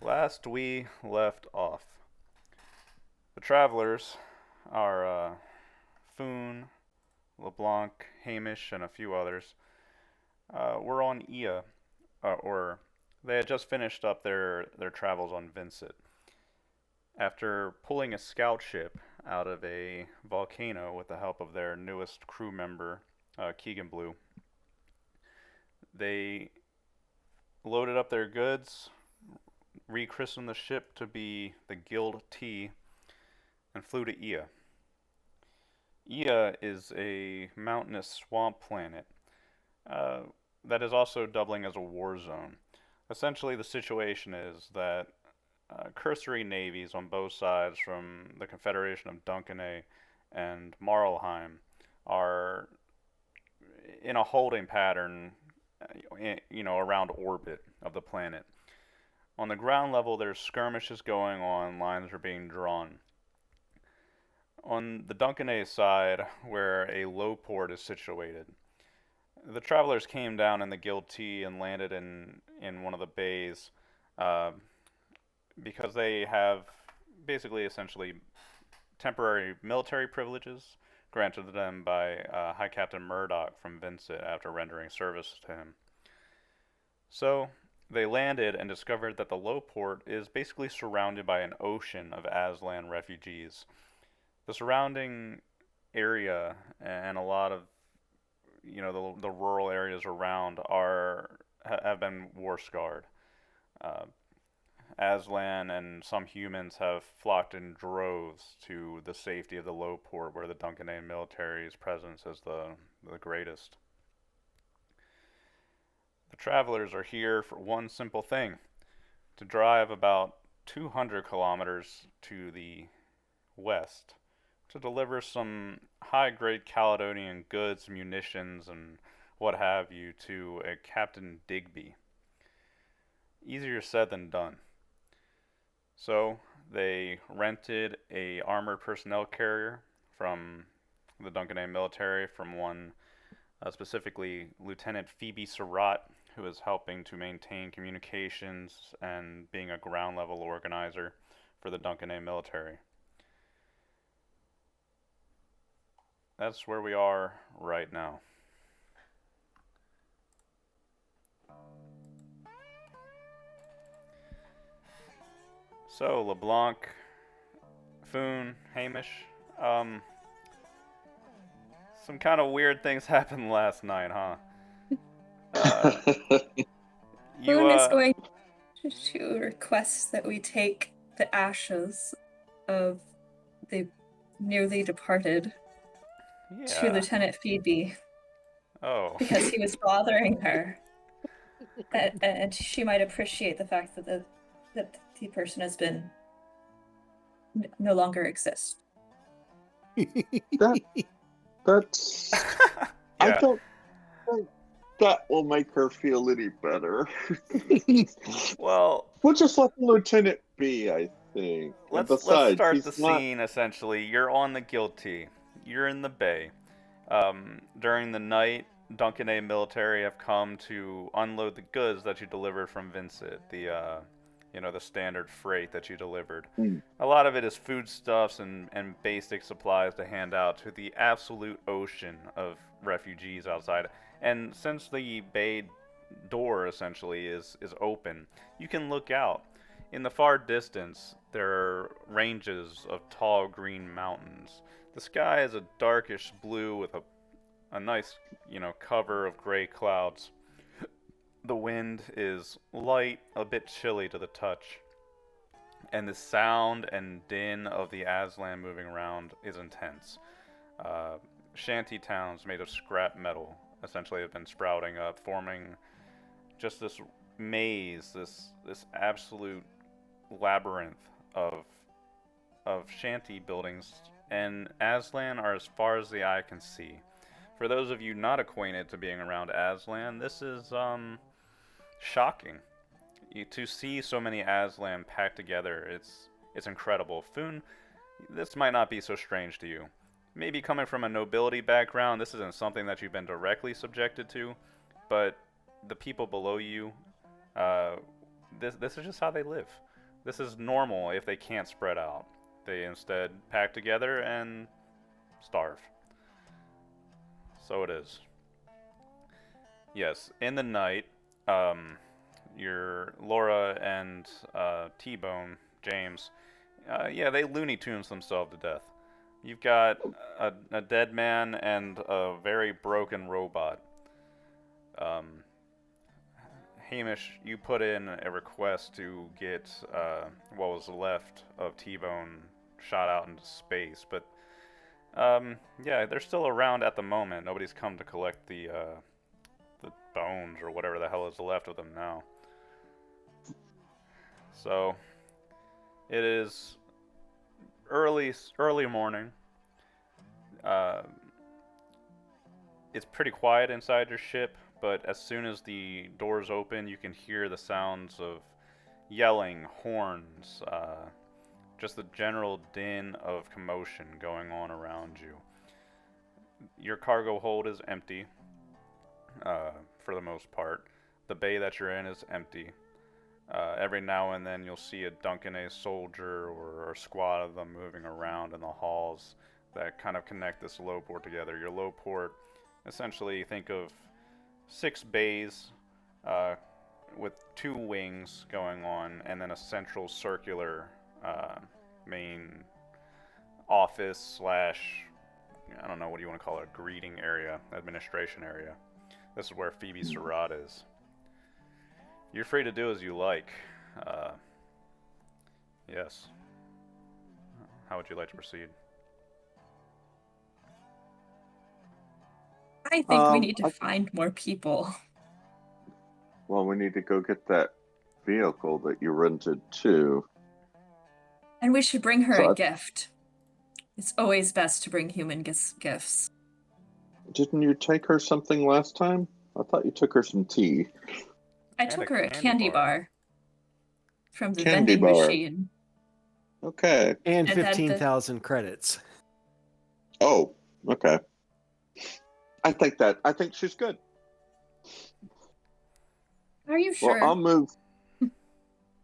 Last we left off, the travelers are Foon, LeBlanc, Hamish, and a few others. Were on Ia, or they had just finished up their travels on Vincent. After pulling a scout ship out of a volcano with the help of their newest crew member, Keegan Blue, they loaded up their goods, rechristened the ship to be the Guild T, and flew to Ia. Ia is a mountainous swamp planet uh, that is also doubling as a war zone. Essentially, the situation is that cursory navies on both sides from the Confederation of Duncanay and Marlheim are in a holding pattern, around orbit of the planet. On the ground level, there's skirmishes going on, lines are being drawn. On the Duncanay side, where a low port is situated, the travelers came down in the Guild T and landed in one of the bays uh, because they have basically essentially temporary military privileges granted to them by High Captain Murdoch from Vincent after rendering service to him. So they landed and discovered that the low port is basically surrounded by an ocean of Aslan refugees. The surrounding area and a lot of the rural areas around have been war scarred. Uh, Aslan and some humans have flocked in droves to the safety of the low port, where the Duncanane military's presence is the greatest. The travelers are here for one simple thing: to drive about 200 kilometers to the west to deliver some high grade Caledonian goods, munitions, and what have you to a Captain Digby. Easier said than done. So they rented a armored personnel carrier from the Duncanay military, from one specifically Lieutenant Phoebe Surratt, who is helping to maintain communications and being a ground level organizer for the Duncanay military. That's where we are right now. So, LeBlanc, Foon, Hamish, um, some kind of weird things happened last night, huh? Uh, you, Boone is going to request that we take the ashes of the nearly departed to yeah. Lieutenant Phoebe Oh, because he was bothering her, and she might appreciate the fact that the person has been no longer exists. That that's I yeah. don't think that will make her feel any better. Well, We'll just let the lieutenant be, I think. And let's besides, start the he's not. scene. Essentially, you're on the guilty. You're in the bay. During the night, Duncan A. military have come to unload the goods that you delivered from Vincent. The standard freight that you delivered. Hmm. A lot of it is foodstuffs and basic supplies to hand out to the absolute ocean of refugees outside. And since the bay door essentially is open, you can look out. In the far distance, there are ranges of tall green mountains. The sky is a darkish blue with a nice, cover of gray clouds. The wind is light, a bit chilly to the touch, and the sound and din of the Aslan moving around is intense. Uh, Shanty towns made of scrap metal essentially have been sprouting up, forming just this maze, this absolute labyrinth of shanty buildings, and Aslan are as far as the eye can see. For those of you not acquainted to being around Aslan, this is shocking. To see so many Aslan packed together, it's incredible. Foon, this might not be so strange to you. Maybe coming from a nobility background, this isn't something that you've been directly subjected to, but the people below you, uh, this is just how they live. This is normal if they can't spread out. They instead pack together and starve. So it is. Yes, in the night, your Laura and T-Bone, James, yeah, they Looney Tunes themselves to death. You've got a dead man and a very broken robot. Um, Hamish, you put in a request to get what was left of T-Bone shot out into space, but yeah, they're still around at the moment. Nobody's come to collect the bones or whatever the hell is left of them now. So it is early morning. It's pretty quiet inside your ship, but as soon as the doors open, you can hear the sounds of yelling, horns, just the general din of commotion going on around you. Your cargo hold is empty, for the most part. The bay that you're in is empty. Every now and then you'll see a Duncan A soldier or a squad of them moving around in the halls that kind of connect this low port together. Your low port, essentially think of 6 bays with 2 wings going on, and then a central circular main office slash, I don't know, what do you want to call it, a greeting area, administration area. This is where Phoebe Surratt is. You're free to do as you like. Yes. How would you like to proceed? I think we need to find more people. Well, we need to go get that vehicle that you rented too. And we should bring her a gift. It's always best to bring human gifts. Didn't you take her something last time? I thought you took her some tea. I took her a candy bar from the Candy vending bar. machine. Okay. And 15,000 credits. Oh, okay. I think she's good. Are you sure? Well, I'll move.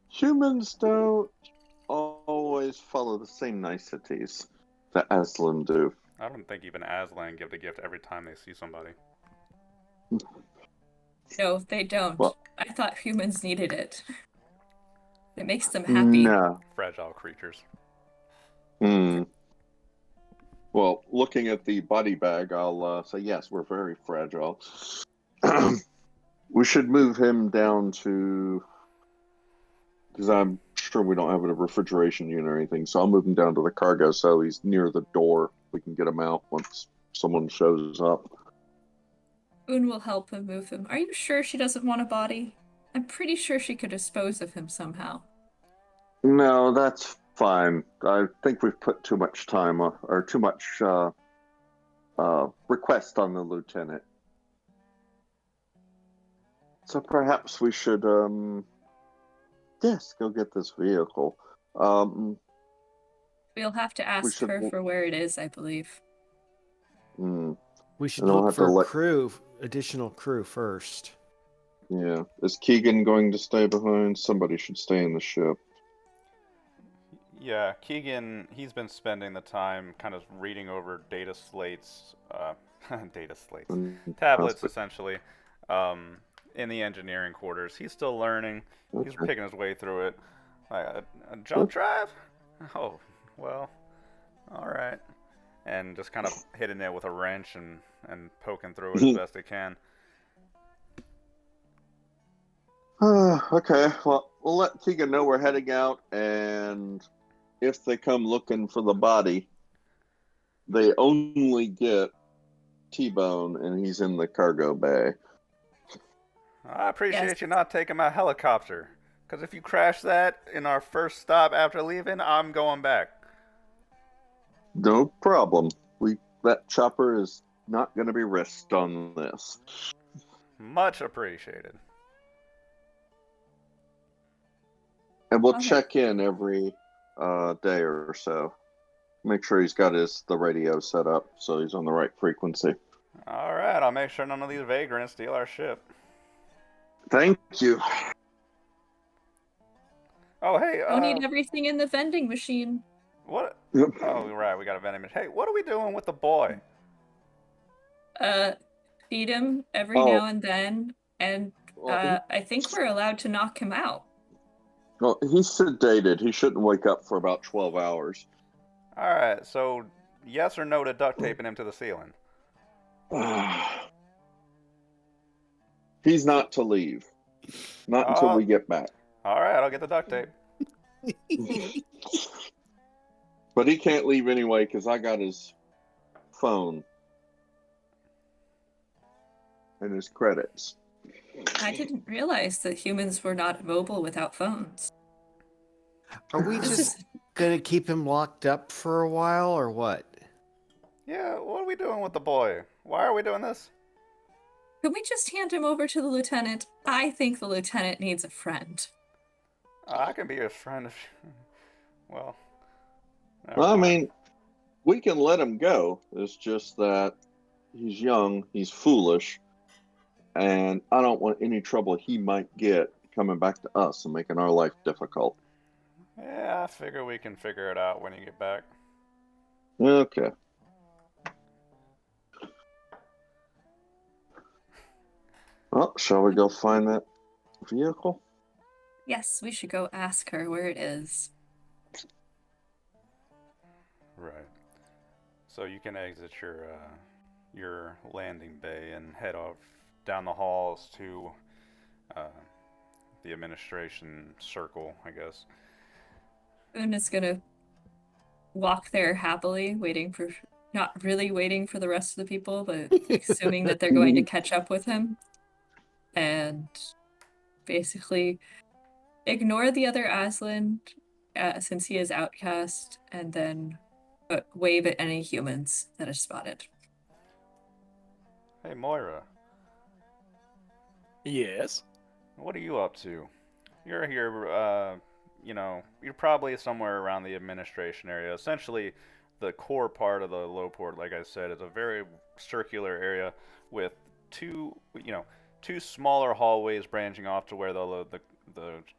Humans don't always follow the same niceties that Aslan do. I don't think even Aslan give the gift every time they see somebody. No, they don't. Well, I thought humans needed it. It makes them happy. No. Fragile creatures. Well, looking at the body bag, I'll say yes, we're very fragile. We should move him down to... Because I'm sure we don't have a refrigeration unit or anything, so I'll move him down to the cargo so he's near the door. We can get him out once someone shows up. Boone will help him move him. Are you sure she doesn't want a body? I'm pretty sure she could dispose of him somehow. No, that's fine. I think we've put too much time or too much request on the lieutenant. So perhaps we should, yes, go get this vehicle. We'll have to ask her for where it is, I believe. We should look for additional crew first. Yeah. Is Keegan going to stay behind? Somebody should stay in the ship. Yeah, Keegan, he's been spending the time kind of reading over data slates, tablets essentially, in the engineering quarters. He's still learning. Okay. He's picking his way through it. A jump drive? Oh, well, all right. And just kind of hitting it with a wrench and poking through it as best he can. Okay, well, we'll let Keegan know we're heading out, and if they come looking for the body, they only get T-Bone, and he's in the cargo bay. I appreciate you not taking my helicopter, because if you crash that in our first stop after leaving, I'm going back. No problem. That chopper is not going to be risked on this. Much appreciated. And we'll check in every day or so. Make sure he's got the radio set up so he's on the right frequency. All right, I'll make sure none of these vagrants steal our ship. Thank you. Oh, hey, Don't eat everything in the vending machine. what? Yep. Oh, right, we got a vending machine. Hey, what are we doing with the boy? Feed him every Oh, now and then, and well, I think we're allowed to knock him out. well, he's sedated. He shouldn't wake up for about 12 hours. All right, so yes or no to duct taping him to the ceiling? He's not to leave. Not until we get back. All right, I'll get the duct tape. But he can't leave anyway because I got his phone and his credits. I didn't realize that humans were not mobile without phones. Are we just gonna keep him locked up for a while, or what? Yeah, what are we doing with the boy? Why are we doing this? Can we just hand him over to the lieutenant? I think the lieutenant needs a friend. I can be your friend if... Well... Well, I mean, we can let him go. It's just that he's young, he's foolish, and I don't want any trouble he might get coming back to us and making our life difficult. Yeah, I figure we can figure it out when you get back. Okay. Well, shall we go find that vehicle? Yes, we should go ask her where it is. Right. So you can exit your landing bay and head off down the halls to the administration circle, I guess. Boone is gonna walk there happily, not really waiting for the rest of the people, but assuming that they're going to catch up with him. And basically ignore the other Aslan since he is outcast, and then wave at any humans that are spotted. Hey, Moira. Yes? What are you up to? You're here, you're probably somewhere around the administration area. Essentially, the core part of the low port, like I said, is a very circular area with two smaller hallways branching off to where the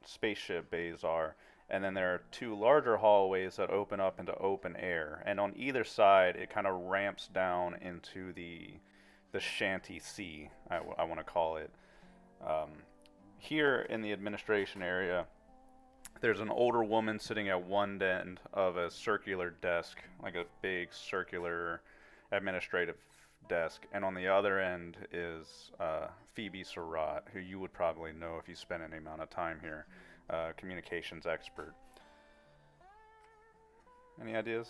spaceship bays are, and then there are two larger hallways that open up into open air. And on either side, it kind of ramps down into the shanty sea, I want to call it. Here in the administration area, there's an older woman sitting at one end of a circular desk, like a big circular administrative desk, and on the other end is Phoebe Surratt, who you would probably know if you spent any amount of time here, communications expert. Any ideas?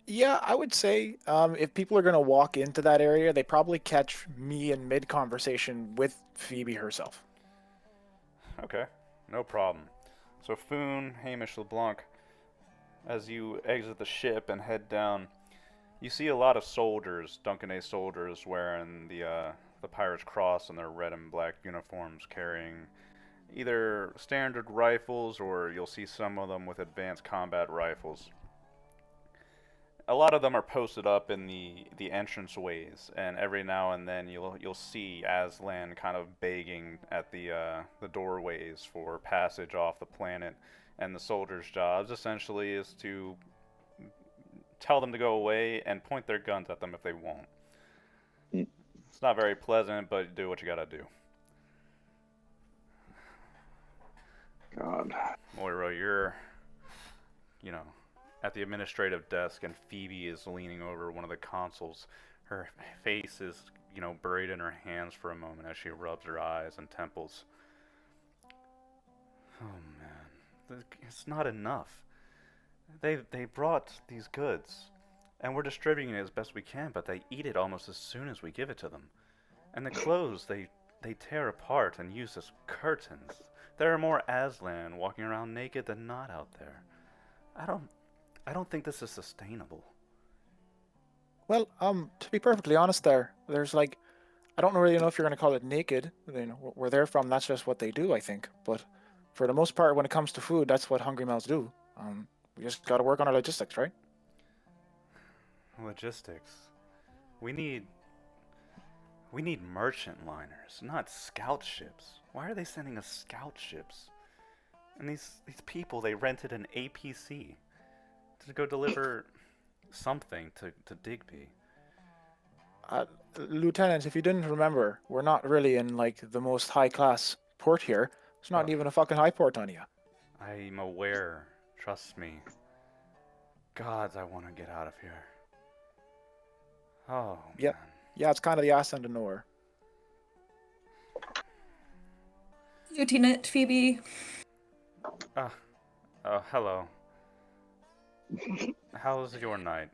Yeah, I would say if people are going to walk into that area, they probably catch me in mid-conversation with Phoebe herself. Okay, no problem. So Foon, Hamish LeBlanc, as you exit the ship and head down, you see a lot of soldiers, Duncan A soldiers, wearing the Pirate's Cross and their red and black uniforms, carrying either standard rifles or you'll see some of them with advanced combat rifles. A lot of them are posted up in the entrance ways, and every now and then you'll see Aslan kind of begging at the doorways for passage off the planet. And the soldiers' jobs essentially is to tell them to go away and point their guns at them if they won't. It's not very pleasant, but do what you gotta do. God. Moira, you're, at the administrative desk, and Phoebe is leaning over one of the consoles. Her face is, buried in her hands for a moment as she rubs her eyes and temples. Oh man, it's not enough. They brought these goods, and we're distributing it as best we can, but they eat it almost as soon as we give it to them. And the clothes they tear apart and use as curtains. There are more Aslan walking around naked than not out there. I don't think this is sustainable. Well, to be perfectly honest, there's I don't really know if you're going to call it naked. Where they're from, that's just what they do, I think. But for the most part, when it comes to food, that's what Hungry Mouths do. We just got to work on our logistics, right? Logistics. We need merchant liners, not scout ships. Why are they sending us scout ships? And these people, they rented an APC to go deliver something to Digby. Lieutenant, if you didn't remember, we're not really in like the most high-class port here. There's not even a fucking high port on you. I'm aware. Trust me. Gods, I want to get out of here. Oh, Yep. man. Yeah, it's kind of the ass end of nowhere. Lieutenant Phoebe. Hello. How was your night?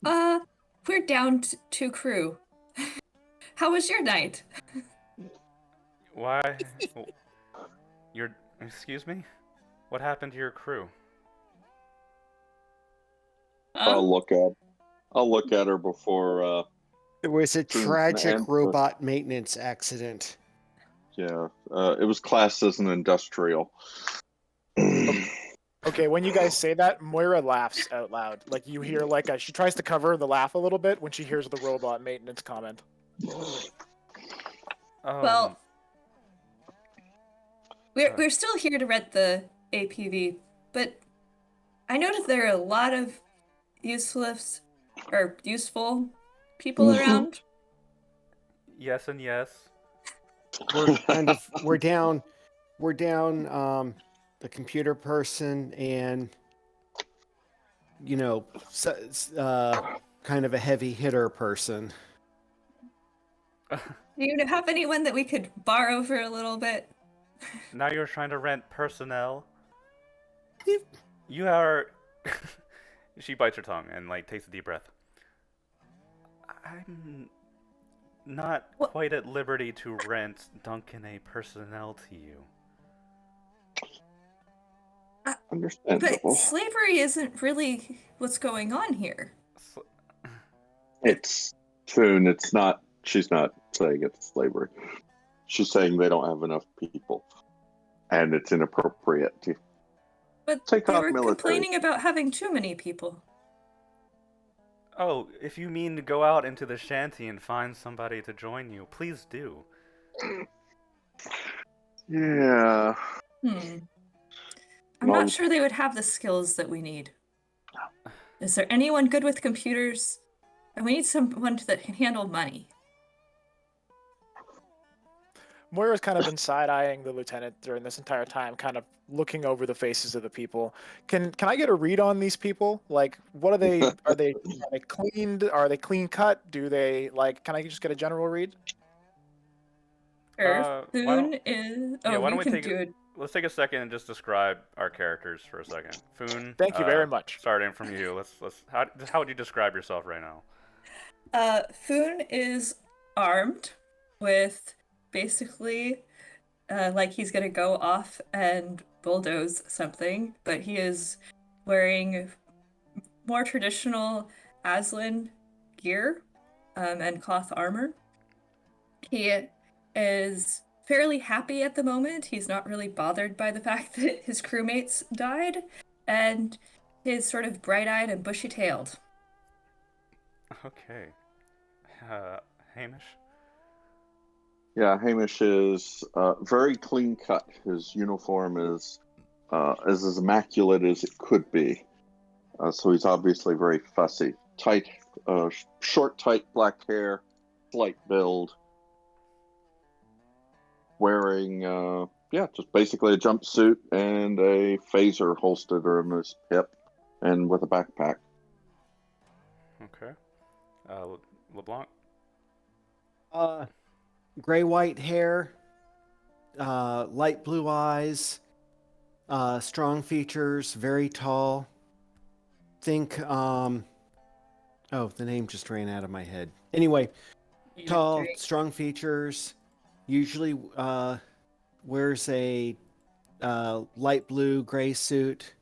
We're down to crew. How was your night? Why? Excuse me? What happened to your crew? I'll look at her before. It was a Foon's tragic answer. robot maintenance accident. Yeah, it was classed as an industrial. Okay, when you guys say that, Moira laughs out loud. Like you hear she tries to cover the laugh a little bit when she hears the robot maintenance comment. Well, we're still here to rent the APV, but I noticed there are a lot of useful people around. Yes and yes. We're down the computer person and kind of a heavy hitter person. Do you have anyone that we could borrow for a little bit? Now you're trying to rent personnel? You are... She bites her tongue and, takes a deep breath. I'm not quite at liberty to rent Duncan A personnel to you. Understandable. But slavery isn't really what's going on here. It's Foon. It's not. She's not saying it's slavery. She's saying they don't have enough people, and it's inappropriate to But take they on were military. complaining about having too many people. Oh, if you mean to go out into the shanty and find somebody to join you, please do. Yeah. I'm not sure they would have the skills that we need. Is there anyone good with computers? And we need someone that can handle money. Moira's kind of been side-eyeing the lieutenant during this entire time, kind of looking over the faces of the people. Can I get a read on these people? Like, what are they? Are they cleaned? Are they clean cut? Do they Can I just get a general read? Sure. Foon is. Oh, why don't you we can take do it. Let's take a second and just describe our characters for a second. Foon. Thank you very much. Starting from you, let's. How would you describe yourself right now? Foon is armed with basically, he's gonna go off and bulldoze something, but he is wearing more traditional Aslan gear, and cloth armor. He is fairly happy at the moment. He's not really bothered by the fact that his crewmates died, and he's sort of bright-eyed and bushy-tailed. Okay. Hamish? Yeah, Hamish is very clean cut. His uniform is as immaculate as it could be. So he's obviously very fussy. Tight, short, tight black hair, slight build. Wearing, just basically a jumpsuit and a phaser holstered on his hip and with a backpack. Okay. LeBlanc? Gray-white hair, light blue eyes, strong features, very tall. Think, the name just ran out of my head. Anyway, tall, strong features, usually wears a light blue gray suit,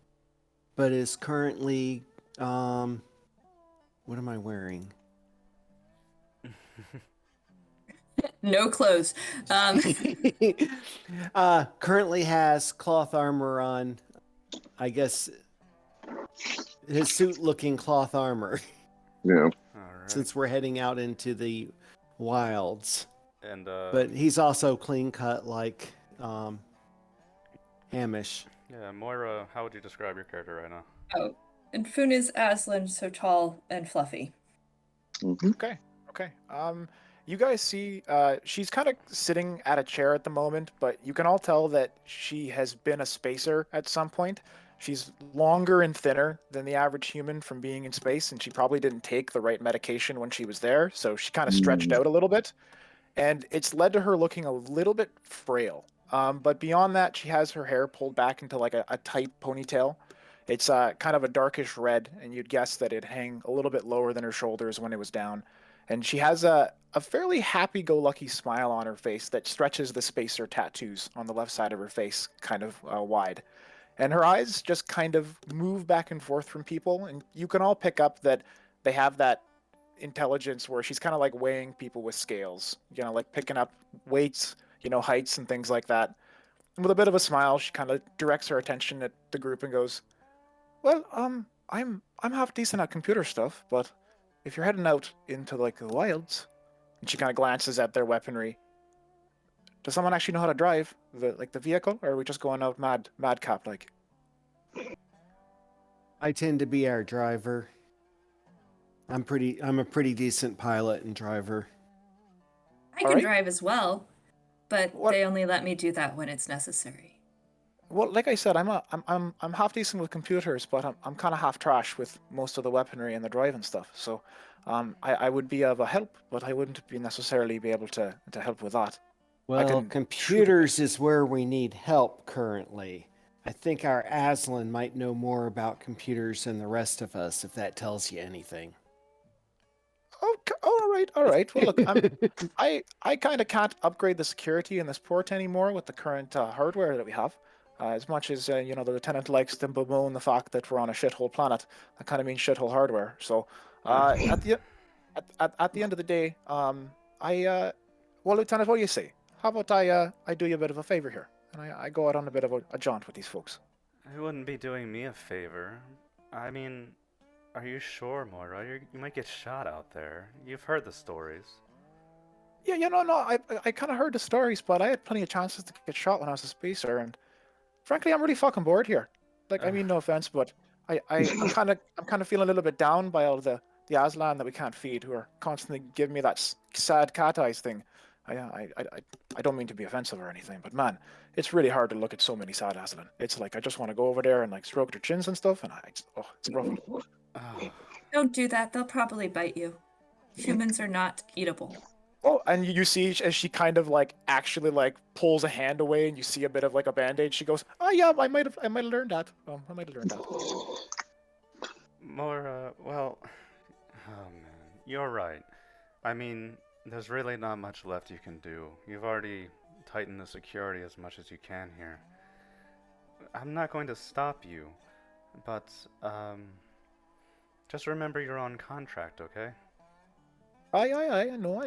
but is currently, what am I wearing? No clothes. Currently has cloth armor on. I guess his suit-looking cloth armor. Yeah. All right. Since we're heading out into the wilds. And but he's also clean cut like Hamish. Yeah, Moira, how would you describe your character right now? Oh, and Foon is Aslan, so tall and fluffy. Mhm. Okay. Okay. You guys see, she's kind of sitting at a chair at the moment, but you can all tell that she has been a spacer at some point. She's longer and thinner than the average human from being in space, and she probably didn't take the right medication when she was there, so she kind of stretched out a little bit, and it's led to her looking a little bit frail. But beyond that, she has her hair pulled back into like a tight ponytail. It's kind of a darkish red, and you'd guess that it'd hang a little bit lower than her shoulders when it was down. And she has a fairly happy-go-lucky smile on her face that stretches the spacer tattoos on the left side of her face kind of wide. And her eyes just kind of move back and forth from people, and you can all pick up that they have that intelligence where she's kind of like weighing people with scales, like picking up weights, heights and things like that. And with a bit of a smile, she kind of directs her attention at the group and goes, "Well, I'm half decent at computer stuff, but if you're heading out into like the wilds," and she kind of glances at their weaponry, "does someone actually know how to drive the vehicle, or are we just going out madcap like?" I tend to be our driver. I'm a pretty decent pilot and driver. I can Alright. drive as well, but What- they only let me do that when it's necessary. Well, like I said, I'm half decent with computers, but I'm kind of half trash with most of the weaponry and the driving stuff. So, I would be of a help, but I wouldn't be necessarily be able to help with that. Well, can computers is where we need help currently. I think our Aslan might know more about computers than the rest of us, if that tells you anything. Okay, all right. Well, look, I kind of can't upgrade the security in this port anymore with the current hardware that we have. As much as the lieutenant likes to bemoan the fact that we're on a shithole planet, that kind of means shithole hardware. So, at the end of the day, well, Lieutenant, what do you say? How about I do you a bit of a favor here, and I go out on a bit of a jaunt with these folks. You wouldn't be doing me a favor. I mean, are you sure, Moira? You might get shot out there. You've heard the stories. Yeah, no, I kind of heard the stories, but I had plenty of chances to get shot when I was a spacer, and frankly, I'm really fucking bored here. Like, I mean, no offense, but I'm kind of feeling a little bit down by all the Aslan that we can't feed, who are constantly giving me that sad cat eyes thing. I don't mean to be offensive or anything, but man, it's really hard to look at so many sad Aslan. It's like I just want to go over there and like stroke their chins and stuff, and it's rough. Oh, Don't do that, they'll probably bite you. Humans are not eatable. Oh, and you see as she kind of like actually like pulls a hand away, and you see a bit of like a band-aid. She goes, "Oh yeah, I might have learned that. I might have learned that." Moira, well, oh man, you're right. I mean, there's really not much left you can do. You've already tightened the security as much as you can here. I'm not going to stop you, but, just remember you're on contract, okay? I know.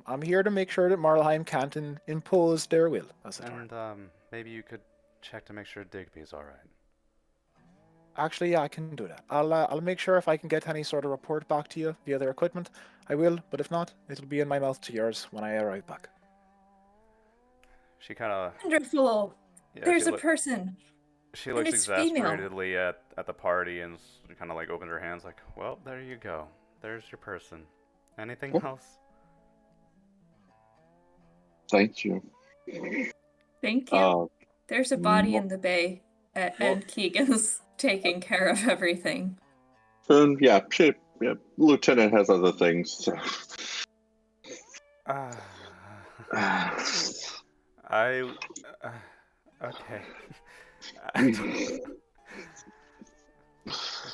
I'm here to make sure that Marlheim can't impose their will, as it were. And, maybe you could check to make sure Digby's alright. Actually, yeah, I can do that. I'll make sure if I can get any sort of report back to you via their equipment, I will. But if not, it'll be in my mouth to yours when I arrive back. She kind of... Wonderful! Yeah, There's a person! She and looks it's female. exasperatedly at the party and kind of like opens her hands like, well, there you go. There's your person. Anything Oh. else? Thank you. Thank you. Uh, There's a body Mo- in the bay, and Keegan's taking care of everything. and yeah, Lieutenant has other things. So. Okay.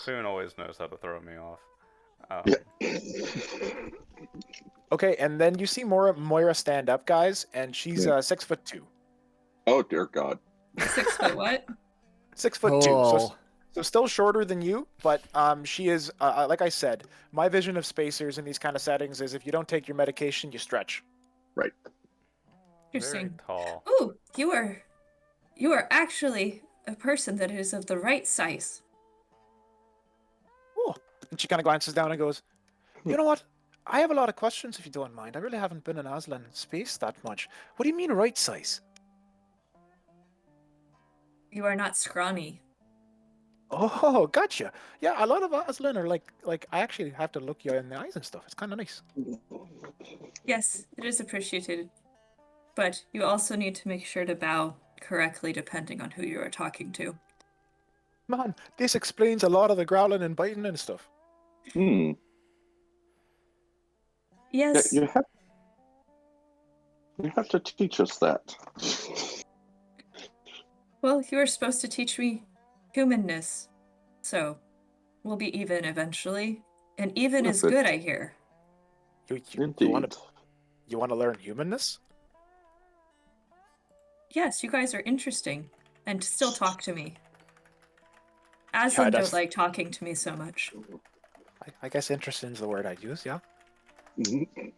Foon always knows how to throw me off. Okay, and then you see Moira stand up, guys, and she's 6'2". Oh dear God. 6 foot what? 6'2". Oh. So still shorter than you, but she is like I said. My vision of spacers in these kind of settings is if you don't take your medication, you stretch. Right. Very Interesting. tall. Ooh, you are actually a person that is of the right size. Oh, and she kind of glances down and goes, "You know what? I have a lot of questions if you don't mind. I really haven't been in Aslan space that much. What do you mean right size?" You are not scrawny. Oh, gotcha. Yeah, a lot of Aslan are like I actually have to look you in the eyes and stuff. It's kind of nice. Yes, it is appreciated. But you also need to make sure to bow correctly depending on who you are talking to. Man, this explains a lot of the growling and biting and stuff. Hmm. Yeah, Yes, you have to teach us that. well, you were supposed to teach me humanness. So, we'll be even eventually. And even is good, I hear. Indeed. You want to learn humanness? Yes, you guys are interesting. And still talk to me. Yeah, Aslan that's. don't like talking to me so much. I guess interesting is the word I'd use. Yeah. Mhm.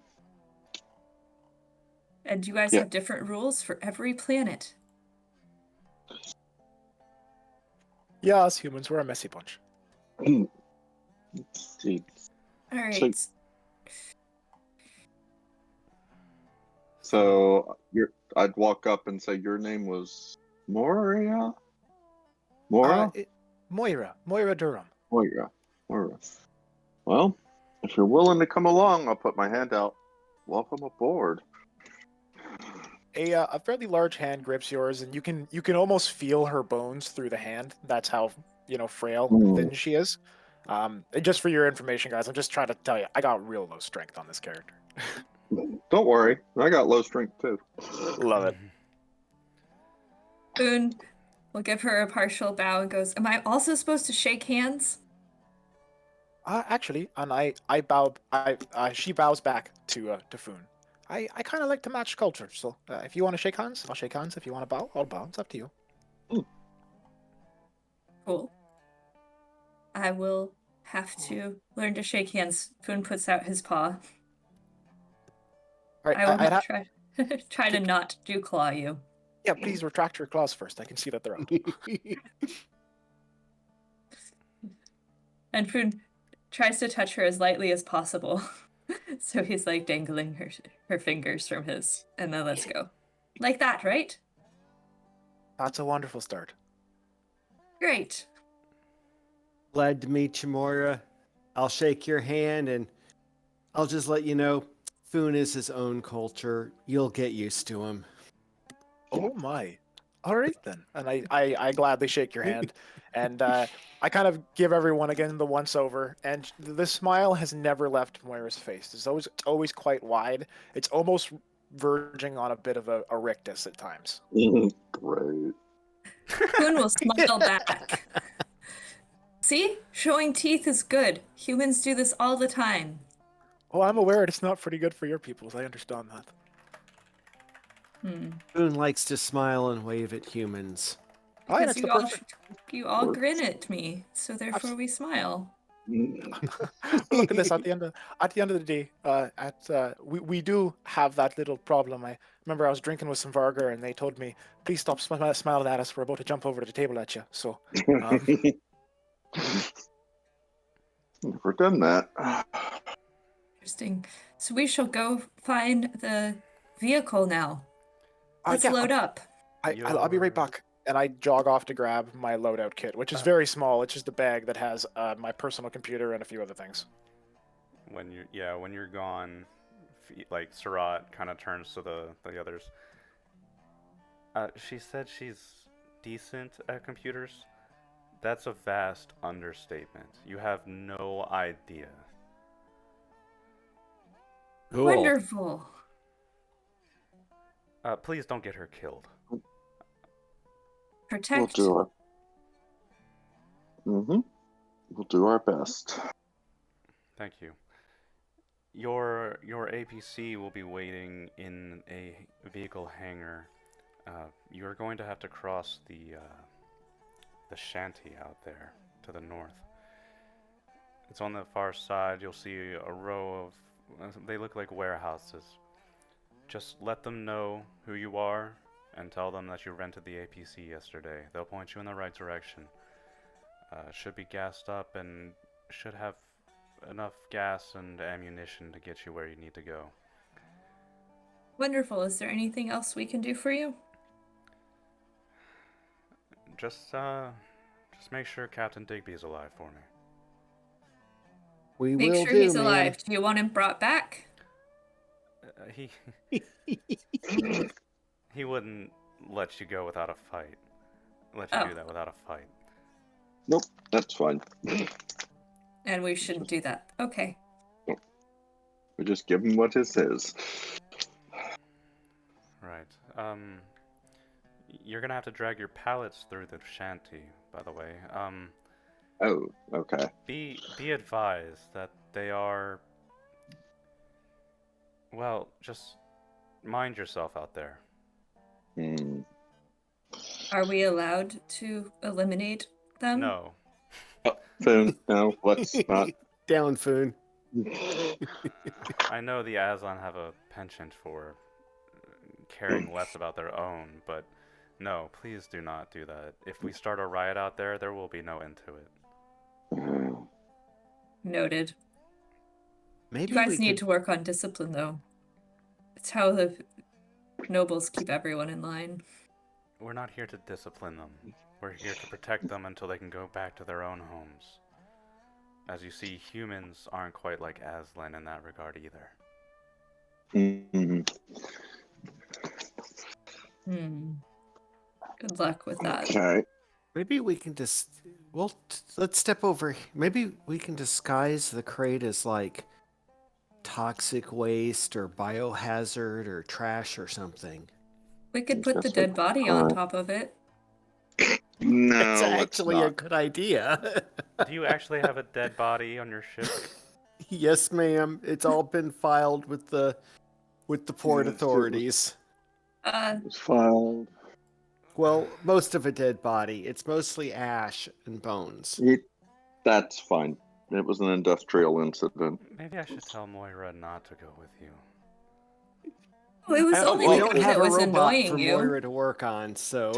And you guys Yeah. have different rules for every planet. Yeah, us humans, we're a messy bunch. Indeed. All right. So I'd walk up and say, your name was Moria? Mora? Moira Durham. Moira. Moira. Well, if you're willing to come along, I'll put my hand out. Welcome aboard. A fairly large hand grips yours, and you can almost feel her bones through the hand. That's how frail and thin she is. And just for your information, guys, I'm just trying to tell you, I got real low strength on this character. Don't worry, I got low strength too. Love it. Boone will give her a partial bow and goes, "Am I also supposed to shake hands?" Actually, and I bow. She bows back to Foon. I kind of like to match culture, so if you want to shake hands, I'll shake hands. If you want to bow, I'll bow. It's up to you. Cool. I will have to learn to shake hands. Foon puts out his paw. All right, I will I'd not try to not do claw you. Yeah, please retract your claws first. I can see that they're out. And Foon tries to touch her as lightly as possible. So he's like dangling her fingers from his, and then let's go. Like that, right? That's a wonderful start. Great. Glad to meet you, Moira. I'll shake your hand and I'll just let you know, Foon is his own culture. You'll get used to him. Oh my. All right then. And I gladly shake your hand. And I kind of give everyone again the once over. And the smile has never left Moira's face. It's always quite wide. It's almost verging on a bit of a rictus at times. Great. Foon will smile back. See? Showing teeth is good. Humans do this all the time. Oh, I'm aware it's not pretty good for your peoples. I understand that. Foon likes to smile and wave at humans. Because That's you all grin at me, so therefore we smile. Look at this. At the end of the day, we do have that little problem. I remember I was drinking with some Vargar, and they told me, "Please stop smiling at us. We're about to jump over to the table at you." So, Never done that. Interesting. So we shall go find the vehicle now. Let's yeah, load up. I'll be right back. And I jog off to grab my loadout kit, which is very small. It's just a bag that has my personal computer and a few other things. When you're gone, like Surat kind of turns to the others. She said she's decent at computers. That's a vast understatement. You have no idea. Cool. Wonderful. Please don't get her killed. Protect. We'll do our best. Thank you. Your APC will be waiting in a vehicle hangar. You're going to have to cross the shanty out there to the north. It's on the far side. You'll see a row of they look like warehouses. Just let them know who you are and tell them that you rented the APC yesterday. They'll point you in the right direction. Should be gassed up and should have enough gas and ammunition to get you where you need to go. Wonderful. Is there anything else we can do for you? just make sure Captain Digby's alive for me. We Make will sure do, he's ma'am. alive. Do you want him brought back? He wouldn't let you go without a fight. Let you do that without a fight. Nope, that's fine. And we shouldn't do that. Okay. We just give him what it is. Right. You're gonna have to drag your pallets through the shanty, by the way. Oh, okay. Be advised that they are. Well, just mind yourself out there. Hmm. Are we allowed to eliminate them? No. Foon, no, let's not. Down, Foon. I know the Aslan have a penchant for caring less about their own, but no, please do not do that. If we start a riot out there, there will be no end to it. Noted. Maybe You guys we need could... to work on discipline, though. It's how the nobles keep everyone in line. We're not here to discipline them. We're here to protect them until they can go back to their own homes. As you see, humans aren't quite like Aslan in that regard either. Good luck with that. Okay. Maybe we can just... Well, let's step over... Maybe we can disguise the crate as, like, toxic waste or biohazard or trash or something. We could put the Just dead like body on top of it. No, That's let's actually a not. good idea. Do you actually have a dead body on your ship? Yes, ma'am. It's all been filed with the port Yes, it was- authorities. It's filed. Well, most of a dead body. It's mostly ash and bones. That's fine. It was an industrial incident. Maybe I should tell Moira not to go with you. Oh, it was only we the don't me have that a was robot annoying for you. Moira to work on, so...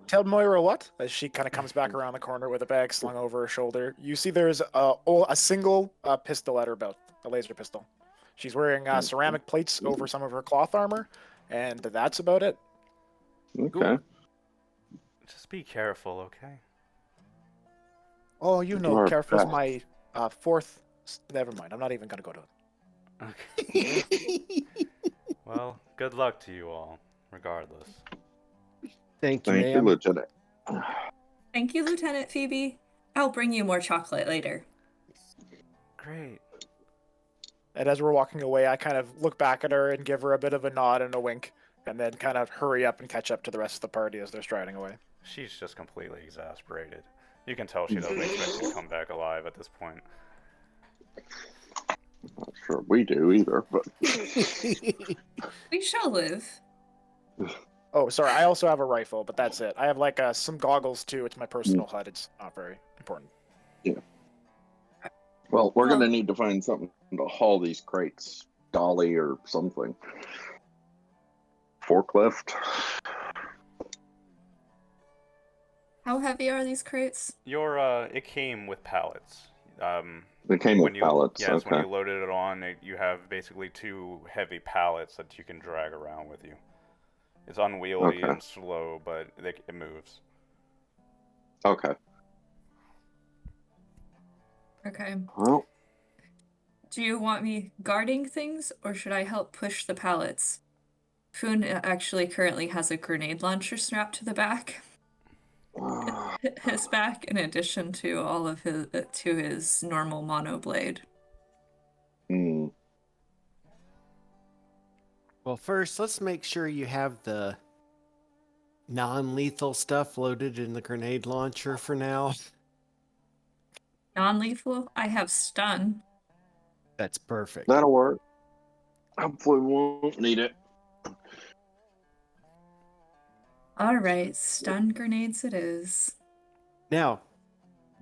Tell Moira what? As she kind of comes back around the corner with a bag slung over her shoulder. You see there's a single pistol at her belt, a laser pistol. She's wearing ceramic plates over some of her cloth armor, and that's about it. Okay. Just be careful, okay? Oh, you know, Our careful's best. my fourth... Never mind, I'm not even going to go to it. Okay. Well, good luck to you all, regardless. Thank you, Thank you, ma'am. Lieutenant. Thank you, Lieutenant Phoebe. I'll bring you more chocolate later. Great. And as we're walking away, I kind of look back at her and give her a bit of a nod and a wink, and then kind of hurry up and catch up to the rest of the party as they're striding away. She's just completely exasperated. You can tell she doesn't expect to come back alive at this point. Not sure we do either, but We shall live. Oh, sorry, I also have a rifle, but that's it. I have like some goggles too. It's my personal HUD. It's not very important. well, we're Well- gonna need to find something to haul these crates, dolly or something. Forklift. How heavy are these crates? It came with pallets. They came with pallets. Yes, when Okay. you loaded it on, you have basically 2 heavy pallets that you can drag around with you. It's unwieldy Okay. and slow, but it moves. Okay. Okay. Well, Do you want me guarding things, or should I help push the pallets? Foon actually currently has a grenade launcher strapped to the back. His back, in addition to all of his normal mono blade. hmm. Well, first, let's make sure you have the non-lethal stuff loaded in the grenade launcher for now. Non-lethal? I have stun. That's perfect. That'll work. Hopefully, we won't need it. All right, stun grenades it is. Now,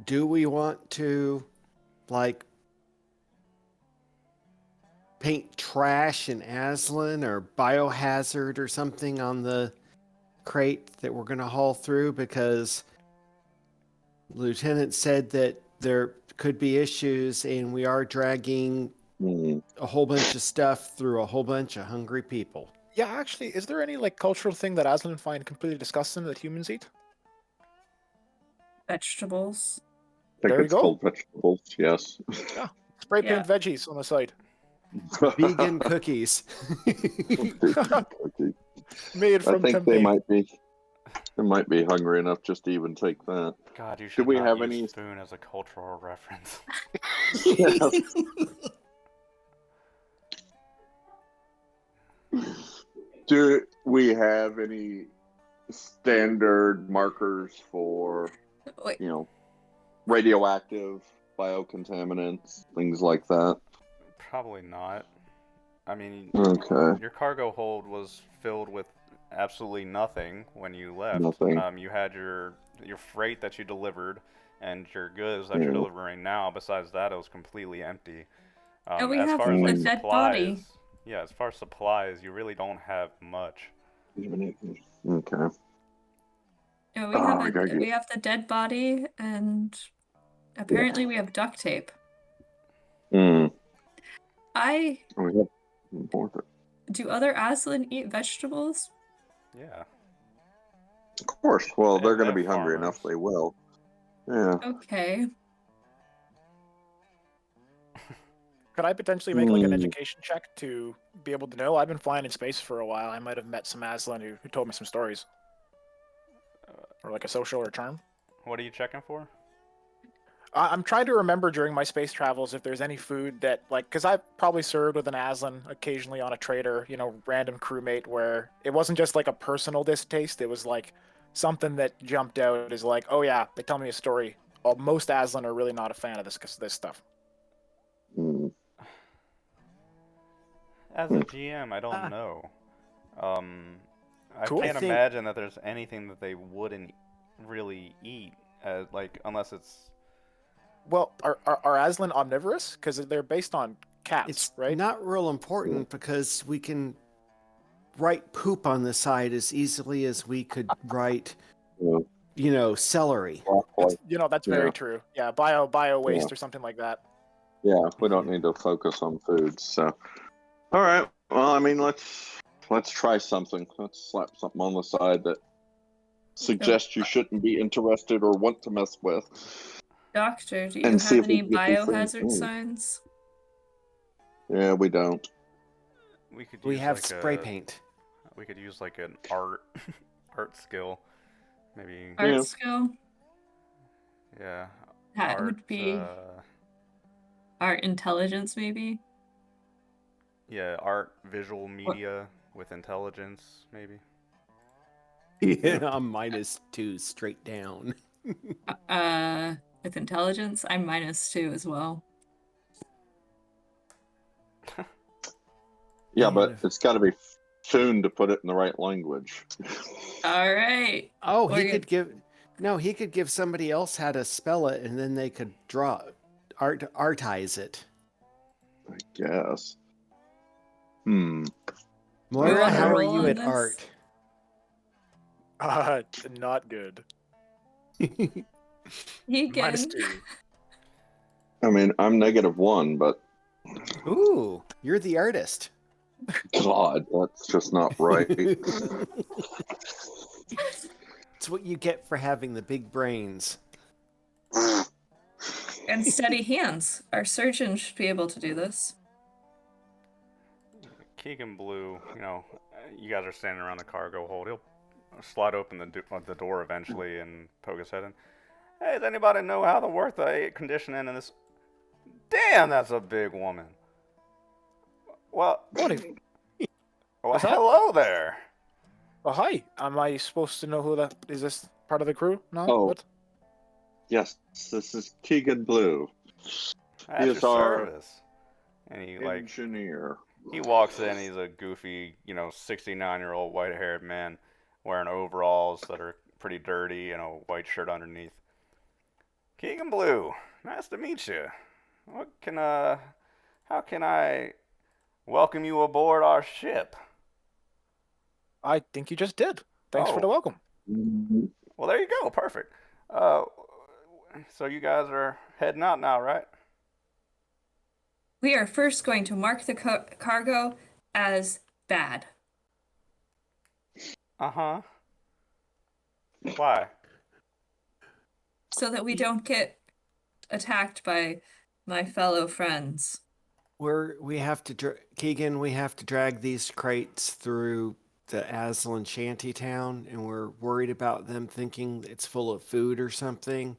do we want to, like, paint trash in Aslan or biohazard or something on the crate that we're going to haul through? Because Lieutenant said that there could be issues and we are dragging a whole bunch of stuff through a whole bunch of hungry people. Yeah, actually, is there any like cultural thing that Aslan find completely disgusting that humans eat? Vegetables. I think There you it's go. called vegetables. Yes. Spray Yeah. paint veggies on the side. Vegan cookies. Cookie. Made I from think they tempeh. might be hungry enough just to even take that. God, you Do should we not have use any? spoon as a cultural reference. Do we have any standard markers for, Wait, radioactive biocontaminants, things like that? Probably not. I mean, Okay. your cargo hold was filled with absolutely nothing when you left. Nothing. You had your freight that you delivered and your goods that you're Yeah. delivering now. Besides that, it was completely empty. and we As have far as a like dead body. supplies, yeah, as far as supplies, you really don't have much. Okay. Yeah, we Oh, have I gotta get- we have the dead body, and apparently we have duct tape. Hmm. I We have important. do other Aslan eat vegetables? Yeah. Of course. Well, They- they're going to they're be hungry farmers. enough. They will. Yeah. Okay. Could I potentially make like an Hmm. education check to be able to know? I've been flying in space for a while. I might have met some Aslan who told me some stories. Or like a social or charm. What are you checking for? I'm trying to remember during my space travels if there's any food that, like, because I've probably served with an Aslan occasionally on a trader, random crewmate, where it wasn't just like a personal distaste, it was like something that jumped out as like, oh yeah, they tell me a story. Well, most Aslan are really not a fan of this stuff. Hmm. As a GM, I don't know. I Cool. can't I think- imagine that there's anything that they wouldn't really eat, unless it's. Well, are Aslan omnivorous? Because they're based on cats, It's right? not real important because we can write poop on the side as easily as we could write, Yeah. celery. That's Yeah. very true. Yeah, bio waste Yeah. or something like that. Yeah. We don't need to focus on food. So. All right. Well, I mean, let's try something. Let's slap something on the side that suggests you shouldn't be interested or want to mess with. Doctor, do you And see have if we any can get these things biohazard moving. signs? Yeah, we don't. We could. We use have like spray a, paint. We could use like an art skill, maybe. Art Yeah. skill? Yeah. That would be art intelligence, maybe? Yeah, art, visual media with intelligence, maybe. Yeah, I'm -2 straight down. With intelligence, I'm -2 as well. Yeah, And but if- it's got to be tuned to put it in the right language. All right. Oh, he We're could give somebody else how to spell it, and then they could artize it. I guess. Moira, wanna how are roll you on at this? art? Not good. He Minus can. 2. I mean, I'm -1, but Ooh, you're the artist. God, that's just not right. It's what you get for having the big brains. And steady hands. Our surgeon should be able to do this. Keegan Blue, you guys are standing around the cargo hold. He'll slide open the door eventually and poke his head in. Hey, does anybody know how to work the air conditioning in this? Damn, that's a big woman. Well, What's that? hello there. Oh, hi. Am I supposed to know who that is? This part of the crew? No. Oh. What? Yes, this is Keegan Blue, At He your is our service. And he engineer. He walks in, he's a goofy, 69-year-old white-haired man wearing overalls that are pretty dirty and a white shirt underneath. Keegan Blue, nice to meet you. How can I welcome you aboard our ship? I think you just did. Thanks for the welcome. Well, there you go, perfect. So you guys are heading out now, right? We are first going to mark the cargo as bad. Uh-huh. Why? so that we don't get attacked by my fellow friends. We have to, Keegan, we have to drag these crates through the Aslan shanty town, and we're worried about them thinking it's full of food or something.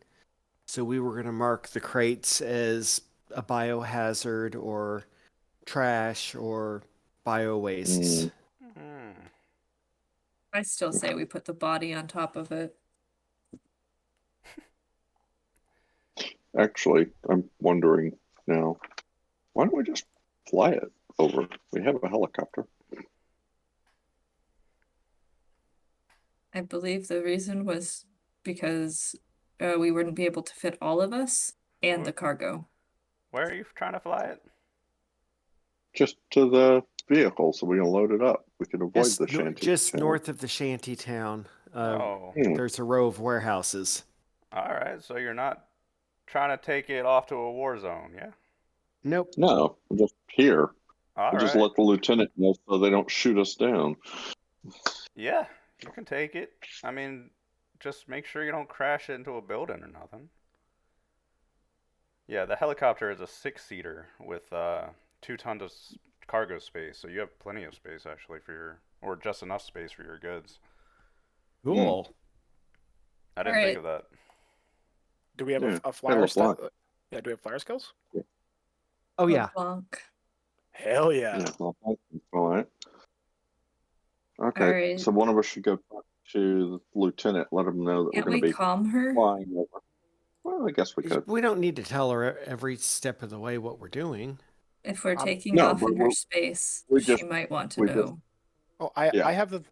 So we were going to mark the crates as a biohazard or trash or bio wastes. Hmm. I still say we put the body on top of it. Actually, I'm wondering now, why don't we just fly it over? We have a helicopter. I believe the reason was because we wouldn't be able to fit all of us and the cargo. Where are you trying to fly it? Just to the vehicle so we can load it up. We can avoid the shanty. Just town. north of the shanty town. Oh. There's a row of warehouses. All right, so you're not trying to take it off to a war zone, yeah? Nope. No, we're just here. All We'll right. just let the lieutenant know so they don't shoot us down. Yeah, you can take it. I mean, just make sure you don't crash it into a building or nothing. Yeah, the helicopter is a 6-seater with 2 tons of cargo space, so you have plenty of space actually for your, or just enough space for your goods. Cool. I didn't think of that. Do we have Yeah, a flyer fly. Yeah, do we have flyer skills? Oh, yeah. LeBlanc. Hell yeah. Yeah, well, all right. Okay, All right. so one of us should go talk to the lieutenant, let him know that Can't we're going we to be calm her? flying over. Well, I guess we could. We don't need to tell her every step of the way what we're doing. If we're taking no, off but in her we're- space, we she just- might want to we just- know. Oh, Yeah. I have the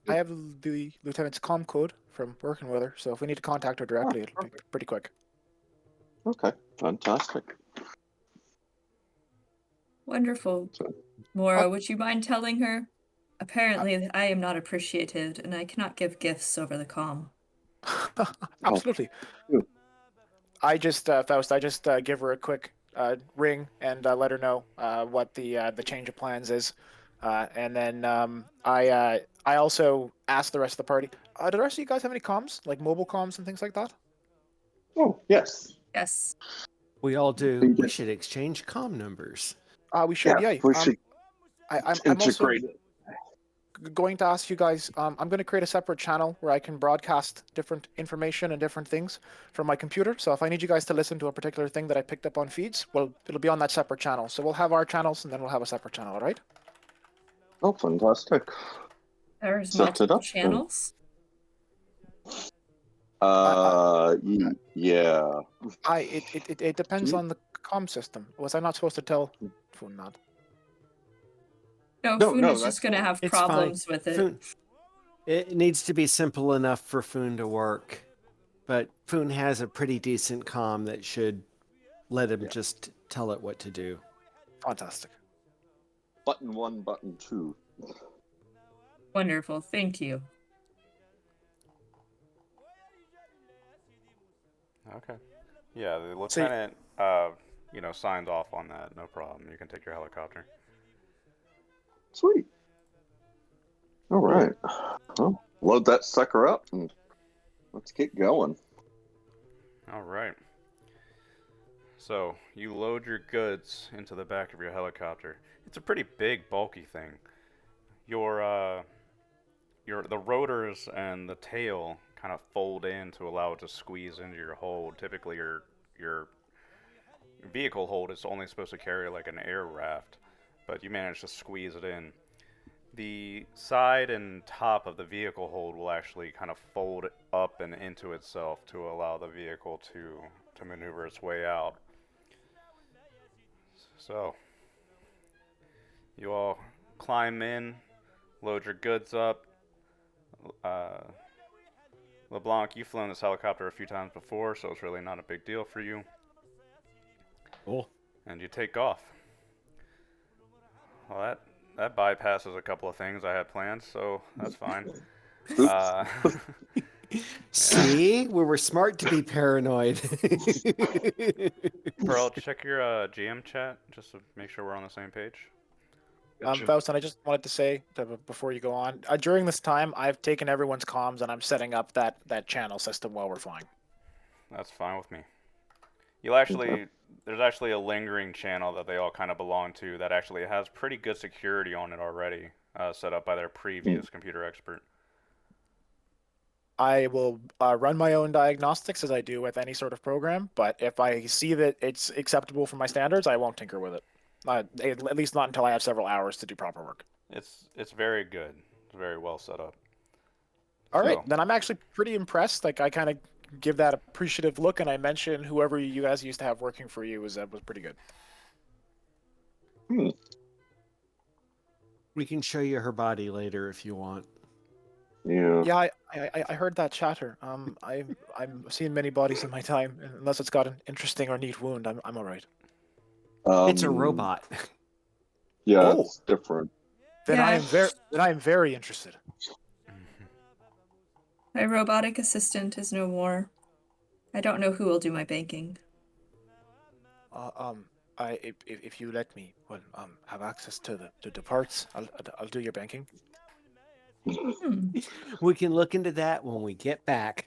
lieutenant's comm code from working with her, so if we need to contact her directly, it'll be pretty quick. Okay, fantastic. Wonderful. So- Maura, would you mind telling her? Apparently, I am not appreciated, and I cannot give gifts over the comm. Absolutely. Yeah. I just Faust, I just give her a quick ring and let her know what the change of plans is, and then I also asked the rest of the party. Do the rest of you guys have any comms, like mobile comms and things like that? Oh, yes. Yes. We all do. Thank We you. should exchange comm numbers. We should. Yeah. we should I'm also integrate it. going to ask you guys. I'm going to create a separate channel where I can broadcast different information and different things from my computer. So if I need you guys to listen to a particular thing that I picked up on feeds, well, it'll be on that separate channel. So we'll have our channels and then we'll have a separate channel. All right? Oh, fantastic. There's Set it multiple up then. channels. Yeah. It depends on the comm system. Was I not supposed to tell Foon that? No, No, Foon no, is just that's going to have It's problems fine. with it. Foon, it needs to be simple enough for Foon to work, but Foon has a pretty decent comm that should let him just tell it what to do. Fantastic. Button 1, button 2. Wonderful. Thank you. Okay. Yeah, the See- lieutenant, signed off on that. No problem. You can take your helicopter. Sweet. All right. Well, load that sucker up and let's get going. All right. So you load your goods into the back of your helicopter. It's a pretty big, bulky thing. The rotors and the tail kind of fold in to allow it to squeeze into your hold. Typically, your vehicle hold is only supposed to carry like an air raft, but you manage to squeeze it in. The side and top of the vehicle hold will actually kind of fold up and into itself to allow the vehicle to maneuver its way out. So, you all climb in, load your goods up. LeBlanc, you've flown this helicopter a few times before, so it's really not a big deal for you. Cool. And you take off. Well, that bypasses a couple of things I had planned, so that's fine. See, we were smart to be paranoid. Pearl, check your GM chat just to make sure we're on the same page. Faust, and I just wanted to say before you go on, during this time, I've taken everyone's comms and I'm setting up that channel system while we're flying. That's fine with me. You'll actually, there's actually a lingering channel that they all kind of belong to that actually has pretty good security on it already, set up by their previous computer expert. I will run my own diagnostics as I do with any sort of program, but if I see that it's acceptable for my standards, I won't tinker with it. At least not until I have several hours to do proper work. It's very good. It's very well set up. All right, So, then I'm actually pretty impressed. Like I kind of give that appreciative look, and I mention whoever you guys used to have working for you was pretty good. Hmm. We can show you her body later if you want. Yeah. Yeah, I heard that chatter. I'm seeing many bodies in my time, unless it's got an interesting or neat wound. I'm all right. It's a robot. Yeah, Oh. it's different. Then I Yeah. am very interested. My robotic assistant is no more. I don't know who will do my banking. If you let me, have access to the parts, I'll do your banking. We can look into that when we get back.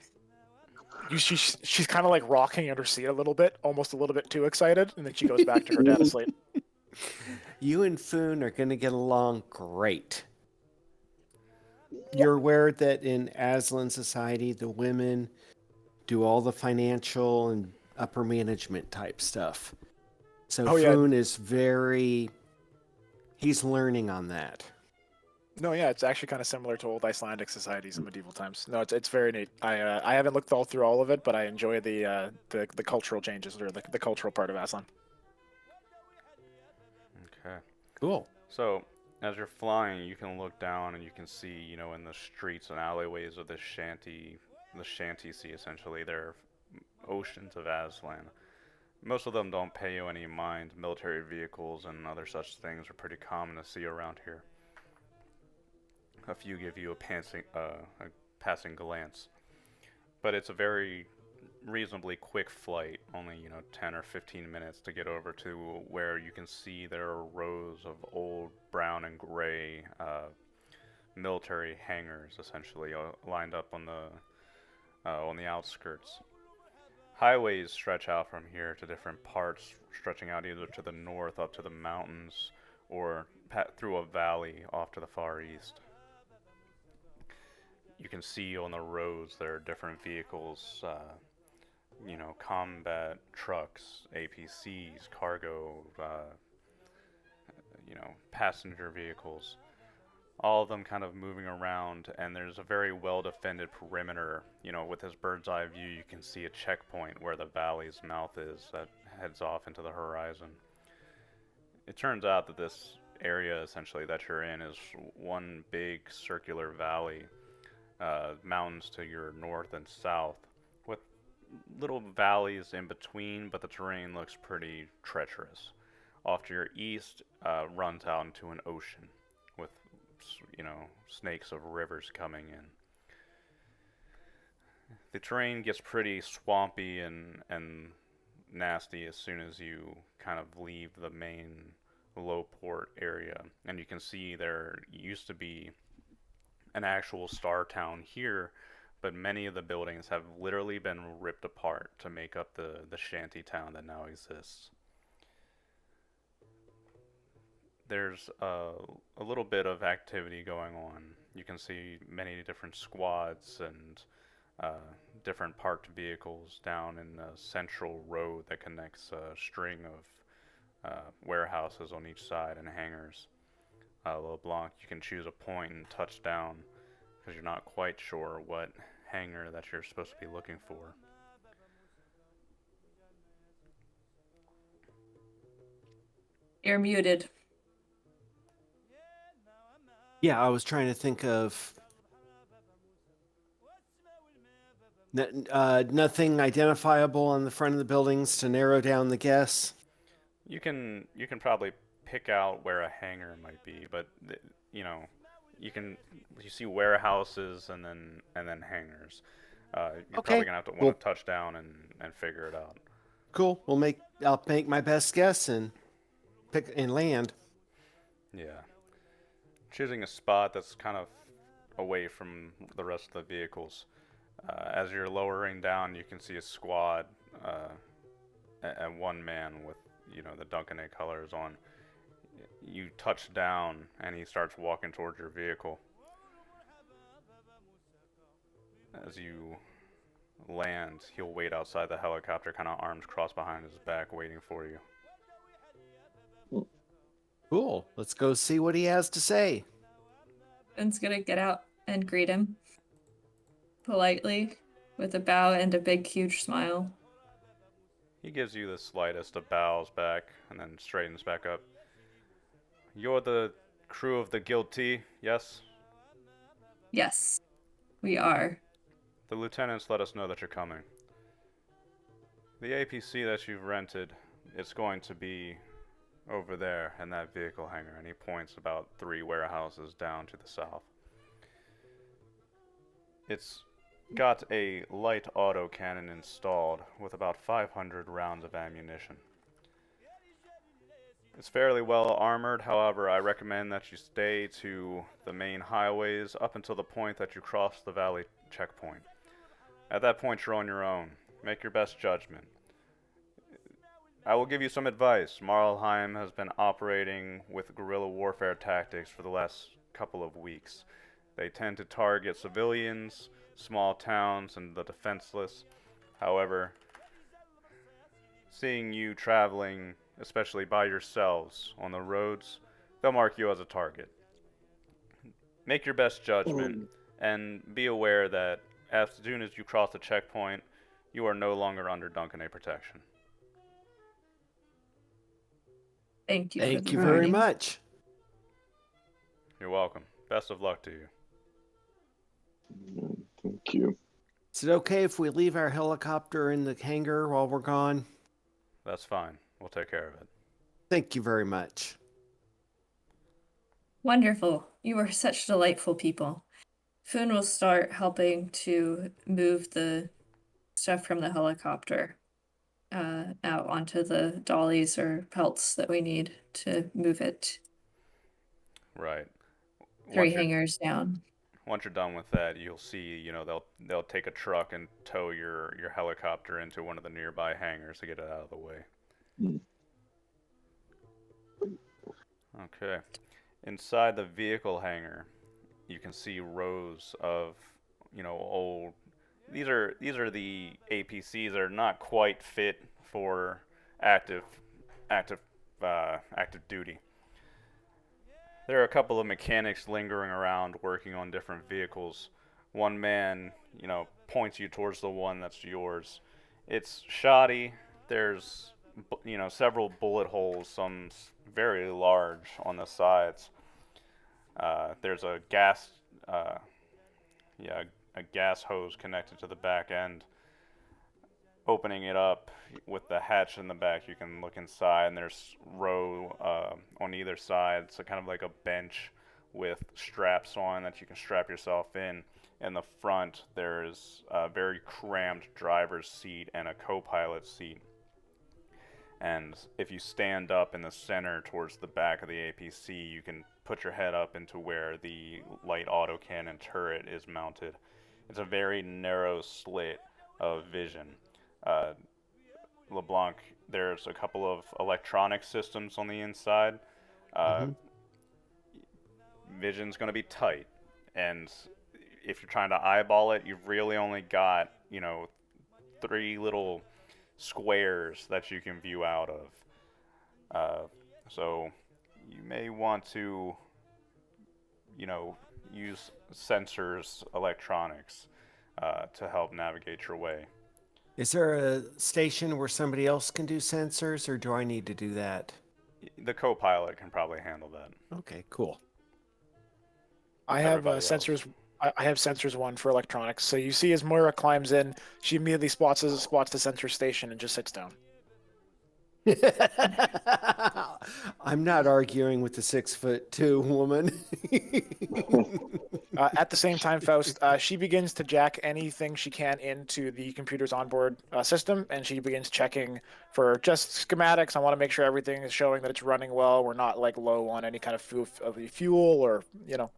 She's kind of like rocking in her seat a little bit, almost a little bit too excited, and then she goes back to her data slate. You and Foon are going to get along great. You're aware that in Aslan society, the women do all the financial and upper management type stuff. So Oh, yeah. Foon is he's learning on that. No, yeah, it's actually kind of similar to old Icelandic societies in medieval times. No, it's very neat. I haven't looked through all of it, but I enjoy the cultural changes or the cultural part of Aslan. okay. Cool. So, as you're flying, you can look down and you can see, in the streets and alleyways of the shanty sea, essentially, there are oceans of Aslan. Most of them don't pay you any mind. Military vehicles and other such things are pretty common to see around here. A few give you a passing glance, but it's a very reasonably quick flight, only 10 or 15 minutes to get over to where you can see there are rows of old brown and gray military hangars, essentially lined up on the outskirts. Highways stretch out from here to different parts, stretching out either to the north up to the mountains or through a valley off to the far east. You can see on the roads there are different vehicles, combat trucks, APCs, cargo, passenger vehicles. All of them kind of moving around, and there's a very well-defended perimeter. With this bird's eye view, you can see a checkpoint where the valley's mouth is that heads off into the horizon. It turns out that this area, essentially, that you're in is one big circular valley, mountains to your north and south, with little valleys in between, but the terrain looks pretty treacherous. Off to your east runs out into an ocean with snakes of rivers coming in. The terrain gets pretty swampy and nasty as soon as you kind of leave the main low port area, and you can see there used to be an actual star town here, but many of the buildings have literally been ripped apart to make up the shanty town that now exists. There's a little bit of activity going on. You can see many different squads and different parked vehicles down in the central road that connects a string of warehouses on each side and hangars. LeBlanc, you can choose a point and touch down because you're not quite sure what hangar that you're supposed to be looking for. You're muted. Yeah, I was trying to think of nothing identifiable on the front of the buildings to narrow down the guess. You can probably pick out where a hangar might be, but you see warehouses and then hangars. You're Okay. probably gonna have to want to touch down and figure it out. Cool. I'll make my best guess and pick and land. Yeah. Choosing a spot that's kind of away from the rest of the vehicles. As you're lowering down, you can see a squad and one man with, the Duncan A colors on. You touch down, and he starts walking towards your vehicle. As you land, he'll wait outside the helicopter, kind of arms crossed behind his back, waiting for you. Cool. Let's go see what he has to say. Finn's gonna get out and greet him politely with a bow and a big, huge smile. He gives you the slightest of bows back, and then straightens back up. You're the crew of the Guilty, yes? Yes, we are. The lieutenants let us know that you're coming. The APC that you've rented is going to be over there in that vehicle hangar, and he points about 3 warehouses down to the south. It's got a light autocannon installed with about 500 rounds of ammunition. It's fairly well armored, however, I recommend that you stay to the main highways up until the point that you cross the valley checkpoint. At that point, you're on your own. Make your best judgment. I will give you some advice. Marlheim has been operating with guerrilla warfare tactics for the last couple of weeks. They tend to target civilians, small towns, and the defenseless. However, seeing you traveling, especially by yourselves on the roads, they'll mark you as a target. Make your best judgment, and be aware that as soon as you cross the checkpoint, you are no longer under Duncan A protection. Thank you. for Thank the you very warning. much. You're welcome. Best of luck to you. Thank you. Is it okay if we leave our helicopter in the hangar while we're gone? That's fine. We'll take care of it. Thank you very much. Wonderful. You are such delightful people. Foon will start helping to move the stuff from the helicopter out onto the dollies or pelts that we need to move it Right. 3 hangars down. Once you're done with that, you'll see, they'll take a truck and tow your helicopter into one of the nearby hangars to get it out of the way. Okay. Inside the vehicle hangar, you can see rows of, old. These are the APCs that are not quite fit for active duty. There are a couple of mechanics lingering around working on different vehicles. One man, points you towards the one that's yours. It's shoddy. There's, several bullet holes, some very large on the sides. There's a gas, a gas hose connected to the back end. Opening it up with the hatch in the back, you can look inside, and there's row on either side. So kind of like a bench with straps on that you can strap yourself in. In the front, there's a very cramped driver's seat and a co-pilot seat. And if you stand up in the center towards the back of the APC, you can put your head up into where the light autocannon turret is mounted. It's a very narrow slit of vision. LeBlanc, there's a couple of electronic systems on the inside. Vision's going to be tight, and if you're trying to eyeball it, you've really only got, 3 little squares that you can view out of. So you may want to, use sensors, electronics, to help navigate your way. Is there a station where somebody else can do sensors, or do I need to do that? The co-pilot can probably handle that. Okay, cool. I have Everybody sensors. else. I have sensors 1 for electronics. So you see, as Moira climbs in, she immediately spots the sensor station and just sits down. I'm not arguing with the 6'2" woman. At the same time, Faust, she begins to jack anything she can into the computer's onboard system, and she begins checking for just schematics. I want to make sure everything is showing that it's running well. We're not low on any kind of fuel, or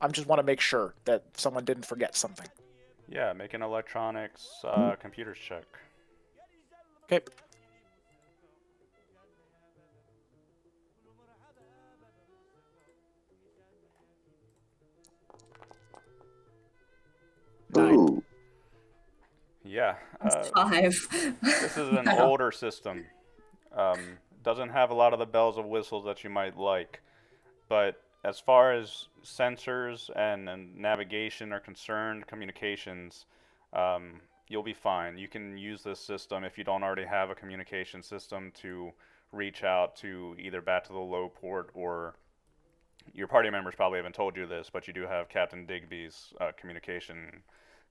I just want to make sure that someone didn't forget something. Yeah, make an electronics computers check. Okay. Nine. Ooh. Yeah, That's 5. this is an Wow. older system. Doesn't have a lot of the bells and whistles that you might like, but as far as sensors and navigation are concerned, communications, you'll be fine. You can use this system if you don't already have a communication system to reach out to either back to the low port, or your party members probably haven't told you this, but you do have Captain Digby's communication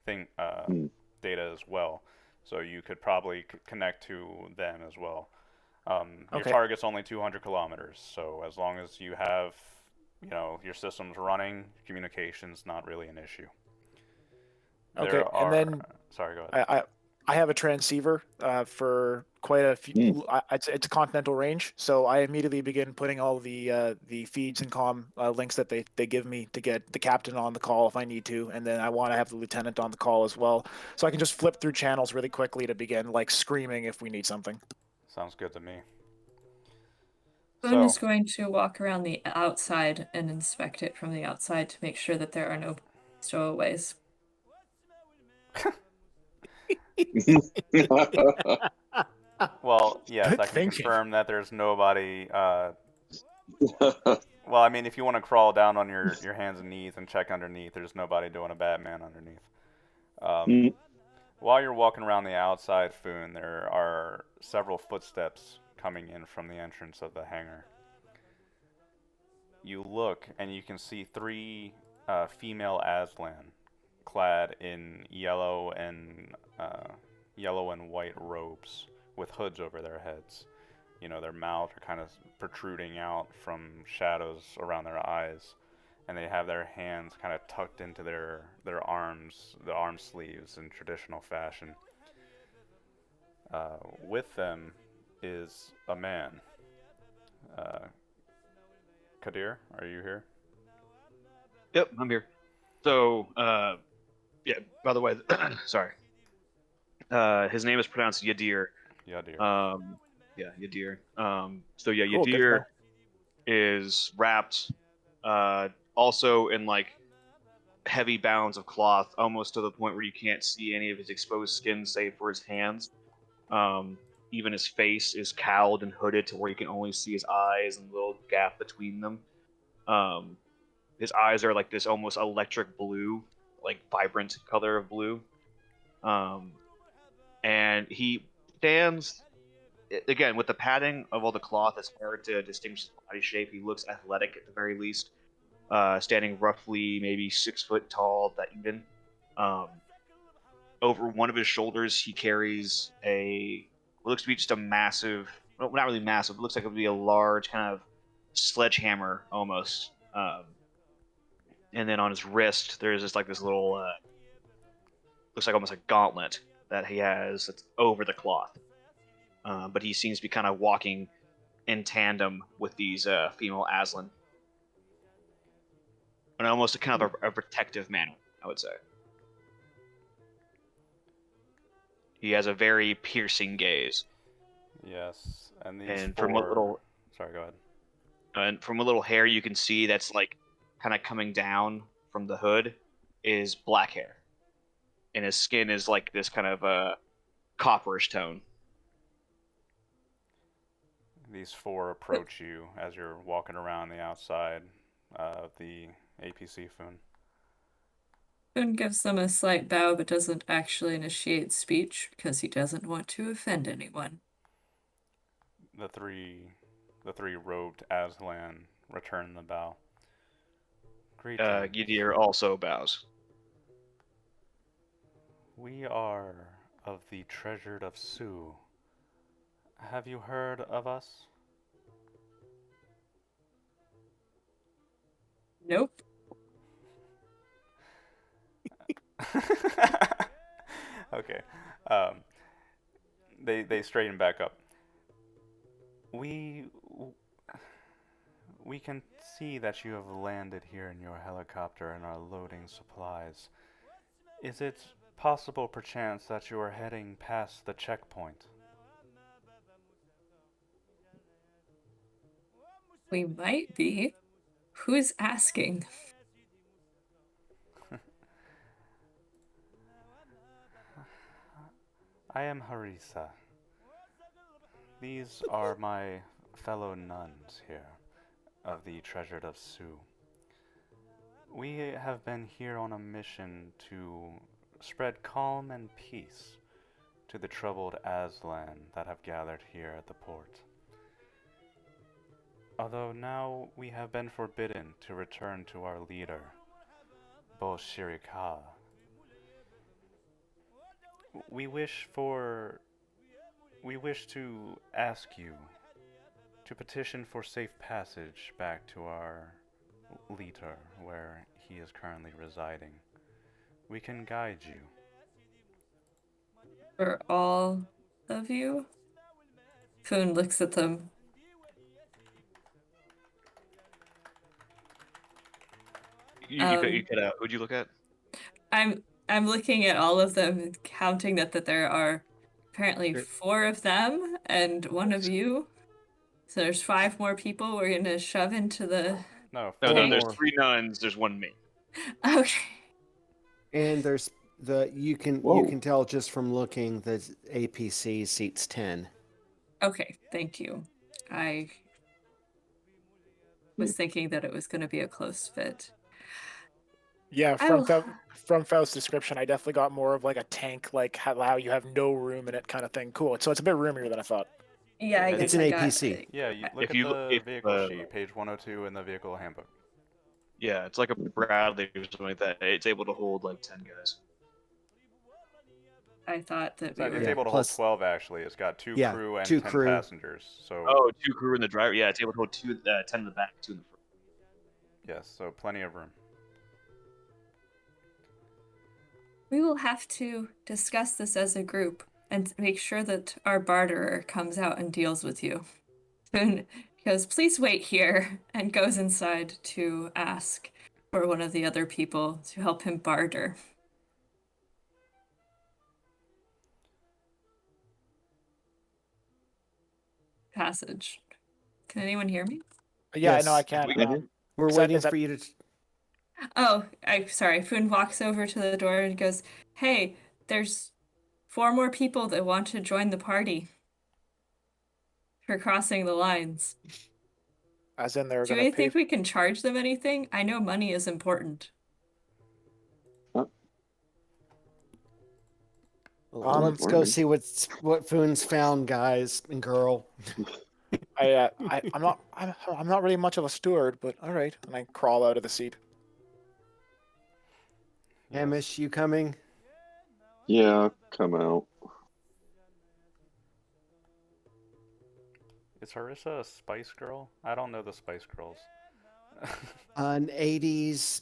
thing Hmm. data as well. So you could probably connect to them as well. Your Okay. target's only 200 kilometers, so as long as you have, your systems running, communication's not really an issue. Okay. There And are, then sorry, go ahead. I have a transceiver for quite a Hmm. few. It's a continental range, so I immediately begin putting all the feeds and comm links that they give me to get the captain on the call if I need to, and then I want to have the lieutenant on the call as well, so I can just flip through channels really quickly to begin like screaming if we need something. Sounds good to me. Boone So, is going to walk around the outside and inspect it from the outside to make sure that there are no stowaways. well, yes, Good I can thinking. confirm that there's nobody. Well, I mean, if you want to crawl down on your hands and knees and check underneath, there's nobody doing a Batman underneath. Um, while you're walking around the outside, Foon, there are several footsteps coming in from the entrance of the hangar. You look and you can see three female Aslan, clad in yellow and white robes with hoods over their heads. Their mouths are kind of protruding out from shadows around their eyes, and they have their hands kind of tucked into their arms, the arm sleeves in traditional fashion. With them is a man. Uh, Kadir, are you here? Yep, I'm here. So, yeah. By the way, sorry. His name is pronounced Yadir. Yeah, dear. Yeah, Yadir. So yeah, Cool. Good to Yadir know. is wrapped, also in like heavy bounds of cloth, almost to the point where you can't see any of his exposed skin save for his hands. Um, Even his face is cowled and hooded to where you can only see his eyes and the little gap between them. Um, his eyes are like this almost electric blue, like vibrant color of blue. Um, and he stands again with the padding of all the cloth. It's hard to distinguish his body shape. He looks athletic at the very least, standing roughly maybe 6 foot tall, that even. Um, Over one of his shoulders, he carries what looks to be just a massive, well, not really massive. It looks like it would be a large kind of sledgehammer almost. And then on his wrist, there's just like this little, looks like almost a gauntlet that he has that's over the cloth. But he seems to be kind of walking in tandem with these female Aslan, in almost a kind of a protective manner, I would say. He has a very piercing gaze, Yes, and these and from what four. little Sorry, go ahead. hair you can see that's like kind of coming down from the hood is black hair, and his skin is like this kind of copperish tone. These four approach you as you're walking around the outside of the APC Foon. Boone gives them a slight bow but doesn't actually initiate speech because he doesn't want to offend anyone. The three robed Aslan return the bow. Greetings. Gidir also bows. We are of the Treasured of Su. Have you heard of us? Nope. Okay. Um, they straighten back up. We we can see that you have landed here in your helicopter and are loading supplies. Is it possible perchance that you are heading past the checkpoint? We might be. Who's asking? I am Harissa. These are my fellow nuns here of the Treasured of Su. We have been here on a mission to spread calm and peace to the troubled Aslan that have gathered here at the port. Although now we have been forbidden to return to our leader, Bolshirika, we wish to ask you to petition for safe passage back to our leader where he is currently residing. We can guide you. For all of you? Foon looks at them. You cut out. Who'd you look at? I'm looking at all of them and counting that there are apparently 4 of them and 1 of you. So there's 5 more people we're gonna shove into the No, No, tank. there's more. 3 nuns. There's 1 me. Okay. And there's you Whoa. can tell just from looking that APC seats 10. Okay, thank you. I was thinking that it was gonna be a close fit. Yeah, I will- from Faust's description, I definitely got more of like a tank, like how you have no room in it kind of thing. Cool. So it's a bit roomier than I thought. Yeah, I It's guess an I got APC. Yeah, you look If at you the look at, vehicle sheet, page 102 in the vehicle handbook. Yeah, it's like a Bradley or something like that. It's able to hold like 10 guys. I thought that It's, we it's were. Yeah, able to plus- hold 12 actually. It's got 2 Yeah, crew and 2 10 crew. passengers. So Oh, 2 crew and the driver. Yeah, it's able to hold 10 in the back, 2 in the front. yes, so plenty of room. We will have to discuss this as a group and make sure that our barterer comes out and deals with you. Foon goes, please wait here, and goes inside to ask for one of the other people to help him barter. Passage. Can anyone hear me? Yeah, Yes. I know I can. We got- We're Is that- waiting is that- for you to. Oh, I'm sorry. Foon walks over to the door and goes, hey, there's 4 more people that want to join the party for crossing the lines. As in they're Do gonna you pay. think we can charge them anything? I know money is important. Let's go see what Foon's found, guys and girl. I'm not really much of a steward, but all right. And I crawl out of the seat. Hamish, you coming? Yeah, come out. Is Harissa a Spice Girl? I don't know the Spice Girls. An 80s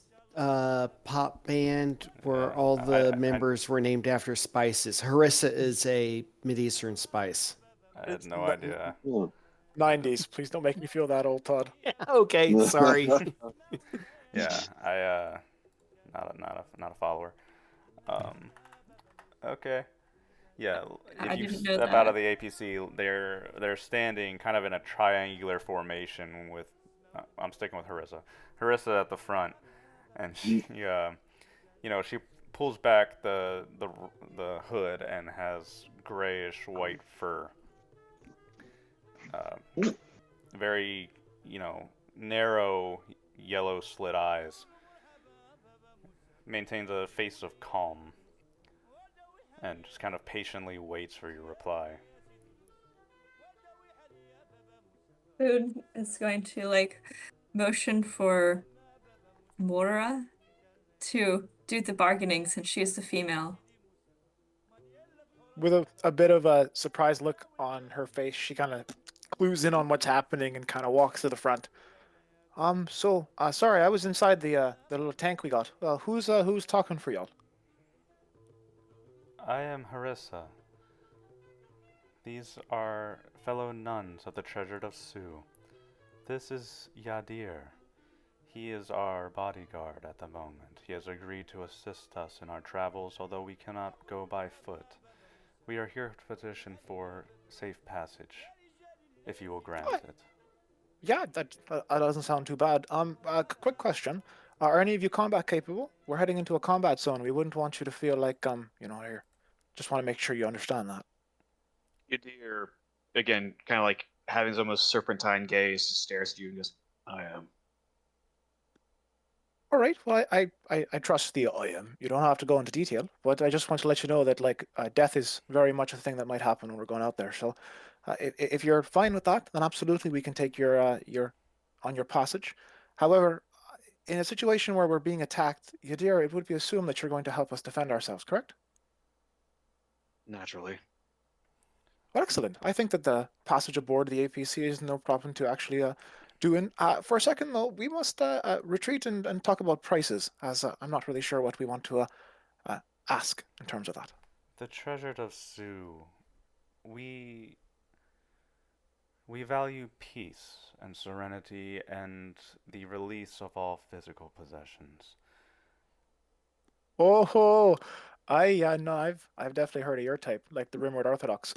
pop band where Yeah, all the I- members were named after spices. Harissa is a Mideastern spice. I had no idea. Yeah. 90s. Please don't make me feel that old, Todd. Okay, sorry. Yeah, not a follower. Okay. Yeah, I if you didn't know step that. out of the APC, they're standing kind of in a triangular formation with. I'm sticking with Harissa. Harissa at the front, and she, she pulls back the hood and has grayish white fur. Very, narrow yellow slit eyes. Maintains a face of calm. And just kind of patiently waits for your reply. Foon is going to motion for Mora to do the bargaining since she's the female. With a bit of a surprised look on her face, she kind of clues in on what's happening and kind of walks to the front. Sorry, I was inside the little tank we got. Who's talking for y'all? I am Harissa. These are fellow nuns of the Treasured of Su. This is Yadir. He is our bodyguard at the moment. He has agreed to assist us in our travels, although we cannot go by foot. We are here to petition for safe passage, if you will grant it. Yeah, that doesn't sound too bad. Quick question: are any of you combat capable? We're heading into a combat zone. We wouldn't want you to feel like here. Just want to make sure you understand that. Yadir, again, kind of like having his almost serpentine gaze, stares at you and goes, "I am." All right. Well, I trust the I am. You don't have to go into detail, but I just want to let you know that death is very much a thing that might happen when we're going out there. So, if you're fine with that, then absolutely we can take your on your passage. However, in a situation where we're being attacked, Yadir, it would be assumed that you're going to help us defend ourselves, correct? Naturally. Well, excellent. I think that the passage aboard the APC is no problem to actually do. In for a second, though, we must retreat and talk about prices, as I'm not really sure what we want to uh, ask in terms of that. The treasure of Sioux, we we value peace and serenity and the release of all physical possessions. Oh, yeah, no, I've definitely heard of your type, like the Rimward Orthodox.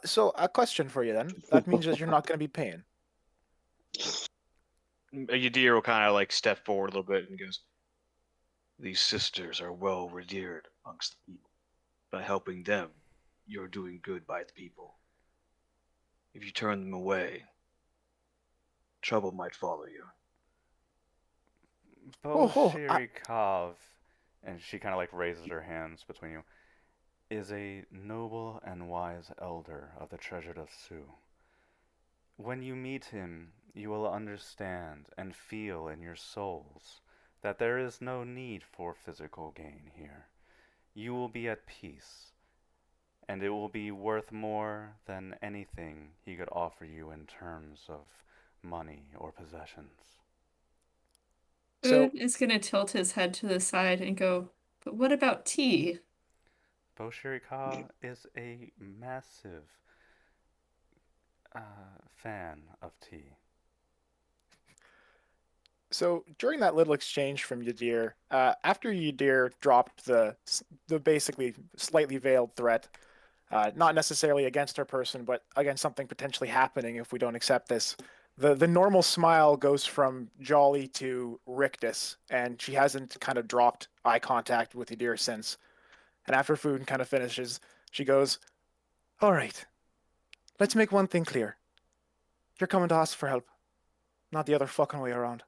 So a question for you then. That means that you're not going to be paying. Yadir will kind of like step forward a little bit and goes, "These sisters are well revered amongst the people. By helping them, you're doing good by the people. If you turn them away, trouble might follow you." Oh, Bolshirikov, and she kind of like raises her hands between you, is a noble and wise elder of the treasured of Sioux. When you meet him, you will understand and feel in your souls that there is no need for physical gain here. You will be at peace, and it will be worth more than anything he could offer you in terms of money or possessions. so Boone is gonna tilt his head to the side and go, but what about tea? Boshirika is a massive fan of tea. So during that little exchange from Yadir, after Yadir dropped the basically slightly veiled threat, not necessarily against her person, but against something potentially happening if we don't accept this, the normal smile goes from jolly to rictus, and she hasn't kind of dropped eye contact with Yadir since. And after food kind of finishes, she goes, "All right, let's make one thing clear. You're coming to us for help, not the other fucking way around.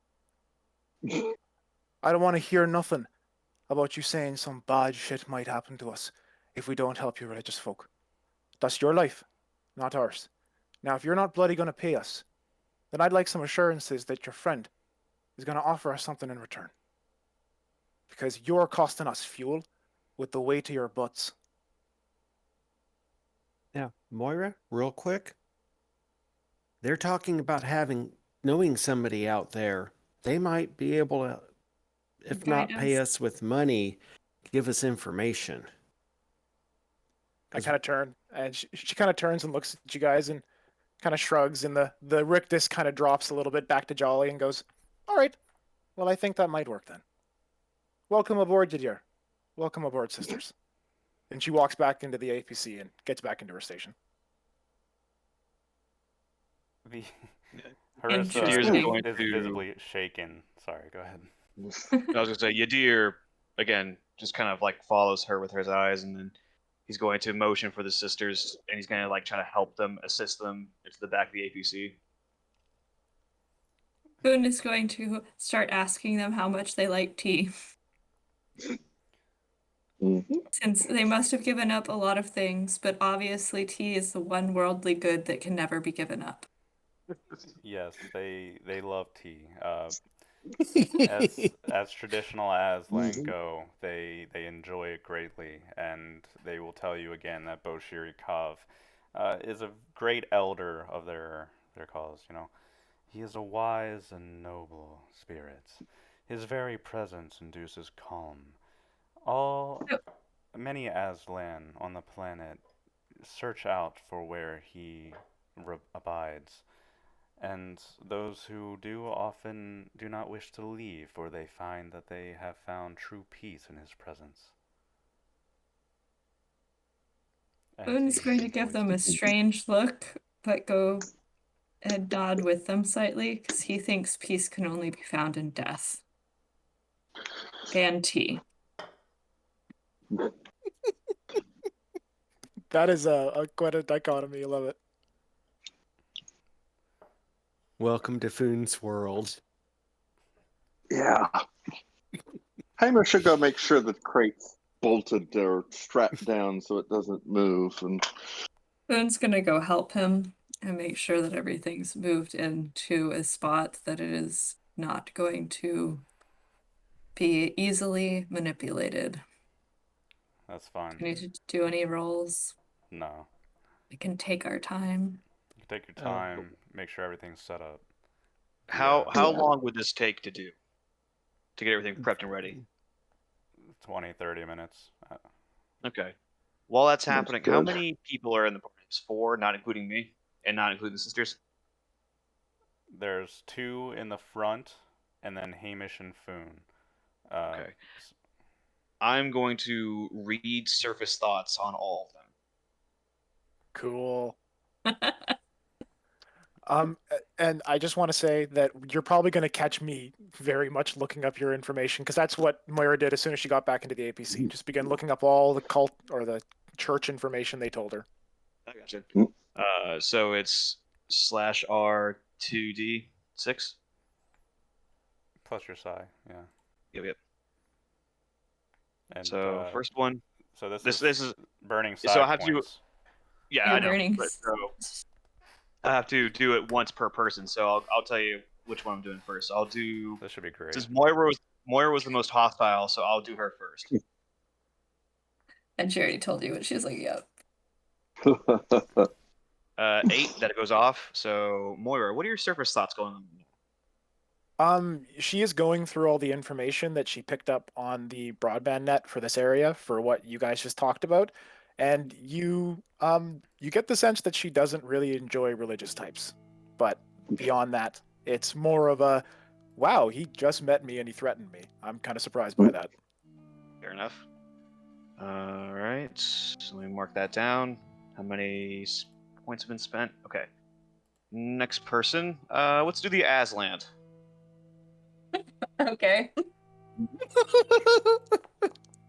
I don't want to hear nothing about you saying some bad shit might happen to us if we don't help you religious folk. That's your life, not ours. Now, if you're not bloody going to pay us, then I'd like some assurances that your friend is going to offer us something in return. Because you're costing us fuel with the way to your butts." Now, Moira, real quick. They're talking about knowing somebody out there. They might be able to, if not pay Guidance. us with money, give us information. I kind of turn, and she kind of turns and looks at you guys and kind of shrugs, and the rictus kind of drops a little bit back to Jolly and goes, "All right, well, I think that might work then. Welcome aboard, Didier. Welcome aboard, sisters." And she walks back into the APC and gets back into her station. The Interesting. Harissa Yadir's going is to. visibly shaken. Sorry, go ahead. I was gonna say Yadir again just kind of like follows her with his eyes, and then he's going to motion for the sisters, and he's gonna like try to help them, assist them into the back of the APC. Boone is going to start asking them how much they like tea, since they must have given up a lot of things, but obviously tea is the one worldly good that can never be given up. Yes, they love tea. As traditional as Lang go, they enjoy it greatly, and they will tell you again that Boshiri Kav is a great elder of their cause. You know, he is a wise and noble spirit. His very presence induces calm. All many Aslan on the planet search out for where he abides. And those who do often do not wish to leave, for they find that they have found true peace in his presence. And Boon's he going to give enjoys them a it. strange look, but go and nod with them slightly, because he thinks peace can only be found in death. And tea. That is quite a dichotomy. I love it. Welcome to Foon's world. Yeah. Hamish should go make sure the crate's bolted or strapped down so it doesn't move. And Boon's gonna go help him and make sure that everything's moved into a spot that it is not going to be easily manipulated. That's fine. Do you need to do any rolls? No. We can take our time. You can take your time, make sure everything's set up. How Yeah. long would this take to do? To get everything prepped and ready? 20, 30 minutes. Okay. While that's That's happening, how good. many people are in the party? It's 4, not including me, and not including the sisters. There's 2 in the front, and then Hamish and Foon. Okay. I'm going to read surface thoughts on all of them. Cool. And I just want to say that you're probably going to catch me very much looking up your information, because that's what Moira did as soon as she got back into the APC. Just began looking up all the cult or the church information they told her. I gotcha. Mm. So it's /R2D6. Plus your psi, yeah. Yep. And, So first one. So this This is is burning so psi I have to do- points. Yeah, You're I know. burning. But so I have to do it once per person. So I'll tell you which one I'm doing first. I'll do. This should be great. Since Moira was the most hostile, so I'll do her first. And she already told you what she was like, yep. 8 that goes off. So Moira, what are your surface thoughts going on? She is going through all the information that she picked up on the broadband net for this area for what you guys just talked about, and you get the sense that she doesn't really enjoy religious types. But beyond that, it's more of a, wow, he just met me and he threatened me. I'm kind of surprised by that. Fair enough. All right, so let me mark that down. How many points have been spent? Okay. Next person. Let's do the Asland. Okay.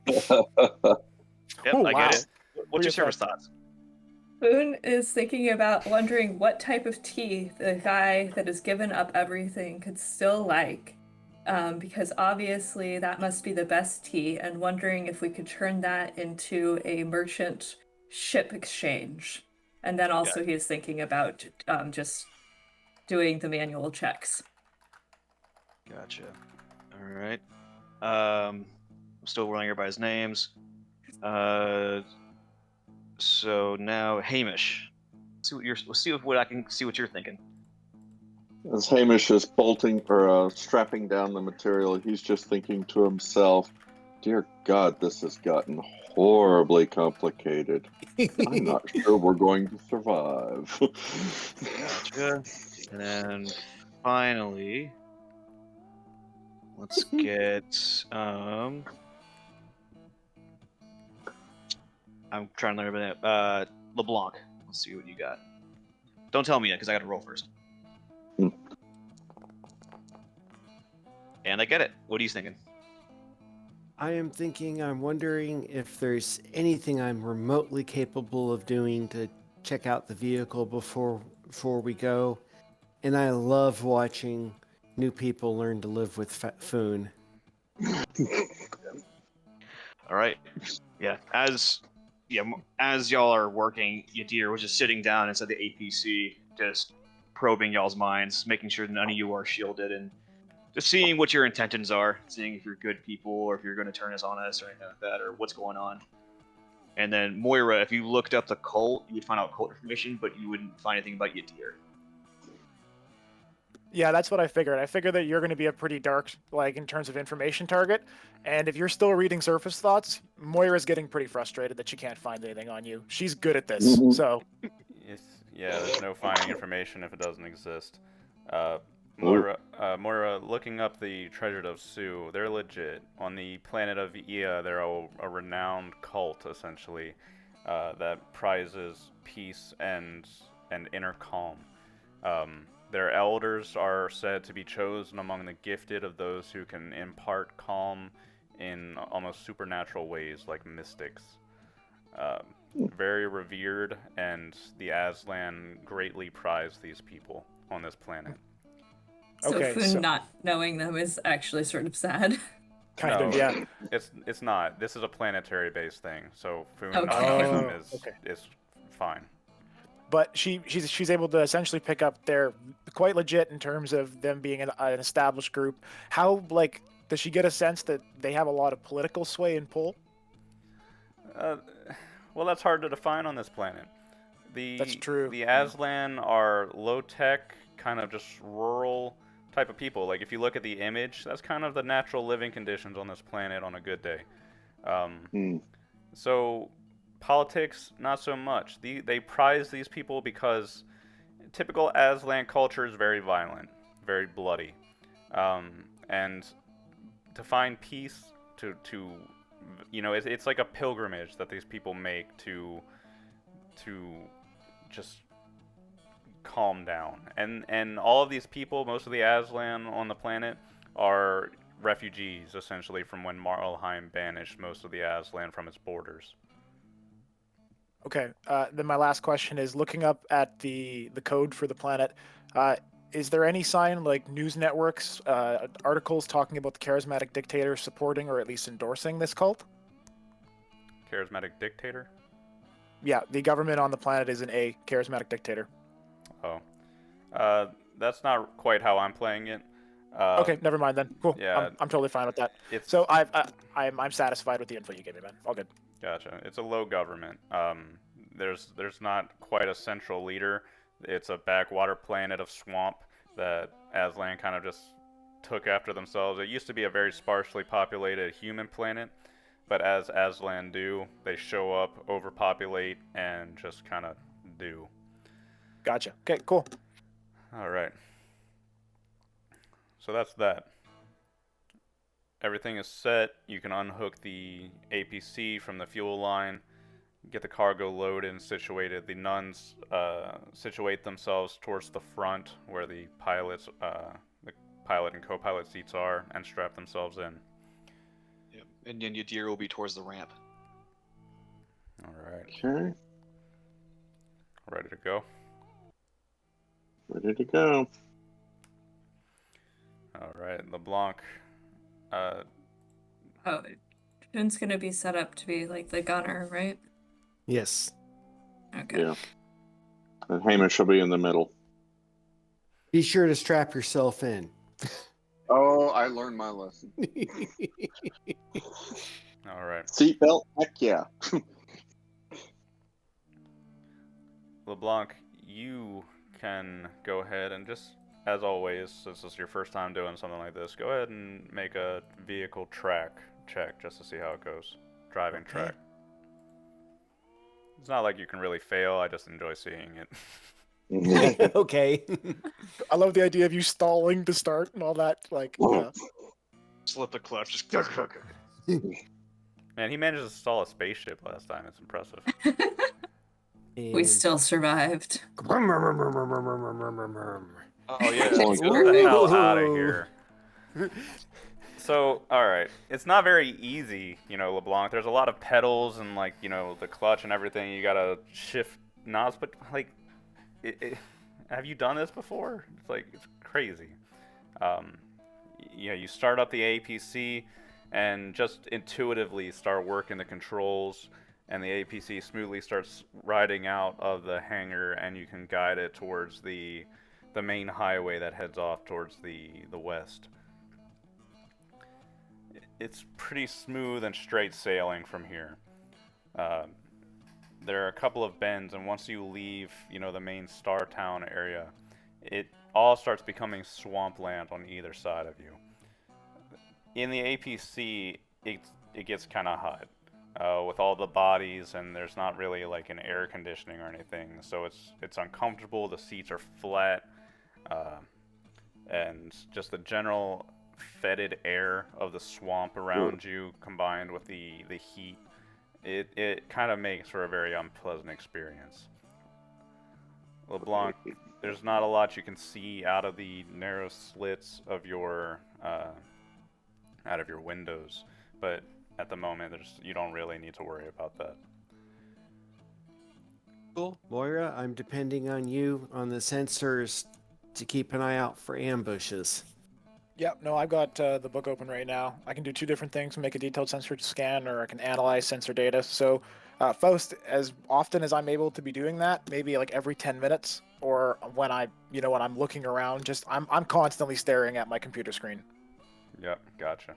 Yep, Oh, I wow. get it. What's your service thoughts? Boone is thinking about wondering what type of tea the guy that has given up everything could still like. Because obviously that must be the best tea, and wondering if we could turn that into a merchant ship exchange. And then also he is thinking about just doing the manual checks. Gotcha. All right. I'm still rolling everybody's names. So now Hamish. Let's see what I can see what you're thinking. As Hamish is bolting or strapping down the material, he's just thinking to himself, "Dear God, this has gotten horribly complicated. I'm not sure we're going to survive." Gotcha. And then finally, let's get I'm trying to learn about that. LeBlanc. Let's see what you got. Don't tell me yet, because I got to roll first. Hmm. And I get it. What are you thinking? I'm wondering if there's anything I'm remotely capable of doing to check out the vehicle before we go. And I love watching new people learn to live with Foon. All right. Yeah. As y'all are working, Yadir was just sitting down inside the APC, just probing y'all's minds, making sure none of you are shielded, and just seeing what your intentions are, seeing if you're good people or if you're going to turn us on us or anything like that, or what's going on. And then Moira, if you looked up the cult, you would find out cult information, but you wouldn't find anything about Yadir. Yeah, that's what I figured. I figured that you're going to be a pretty dark, like, in terms of information target. And if you're still reading surface thoughts, Moira's getting pretty frustrated that she can't find anything on you. She's good at this, Mhm. so... Yeah, there's no finding information if it doesn't exist. Moira, looking up the treasure of Sioux, they're legit. On the planet of Ea, they're a renowned cult, essentially, that prizes peace and inner calm. Their elders are said to be chosen among the gifted of those who can impart calm in almost supernatural ways, like mystics. Very revered, and the Aslan greatly prize these people on this planet. So Okay, Foon so- not knowing them is actually sort of sad. Kind No, of, yeah. It's not. This is a planetary-based thing, so Foon Okay. not knowing them Oh, okay. is fine. But she's able to essentially pick up they're quite legit in terms of them being an established group. How, like, does she get a sense that they have a lot of political sway and pull? Well, that's hard to define on this planet. That's true. The Aslan are low-tech, kind of just rural type of people. Like, if you look at the image, that's kind of the natural living conditions on this planet on a good day. So, politics, not so much. They prize these people because typical Aslan culture is very violent, very bloody. And to find peace, it's like a pilgrimage that these people make to just calm down. And all of these people, most of the Aslan on the planet, are refugees, essentially, from when Marlheim banished most of the Aslan from its borders. Okay. Then my last question is looking up at the code for the planet. Is there any sign, like news networks, articles talking about the charismatic dictator supporting or at least endorsing this cult? Charismatic dictator? Yeah, the government on the planet is a charismatic dictator. Oh. That's not quite how I'm playing it. Okay, never mind then. Cool. Yeah. I'm totally fine with that. So I'm satisfied with the info you gave me, man. All good. Gotcha. It's a low government. There's not quite a central leader. It's a backwater planet of swamp that Aslan kind of just took after themselves. It used to be a very sparsely populated human planet, but as Aslan do, they show up, overpopulate, and just kind of do. Gotcha. Okay, cool. All right. So that's that. Everything is set. You can unhook the APC from the fuel line, get the cargo loaded and situated. The nuns situate themselves towards the front where the pilot and co-pilot seats are, and strap themselves in. Yep. And then your deer will be towards the ramp. All right. Okay. Ready to go? Ready to go. All right. LeBlanc. Oh, Foon's gonna be set up to be like the gunner, right? Yes. Okay. Yeah. And Hamish will be in the middle. Be sure to strap yourself in. Oh, I learned my lesson. All right. Seatbelt? Heck yeah. LeBlanc, you can go ahead and just, as always, since this is your first time doing something like this, go ahead and make a vehicle track check just to see how it goes. Driving track. It's not like you can really fail, I just enjoy seeing it. Okay. I love the idea of you stalling to start and all that. Like, yeah. Slip the clutch. Just Man, he managed to stall a spaceship last time. It's impressive. We still survived. Oh yeah. Oh, Get the hell out of here. So, alright. It's not very easy, LeBlanc. There's a lot of pedals and, the clutch and everything. You gotta shift knobs, but, have you done this before? It's crazy. You start up the APC and just intuitively start working the controls, and the APC smoothly starts riding out of the hangar, and you can guide it towards the main highway that heads off towards the west. It's pretty smooth and straight sailing from here. There are a couple of bends, and once you leave, the main Star Town area, it all starts becoming swampland on either side of you. In the APC, it gets kind of hot with all the bodies, and there's not really an air conditioning or anything, so it's uncomfortable. The seats are flat. and just the general fetid air of the swamp around you combined with the heat, it kind of makes for a very unpleasant experience. LeBlanc, there's not a lot you can see out of the narrow slits of your out of your windows, but at the moment, you don't really need to worry about that. Cool. Moira, I'm depending on you on the sensors to keep an eye out for ambushes. Yep, no, I've got the book open right now. I can do two different things: make a detailed sensor scan, or I can analyze sensor data. So, Faust, as often as I'm able to be doing that, maybe like every 10 minutes, or when when I'm looking around, just I'm constantly staring at my computer screen. Yep, gotcha.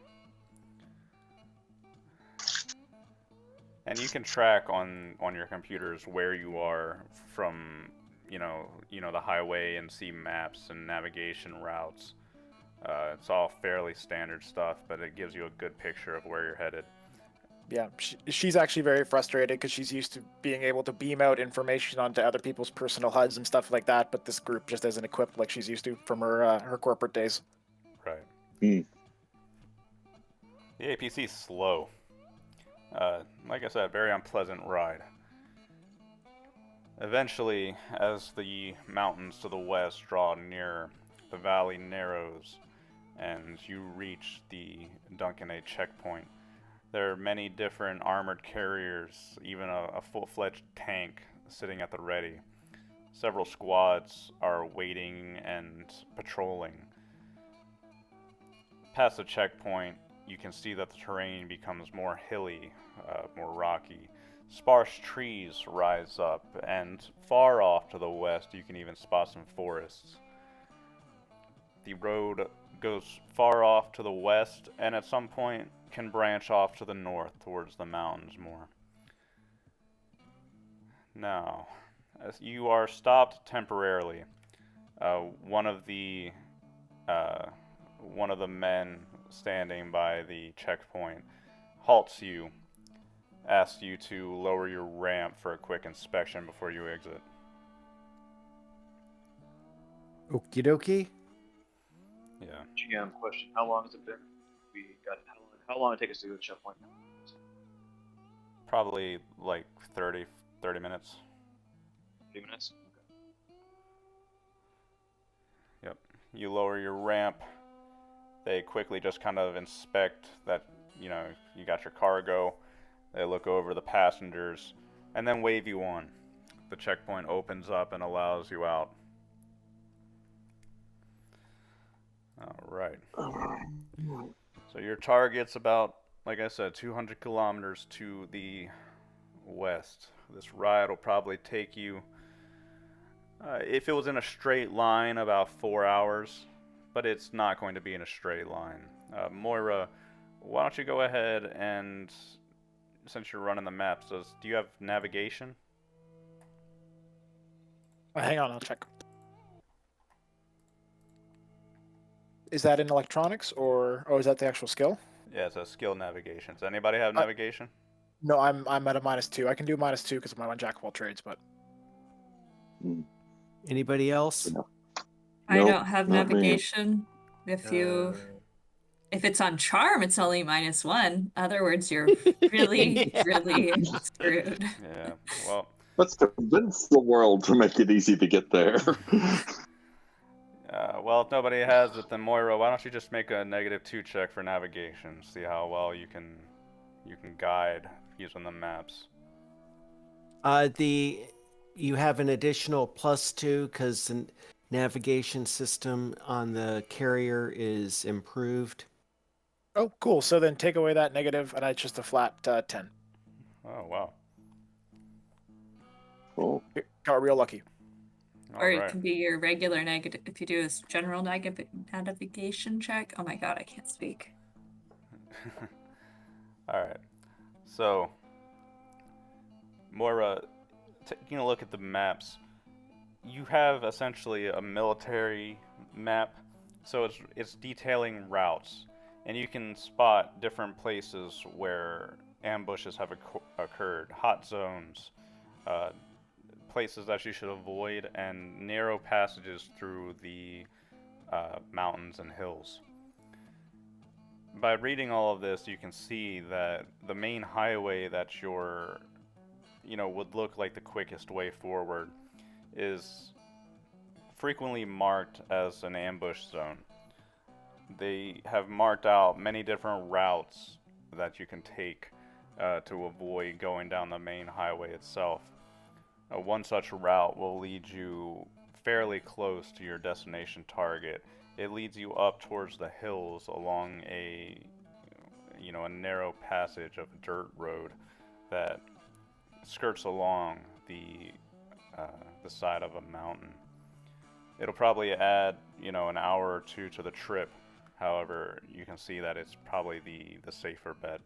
And you can track on your computers where you are from, the highway, and see maps and navigation routes. It's all fairly standard stuff, but it gives you a good picture of where you're headed. Yeah, she's actually very frustrated because she's used to being able to beam out information onto other people's personal HUDs and stuff like that, but this group just isn't equipped like she's used to from her corporate days. Right. Hmm. The APC is slow. Like I said, very unpleasant ride. Eventually, as the mountains to the west draw nearer, the valley narrows, and you reach the Duncan A checkpoint. There are many different armored carriers, even a full-fledged tank sitting at the ready. Several squads are waiting and patrolling. Past the checkpoint, you can see that the terrain becomes more hilly, more rocky. Sparse trees rise up, and far off to the west, you can even spot some forests. The road goes far off to the west, and at some point can branch off to the north towards the mountains more. Now, as you are stopped temporarily, one of the men standing by the checkpoint halts you, asks you to lower your ramp for a quick inspection before you exit. Okie dokie. Yeah. GM question: how long has it been? How long did it take us to go to the checkpoint? Probably like 30 minutes. 30 minutes. Okay. Yep. You lower your ramp. They quickly just kind of inspect that, you got your cargo. They look over the passengers and then wave you on. The checkpoint opens up and allows you out. All right. So your target's about, like I said, 200 kilometers to the west. This ride will probably take you, if it was in a straight line, about 4 hours, but it's not going to be in a straight line. Moira, why don't you go ahead and, since you're running the maps, do you have navigation? Hang on, I'll check. Is that in electronics, or is that the actual skill? Yeah, it's a skill navigation. Does anybody have navigation? No, I'm at a -2. I can do -2 because of my one jack of all trades, but Anybody else? I Nope, don't have not me. navigation. If it's on charm, it's only -1. Other words, you're really, really screwed. Yeah, well, Let's convince the world to make it easy to get there. well, if nobody has it, then Moira, why don't you just make a -2 check for navigation? See how well you can guide using the maps. You have an additional +2 because the navigation system on the carrier is improved. oh, cool. So then take away that negative, and it's just a flat 10. Oh, wow. Cool. Got real lucky. All Or it right. can be your regular negative if you do a general navigation check. Oh my god, I can't speak. All right. So, Moira, taking a look at the maps, you have essentially a military map, so it's detailing routes, and you can spot different places where ambushes have occurred, hot zones, places that you should avoid, and narrow passages through the mountains and hills. By reading all of this, you can see that the main highway that would look like the quickest way forward is frequently marked as an ambush zone. They have marked out many different routes that you can take to avoid going down the main highway itself. One such route will lead you fairly close to your destination target. It leads you up towards the hills along a narrow passage of dirt road that skirts along the side of a mountain. It'll probably add, an hour or two to the trip. However, you can see that it's probably the safer bet.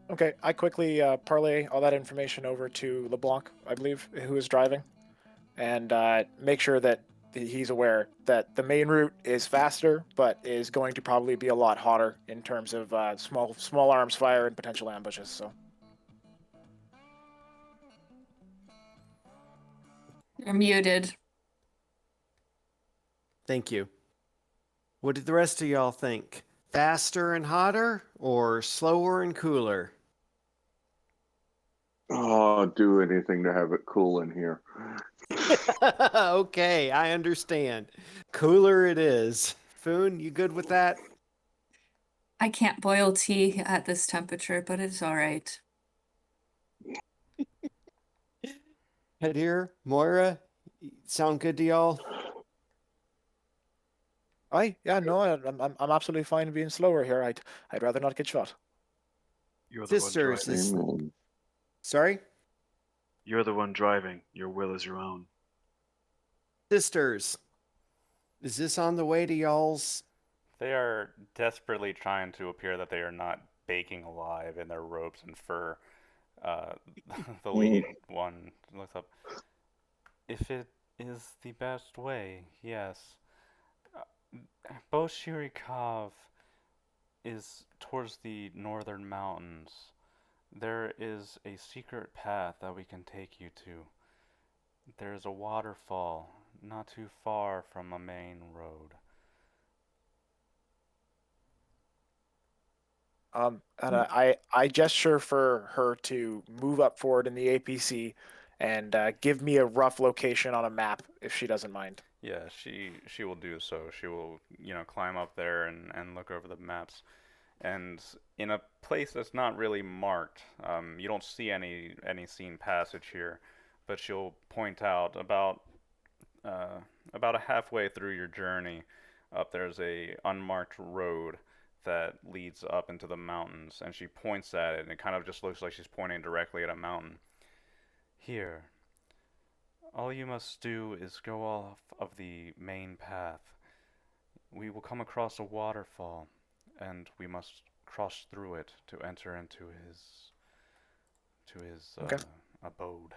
Okay, I quickly parlay all that information over to LeBlanc, I believe, who is driving, and make sure that he's aware that the main route is faster, but is going to probably be a lot hotter in terms of small arms fire and potential ambushes. So. You're muted. Thank you. What did the rest of y'all think? Faster and hotter, or slower and cooler? Oh, do anything to have it cool in here. Okay, I understand. Cooler it is. Foon, you good with that? I can't boil tea at this temperature, but it's all right. Hadir, Moira, sound good to y'all? I'm absolutely fine being slower here. I'd rather not get shot. You're the one Sisters, driving. Amen. Sorry? You're the one driving. Your will is your own. Sisters, is this on the way to y'all's? They are desperately trying to appear that they are not baking alive in their robes and fur. The lead one looks up. If it is the best way, yes. Boshirikov is towards the northern mountains. There is a secret path that we can take you to. There is a waterfall not too far from a main road. And I gesture for her to move up forward in the APC and give me a rough location on a map if she doesn't mind. Yeah, she will do so. She will, climb up there and look over the maps. And in a place that's not really marked, you don't see any seen passage here, but she'll point out about a halfway through your journey, up there's a unmarked road that leads up into the mountains, and she points at it, and it kind of just looks like she's pointing directly at a mountain. Here. All you must do is go off of the main path. We will come across a waterfall, and we must cross through it to enter into his Okay. abode.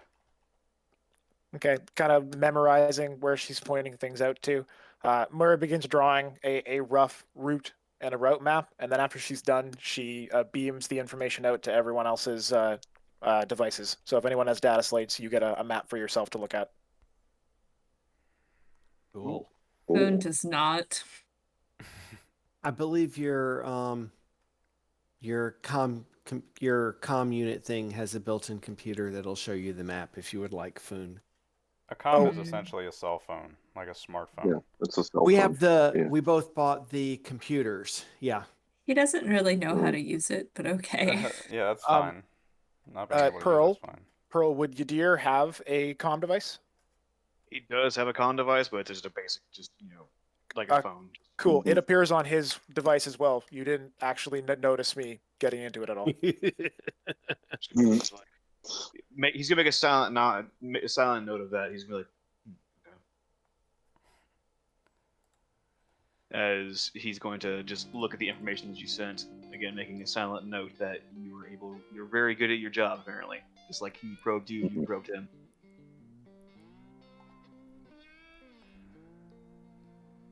Okay, kind of memorizing where she's pointing things out to. Mura begins drawing a rough route and a route map, and then after she's done, she beams the information out to everyone else's devices. So if anyone has data slates, you get a map for yourself to look at. Cool. Boone does not. I believe your comm unit thing has a built-in computer that'll show you the map if you would like, Foon. A comm is Oh. essentially a cell phone, like a smartphone. Yeah, it's a cell We phone. have the Yeah. we both bought the computers. Yeah. He doesn't really know how to use it, but okay. Yeah, that's fine. Not being able to Pearl? do that's fine. Pearl, would Yadir have a comm device? He does have a comm device, but it's just a basic, like a phone. Cool. Mhm. It appears on his device as well. You didn't actually notice me getting into it at all. Mhm. He's gonna make a silent note of that. He's gonna be like, as he's going to just look at the information that you sent. Again, making a silent note that you're very good at your job, apparently. Just like he probed you, you probed him.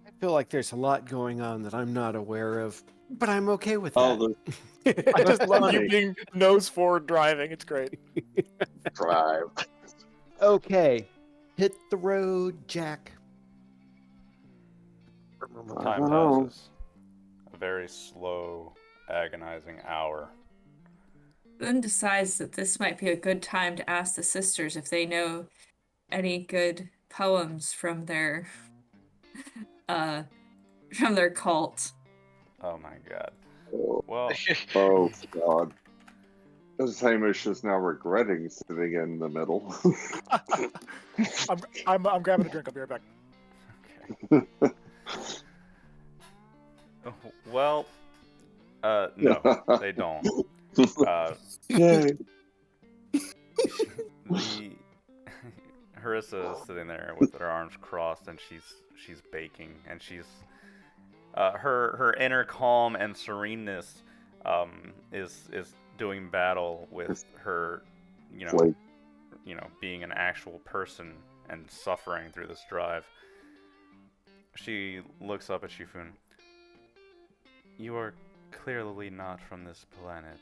I feel like there's a lot going on that I'm not aware of, but I'm okay with that. Oh, the I just love you Funny. being nose forward driving. It's great. drive. Okay. Hit the road, Jack. I Time don't know. passes. A very slow, agonizing hour. Boone decides that this might be a good time to ask the sisters if they know any good poems uh from their cult. Oh my god. Oh, Well, oh God. As Hamish is now regretting sitting in the middle. I'm grabbing a drink. I'll be right back. okay. Well, no, they don't. Yay. The Harissa is sitting there with her arms crossed, and she's baking, and she's her inner calm and sereneness is doing battle with her, you know, Like, being an actual person and suffering through this drive. She looks up at Shifun. You are clearly not from this planet.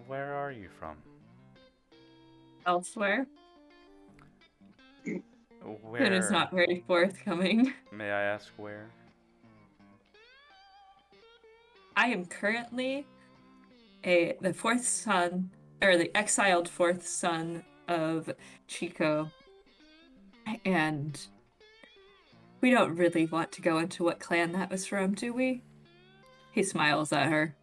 Where are you from? Elsewhere. Boone is Where? not very forthcoming. May I ask where? I am currently the fourth son, or the exiled fourth son of Chico, and we don't really want to go into what clan that was from, do we? He smiles at her,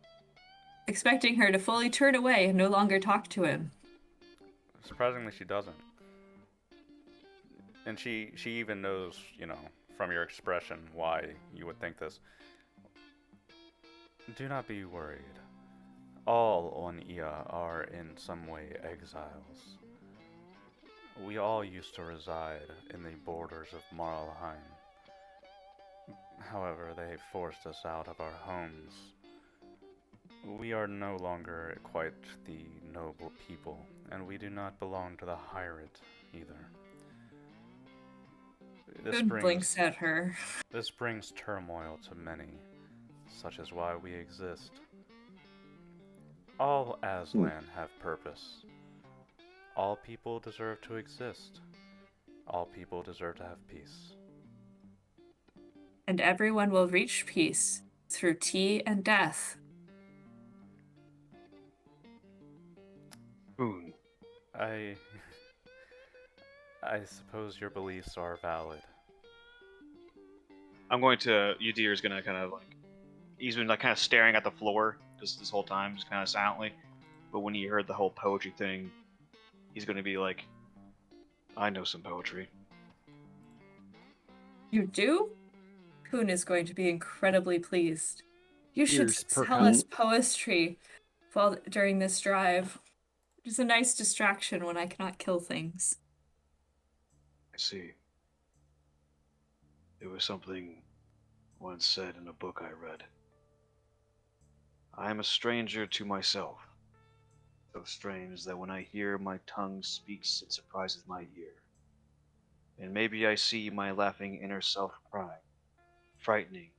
expecting her to fully turn away and no longer talk to him. Surprisingly, she doesn't. And she even knows, from your expression why you would think this. Do not be worried. All on Ia are in some way exiles. We all used to reside in the borders of Marlheim. However, they forced us out of our homes. We are no longer quite the noble people, and we do not belong to the Hirat either. Boone blinks at her. This brings turmoil to many, such as why we exist. All Aslan have purpose. All people deserve to exist. All people deserve to have peace. And everyone will reach peace through tea and death. Boone. I suppose your beliefs are valid. Udir is gonna kind of like, he's been like kind of staring at the floor just this whole time, just kind of silently. But when he heard the whole poetry thing, he's gonna be like, I know some poetry. You do? Boone is going to be incredibly pleased. You should Ears perk tell up. us poetry during this drive. It is a nice distraction when I cannot kill things. I see. It was something once said in a book I read. I am a stranger to myself. So strange that when I hear my tongue speaks, it surprises my ear. And maybe I see my laughing inner self crying, frightening,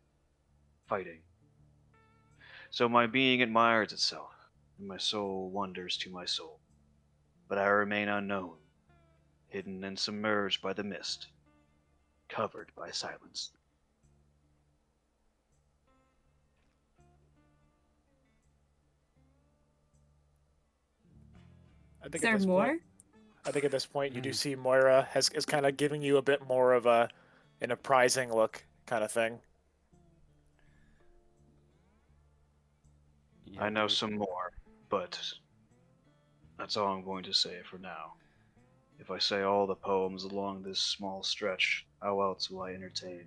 fighting. So my being admires itself, and my soul wonders to my soul. But I remain unknown, hidden and submerged by the mist, covered by silence. I Is think there at this more? point, at this point, you do see Moira is kind of giving you a bit more of an apprising look kind of thing. I know some more, but that's all I'm going to say for now. If I say all the poems along this small stretch, how else will I entertain?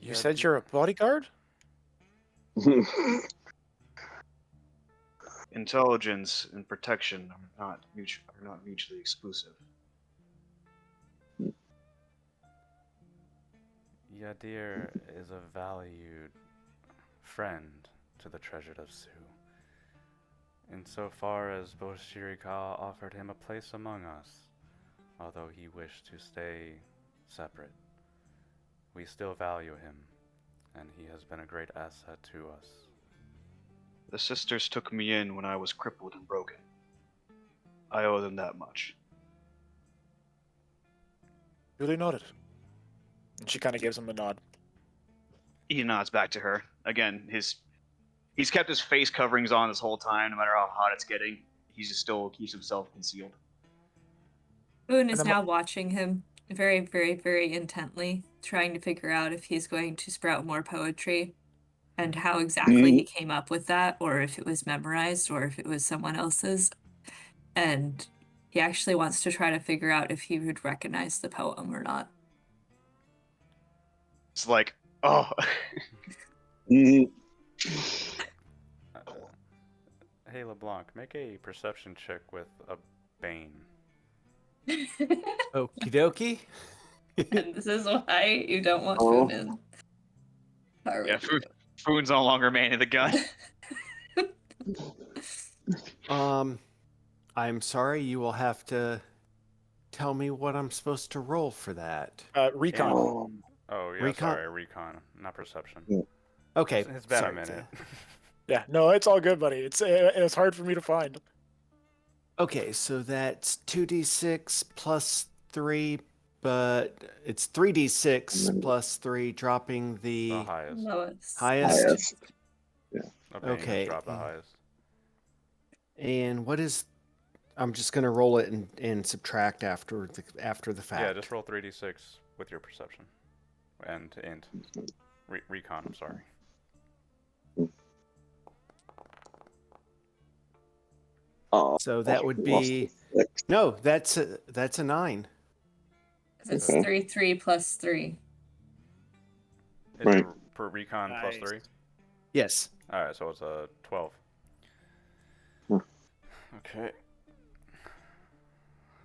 You said you're a bodyguard? Intelligence and protection are not mutually exclusive. Yadir is a valued friend to the treasured of Su. Insofar as Boshirika offered him a place among us, although he wished to stay separate. We still value him, and he has been a great asset to us. The sisters took me in when I was crippled and broken. I owe them that much. Duly noted. And she kind of gives him a nod. He nods back to her. Again, he's kept his face coverings on this whole time, no matter how hot it's getting. He just still keeps himself concealed. Boone And is then now watching him very, very, very intently, trying to figure out if he's going to sprout more poetry and how exactly he came up with that, or if it was memorized, or if it was someone else's. And he actually wants to try to figure out if he would recognize the poem or not. It's like, oh. Mhm. Hey LeBlanc, make a perception check with a Bane. Okie dokie. And this is why you don't want Oh. Boone in. Power Yeah, with you. Foon's no longer manning the gun. I'm sorry, you will have to tell me what I'm supposed to roll for that. Recon. Oh. Oh yeah, Recon? sorry, recon, not perception. Yeah. Okay, It's been sorry. a minute. Yeah, no, it's all good, buddy. It's hard for me to find. Okay, so that's 2d6 plus 3, but it's 3d6 plus 3, dropping The the highest. Lowest. highest. Highest. A Bane Okay. has dropped the highest. And what is? I'm just gonna roll it and subtract after the fact. Yeah, just roll 3d6 with your perception. And recon, I'm sorry. Oh, So that would lost be a 6. no. That's a 9. It's Okay. 3, 3 plus 3. Is Right. your per recon plus Nice. 3? Yes. Alright, so it's a 12. Hmm. Okay.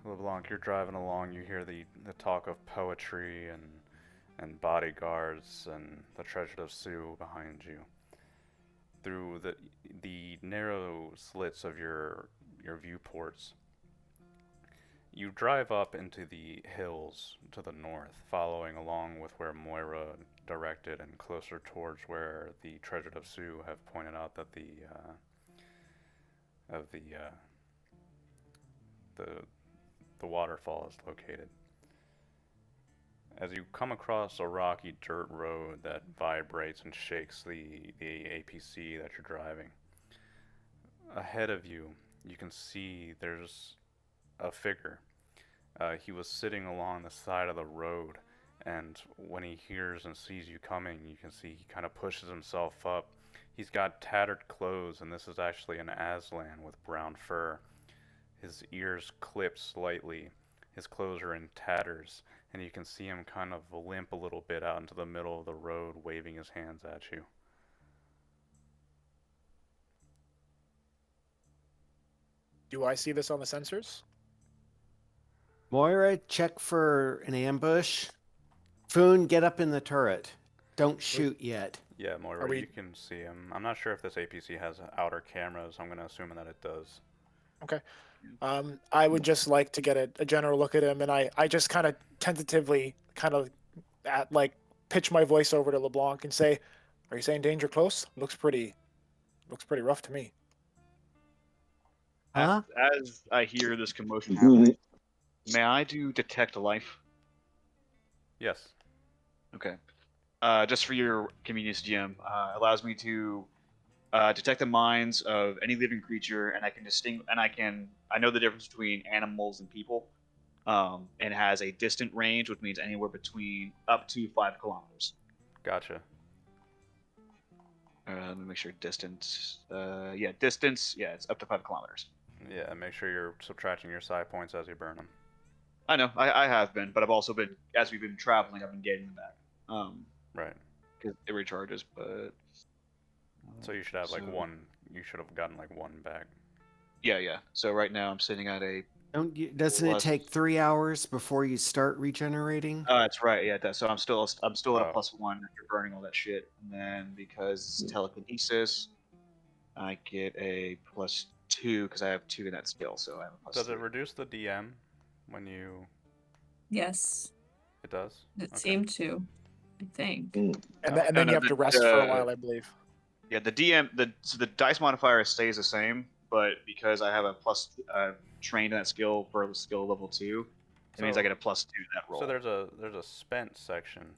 LeBlanc, you're driving along, you hear the talk of poetry and bodyguards and the treasure of Sioux behind you. Through the narrow slits of your viewports, you drive up into the hills to the north, following along with where Moira directed and closer towards where the treasure of Sioux have pointed out that the waterfall is located. As you come across a rocky dirt road that vibrates and shakes the APC that you're driving, ahead of you, you can see there's a figure. He was sitting along the side of the road, and when he hears and sees you coming, you can see he kind of pushes himself up. He's got tattered clothes, and this is actually an Aslan with brown fur. His ears clipped slightly. His clothes are in tatters, and you can see him kind of limp a little bit out into the middle of the road, waving his hands at you. Do I see this on the sensors? Moira, check for an ambush. Foon, get up in the turret. Don't shoot yet. Yeah, Moira, Are we- you can see him. I'm not sure if this APC has outer cameras. I'm going to assume that it does. I would just like to get a general look at him, and I just kind of tentatively pitch my voice over to LeBlanc and say, "Are you saying danger close? Looks pretty rough to me." Huh? As I hear this commotion Mhm. happening, may I do detect life? Yes. Okay. Just for your convenience, GM, allows me to detect the minds of any living creature, and I can I know the difference between animals and people, and has a distant range, which means anywhere between up to 5 kilometers. Gotcha. Let me make sure distance. Distance. Yeah, it's up to 5 kilometers. Yeah, make sure you're subtracting your psi points as you burn them. I know, I have been, but I've also been, as we've been traveling, I've been getting them back. Right. Because it recharges, but. So you should have like So- one. You should have gotten like one back. Yeah. So right now I'm sitting at a. Doesn't it Plus- take 3 hours before you start regenerating? That's right. Yeah. So I'm still at a Oh. +1 after burning all that shit, and then because it's telekinesis, I get a +2 because I have 2 in that skill, so I have a +3. Does it reduce the DM when you? Yes, It does. it Okay. seemed to, I think. And, Oh, then no, you have to rest for a while, I believe. Yeah, the DM, so the dice modifier stays the same, but because I have a trained in that skill for skill level 2, it means I So- get a +2 in that roll. So there's a spent section.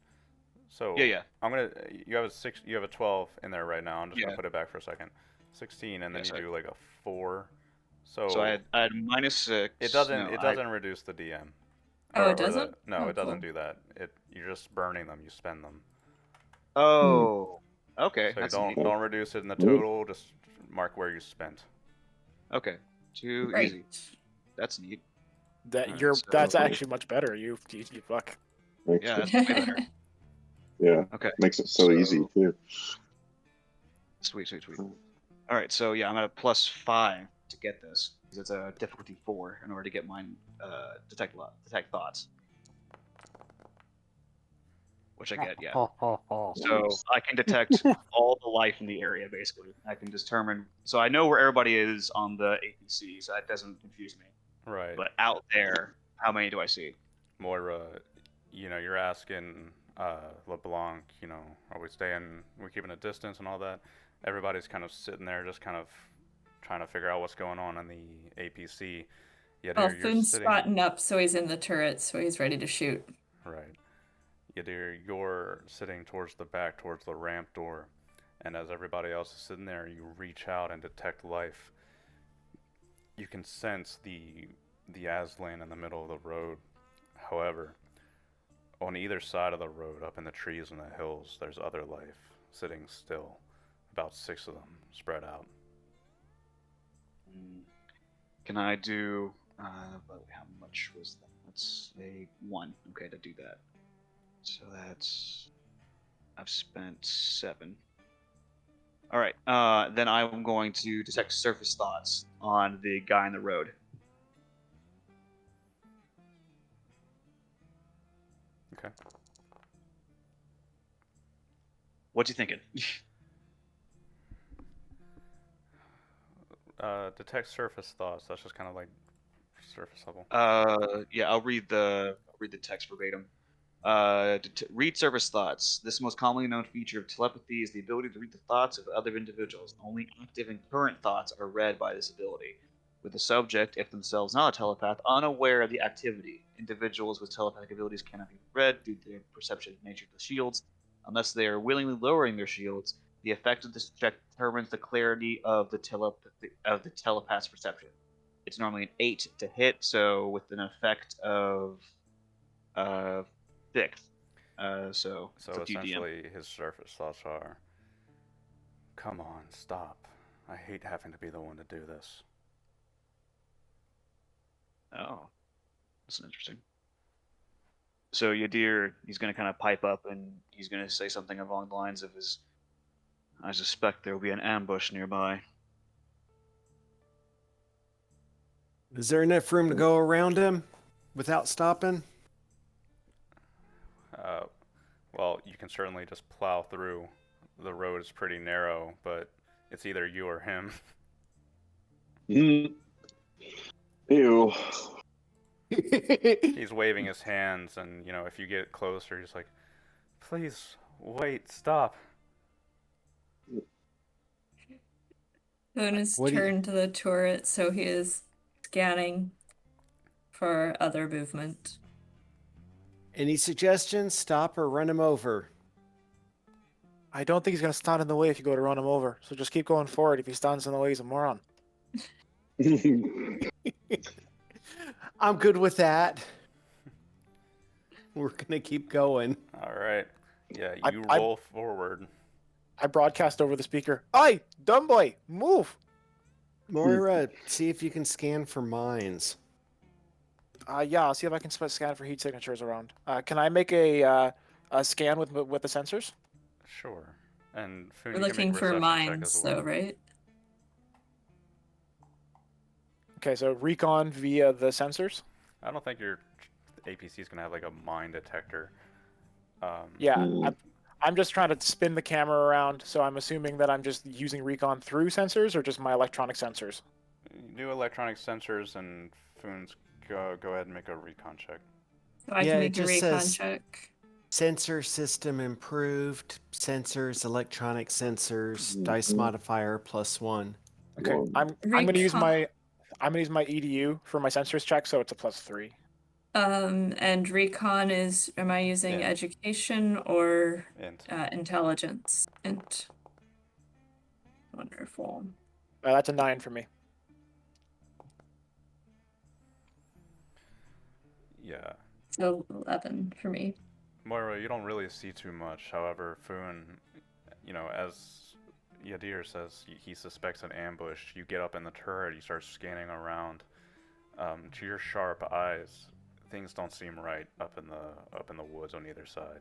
So Yeah. I'm gonna. You have a 6. You have a 12 in there right now. I'm just Yeah. gonna put it back for a second. 16, and then Yes, you do like a 4. So So I had -6. it doesn't. No, It I doesn't reduce the DM. Oh, it Or the doesn't? no, Oh, it doesn't cool. do that. You're just burning them. You spend them. Oh. Okay, So you that's neat. don't reduce it in the total. Just mark where you spent. Okay. Too Right. easy. That's neat. That Alright, that's so- actually much better. You fuck. Makes Yeah, it, that's way better. yeah, Okay. makes it so easy too. Sweet. All right, so yeah, I'm at a +5 to get this because it's a difficulty 4 in order to get mine detect thoughts, which I get. Yeah. So I can detect all the life in the area basically. I can determine. So I know where everybody is on the APC, so that doesn't confuse me. Right. But out there, how many do I see? Moira, you're asking LeBlanc, are we keeping a distance and all that? Everybody's kind of sitting there, just kind of trying to figure out what's going on in the APC. Yet Well, you're Foon's sitting spotting up, so he's in the turret, so he's ready to shoot. right. Yet you're sitting towards the back, towards the ramp door, and as everybody else is sitting there, you reach out and detect life. You can sense the Aslan in the middle of the road. However, on either side of the road, up in the trees and the hills, there's other life sitting still. About 6 of them spread out. Can I do? But how much was that? Let's say 1. Okay, to do that. So that's I've spent 7. All right. Then I'm going to detect surface thoughts on the guy in the road. Okay. What you thinking? Detect surface thoughts. That's just kind of like surface level. Yeah, I'll read the text verbatim. Read surface thoughts. This most commonly known feature of telepathy is the ability to read the thoughts of other individuals. Only active and current thoughts are read by this ability, with the subject, if themselves not a telepath, unaware of the activity. Individuals with telepathic abilities cannot be read due to their perception nature of the shields. Unless they are willingly lowering their shields, the effect of this check determines the clarity of the telepath's perception. It's normally an 8 to hit, so with an effect of 6. So it's up to you, DM. Essentially, his surface thoughts are, "Come on, stop. I hate having to be the one to do this." Oh, that's interesting. So Yadir, he's going to kind of pipe up and he's going to say something along the lines of his, I suspect there will be an ambush nearby. Is there enough room to go around him without stopping? Well, you can certainly just plow through. The road is pretty narrow, but it's either you or him. Ew. He's waving his hands, and if you get closer, he's like, "Please wait, stop." Foon is What do you- turned to the turret, so he is scanning for other movement. Any suggestions? Stop or run him over? I don't think he's gonna stand in the way if you go to run him over. So just keep going forward. If he stands in the way, he's a moron. I'm good with that. We're gonna keep going. All right. Yeah, you I- roll forward. I broadcast over the speaker. Oi, dumb boy, move! Moira, see if you can scan for mines. Yeah, I'll see if I can scan for heat signatures around. Can I make a scan with the sensors? Sure. And Foon, We're you can looking make a for perception check mines, as well. though, right? Okay, so recon via the sensors. I don't think your APC is gonna have like a mine detector. Yeah, I'm just trying to spin the camera around, so I'm assuming that I'm just using recon through sensors or just my electronic sensors. Do electronic sensors, and Foon's go ahead and make a recon check. So I Yeah, can it make a just recon says- check. Sensor system improved. Sensors, electronic sensors, Mhm. dice modifier +1. Okay, Well, I'm gonna use Recon. my EDU for my sensors check, so it's a +3. And recon is, am I using Yeah. education or Int. intelligence? Wonderful. That's a 9 for me. Yeah. So 11 for me. Moira, you don't really see too much. However, Foon, as Yadir says, he suspects an ambush. You get up in the turret, you start scanning around. To your sharp eyes, things don't seem right up in the woods on either side.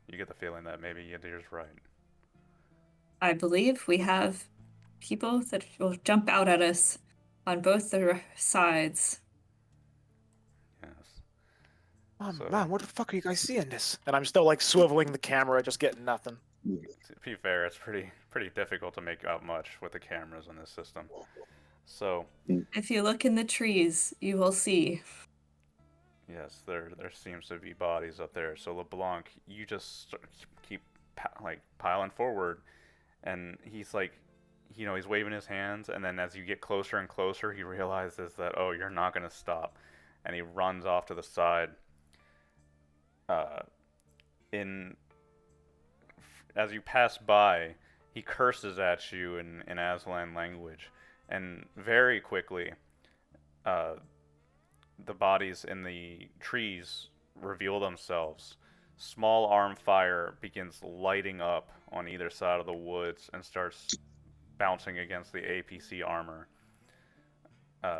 You get the feeling that maybe Yadir's right. I believe we have people that will jump out at us on both the sides. Yes. Oh So, man, what the fuck are you guys seeing this? And I'm still like swiveling the camera, just getting nothing. to be fair, it's pretty difficult to make out much with the cameras in this system. So, If you look in the trees, you will see. yes, there seems to be bodies up there. So LeBlanc, you just keep piling forward, and he's like, he's waving his hands, and then as you get closer and closer, he realizes that, oh, you're not gonna stop, and he runs off to the side. In As you pass by, he curses at you in Aslan language, and very quickly, uh, the bodies in the trees reveal themselves. Small arm fire begins lighting up on either side of the woods and starts bouncing against the APC armor.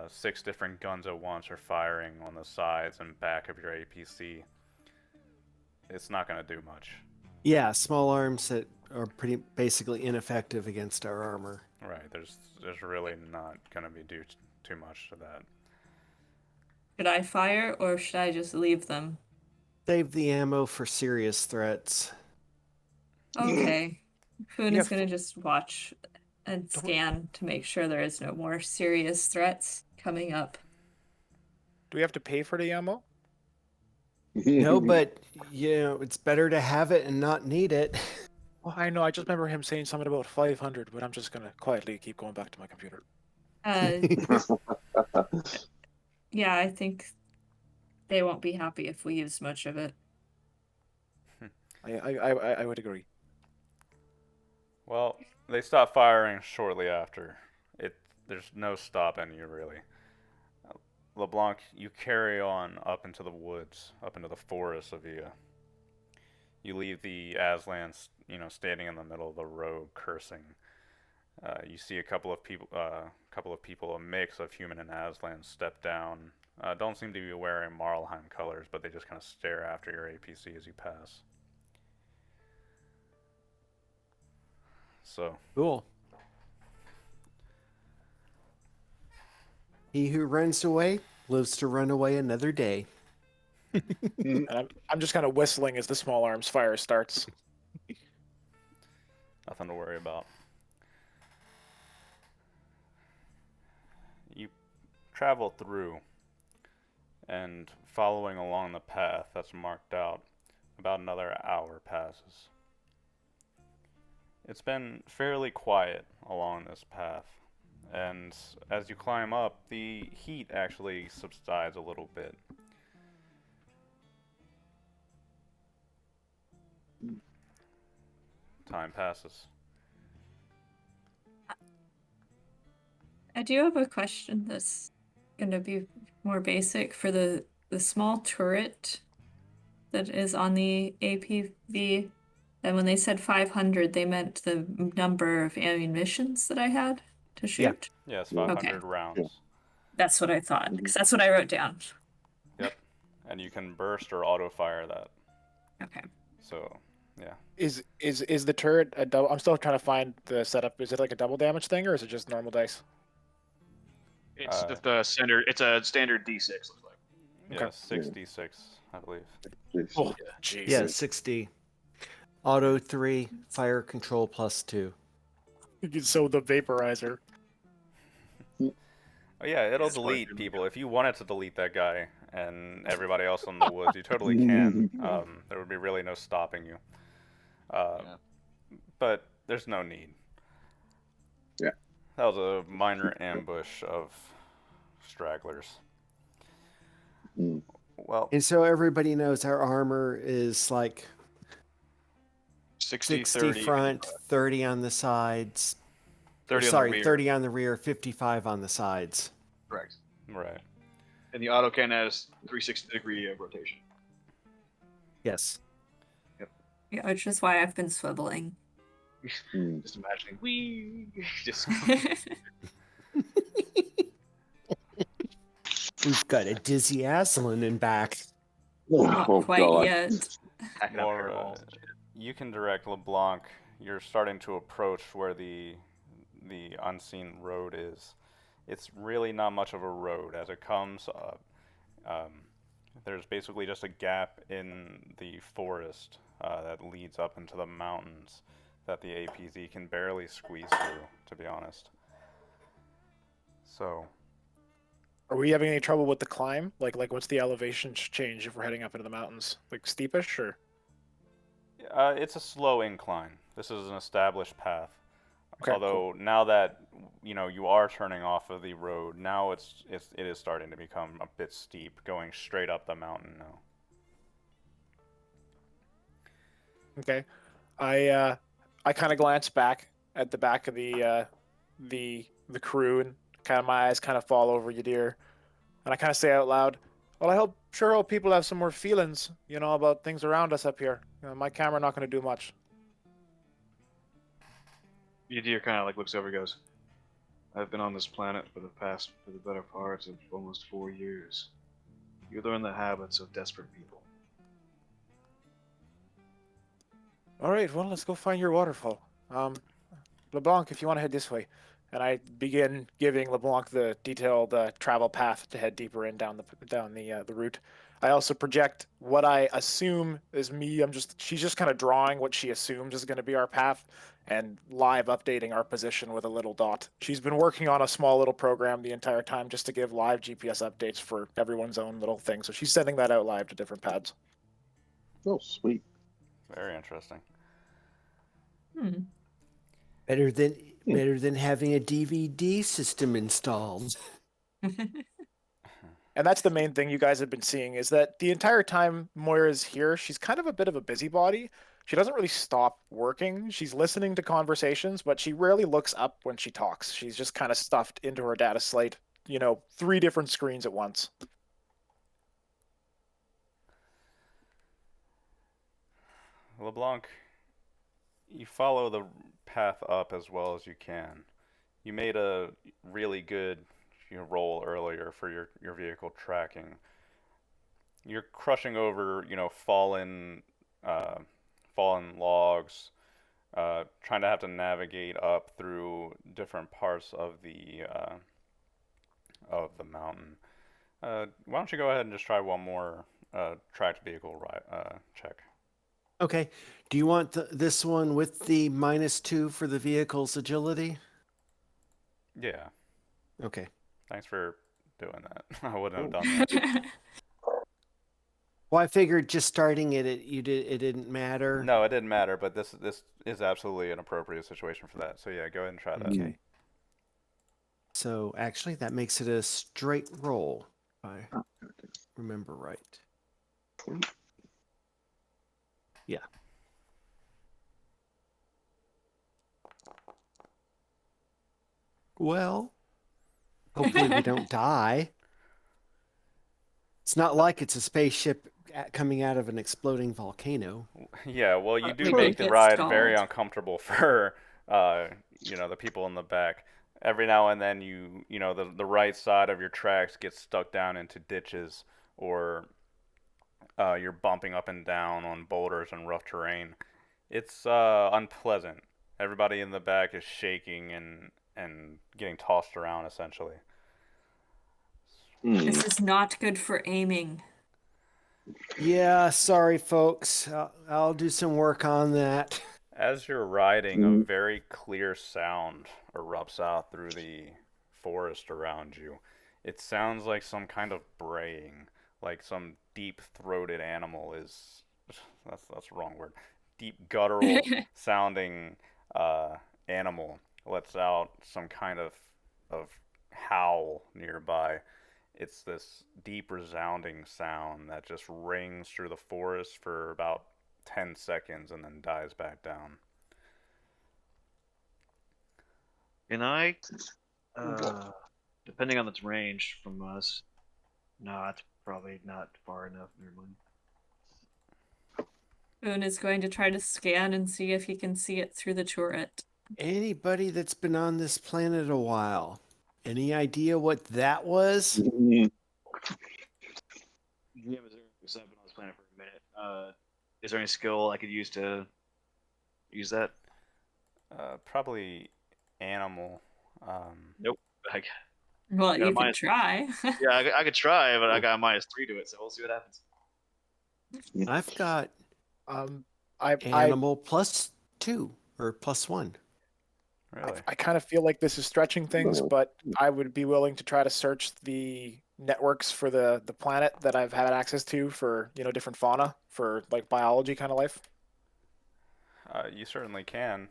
6 different guns at once are firing on the sides and back of your APC. It's not going to do much. Yeah, small arms that are pretty basically ineffective against our armor. Right, there's really not going to be too much to that. Should I fire or should I just leave them? Save the ammo for serious threats. Okay. Foon Yeah, is going to just watch and Don't- scan to make sure there is no more serious threats coming up. Do we have to pay for the ammo? No, but it's better to have it and not need it. Well, I know. I just remember him saying something about 500, but I'm just gonna quietly keep going back to my computer. Yeah, I think they won't be happy if we use much of it. I would agree. Well, they stop firing shortly after. There's no stopping you really. LeBlanc, you carry on up into the woods, up into the forest of Via. You leave the Aslans, standing in the middle of the road, cursing. You see a couple of people, a mix of human and Aslan, step down. Don't seem to be wearing Marlheim colors, but they just kind of stare after your APC as you pass. So, Cool. He who runs away lives to run away another day. And I'm just kind of whistling as the small arms fire starts. nothing to worry about. You travel through, and following along the path that's marked out, about another hour passes. It's been fairly quiet along this path, and as you climb up, the heat actually subsides a little bit. Time passes. I do have a question that's going to be more basic for the small turret that is on the APV. And when they said 500, they meant the number of ammunitions that I had to Yeah. shoot. Yes, Yeah. 500 Okay. rounds. Yeah. That's what I thought, because that's what I wrote down. Yep. And you can burst or auto fire that. Okay. So, yeah. Is the turret a double? I'm still trying to find the setup. Is it like a double damage thing, or is it just normal dice? It's just a standard. It's a standard D6. Looks like. Yeah, Okay. 66, I believe. Oh, jeez. Yeah, 60. Auto 3, fire control +2. So the vaporizer. Oh yeah, it'll That's what I delete did. people. If you wanted to delete that guy and everybody else in the woods, you totally can. There would be really no stopping you. Yeah. But there's no need. Yeah. That was a minor ambush of stragglers. Mm. Well, And so everybody knows our armor is like 60, 60 30, front, 30 on the sides. 30 on the Sorry, rear. 30 on the rear, 55 on the sides. Correct. right. And the autocannon has 360-degree rotation. Yes. Yeah, which is why I've been swiveling. Mm. Just imagining, wee, just We've got a dizzy Aslan in back. Not Oh, quite God. yet. hacking up More, hairballs. you can direct LeBlanc. You're starting to approach where the unseen road is. It's really not much of a road as it comes up. There's basically just a gap in the forest that leads up into the mountains that the APZ can barely squeeze through, to be honest. So, Are we having any trouble with the climb? Like what's the elevation change if we're heading up into the mountains? Like steepish or? it's a slow incline. This is an established path. Okay, Although now that you are turning off of the road, now it is starting to become a bit steep, going straight up the mountain now. Okay. I kind of glance back at the back of the crew, and kind of my eyes kind of fall over Yadir, and I kind of say out loud, "Well, sure hope people have some more feelings, about things around us up here. My camera not going to do much." Yadir kind of like looks over and goes, I've been on this planet for the better part of almost 4 years. You learn the habits of desperate people. All right, well, let's go find your waterfall. LeBlanc, if you want to head this way. And I begin giving LeBlanc the detailed travel path to head deeper in down the route. I also project what I assume is me. She's just kind of drawing what she assumes is going to be our path, and live updating our position with a little dot. She's been working on a small little program the entire time just to give live GPS updates for everyone's own little thing. So she's sending that out live to different pads. Oh, sweet. Very interesting. Hmm. Better than having a DVD system installed. And that's the main thing you guys have been seeing, is that the entire time Moira's here, she's kind of a bit of a busybody. She doesn't really stop working. She's listening to conversations, but she rarely looks up when she talks. She's just kind of stuffed into her data slate, 3 different screens at once. LeBlanc, you follow the path up as well as you can. You made a really good roll earlier for your vehicle tracking. You're crushing over, uh, fallen logs, trying to have to navigate up through different parts of the mountain. Why don't you go ahead and just try one more tracked vehicle check? Okay. Do you want this one with the -2 for the vehicle's agility? Yeah. Okay. Thanks for doing that. I wouldn't have done that. Well, I figured just starting it didn't matter. No, it didn't matter, but this is absolutely an appropriate situation for that. So yeah, go ahead and try that. Okay. So actually, that makes it a straight roll, if I remember right. Yeah. Well, hopefully we don't die. It's not like it's a spaceship coming out of an exploding volcano. Yeah, well, you do We make could the get ride stalled. very uncomfortable for the people in the back. Every now and then the right side of your tracks gets stuck down into ditches, or you're bumping up and down on boulders and rough terrain. It's unpleasant. Everybody in the back is shaking and getting tossed around essentially. This is not good for aiming. Yeah, sorry, folks. I'll do some work on that. As you're riding, a very clear sound erupts out through the forest around you. It sounds like some kind of braying, like some deep-throated animal is. That's the wrong word. Deep guttural sounding animal lets out some kind of howl nearby, it's this deep resounding sound that just rings through the forest for about 10 seconds and then dies back down. Can I, depending on its range from us, no, it's probably not far enough. Never mind. Boone is going to try to scan and see if he can see it through the turret. Anybody that's been on this planet a while, any idea what that was? Yeah, because I've been on this planet for a minute. Is there any skill I could use to use that? Probably animal. Nope. I, Well, I got a you could minus. try. Yeah, I could try, but I got a -3 to it, so we'll see what happens. I've got I animal +2 or +1. Really? I kind of feel like this is stretching things, but I would be willing to try to search the networks for the planet that I've had access to for, you know, different fauna, for like biology kind of life. You certainly can.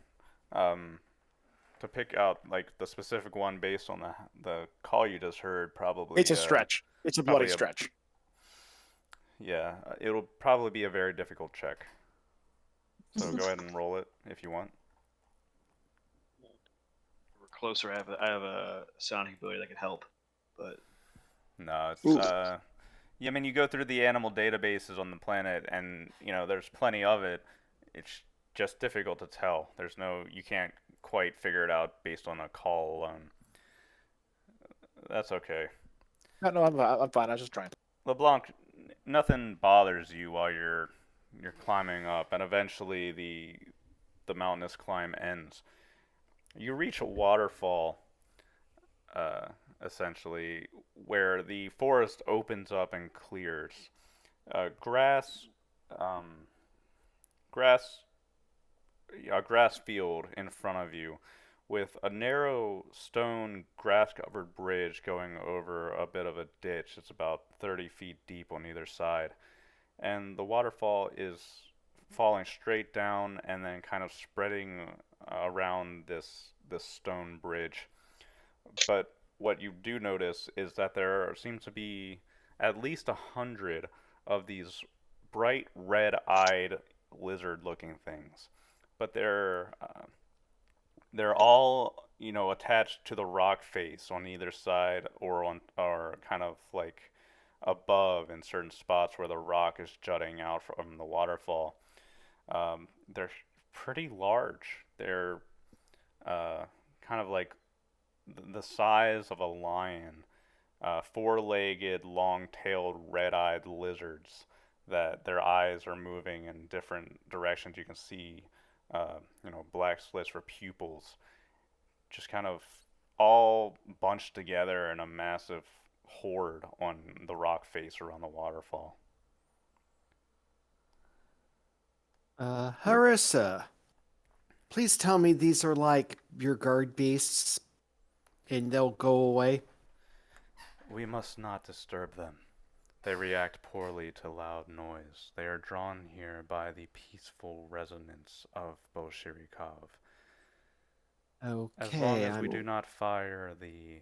To pick out like the specific one based on the call you just heard, probably. It's a stretch. It's a probably bloody stretch. Yeah, it'll probably be a very difficult check. So go ahead and roll it if you want. We're closer. I have a sounding ability that could help, but No, it's Ooh. Yeah, I mean, you go through the animal databases on the planet, and you know there's plenty of it. It's just difficult to tell. You can't quite figure it out based on a call alone. That's okay. No, I'm fine. I was just trying. LeBlanc, nothing bothers you while you're climbing up, and eventually the mountainous climb ends. You reach a waterfall, essentially, where the forest opens up and clears. Grass, grass, a grass field in front of you, with a narrow stone grass-covered bridge going over a bit of a ditch. It's about 30 feet deep on either side, and the waterfall is falling straight down and then kind of spreading around this stone bridge. But what you do notice is that there seems to be at least 100 of these bright red-eyed lizard-looking things, but they're all, you know, attached to the rock face on either side, or kind of like above in certain spots where the rock is jutting out from the waterfall. They're pretty large. They're kind of like the size of a lion, four-legged, long-tailed, red-eyed lizards that their eyes are moving in different directions. You can see, black slits for pupils, just kind of all bunched together in a massive horde on the rock face around the waterfall. Harissa, please tell me these are like your guard beasts and they'll go away. We must not disturb them. They react poorly to loud noise. They are drawn here by the peaceful resonance of Bolshevikov. As long Okay, as we do not fire the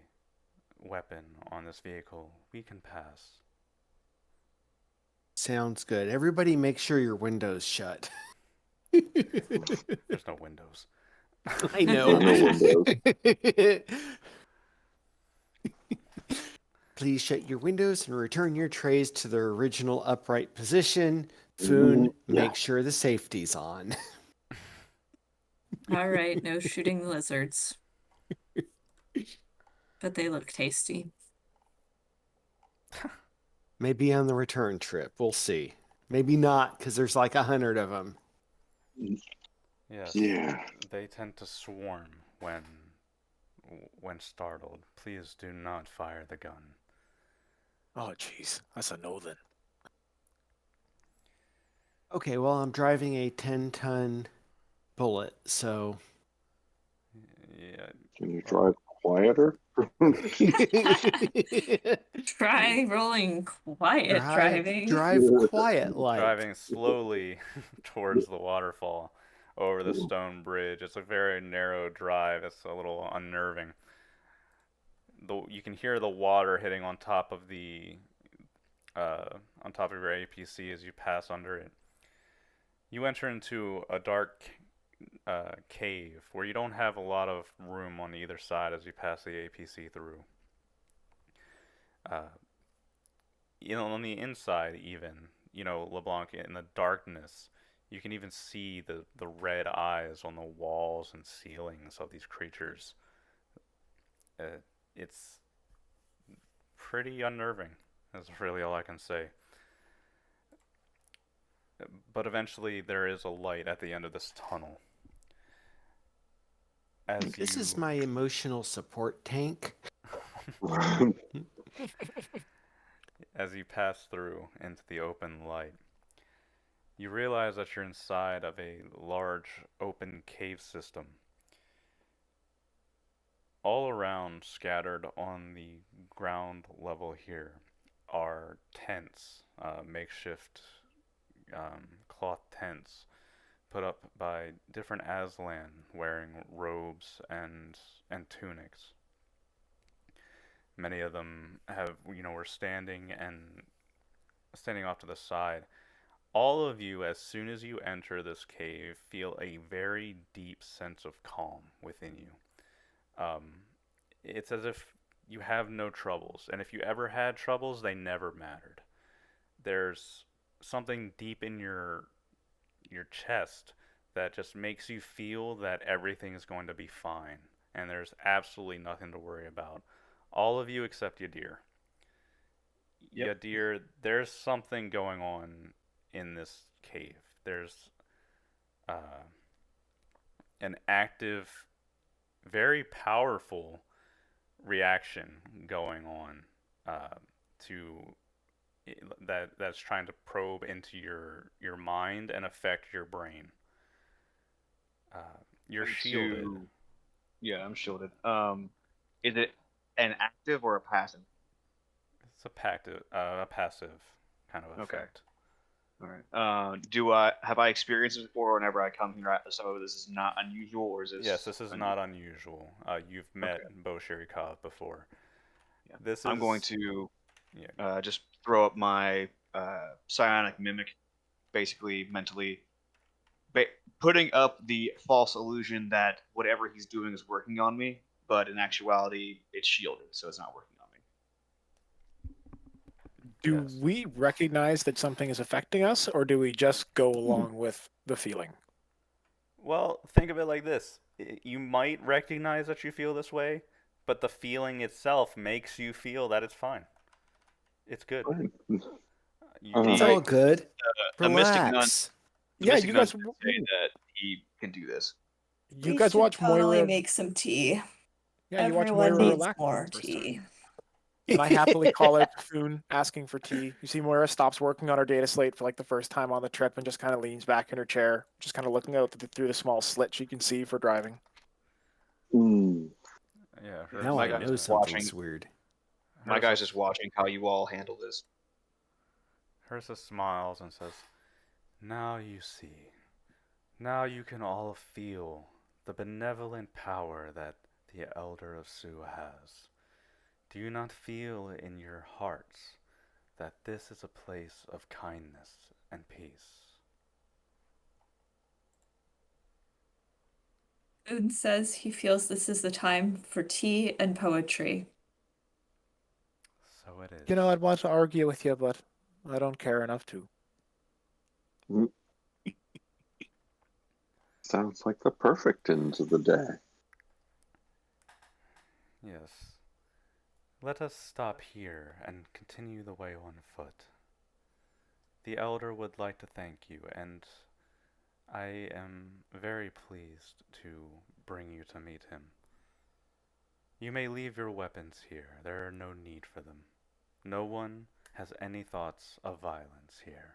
weapon on this vehicle, we can pass. Sounds good. Everybody make sure your window's shut. There's no windows. I know. Please shut your windows and return your trays to their original upright position. Foon, make sure the safety's on. All right, no shooting lizards. But they look tasty. Maybe on the return trip. We'll see. Maybe not, because there's like 100 of them. Yes. Yeah. They tend to swarm when startled. Please do not fire the gun. Oh, jeez. That's a no then. Okay, well, I'm driving a 10-ton bullet, so... Yeah. Can you drive quieter? Try rolling quiet driving. Drive quiet like. Driving slowly towards the waterfall over the stone bridge. It's a very narrow drive. It's a little unnerving. you can hear the water hitting on top of your APC as you pass under it. You enter into a dark cave where you don't have a lot of room on either side as you pass the APC through. Uh, on the inside, even, LeBlanc, in the darkness, you can even see the red eyes on the walls and ceilings of these creatures. It's pretty unnerving. That's really all I can say. But eventually, there is a light at the end of this tunnel. This is my emotional support tank. As you pass through into the open light, you realize that you're inside of a large open cave system. All around, scattered on the ground level here, are tents, makeshift cloth tents put up by different Aslan wearing robes and tunics. Many of them were standing off to the side. All of you, as soon as you enter this cave, feel a very deep sense of calm within you. It's as if you have no troubles, and if you ever had troubles, they never mattered. There's something deep in your chest that just makes you feel that everything is going to be fine, and there's absolutely nothing to worry about. All of you except Yadir. Yep. Yadir, there's something going on in this cave. There's an active, very powerful reaction going on that's trying to probe into your mind and affect your brain. You're shielded. Yeah, I'm shielded. Is it an active or a passive? It's a passive kind of effect. All right. Have I experienced this before? Whenever I come here, so this is not unusual, or is this? Yes, this is not unusual. You've met Bo Sherikov before. Yeah. I'm going to just throw up my psionic mimic, basically mentally putting up the false illusion that whatever he's doing is working on me, but in actuality, it's shielded, so it's not working on me. Do we recognize that something is affecting us, or do we just go along with the feeling? Well, think of it like this. You might recognize that you feel this way, but the feeling itself makes you feel that it's fine. It's good. It's all good. Relax. You guys say that he can do this. You guys watch Moira make some tea. Yeah, you watch Everyone Moira needs relax more tea. And I happily call out Foon asking for tea. You see Moira stops working on her data slate for like the first time on the trip and just kind of leans back in her chair, just kind of looking out through the small slit she can see for driving. Yeah, now I know something's weird. My guy's just watching how you all handle this. Hersa smiles and says, "Now you see. Now you can all feel the benevolent power that the Elder of Su has. Do you not feel in your hearts that this is a place of kindness and peace?" Foon says he feels this is the time for tea and poetry. So it is. You know, I'd want to argue with you, but I don't care enough to. Sounds like the perfect end to the day. Yes. Let us stop here and continue the way on foot. The Elder would like to thank you, and I am very pleased to bring you to meet him. You may leave your weapons here. There are no need for them. No one has any thoughts of violence here.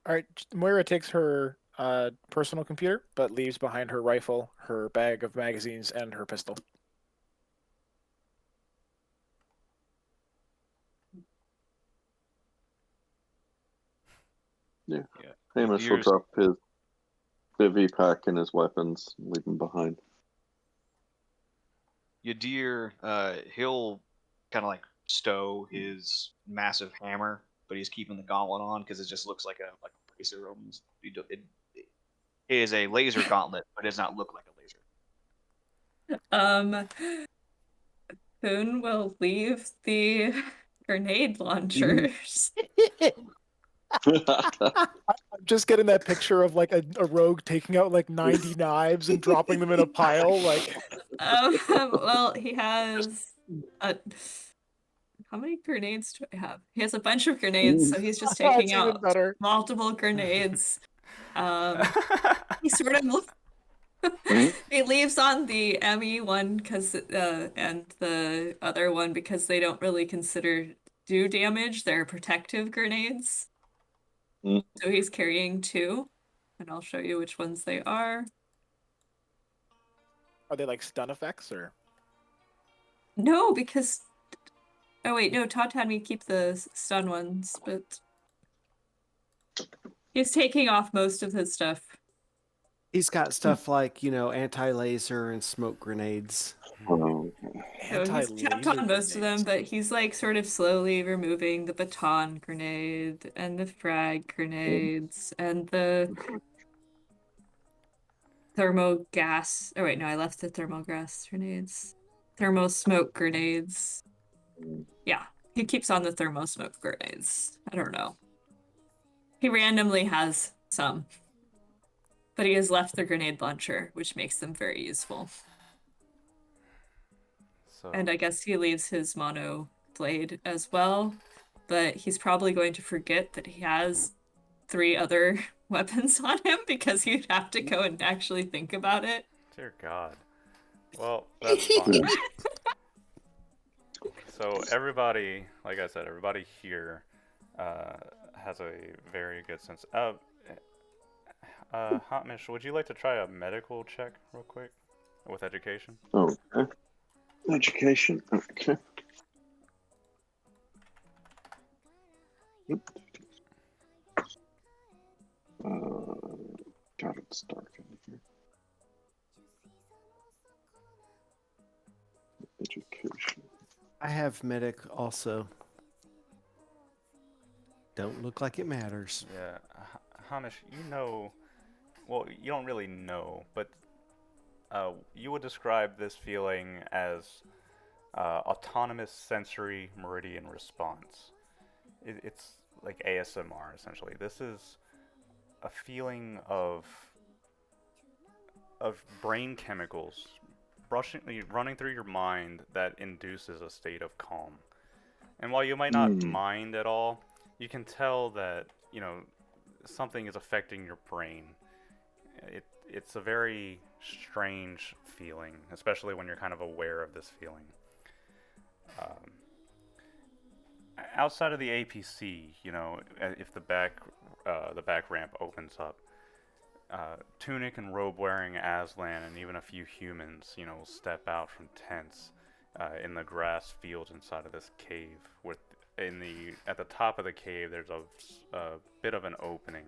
All right, Moira takes her personal computer, but leaves behind her rifle, her bag of magazines, and her pistol. Yeah. Hamish will drop his bivy pack and his weapons, leave them behind. Yadir, he'll kind of like stow his massive hammer, but he's keeping the gauntlet on because it just looks like a bracer almost. It is a laser gauntlet, but it does not look like a laser. Um, Poon will leave the grenade launchers. I'm just getting that picture of like a rogue taking out like 90 knives and dropping them in a pile. Like, Well, he has a. How many grenades do I have? He has a bunch of grenades, so he's just taking that's even out better. multiple grenades. He sort of he leaves on the ME one because and the other one because they don't really consider do damage. They're protective grenades. So he's carrying two, and I'll show you which ones they are. Are they like stun effects or? No, because oh wait, no, Todd had me keep the stun ones, but he's taking off most of his stuff. He's got stuff like, anti-laser and smoke grenades. So he's tapped on most of them, but he's like sort of slowly removing the baton grenade and the frag grenades and the thermo gas. Oh wait, no, I left the thermal gas grenades. Thermo smoke grenades. Yeah, he keeps on the thermo smoke grenades. I don't know. He randomly has some, but he has left the grenade launcher, which makes them very useful. So And I guess he leaves his mono blade as well, but he's probably going to forget that he has 3 other weapons on him because he'd have to go and actually think about it. dear God. Well, that's fine. So everybody, like I said, everybody here has a very good sense. Hotmish, would you like to try a medical check real quick with education? Okay. Education. Okay. Yep. God, it's dark in here. Education. I have medic also. Don't look like it matters. Yeah, Hamish, well, you don't really know, but you would describe this feeling as autonomous sensory meridian response. It's like ASMR essentially. This is a feeling of brain chemicals running through your mind that induces a state of calm. And while you might not mind at all, you can tell that, something is affecting your brain. It's a very strange feeling, especially when you're kind of aware of this feeling. Outside of the APC, if the back ramp opens up, tunic and robe wearing Aslan and even a few humans, will step out from tents in the grass fields inside of this cave. At the top of the cave, there's a bit of an opening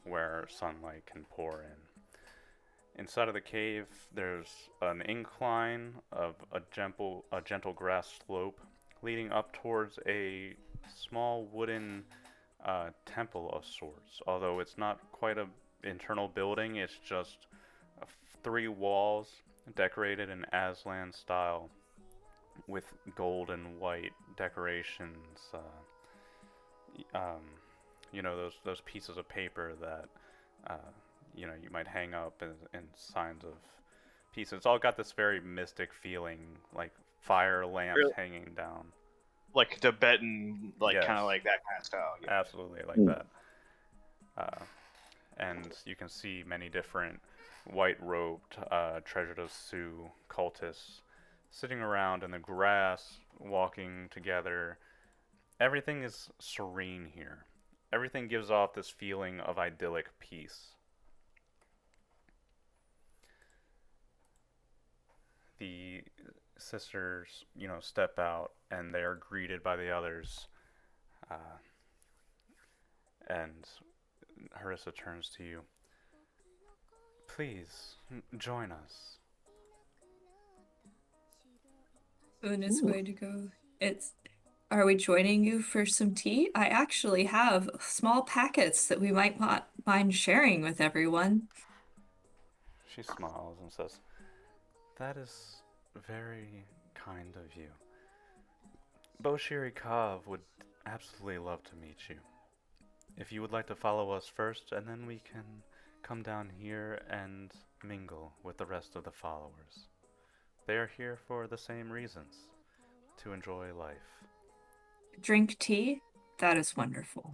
where sunlight can pour in. Inside of the cave, there's an incline of a gentle grass slope leading up towards a small wooden temple of sorts. Although it's not quite a internal building, it's just 3 walls decorated in Aslan style with gold and white decorations. Those pieces of paper that you might hang up in signs of peace. It's all got this very mystic feeling, like fire lamps Really? hanging down. Like Tibetan, like Yes. kind of like that kind of style. Yeah. Absolutely like that. And you can see many different white-robed Treasure of Sioux cultists sitting around in the grass, walking together. Everything is serene here. Everything gives off this feeling of idyllic peace. The sisters, step out and they are greeted by the others. And Harissa turns to you. Please, join us. Boone is Ooh. going to go. Are we joining you for some tea? I actually have small packets that we might not mind sharing with everyone. She smiles and says, "That is very kind of you. Boshiri Kav would absolutely love to meet you. If you would like to follow us first, and then we can come down here and mingle with the rest of the followers. They are here for the same reasons, to enjoy life." Drink tea? That is wonderful.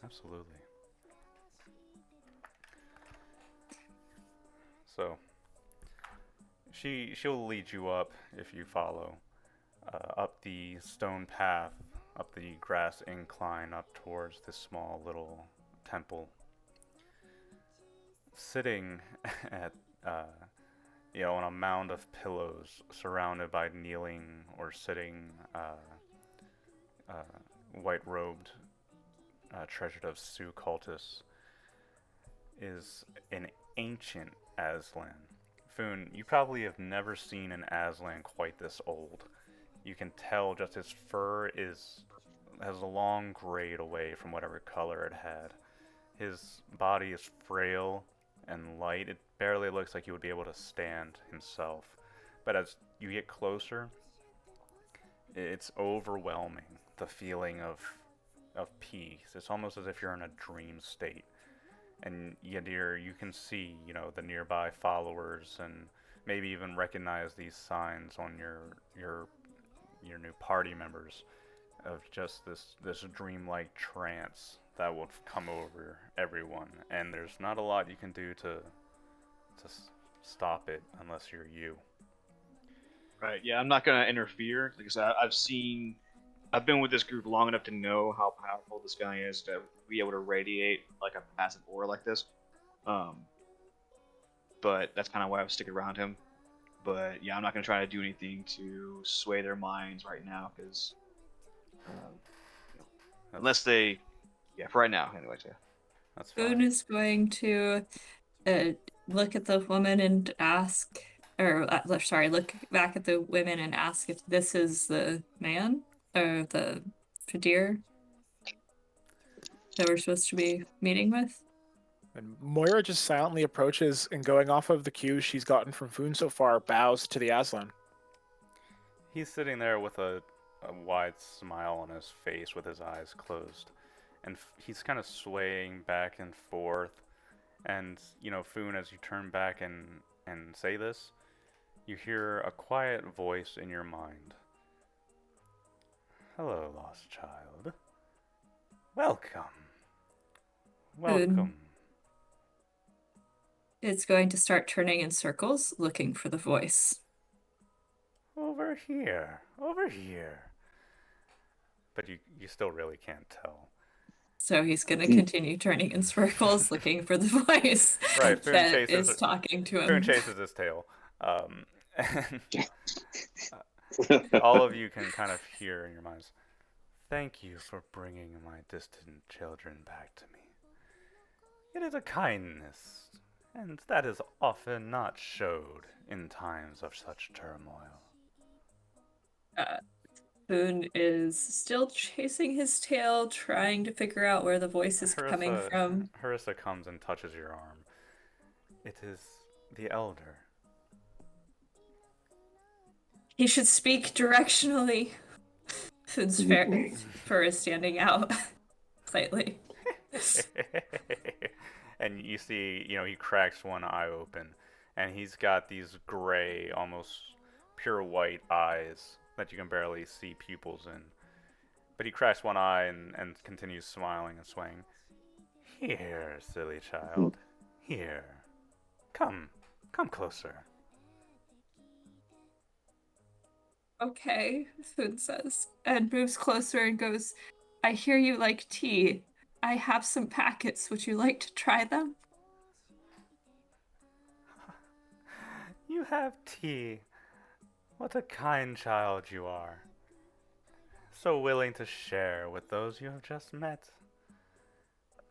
Absolutely. So, she'll lead you up, if you follow, up the stone path, up the grass incline, up towards this small little temple. Sitting at, on a mound of pillows, surrounded by kneeling or sitting, white-robed, treasured of Sioux cultists, is an ancient Aslan. Foon, you probably have never seen an Aslan quite this old. You can tell just his fur has a long grayed away from whatever color it had. His body is frail and light. It barely looks like he would be able to stand himself. But as you get closer, it's overwhelming, the feeling of peace. It's almost as if you're in a dream state. And Yadir, you can see, the nearby followers and maybe even recognize these signs on your new party members of just this dreamlike trance that will come over everyone. And there's not a lot you can do to stop it unless you're you. Right. Yeah, I'm not gonna interfere. Like I said, I've been with this group long enough to know how powerful this guy is to be able to radiate like a passive aura like this. But that's kind of why I was sticking around him. But yeah, I'm not gonna try to do anything to sway their minds right now, because unless they, for right now, anyway. Yeah. That's Boone fine. is going to look at the woman and ask, look back at the women and ask if this is the man or the Fadir that we're supposed to be meeting with. And Moira just silently approaches and, going off of the cues she's gotten from Foon so far, bows to the Aslan. He's sitting there with a wide smile on his face with his eyes closed. And he's kind of swaying back and forth. And, Foon, as you turn back and say this, you hear a quiet voice in your mind. "Hello, lost child. Welcome. Welcome." It's going to start turning in circles, looking for the voice. Over here. Over here. But you still really can't tell. So he's going to continue turning in circles, looking for the voice Right, Foon that is talking to him. Foon chases his tail. And all of you can kind of hear in your minds, "Thank you for bringing my distant children back to me. It is a kindness, and that is often not showed in times of such turmoil." Boone is still chasing his tail, trying to figure out where the voice is coming from. Harissa comes and touches your arm. "It is the elder." He should speak directionally. Boone's fur is standing out slightly. And you see, he cracks one eye open, and he's got these gray, almost pure white eyes that you can barely see pupils in. But he cracks one eye and continues smiling and swaying. "Here, silly child. Here. Come closer." Okay, Foon says, and moves closer and goes, "I hear you like tea. I have some packets. Would you like to try them?" "You have tea. What a kind child you are. So willing to share with those you have just met.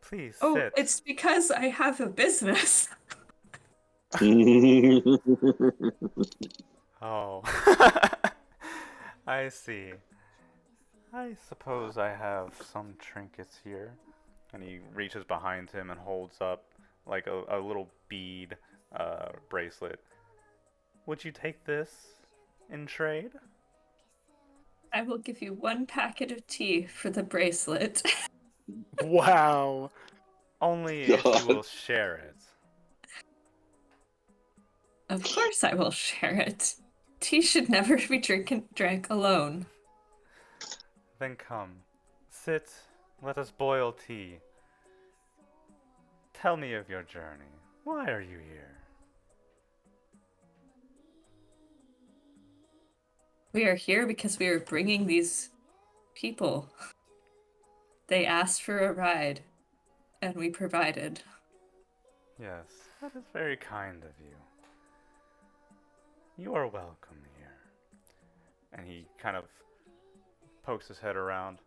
Please Oh, sit." it's because I have a business. Oh. I see. I suppose I have some trinkets here. And he reaches behind him and holds up like a little bead bracelet. Would you take this in trade? I will give you 1 packet of tea for the bracelet. Wow. Only if you will God. share it. Of course I will share it. Tea should never be drank alone. Then come, sit, let us boil tea. Tell me of your journey. Why are you here? We are here because we are bringing these people. They asked for a ride, and we provided. Yes, that is very kind of you. You are welcome here. And he kind of pokes his head around.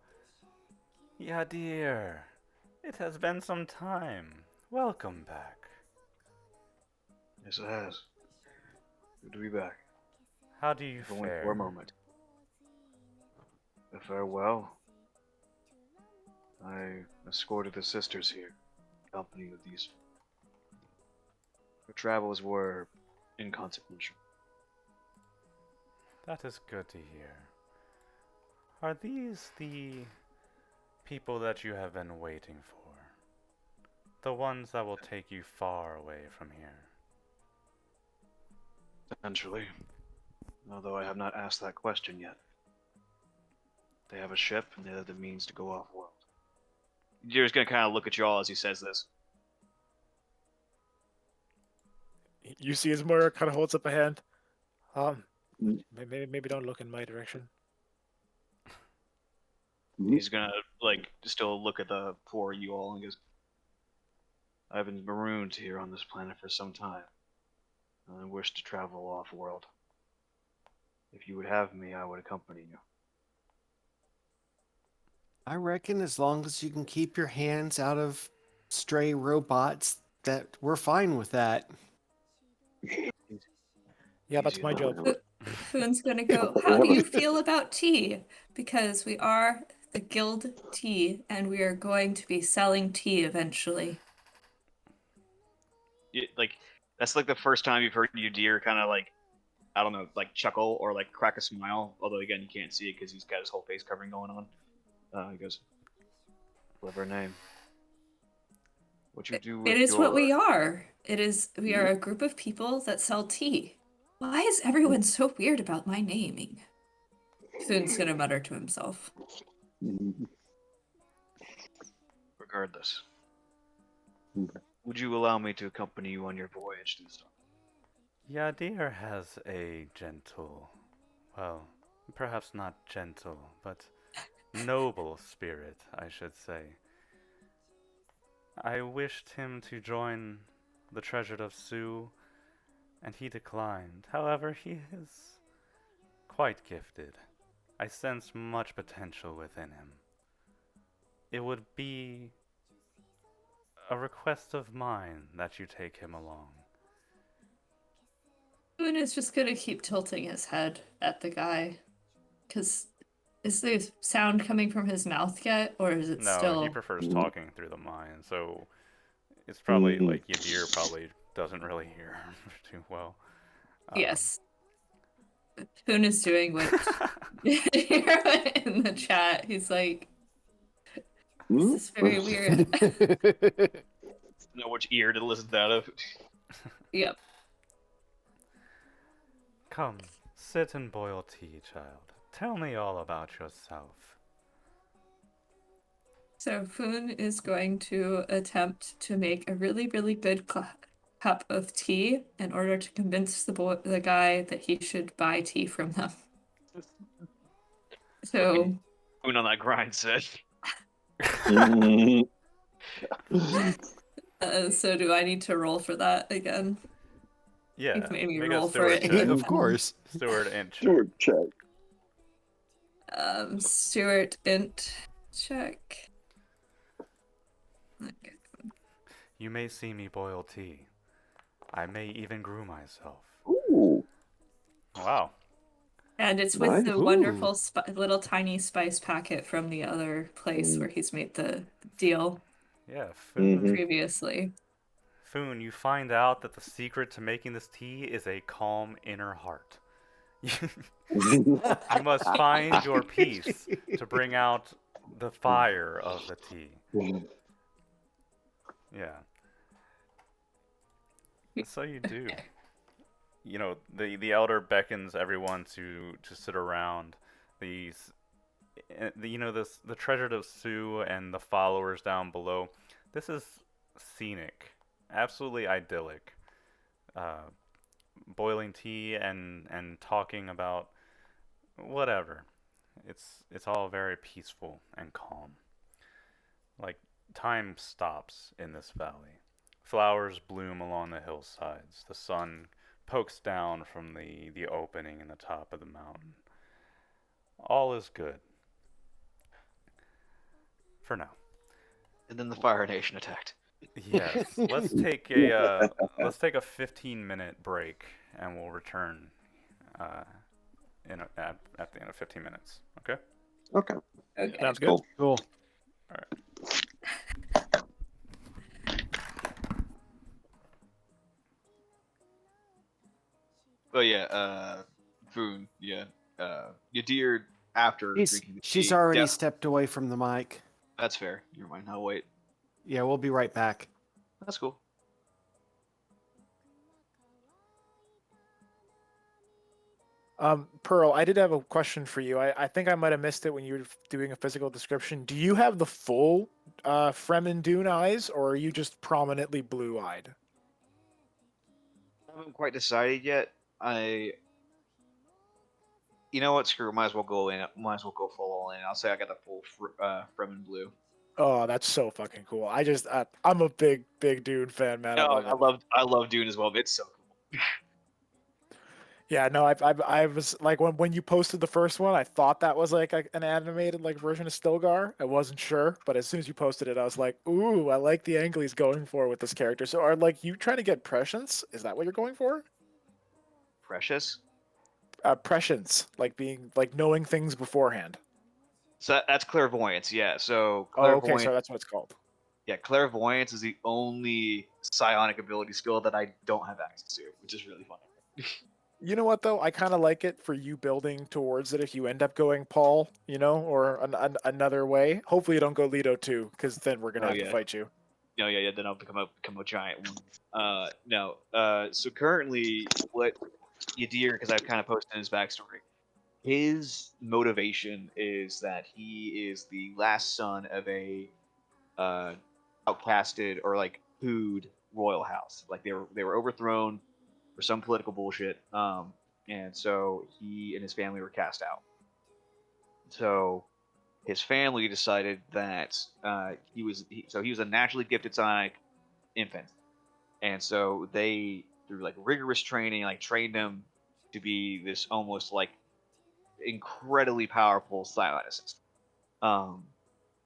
Yeah, dear. It has been some time. Welcome back. Yes, it has. Good to be back. How do you If only for a fare? moment. A farewell. I escorted the sisters here, company of these. Their travels were inconsequential. That is good to hear. Are these the people that you have been waiting for? The ones that will take you far away from here? Potentially. Although I have not asked that question yet. They have a ship and they have the means to go off-world. You're just gonna kind of look at y'all as he says this. You see his Moira kind of holds up a hand. Mm. Maybe don't look in my direction. He's gonna like still look at the four of you all and goes, I've been marooned here on this planet for some time. And I wish to travel off-world. If you would have me, I would accompany you. I reckon as long as you can keep your hands out of stray robots, that we're fine with that. Yeah, that's Easy my enough. job. Foon's gonna go, how do you feel about tea? Because we are the Guild Tea, and we are going to be selling tea eventually. Like that's like the first time you've heard your deer kind of like I don't know, like chuckle or like crack a smile. Although again, you can't see it because he's got his whole face covering going on. He goes, "Clever name. What you do with It is your?" what we are. We are a group of people that sell tea. Why is everyone so weird about my naming? Foon's gonna mutter to himself. Regardless, would you allow me to accompany you on your voyage to the star? Yadir has a gentle, well, perhaps not gentle, but noble spirit, I should say. I wished him to join the Treasured of Su, and he declined. However, he is quite gifted. I sense much potential within him. It would be a request of mine that you take him along. Foon is just gonna keep tilting his head at the guy. Because is the sound coming from his mouth yet? Or is it No, he still. prefers talking through the mind, so it's probably like Yadir probably doesn't really hear him too well. Yes. Foon is doing what in the chat. He's like, this is very weird. Know which ear to listen to that of. Yep. Come, sit and boil tea, child. Tell me all about yourself. So Foon is going to attempt to make a really, really good cup of tea in order to convince the guy that he should buy tea from them. So, Spoon on that grind set. so do I need to roll for that again? Yeah, You've made me make a roll for steward it check. again. Of course. Steward and check. Steward check. Stuart int check. Okay. You may see me boil tea. I may even brew myself. Ooh. Wow. And it's with Nice. the Ooh. wonderful little tiny spice packet from the other place where he's made the deal Yeah, Foon. Mhm. previously. Foon, you find out that the secret to making this tea is a calm inner heart. You must find your peace to bring out the fire of the tea. Yeah. So you do. You know, the elder beckons everyone to sit around. These, you know, the treasure of Sue and the followers down below. This is scenic, absolutely idyllic. Uh, Boiling tea and talking about whatever. It's all very peaceful and calm. Like time stops in this valley. Flowers bloom along the hillsides. The sun pokes down from the opening in the top of the mountain. All is good. For now. And then the Fire Nation attacked. Yes. Let's take a 15-minute break and we'll return uh, at the end of 15 minutes. Okay? Okay. Okay. Sounds good. Cool. Cool. But yeah, Foon, yeah. Yadir, after drinking the She's tea, already def- stepped away from the mic. That's fair. You're mine. I'll wait. Yeah, we'll be right back. That's cool. Pearl, I did have a question for you. I think I might have missed it when you were doing a physical description. Do you have the full Fremen Dune eyes, or are you just prominently blue-eyed? I haven't quite decided yet. You know what? Screw it. Might as well go in. Might as well go full all in. I'll say I got the full Fremen blue. Oh, that's so fucking cool. I'm a big Dune fan, man. I No, love it. I love Dune as well. It's so cool. Yeah, no, I was like when you posted the first one, I thought that was like an animated like version of Stilgar. I wasn't sure, but as soon as you posted it, I was like, ooh, I like the angle he's going for with this character. So are like you trying to get prescience? Is that what you're going for? Precious. Prescience, like being like knowing things beforehand. So that's clairvoyance. Yeah. So Oh, okay, clairvoyance. so that's what it's called. Yeah, clairvoyance is the only psionic ability skill that I don't have access to, which is really funny. You know what though? I kind of like it for you building towards it if you end up going Paul, or another way. Hopefully you don't go Leto too, because then we're gonna Oh, have to yeah. fight you. No, yeah. Then I'll become a giant one. No. So currently, what Yadir, because I've kind of posted his backstory. His motivation is that he is the last son of a outcasted or like pooed royal house. Like they were overthrown for some political bullshit. And so he and his family were cast out. So his family decided that he was a naturally gifted psionic infant, and so they through like rigorous training like trained him to be this almost like incredibly powerful psionicist. Um,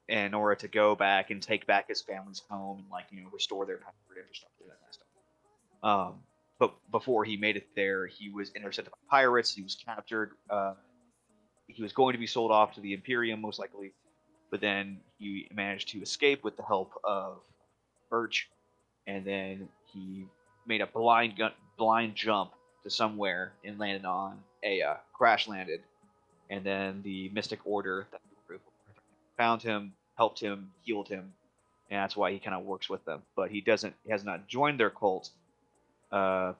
in order to go back and take back his family's home and like restore their power infrastructure, that kind of stuff. But before he made it there, he was intercepted by pirates. He was captured. He was going to be sold off to the Imperium most likely, but then he managed to escape with the help of Birch, and then he made a blind jump to somewhere and landed on a crash landed, and then the Mystic Order that found him, helped him, healed him, and that's why he kind of works with them. But he has not joined their cult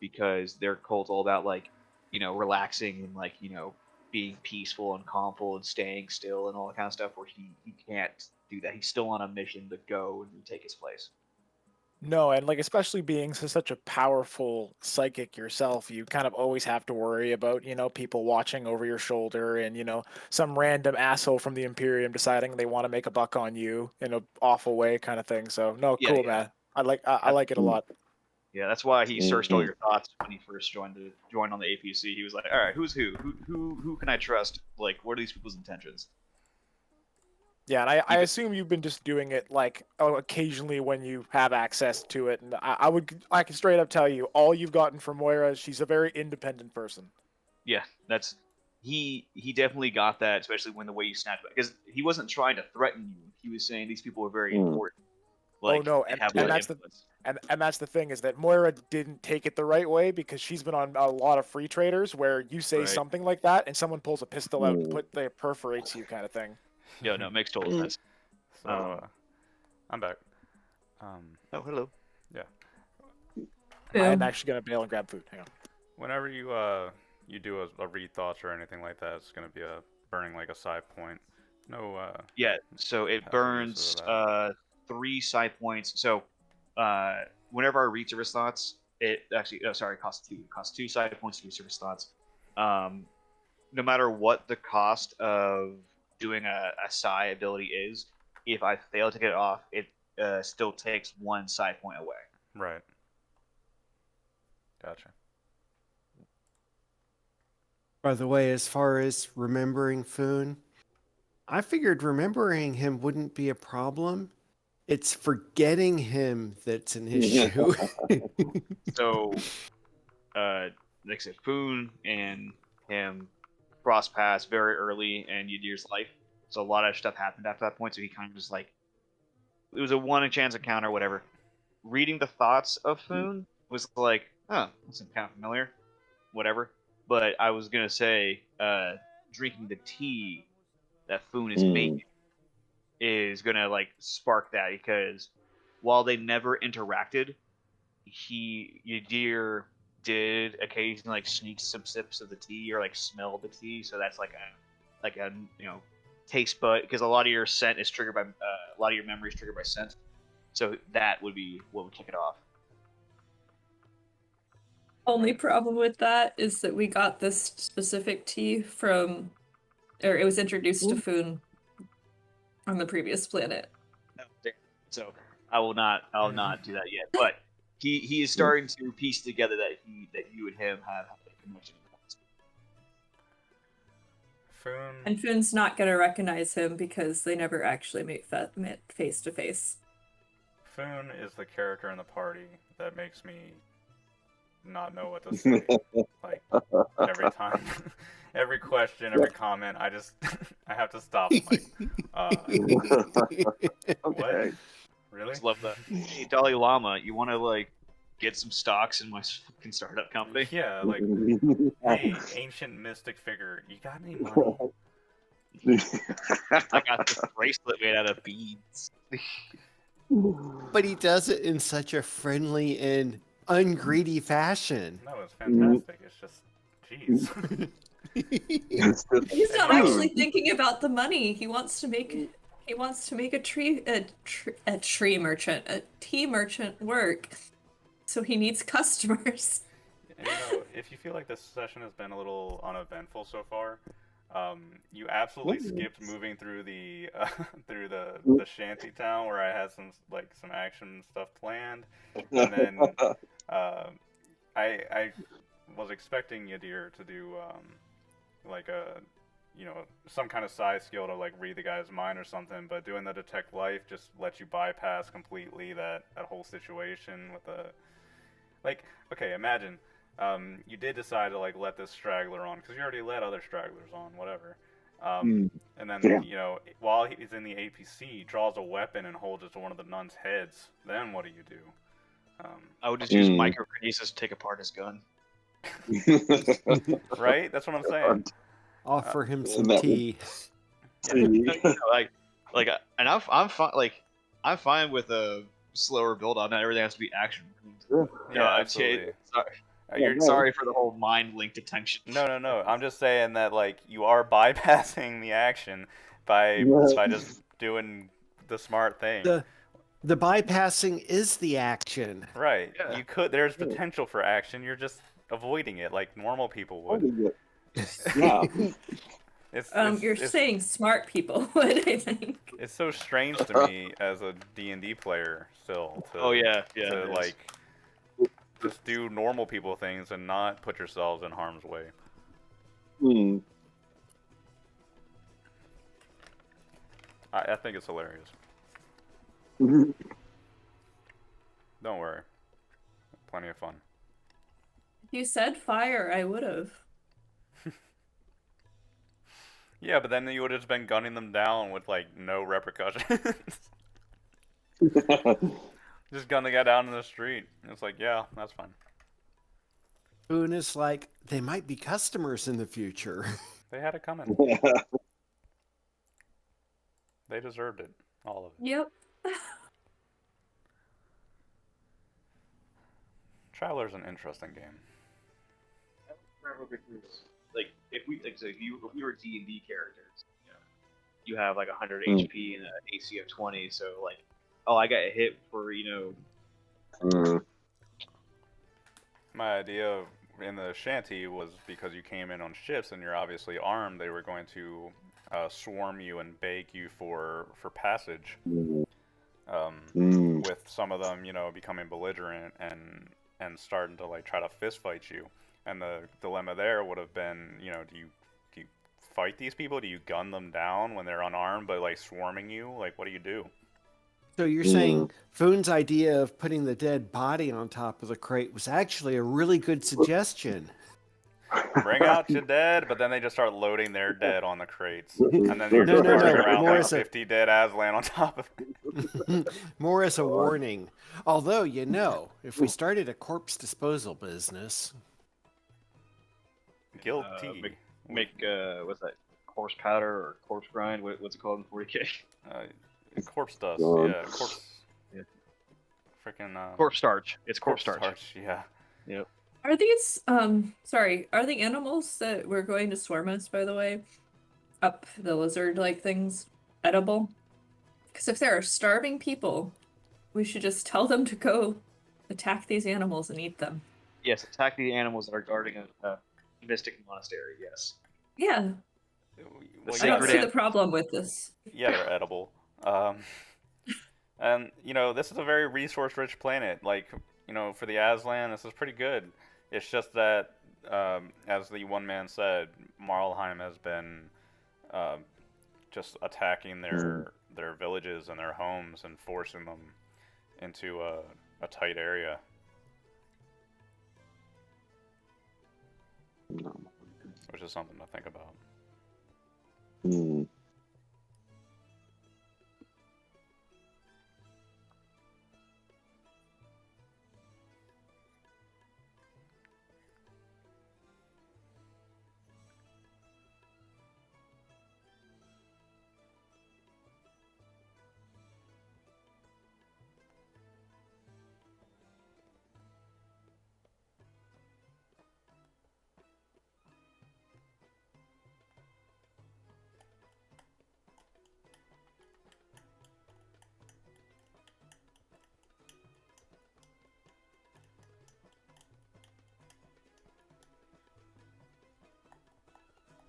because their cult's all about like relaxing and like being peaceful and calmful and staying still and all that kind of stuff. Where he can't do that. He's still on a mission to go and retake his place. No, and like especially being such a powerful psychic yourself, you kind of always have to worry about, people watching over your shoulder and, some random asshole from the Imperium deciding they want to make a buck on you in an awful way kind of thing. So, no, Yeah, cool, yeah. man. I like it a lot. Yeah, that's why he searched all Mhm. your thoughts when he first joined on the APC. He was like, all right, who's who? Who can I trust? Like, what are these people's intentions? Yeah, and I Even- assume you've been just doing it like occasionally when you have access to it. And I can straight up tell you, all you've gotten from Moira, she's a very independent person. Yeah, that's he definitely got that, especially when the way you snapped back, because he wasn't trying to threaten you. He was saying these people are very important. Like, no, they have a and lot of that's the influence. and that's the thing is that Moira didn't take it the right way because she's been on a lot of free traders where you say Right. something like that and someone pulls a pistol out and they perforates you kind of thing. Yeah, no, it makes total sense. So I'm back. Oh, hello. Yeah. I'm Boom. actually gonna bail and grab food. Hang on. Whenever you do a read thoughts or anything like that, it's gonna be a burning like a side point. No. Yeah, so it Passive burns uses of that. 3 side points. So whenever I read service thoughts, it actually sorry, it costs 2. It costs 2 side points to read service thoughts. No matter what the cost of doing a psi ability is, if I fail to get it off, it still takes 1 side point away. Right. Gotcha. By the way, as far as remembering Foon, I figured remembering him wouldn't be a problem. It's forgetting him that's an issue. So, like I said, Foon and him cross paths very early in Yadir's life. So a lot of stuff happened after that point. So he kind of just like, it was a one in chance encounter, whatever. Reading the thoughts of Foon was like, huh, that seems kind of familiar, whatever. But I was gonna say, drinking the tea that Foon is making is gonna like spark that, because while they never interacted, Yadir did occasionally like sneak some sips of the tea or like smell the tea. So that's like a taste bud, because a lot of your scent is triggered by a lot of your memory is triggered by scent. So that would be what would kick it off. Only problem with that is that we got this specific tea from, or it was introduced to Foon on the previous planet. Oh, damn. So I'll not do that yet. But he is starting to piece together that you and him have a connection. Foon. And Foon's not gonna recognize him because they never actually met face to face. Foon is the character in the party that makes me not know what to say. Like every time, every question, every comment, I just I have to stop. I'm like, what? Really? Just love that. Hey, Dalai Lama, you want to like get some stocks in my fucking startup company? Yeah, like, hey, ancient mystic figure, you got any money? I got this bracelet made out of beads. But he does it in such a friendly and ungreedy fashion. No, it's fantastic. It's just, jeez. He's not actually thinking about the money. He wants to make a tea merchant work. So he needs customers. And, if you feel like this session has been a little uneventful so far, you absolutely skipped moving through the shanty town where I had some action stuff planned, and then I was expecting Yadir to do like a some kind of side skill to like read the guy's mind or something, but doing the detect life just lets you bypass completely that whole situation with the okay, imagine you did decide to like let this straggler on because you already let other stragglers on, whatever. And then while he's in the APC, he draws a weapon and holds it to one of the nuns' heads. Then what do you do? I would just use microkinesis to take apart his gun. Right? That's what I'm saying. Offer him some tea. And I'm fine. Like, I'm fine with a slower build on that. Everything has to be action. Yeah, absolutely. Sorry for the whole mind linked attention. No. I'm just saying that like you are bypassing the action by just doing the smart thing. The bypassing is the action. Right. Yeah. You could. There's potential for action. You're just avoiding it like normal people would. Yeah. You're saying smart people would, I think. It's so strange to me as a D&D player still to like just do normal people things and not put yourselves in harm's way. I think it's hilarious. Don't worry. Plenty of fun. If you said fire, I would have. Yeah, but then you would have just been gunning them down with like no repercussions. Just gun the guy down in the street. It's like, yeah, that's fine. Foon is like, they might be customers in the future. They had it coming. They deserved it, all of it. Yep. Traveler's an interesting game. Like if we like so if we were D&D characters, you have like 100 Mm. HP and an AC of 20, so like, oh, I got hit for My idea in the shanty was because you came in on ships and you're obviously armed, they were going to swarm you and beg you for passage. With some of them, becoming belligerent and starting to like try to fist fight you. And the dilemma there would have been, do you fight these people? Do you gun them down when they're unarmed but like swarming you? Like, what do you do? So you're saying Foon's idea of putting the dead body on top of the crate was actually a really good suggestion. Bring out your dead, but then they just start loading their dead on the crates, and then you're No, just no, carrying no. around More like as a- 50 dead Aslan on top of it. More as a warning. Although, if we started a corpse disposal business, Guilty. make what's that, corpse powder or corpse grind? What's it called in 40K? Corpse dust. Yeah, corpse. Yeah. Freaking. Corpse starch. It's corpse starch. Yeah. Yep. Are these are the animals that were going to swarm us, by the way, up the lizard-like things, edible? Because if there are starving people, we should just tell them to go attack these animals and eat them. Yes, attack the animals that are guarding a mystic monastery. Yes. Yeah, Well, I don't sacred see an- the problem with this. Yeah, they're edible. And this is a very resource-rich planet. Like, for the Aslan, this is pretty good. It's just that, as the one man said, Marlheim has been just attacking their villages and their homes and forcing them into a tight area. Which is something to think about.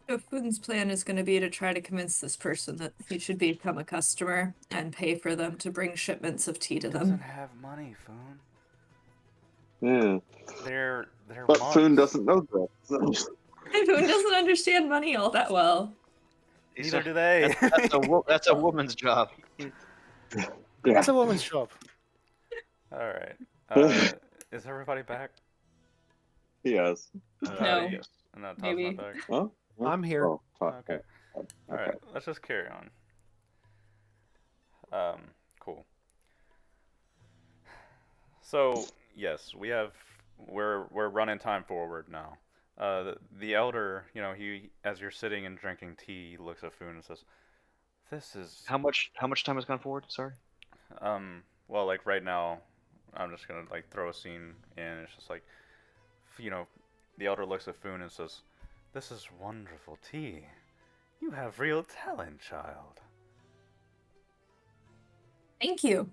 So Food's plan is going to be to try to convince this person that he should become a customer and pay for them to bring shipments of tea to Doesn't them. have money, Foon. Yeah. They're But monks. Foon doesn't know that. Food doesn't understand money all that well. Neither do they. That's a woman's job. That's a woman's job. All right. Is everybody back? Yes. No. Yes. No, Todd's Maybe. not back. Huh? I'm here. Oh, Okay. All right. Let's just carry on. Cool. So yes, we're running time forward now. The elder, he as you're sitting and drinking tea, he looks at Foon and says, "This is How much time has gone forward? Sorry. well, like right now, I'm just gonna like throw a scene in. It's just like, the elder looks at Foon and says, 'This is wonderful tea. You have real talent, child.'" Thank you.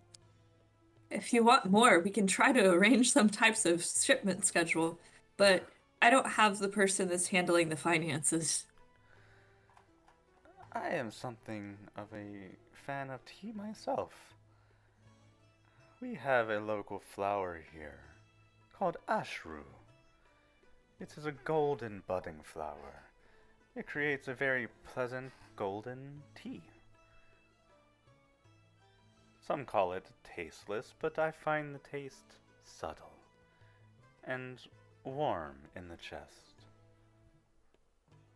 If you want more, we can try to arrange some types of shipment schedule, but I don't have the person that's handling the finances. I am something of a fan of tea myself. We have a local flower here called ashru. It is a golden budding flower. It creates a very pleasant golden tea. Some call it tasteless, but I find the taste subtle and warm in the chest.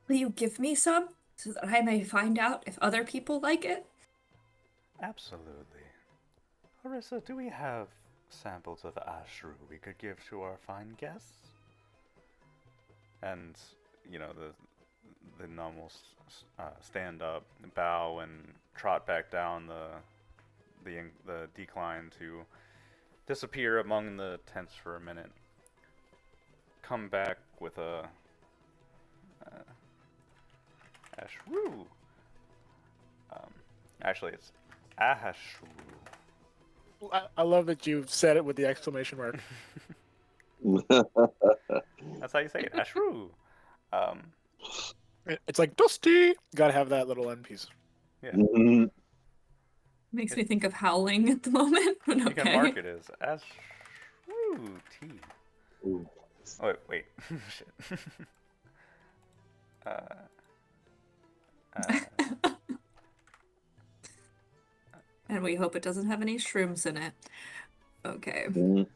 Will you give me some? so that I may find out if other people like it? Absolutely. Harissa, do we have samples of ashru we could give to our fine guests? And, the nun will stand up, bow, and trot back down the decline to disappear among the tents for a minute. Come back with a ashru. Actually, it's ashru. I love that you said it with the exclamation mark. That's how you say it, ashru. It's like Dusty. Gotta have that little end piece. Yeah. Mhm. Makes me think of howling at the moment, but You okay. can mark it as ashru tea. Ooh. Oh, wait. Shit. And we hope it doesn't have any shrooms in it. Okay. Mhm.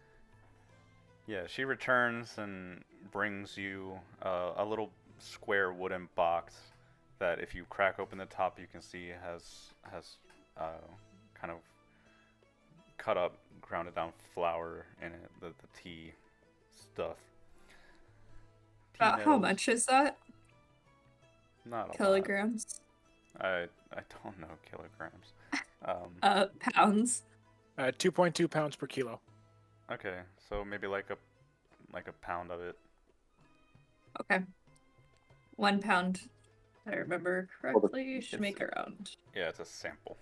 Yeah, she returns and brings you a little square wooden box that, if you crack open the top, you can see has kind of cut up, grounded down flour in it, the tea stuff. Tea About how nettles. much is that? Not a Kilograms? lot. I don't know kilograms. Pounds. 2.2 pounds per kilo. Okay, so maybe like a pound of it. Okay. 1 pound, if I remember correctly, should it's- make around. Yeah, it's a sample,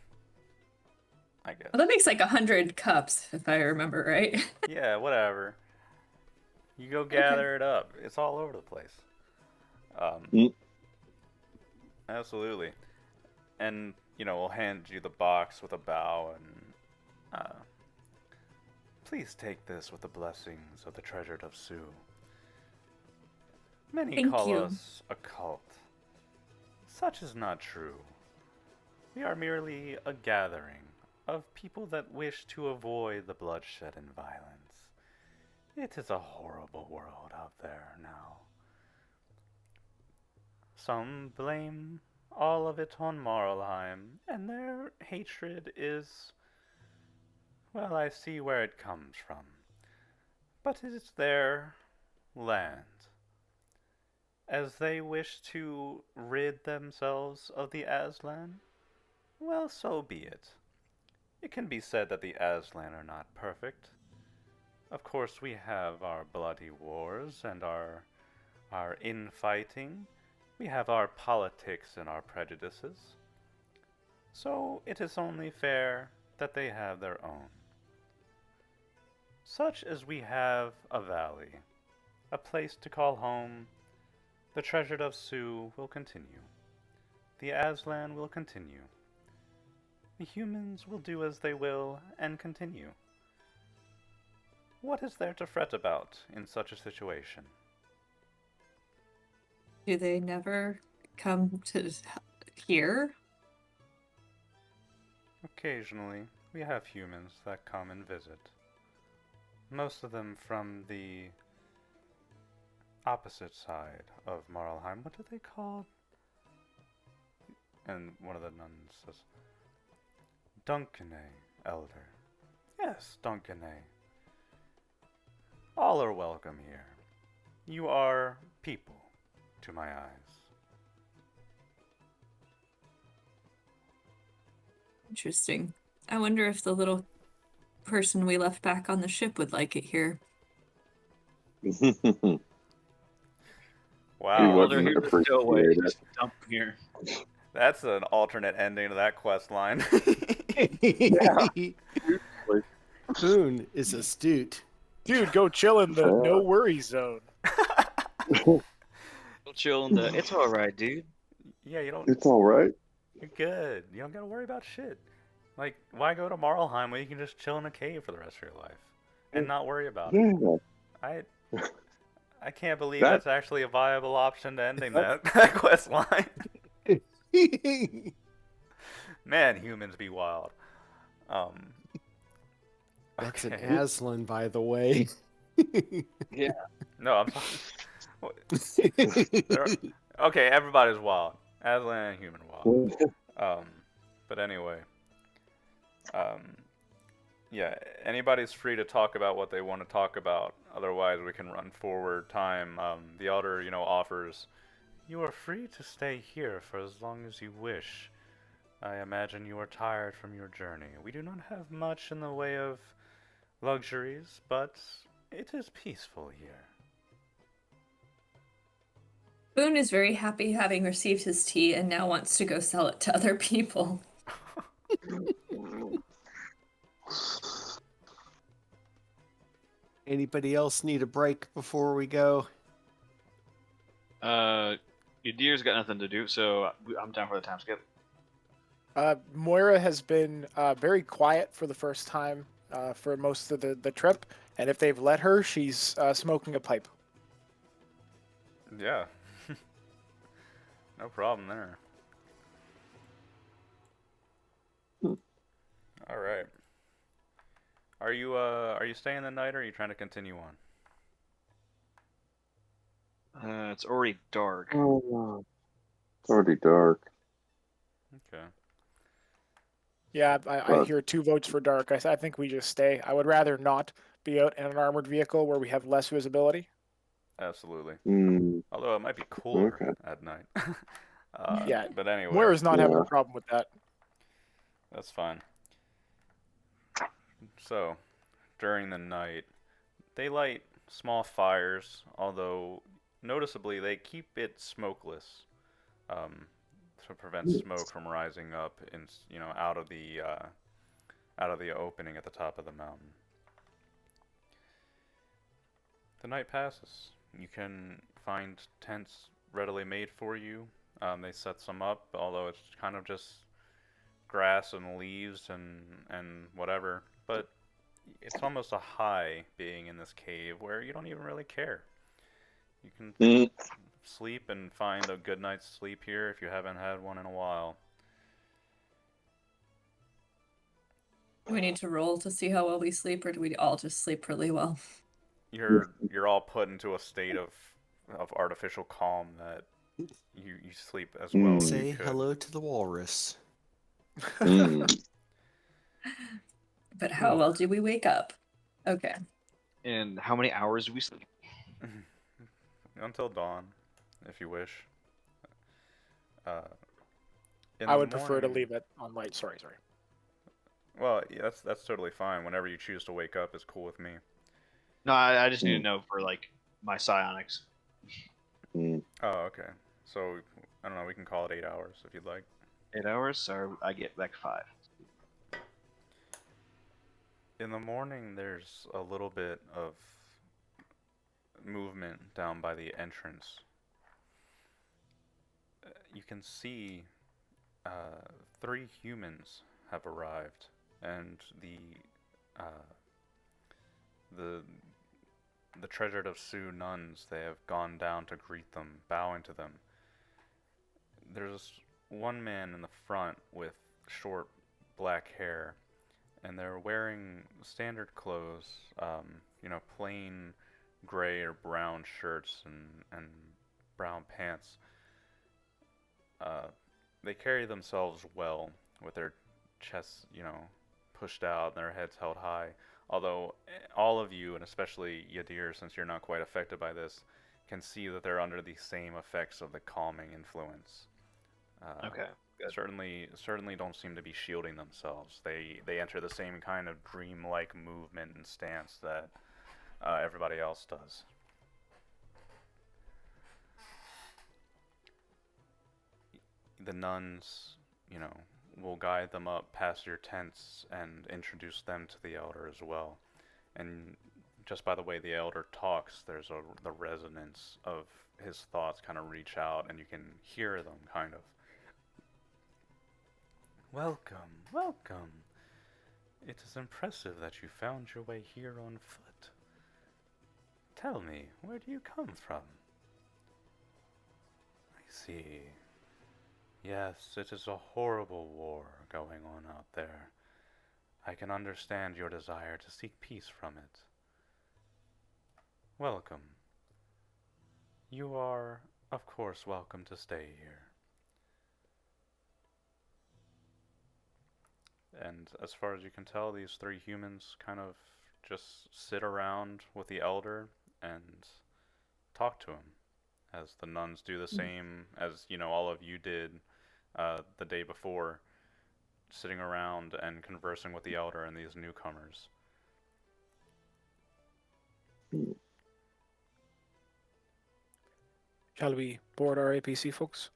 I guess. Well, that makes like 100 cups, if I remember right. Yeah, whatever. You go gather it up. It's all over the place. Mm. Absolutely. And, we'll hand you the box with a bow and, please take this with the blessings of the treasured of Sioux. Many Thank call you. us a cult. Such is not true. We are merely a gathering of people that wish to avoid the bloodshed and violence. It is a horrible world out there now. Some blame all of it on Marlheim, and their hatred is... Well, I see where it comes from. But it is their land. As they wish to rid themselves of the Aslan, well, so be it. It can be said that the Aslan are not perfect. Of course, we have our bloody wars and our infighting. We have our politics and our prejudices. So it is only fair that they have their own. Such as we have a valley, a place to call home, the treasured of Sioux will continue. The Aslan will continue. The humans will do as they will and continue. What is there to fret about in such a situation? Do they never come to here? Occasionally, we have humans that come and visit. Most of them from the opposite side of Marlheim. What do they call? And one of the nuns says, Dunkane, elder. Yes, Dunkane. All are welcome here. You are people to my eyes. Interesting. I wonder if the little person we left back on the ship would like it here. He Wow, wouldn't Elder, here's the appreciate stowaway. it. Just dump him here. that's an alternate ending to that quest line. Boone is astute. Dude, go chill in the no worry zone. Go chill in the. It's all right, dude. Yeah, you don't. It's all right. You're good. You don't gotta worry about shit. Like, why go to Marlheim when you can just chill in a cave for the rest of your life and not worry about it? Yeah. I can't believe That- that's actually a viable option to ending that quest line. Man, humans be wild. That's an okay. Aslan, by the way. No, I'm sorry. Okay, everybody's wild. Aslan and human walk. But anyway, um, yeah, anybody's free to talk about what they want to talk about. Otherwise, we can run forward time. The elder, offers. You are free to stay here for as long as you wish. I imagine you are tired from your journey. We do not have much in the way of luxuries, but it is peaceful here. Boone is very happy having received his tea and now wants to go sell it to other people. Anybody else need a break before we go? Yadir's got nothing to do, so I'm down for the time skip. Moira has been very quiet for the first time for most of the trip, and if they've let her, she's smoking a pipe. Yeah. No problem there. All right. Are you staying the night, or are you trying to continue on? It's already dark. Oh, it's already dark. Okay. Yeah, I hear 2 votes for dark. I think we just stay. I would rather not be out in an armored vehicle where we have less visibility. Absolutely. Mm, Although it might be cooler okay. at night. Yeah. But anyway, Moira's not having Yeah. a problem with that. that's fine. So, during the night, they light small fires, although noticeably they keep it smokeless, to prevent smoke from rising up out of the opening at the top of the mountain. The night passes. You can find tents readily made for you. They set some up, although it's kind of just grass and leaves and whatever. But it's almost a high being in this cave where you don't even really care. You can Mm, sleep and find a good night's sleep here if you haven't had one in a while. Do we need to roll to see how well we sleep, or do we all just sleep really well? You're all put into a state of artificial calm that you sleep as well as you Say could. hello to the walrus. mm. But how well do we wake up? Okay. And how many hours do we sleep? Until dawn, if you wish. Uh, in I the would prefer to morning- leave it on light. Sorry. Well, yeah, that's totally fine. Whenever you choose to wake up is cool with me. No, I just need to know for like my psionics. Mm. Oh, okay. So I don't know. We can call it 8 hours if you'd like. 8 hours, so I get back 5. In the morning, there's a little bit of movement down by the entrance. You can see 3 humans have arrived, and uh, the treasured of Sioux nuns. They have gone down to greet them, bowing to them. There's one man in the front with short black hair, and they're wearing standard clothes, plain gray or brown shirts and brown pants. They carry themselves well with their chests, pushed out and their heads held high. Although all of you, and especially Yadir, since you're not quite affected by this, can see that they're under the same effects of the calming influence. Okay. Good. Certainly don't seem to be shielding themselves. They enter the same kind of dreamlike movement and stance that everybody else does. The nuns, will guide them up past your tents and introduce them to the elder as well. And just by the way the elder talks, there's the resonance of his thoughts kind of reach out, and you can hear them kind of. Welcome, welcome. It is impressive that you found your way here on foot. Tell me, where do you come from? I see. Yes, it is a horrible war going on out there. I can understand your desire to seek peace from it. Welcome. You are, of course, welcome to stay here. And as far as you can tell, these three humans kind of just sit around with the elder and talk to him, as the nuns do the same as all of you did the day before, sitting around and conversing with the elder and these newcomers. Shall we board our APC, folks?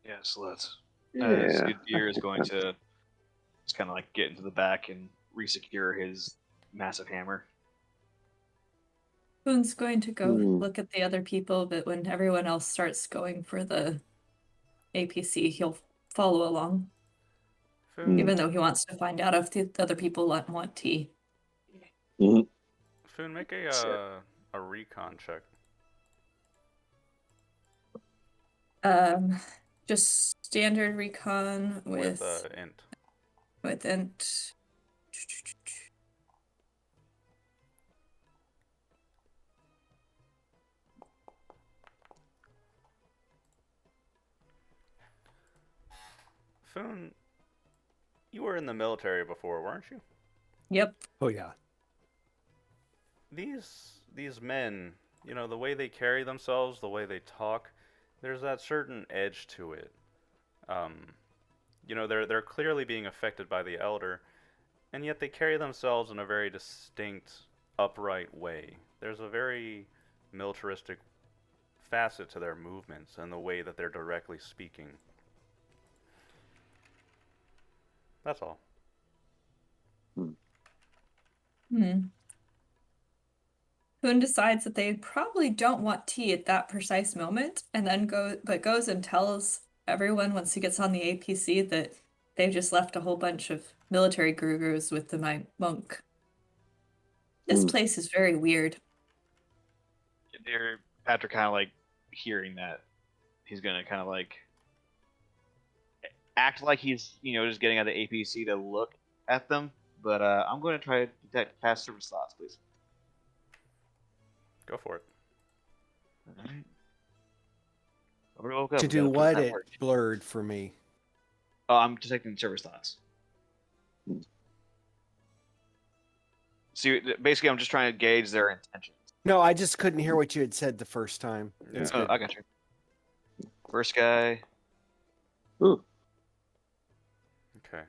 Yes, let's. Yeah. Skidgear is going to just kind of like get into the back and resecure his massive hammer. Boone's going to go Hmm. look at the other people, but when everyone else starts going for the APC, he'll follow along, Foon, even though he wants to find out if the other people want tea. Mhm. Foon, make a recon check. Just standard recon With with int. int. Foon, you were in the military before, weren't you? Yep. Oh yeah. These men, the way they carry themselves, the way they talk, there's that certain edge to it. They're clearly being affected by the elder, and yet they carry themselves in a very distinct, upright way. There's a very militaristic facet to their movements and the way that they're directly speaking. That's all. Hmm. Boone decides that they probably don't want tea at that precise moment, and then goes and tells everyone once he gets on the APC that they've just left a whole bunch of military gurus with the monk. This Hmm. place is very weird. After kind of like hearing that, he's gonna kind of like act like he's just getting out of the APC to look at them. But I'm going to try to detect past service thoughts, please. Go for it. All right. To do what? It blurred for me. Oh, I'm detecting service thoughts. See, basically, I'm just trying to gauge their intentions. No, I just couldn't hear what you had said the first time. That's Yeah. good. I got you. First guy. Ooh, Okay.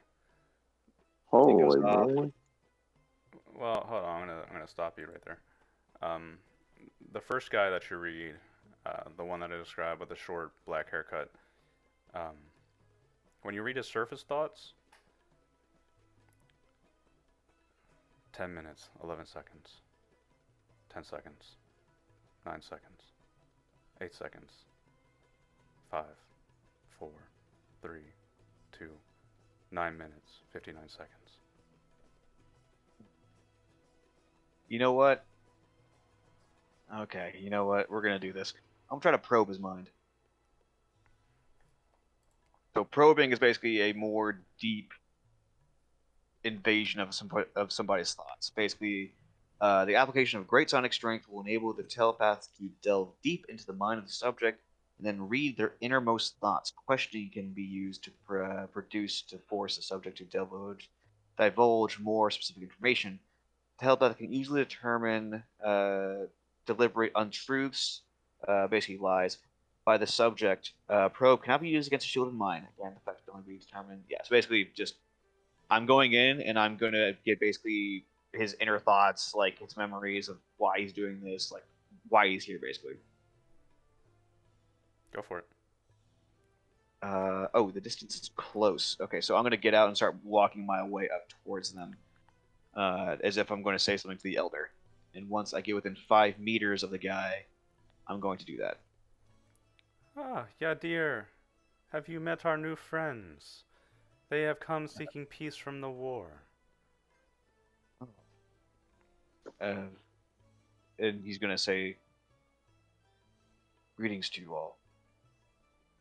holy off. moly. Well, hold on. I'm gonna stop you right there. The first guy that you read, the one that I described with the short black haircut, when you read his surface thoughts, 10 minutes, 11 seconds, 10 seconds, 9 seconds, 8 seconds, 5, 4, 3, 2, 9 minutes, 59 seconds. You know what? Okay, you know what? We're going to do this. I'm trying to probe his mind. So probing is basically a more deep invasion of somebody's thoughts. Basically, the application of great sonic strength will enable the telepath to delve deep into the mind of the subject and then read their innermost thoughts. Questioning can be used to force the subject to divulge more specific information. The telepath can easily determine deliberate untruths, basically lies, by the subject. Probe cannot be used against a shielded mind. Again, the effect can only be determined. Yeah, so basically just I'm going in and I'm gonna get basically his inner thoughts, like his memories of why he's doing this, like why he's here, basically. Go for it. Oh, the distance is close. Okay, so I'm gonna get out and start walking my way up towards them, as if I'm going to say something to the elder. And once I get within 5 meters of the guy, I'm going to do that. Ah, Yadir, have you met our new friends? They have come seeking peace from the war. And he's going to say, "Greetings to you all.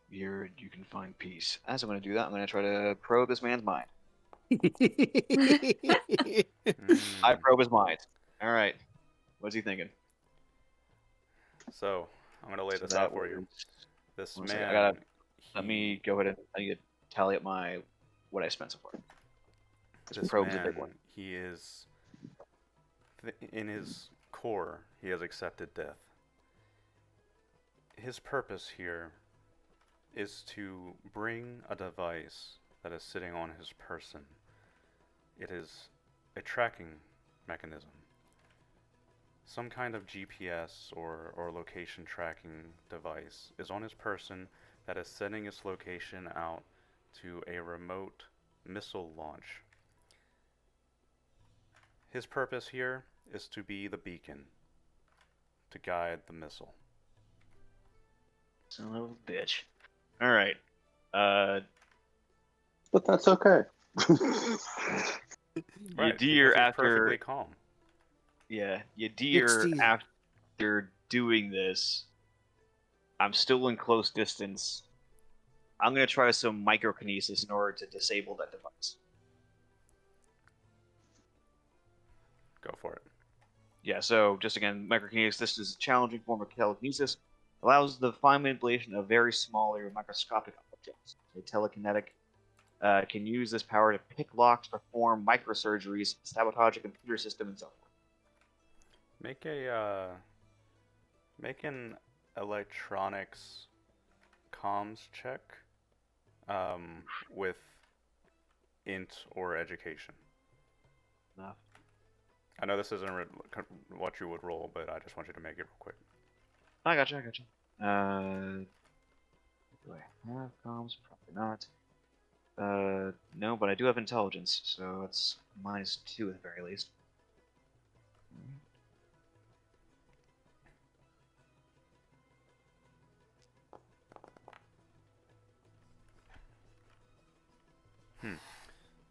Here you can find peace." As I'm going to do that, I'm going to try to probe this man's mind. I probe his mind. All right. What's he thinking? So, I'm going to lay So this that out for you. was- This one second, man, Let me go ahead and I need to tally up what I spent so far. This probe's a big one. He is, in his core, he has accepted death. His purpose here is to bring a device that is sitting on his person. It is a tracking mechanism. Some kind of GPS or location tracking device is on his person that is sending its location out to a remote missile launch. His purpose here is to be the beacon, to guide the missile. Son of a bitch. Alright. But that's okay. Right, Yadir, because he's after perfectly calm. Yadir, 60. after doing this, I'm still in close distance. I'm gonna try some microkinesis in order to disable that device. Go for it. Yeah, so just again, microkinesis, this is a challenging form of telekinesis. Allows the fine manipulation of very small or microscopic objects. A telekinetic can use this power to pick locks, perform microsurgeries, sabotage a computer system, and so forth. Make an electronics comms check with int or education. Enough. I know this isn't what you would roll, but I just want you to make it real quick. I gotcha. Do I have comms? Probably not. No, but I do have intelligence, so it's -2 at the very least.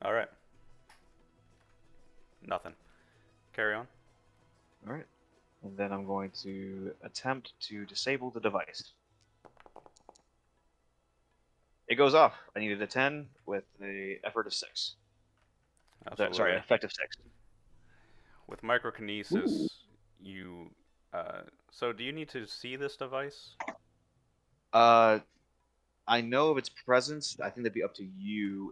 All right. Nothing. Carry on. Alright. And then I'm going to attempt to disable the device. It goes off. I needed a 10 with the effort of 6. Absolutely. Sorry, effective 6. With microkinesis, you. So, do you need to see this device? I know of its presence. I think that'd be up to you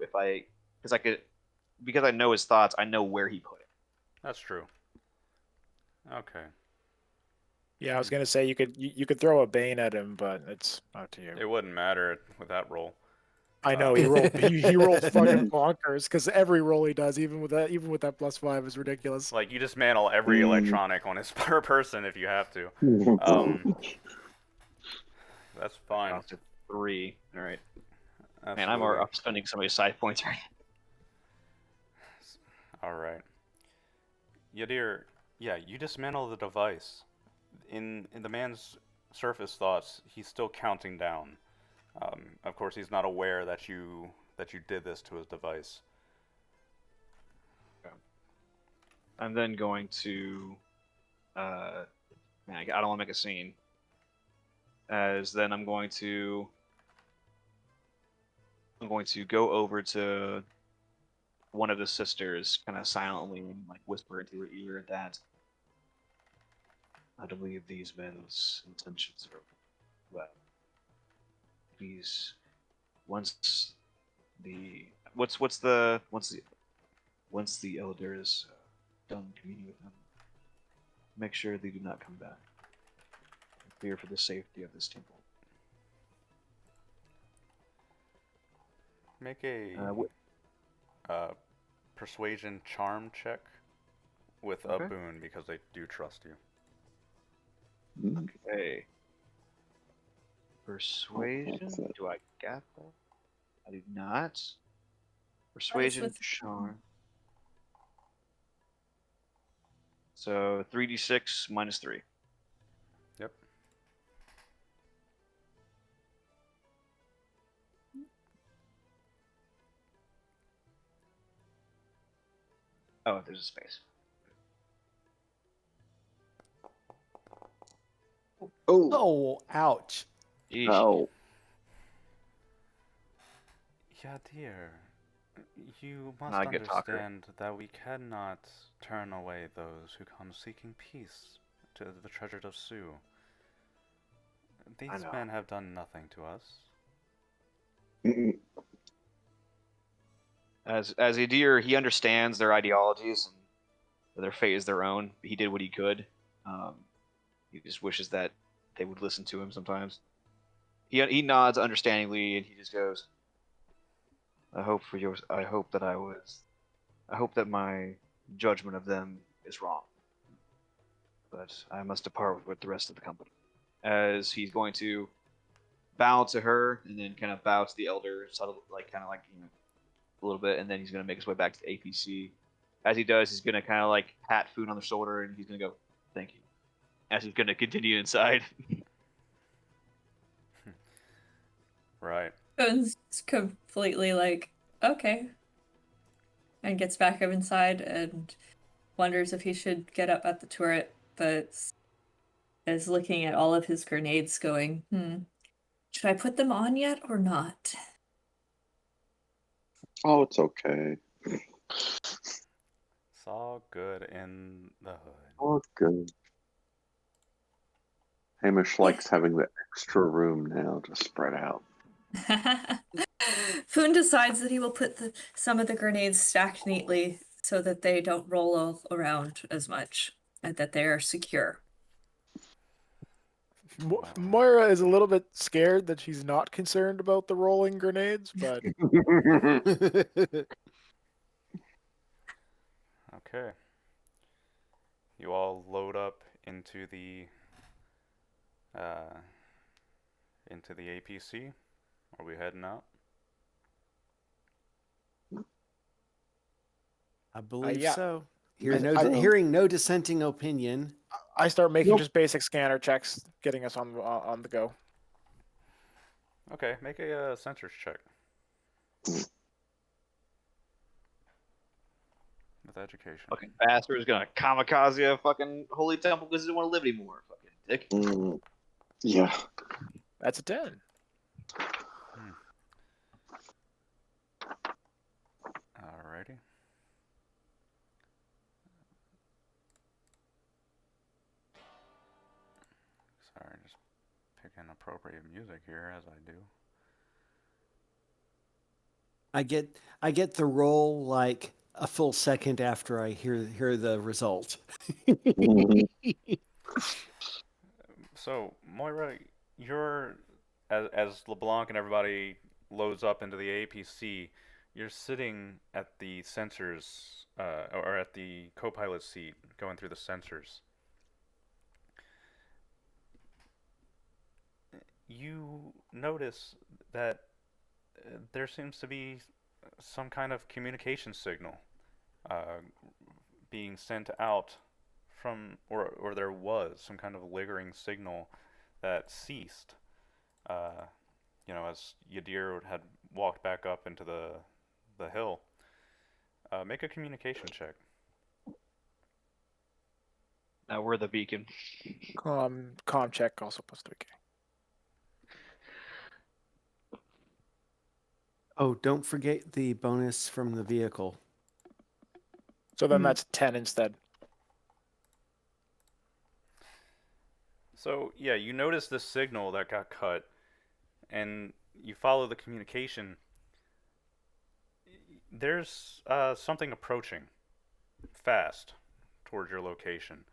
because I know his thoughts. I know where he put it. That's true. Okay. Yeah, I was gonna say you could throw a bane at him, but it's up to you. It wouldn't matter with that roll. I know he rolled he rolled fucking bonkers because every roll he does, even with that +5, is ridiculous. Like, you dismantle every electronic on his per person if you have to. That's fine. Down to 3. All right. Absolutely. Man, I'm up spending so many side points right All right. Yadir, yeah, you dismantle the device. In the man's surface thoughts, he's still counting down. Of course, he's not aware that you did this to his device. I'm then going to, man, I don't want to make a scene. As then I'm going to go over to one of the sisters, kind of silently, and like whisper into her ear that I believe these men's intentions are well. Please, once the elders done communing with them, make sure they do not come back. I fear for the safety of this temple. Make a persuasion charm check with a Okay. boon because they do trust you. Okay. Persuasion. Do I get that? I do not. Persuasion with- charm. So 3d6 -3. Yep. Oh, there's a space. Oh, ouch. Yeesh. Oh. Yeah, dear. You must Not a good talker. understand that we cannot turn away those who come seeking peace to the treasures of Su. These know. men have done nothing to us. As Yadir, he understands their ideologies and their fate is their own. He did what he could. He just wishes that they would listen to him sometimes. He nods understandingly and he just goes, I hope that my judgment of them is wrong. But I must depart with the rest of the company. As he's going to bow to her and then kind of bow to the elder, subtle, a little bit, and then he's going to make his way back to the APC. As he does, he's going to kind of pat Foon on the shoulder and he's going to go, thank you. As he's going to continue inside. Right. Bones completely okay, and gets back up inside and wonders if he should get up at the turret, but is looking at all of his grenades going, should I put them on yet or not? Oh, it's okay. It's all good in the hood. Oh, it's good. Hamish likes having the extra room now to spread out. Foon decides that he will put some of the grenades stacked neatly so that they don't roll all around as much and that they are secure. Moira is a little bit scared that she's not concerned about the rolling grenades, but Okay. You all load up into the APC. Are we heading out? I believe yeah. so. I- Hearing no dissenting opinion. I start making Nope. just basic scanner checks, getting us on the go. Okay, make a sensors check. With education. Fucking bastard is going to kamikaze a fucking holy temple because he doesn't want to live anymore. Fucking dick. Yeah. That's a 10. Alrighty. Sorry, just picking appropriate music here as I do. I get the roll like a full second after I hear the result. So, Moira, you're as LeBlanc and everybody loads up into the APC, you're sitting at the sensors, or at the co-pilot seat, going through the sensors. You notice that there seems to be some kind of communication signal being sent out from, or there was some kind of lingering signal that ceased. As Yadir had walked back up into the hill. Make a communication check. Now we're the beacon. Com check also plus 3K. Oh, don't forget the bonus from the vehicle. So then that's 10 instead. So, yeah, you notice the signal that got cut, and you follow the communication. There's something approaching fast towards your location.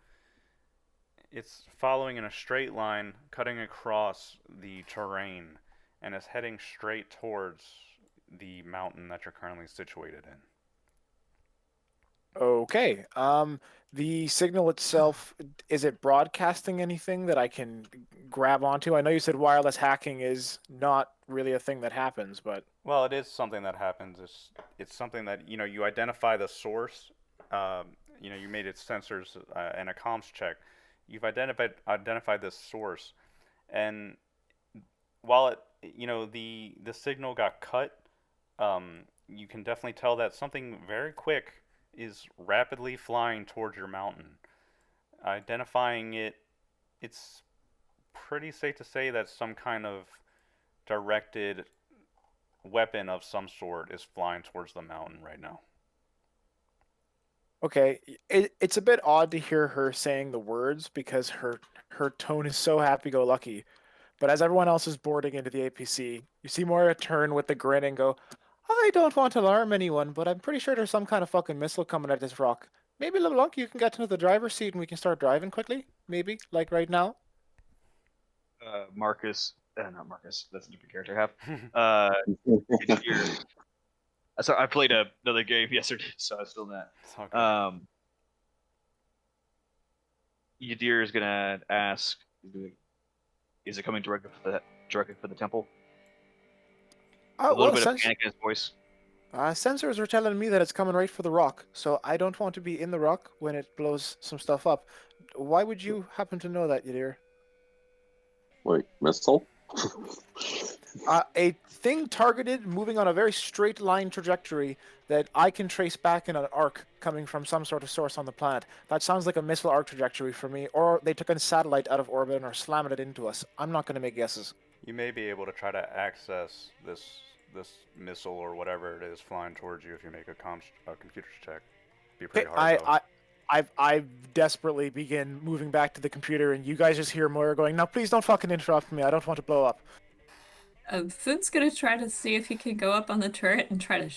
It's following in a straight line, cutting across the terrain, and is heading straight towards the mountain that you're currently situated in. Okay. The signal itself, is it broadcasting anything that I can grab onto? I know you said wireless hacking is not really a thing that happens, but Well, it is something that happens. It's something that you identify the source. You made its sensors and a comms check. You've identified this source, and while the signal got cut, you can definitely tell that something very quick is rapidly flying towards your mountain. Identifying it, it's pretty safe to say that some kind of directed weapon of some sort is flying towards the mountain right now. okay. It's a bit odd to hear her saying the words because her tone is so happy-go-lucky. But as everyone else is boarding into the APC, you see Moira turn with the grin and go, I don't want to alarm anyone, but I'm pretty sure there's some kind of fucking missile coming at this rock. Maybe, LeBlanc, you can get into the driver's seat and we can start driving quickly? Maybe, like right now? Marcus, not Marcus. That's a different character I have. Yadir. Sorry, I played another game yesterday, so I was still in that. It's all good. Yadir is gonna ask, is it coming directly for the temple? A little bit of panic in his voice. Sensors are telling me that it's coming right for the rock, so I don't want to be in the rock when it blows some stuff up. Why would you happen to know that, Yadir? Wait, missile? A thing targeted, moving on a very straight line trajectory that I can trace back in an arc coming from some sort of source on the planet. That sounds like a missile arc trajectory for me, or they took a satellite out of orbit and are slamming it into us. I'm not going to make guesses. You may be able to try to access this missile or whatever it is flying towards you if you make a computer check. Be pretty hard though. I desperately begin moving back to the computer, and you guys just hear Moira going, "No, please don't fucking interrupt me. I don't want to blow up." Food's gonna try to see if he can go up on the turret and try to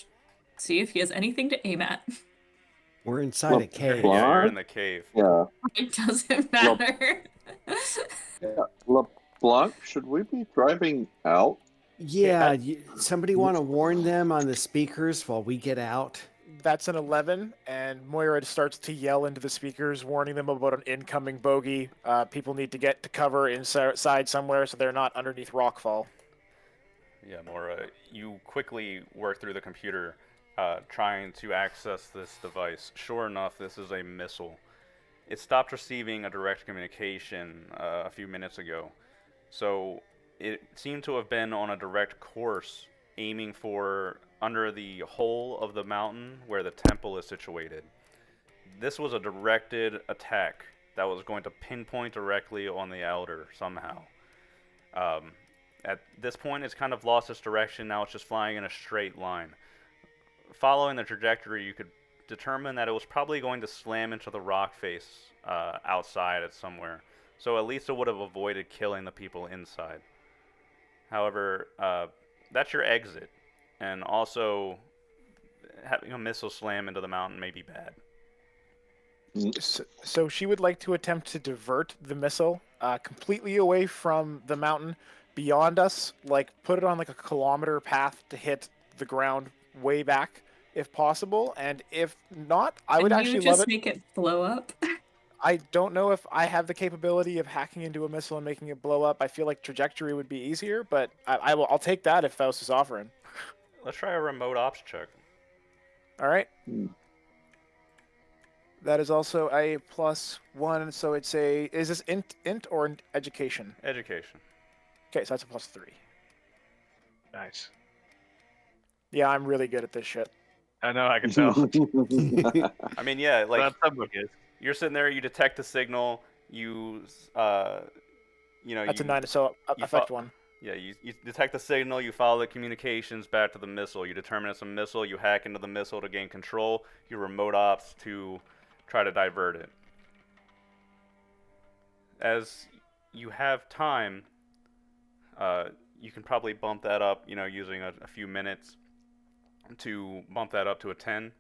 see if he has anything to aim at. We're inside a cave. What? Yeah, you're in the cave. Yeah. It doesn't matter. LeBlanc, should we be driving out? Yeah, somebody want to warn them on the speakers while we get out? That's an 11, and Moira starts to yell into the speakers, warning them about an incoming bogey. People need to get to cover inside somewhere so they're not underneath rockfall. Yeah, Mora, you quickly work through the computer, trying to access this device. Sure enough, this is a missile. It stopped receiving a direct communication a few minutes ago, so it seemed to have been on a direct course, aiming for under the hole of the mountain where the temple is situated. This was a directed attack that was going to pinpoint directly on the Elder somehow. At this point, it's kind of lost its direction. Now it's just flying in a straight line. Following the trajectory, you could determine that it was probably going to slam into the rock face outside at somewhere. So at least it would have avoided killing the people inside. However, that's your exit. And also, having a missile slam into the mountain may be bad. So she would like to attempt to divert the missile completely away from the mountain beyond us, like put it on like a kilometer path to hit the ground way back if possible. And if not, I would actually love it. Just make it blow up. I don't know if I have the capability of hacking into a missile and making it blow up. I feel like trajectory would be easier, but I'll take that if Faust is offering. Let's try a remote ops check. All right. That is also a +1, so it's a... Is this int or education? Education. Okay, so that's a +3. Nice. Yeah, I'm really good at this shit. I know, I can tell. I mean, yeah, like That book is. you're sitting there, you detect the signal, you know, That's a 9, so effect 1. Yeah, you detect the signal, you follow the communications back to the missile. You determine it's a missile, you hack into the missile to gain control, you remote ops to try to divert it. As you have time, you can probably bump that up, you know, using a few minutes to bump that up to a 10,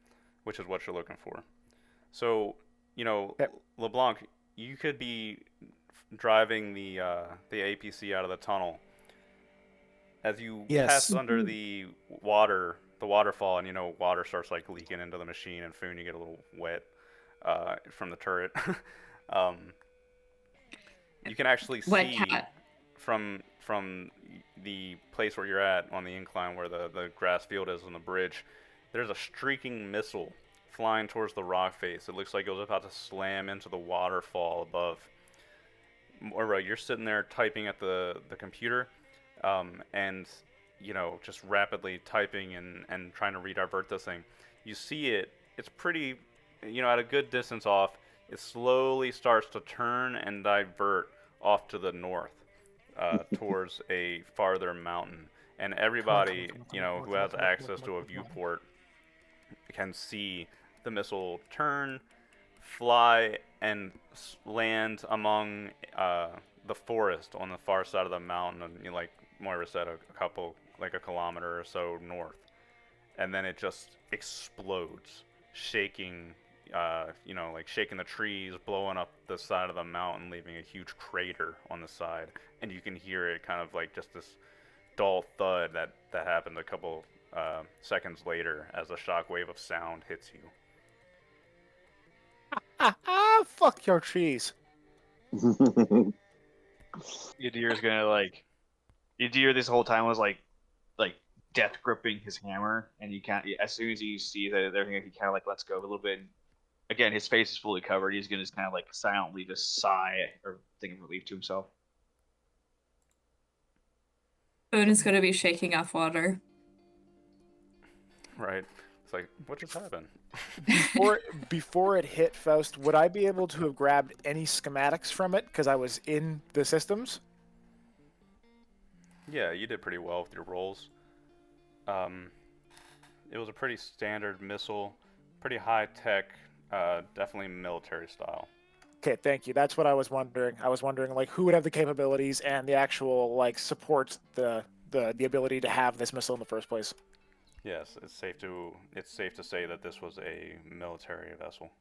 which is what you're looking for. So, you know, Yep. LeBlanc, you could be driving the APC out of the tunnel. As you pass under the waterfall, and you know, water starts like leaking into the machine, and Foon, you get a little wet from the turret. You can actually Wet see cat. from the place where you're at on the incline where the grass field is on the bridge. There's a streaking missile flying towards the rock face. It looks like it was about to slam into the waterfall above. Moira, you're sitting there typing at the computer. And, you know, just rapidly typing and trying to redivert this thing. You see it, it's pretty, you know, at a good distance off, it slowly starts to turn and divert off to the north, towards a farther mountain. And everybody, you know, who has access to a viewport can see the missile turn, fly, and land among the forest on the far side of the mountain, and, you know, like Moira said, a couple, like a kilometer or so north. and then it just explodes, shaking, like shaking the trees, blowing up the side of the mountain, leaving a huge crater on the side, and you can hear it kind of like just this dull thud that happened a couple seconds later as a shockwave of sound hits you. Fuck your trees. Yadir's gonna like. Yadir this whole time was like death gripping his hammer, and he can't. As soon as he sees that everything, he kind of like lets go a little bit. And again, his face is fully covered. He's gonna just kind of like silently just sigh or think of relief to himself. Boone is going to be shaking off water. Right? It's like, what just happened? Before it hit Faust, would I be able to have grabbed any schematics from it because I was in the systems? Yeah, you did pretty well with your rolls. It was a pretty standard missile, pretty high tech, definitely military style. Okay, thank you. That's what I was wondering. I was wondering like who would have the capabilities and the actual like support the ability to have this missile in the first place. Yes, it's safe to say that this was a military vessel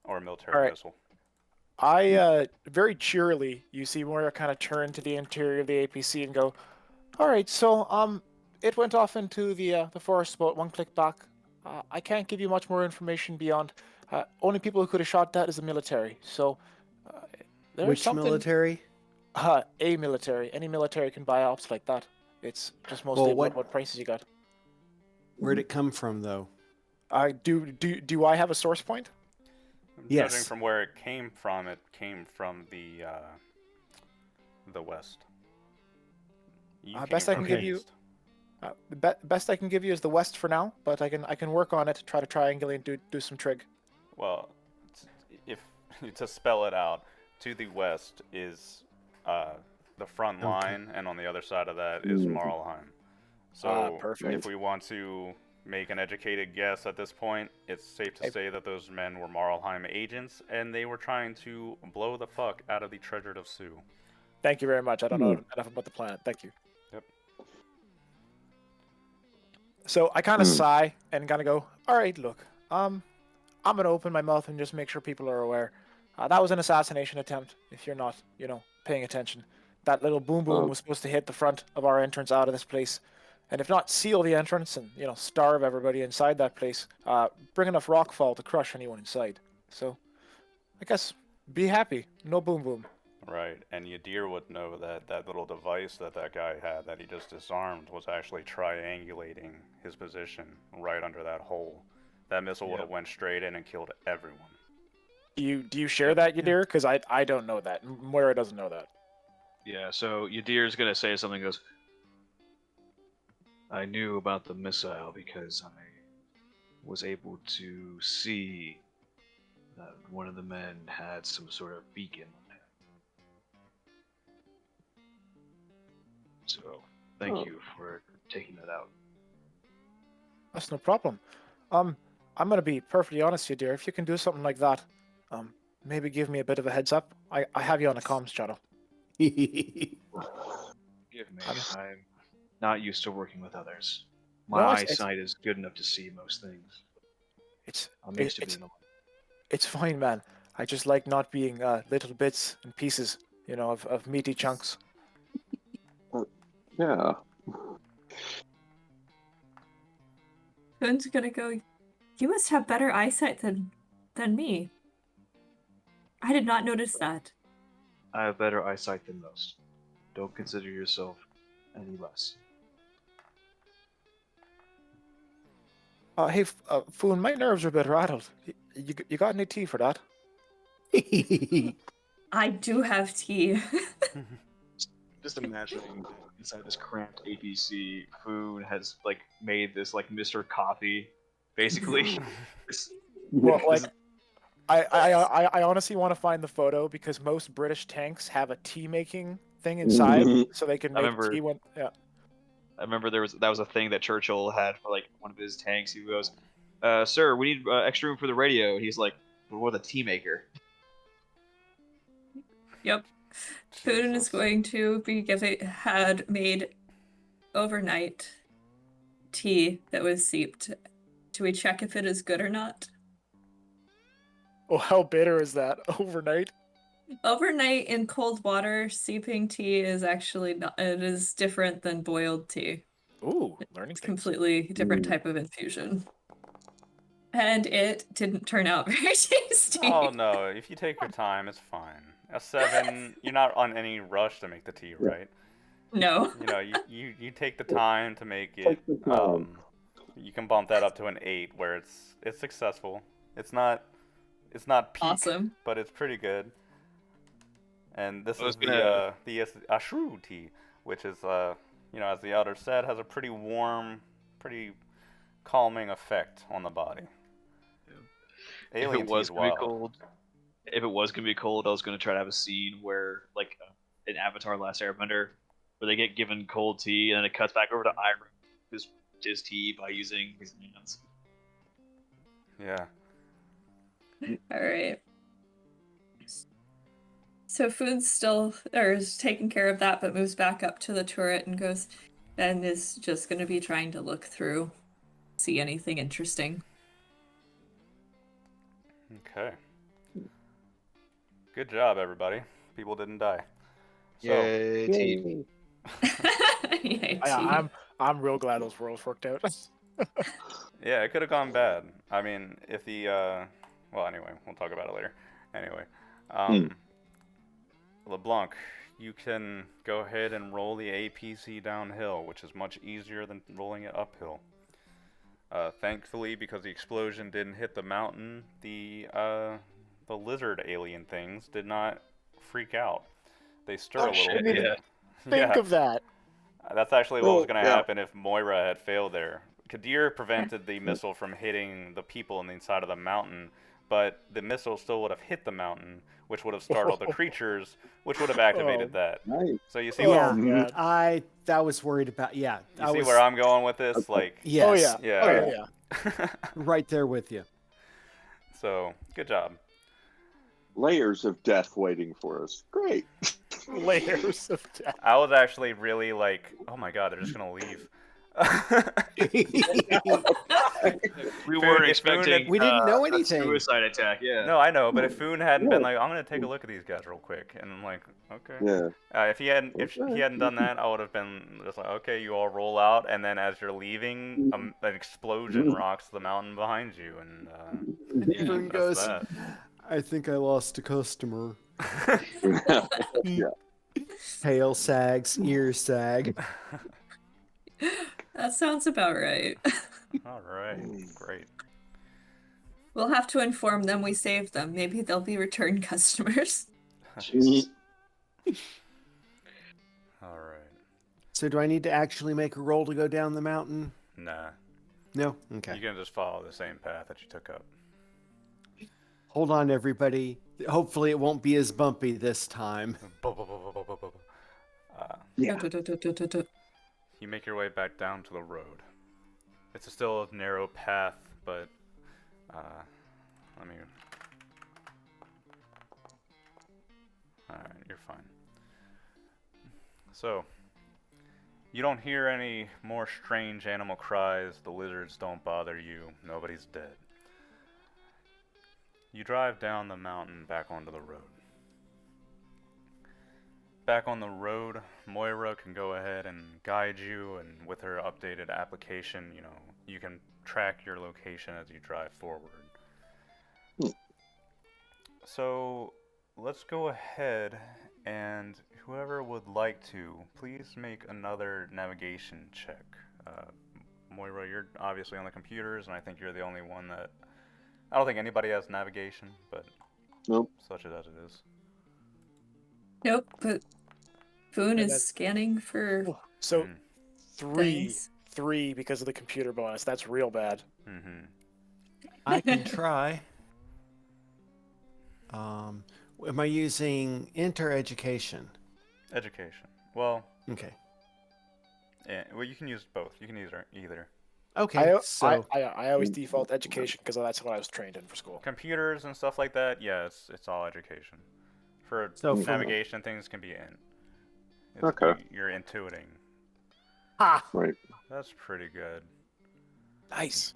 or a military All right. missile. I very cheerily, you see Moira kind of turn to the interior of the APC and go, "All right, so it went off into the forest about 1 click back. I can't give you much more information beyond only people who could have shot that is the military. So there's Which something. military? A military. Any military can buy ops like that. It's just mostly Well, about what prices you got. Where'd it come from, though? Do I have a source point? Yes. Judging from where it came from the west. You Best came I can from give the you. east. The best I can give you is the west for now, but I can work on it, try to triangulate, and do some trig. Well, if to spell it out, to the west is the front Okay. line, and on the other side of that is Marlheim. So Perfect. if we want to make an educated guess at this point, it's safe to Hey. say that those men were Marlheim agents, and they were trying to blow the fuck out of the treasure of Sioux. Thank you very much. I don't know enough about the planet. Thank you. Yep. So I kind of sigh and kind of go, all right, look, I'm gonna open my mouth and just make sure people are aware. That was an assassination attempt. If you're not, paying attention, that little boom boom was supposed to hit the front of our entrance out of this place, and if not, seal the entrance and starve everybody inside that place. Bring enough rockfall to crush anyone inside. So, I guess be happy. No boom boom. Right, and Yadir would know that that little device that guy had that he just disarmed was actually triangulating his position right under that hole. That missile would have went straight in and killed everyone. Do you share that, Yadir? Because I don't know that. Moira doesn't know that. Yeah, so Yadir's gonna say something. Goes, I knew about the missile because I was able to see that one of the men had some sort of beacon on it. So, thank you for taking that out. That's no problem. I'm gonna be perfectly honest with you, dear. If you can do something like that, maybe give me a bit of a heads up. I have you on a comms channel. Forgive me, I'm not used to working with others. My No, eyesight is good enough to see most things. I'm used to being alone. It's fine, man. I just like not being little bits and pieces, of meaty chunks. Yeah. Boone's going to go, you must have better eyesight than me. I did not notice that. I have better eyesight than most. Don't consider yourself any less. Hey, Foon, my nerves are a bit rattled. You got any tea for that? I do have tea. Just imagining inside this cramped APC, Food has made this Mr. Coffee, basically. Well, I honestly want to find the photo because most British tanks have a tea making thing inside, so they can make tea when. Yeah. I remember that was a thing that Churchill had for one of his tanks. He goes, "Sir, we need extra room for the radio." And he's like, "But what a tea maker." Yep. Boone is going to had made overnight tea that was seeped. Do we check if it is good or not? Oh, how bitter is that? Overnight? Overnight in cold water, seeping tea is actually not, it is different than boiled tea. Ooh, learning It's things. completely different type of infusion. And it didn't turn out very tasty. Oh no, if you take your time, it's fine. A 7, you're not on any rush to make the tea, right? No. You know, you take the time to make it. You can bump that up to an 8, where it's successful. It's not peak, Awesome. but it's pretty good. And this I was is gonna- the ashru tea, which is you know, as the elder said, has a pretty warm, pretty calming effect on the body. If Alien it tea was is gonna be wild. cold, if it was gonna be cold, I was gonna try to have a scene where, like, in Avatar: Last Airbender, where they get given cold tea and then it cuts back over to Iroh, who's his tea by using his hands. Yeah. All right. So Food's still, or is taking care of that, but moves back up to the turret and goes, and is just going to be trying to look through, see anything interesting. Okay. Good job, everybody. People didn't die. So, Yay, tea. Yay, Yeah, tea. I'm real glad those worlds worked out. yeah, it could have gone bad. I mean, if the well, anyway, we'll talk about it later. Anyway, LeBlanc, you can go ahead and roll the APC downhill, which is much easier than rolling it uphill. Thankfully, because the explosion didn't hit the mountain, the lizard alien things did not freak out. They stir a little shit, bit. yeah. Think Yeah. of that. That's actually what was Oh, going to yeah. happen if Moira had failed there. Kadir prevented the missile from hitting the people on the inside of the mountain, but the missile still would have hit the mountain, which would have startled the creatures, which would have activated that. Nice. So you see, Yeah, God. that was worried about. Yeah, you see where I'm going with this? Okay. Like, Yes, Oh yeah. Yeah. Oh yeah. right there with you. So, good job. Layers of death waiting for us. Great. Layers of death. I was actually really like, oh my god, they're just going to leave. We Food- weren't if Food expecting. had- We didn't know a anything. suicide attack. Yeah. No, I know, but if Foon hadn't been like, I'm gonna take a look at these guys real quick, and I'm like, okay. Yeah. If he hadn't done that, I would have been just like, okay, you all roll out, and then as you're leaving, an explosion rocks the mountain behind you, and Yeah, Foon that's goes, that. I think I lost a customer. Yeah. Tail sags, ears sag. That sounds about right. All right, great. We'll have to inform them we saved them. Maybe they'll be return customers. Jesus. All right. So do I need to actually make a roll to go down the mountain? Nah, No? Okay. you can just follow the same path that you took up. Hold on, everybody. Hopefully it won't be as bumpy this time. Yeah. You make your way back down to the road. It's still a narrow path, but let me. Alright, you're fine. So, you don't hear any more strange animal cries, the lizards don't bother you, nobody's dead. You drive down the mountain back onto the road. Back on the road, Moira can go ahead and guide you, and with her updated application, you know, you can track your location as you drive forward. So, let's go ahead, and whoever would like to, please make another navigation check. Moira, you're obviously on the computers, and I think you're the only one that... I don't think anybody has navigation, but Nope. such as it is. Nope, but Foon And is that's- scanning for So Mm. things. three because of the computer bonus. That's real bad. Mm-hmm. I can try. Am I using int or education? Education. Well, Okay. yeah, well, you can use both. You can use either. Okay, so I always default education because that's what I was trained in for school. Computers and stuff like that, yeah, it's all education. For So for- navigation, things can be int. Okay. You're intuiting. ha! Right. That's pretty good. Nice.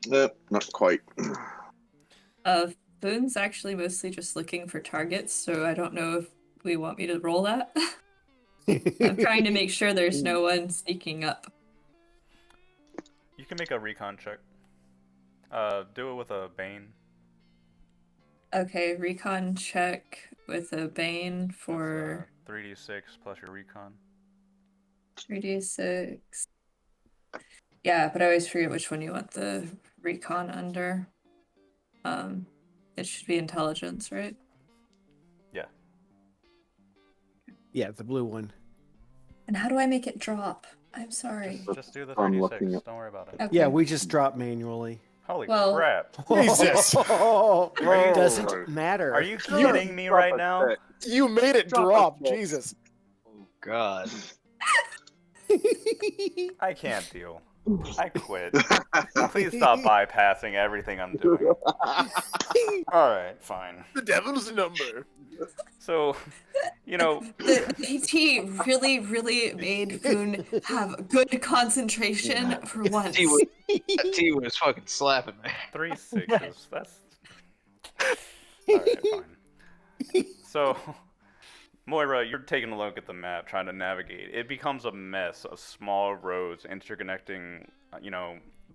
Not quite. Boone's actually mostly just looking for targets, so I don't know if we want me to roll that. I'm trying to make sure there's no one sneaking up. You can make a recon check. Do it with a Bane. Okay, recon check with a Bane for That's, 3d6 plus your recon. 3d6. Yeah, but I always forget which one you want the recon under. It should be intelligence, right? Yeah. Yeah, the blue one. And how do I make it drop? I'm sorry. Just do the I'm 3d6. looking at- Don't worry about it. Okay. Yeah, we just drop manually. Holy Well- crap. Jesus. Doesn't matter. Are you kidding me right now? You made it Drop a drop. six. Jesus. Oh God. I can't deal. I quit. Please stop bypassing everything I'm doing. Alright, fine. The devil's number. So, you know, The PT really, really made Boone have good concentration for once. That T was fucking slapping me. 3 6s. That's. Alright, fine. So, Moira, you're taking a look at the map, trying to navigate. It becomes a mess of small roads interconnecting,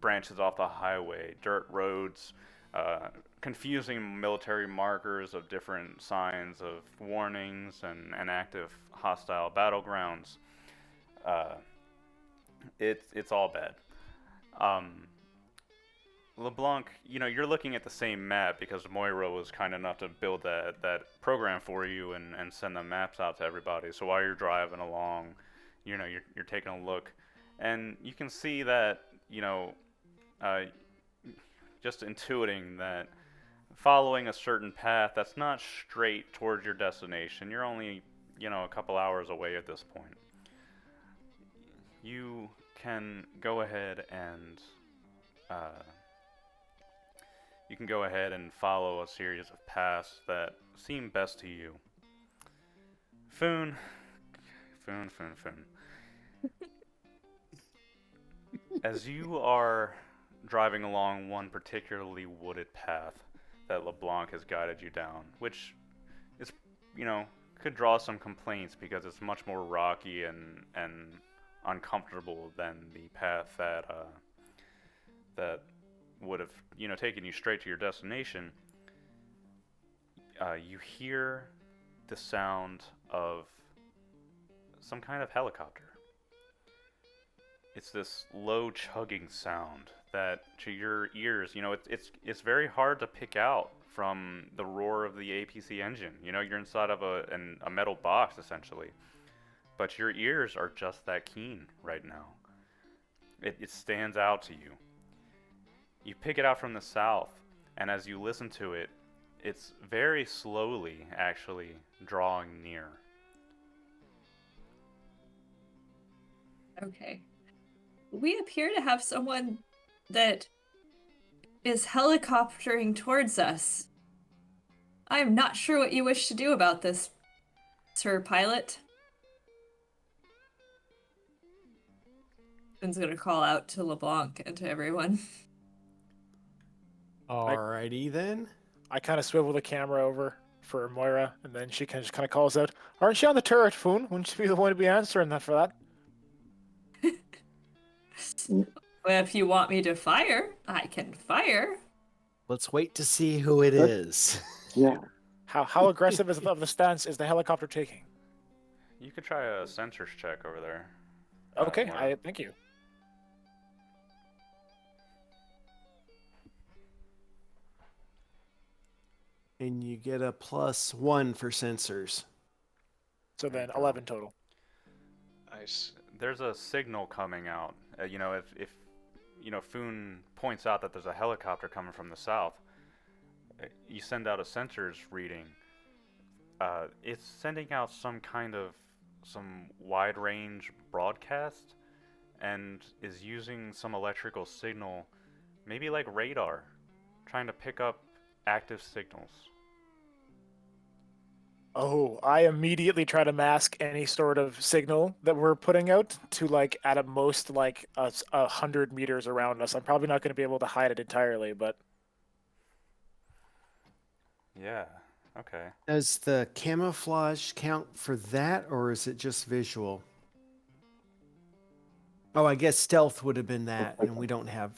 branches off the highway, dirt roads, confusing military markers of different signs of warnings and active hostile battlegrounds. It's all bad. LeBlanc, you're looking at the same map because Moira was kind enough to build that program for you and send the maps out to everybody. So while you're driving along, you're taking a look, and you can see that, just intuiting that following a certain path that's not straight towards your destination. You're only, a couple hours away at this point. You can go ahead and follow a series of paths that seem best to you. Foon. As you are driving along one particularly wooded path that LeBlanc has guided you down, which is, could draw some complaints because it's much more rocky and uncomfortable than the path that would have, taken you straight to your destination. You hear the sound of some kind of helicopter. It's this low chugging sound that, to your ears, it's very hard to pick out from the roar of the APC engine. You're inside of a metal box essentially, but your ears are just that keen right now. It stands out to you. You pick it out from the south, and as you listen to it, it's very slowly actually drawing near. Okay. We appear to have someone that is helicoptering towards us. I am not sure what you wish to do about this, Sir Pilot. Ben's gonna call out to LeBlanc and to everyone. Alrighty then. I kind of swivel the camera over for Moira, and then she just kind of calls out, "Aren't you on the turret, Foon? Wouldn't you be the one to be answering that for that?" Well, if you want me to fire, I can fire. Let's wait to see who it is. Yeah. How aggressive of the stance is the helicopter taking? You could try a sensors check over there. Okay, Moira. thank you. And you get a +1 for sensors. So then 11 total. Nice. There's a signal coming out. If Foon points out that there's a helicopter coming from the south, you send out a sensors reading. It's sending out some wide range broadcast, and is using some electrical signal, maybe like radar, trying to pick up active signals. Oh, I immediately try to mask any sort of signal that we're putting out to like at a most like 100 meters around us. I'm probably not going to be able to hide it entirely, but Yeah. Okay. Does the camouflage count for that, or is it just visual? Oh, I guess stealth would have been that, and we don't have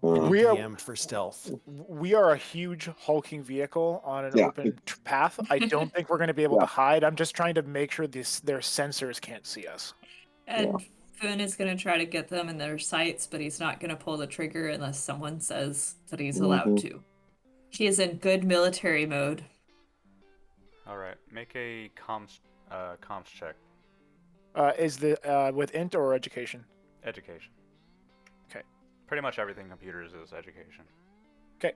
any We are- PM for stealth. we are a huge hulking vehicle on an Yeah. open path. I don't think we're going to be able Yeah. to hide. I'm just trying to make sure their sensors can't see us. And Foon is going to try to get them in their sights, but he's not going to pull the trigger unless someone says that he's allowed to. He is in good military mode. All right. Make a comms check. Is the with int or education? Education. Okay. Pretty much everything computers is education. Okay.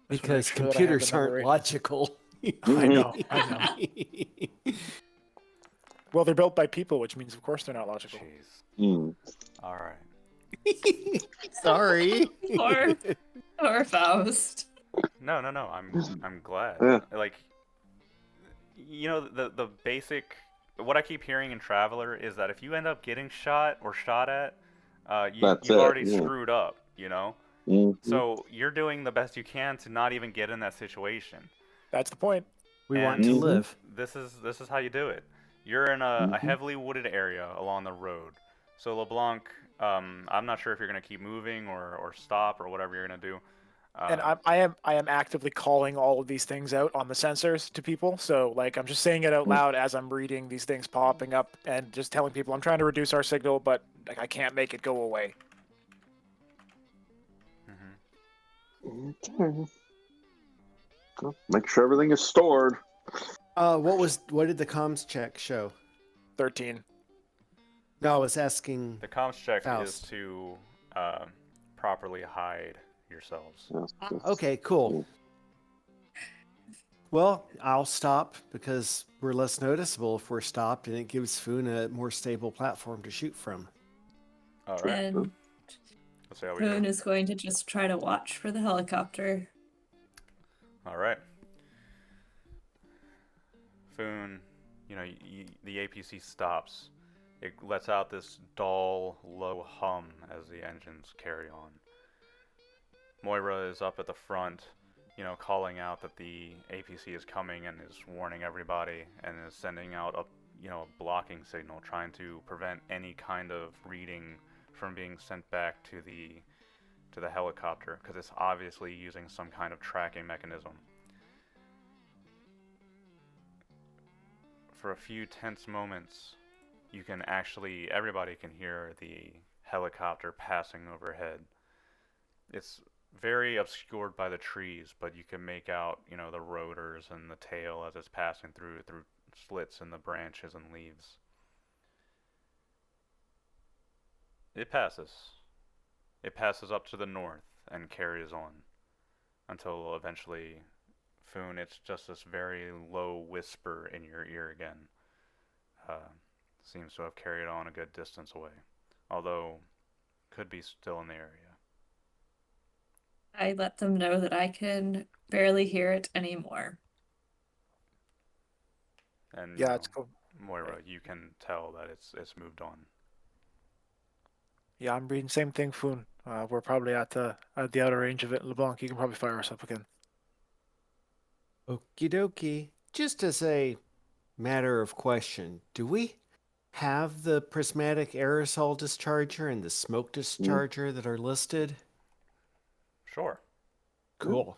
Because Just wanna make sure that I have the computers number aren't right. logical. I know. Well, they're built by people, which means of course they're not logical. Jeez. All right. Sorry. Or Faust. No. I'm glad. Yeah. Like, you know, the basic. What I keep hearing in Traveler is that if you end up getting shot or shot at, That's you've it, already yeah. screwed up. You know. Mhm. So you're doing the best you can to not even get in that situation. That's the point. We And want to Mhm. live. This is how you do it. You're in a heavily wooded area along the road. So LeBlanc, I'm not sure if you're gonna keep moving or stop or whatever you're gonna do. And I am actively calling all of these things out on the sensors to people. So like I'm just saying it out loud as I'm reading these things popping up and just telling people I'm trying to reduce our signal, but like I can't make it go away. Mhm. Okay. Well, make sure everything is stored. What did the comms check show? 13. No, I was asking. The comms check Faust. is to properly hide yourselves. Yes, yes. Okay, cool. Well, I'll stop because we're less noticeable if we're stopped, and it gives Foon a more stable platform to shoot from. All right. And Let's see how we Foon do. is going to just try to watch for the helicopter. All right. Foon, you know, the APC stops. It lets out this dull, low hum as the engines carry on. Moira is up at the front, you know, calling out that the APC is coming and is warning everybody and is sending out a, you know, a blocking signal, trying to prevent any kind of reading from being sent back to the helicopter, because it's obviously using some kind of tracking mechanism. For a few tense moments, everybody can hear the helicopter passing overhead. It's very obscured by the trees, but you can make out, you know, the rotors and the tail as it's passing through slits in the branches and leaves. It passes. It passes up to the north and carries on until eventually, Foon, it's just this very low whisper in your ear again. Seems to have carried on a good distance away, although could be still in the area. I let them know that I can barely hear it anymore. And Yeah, it's cool. Moira, you can tell that it's moved on. Yeah, I'm reading same thing, Foon. We're probably at the outer range of it. LeBlanc, you can probably fire us up again. Okie dokie. Just as a matter of question, do we have the prismatic aerosol discharger and the smoke discharger that are listed? Sure. Cool.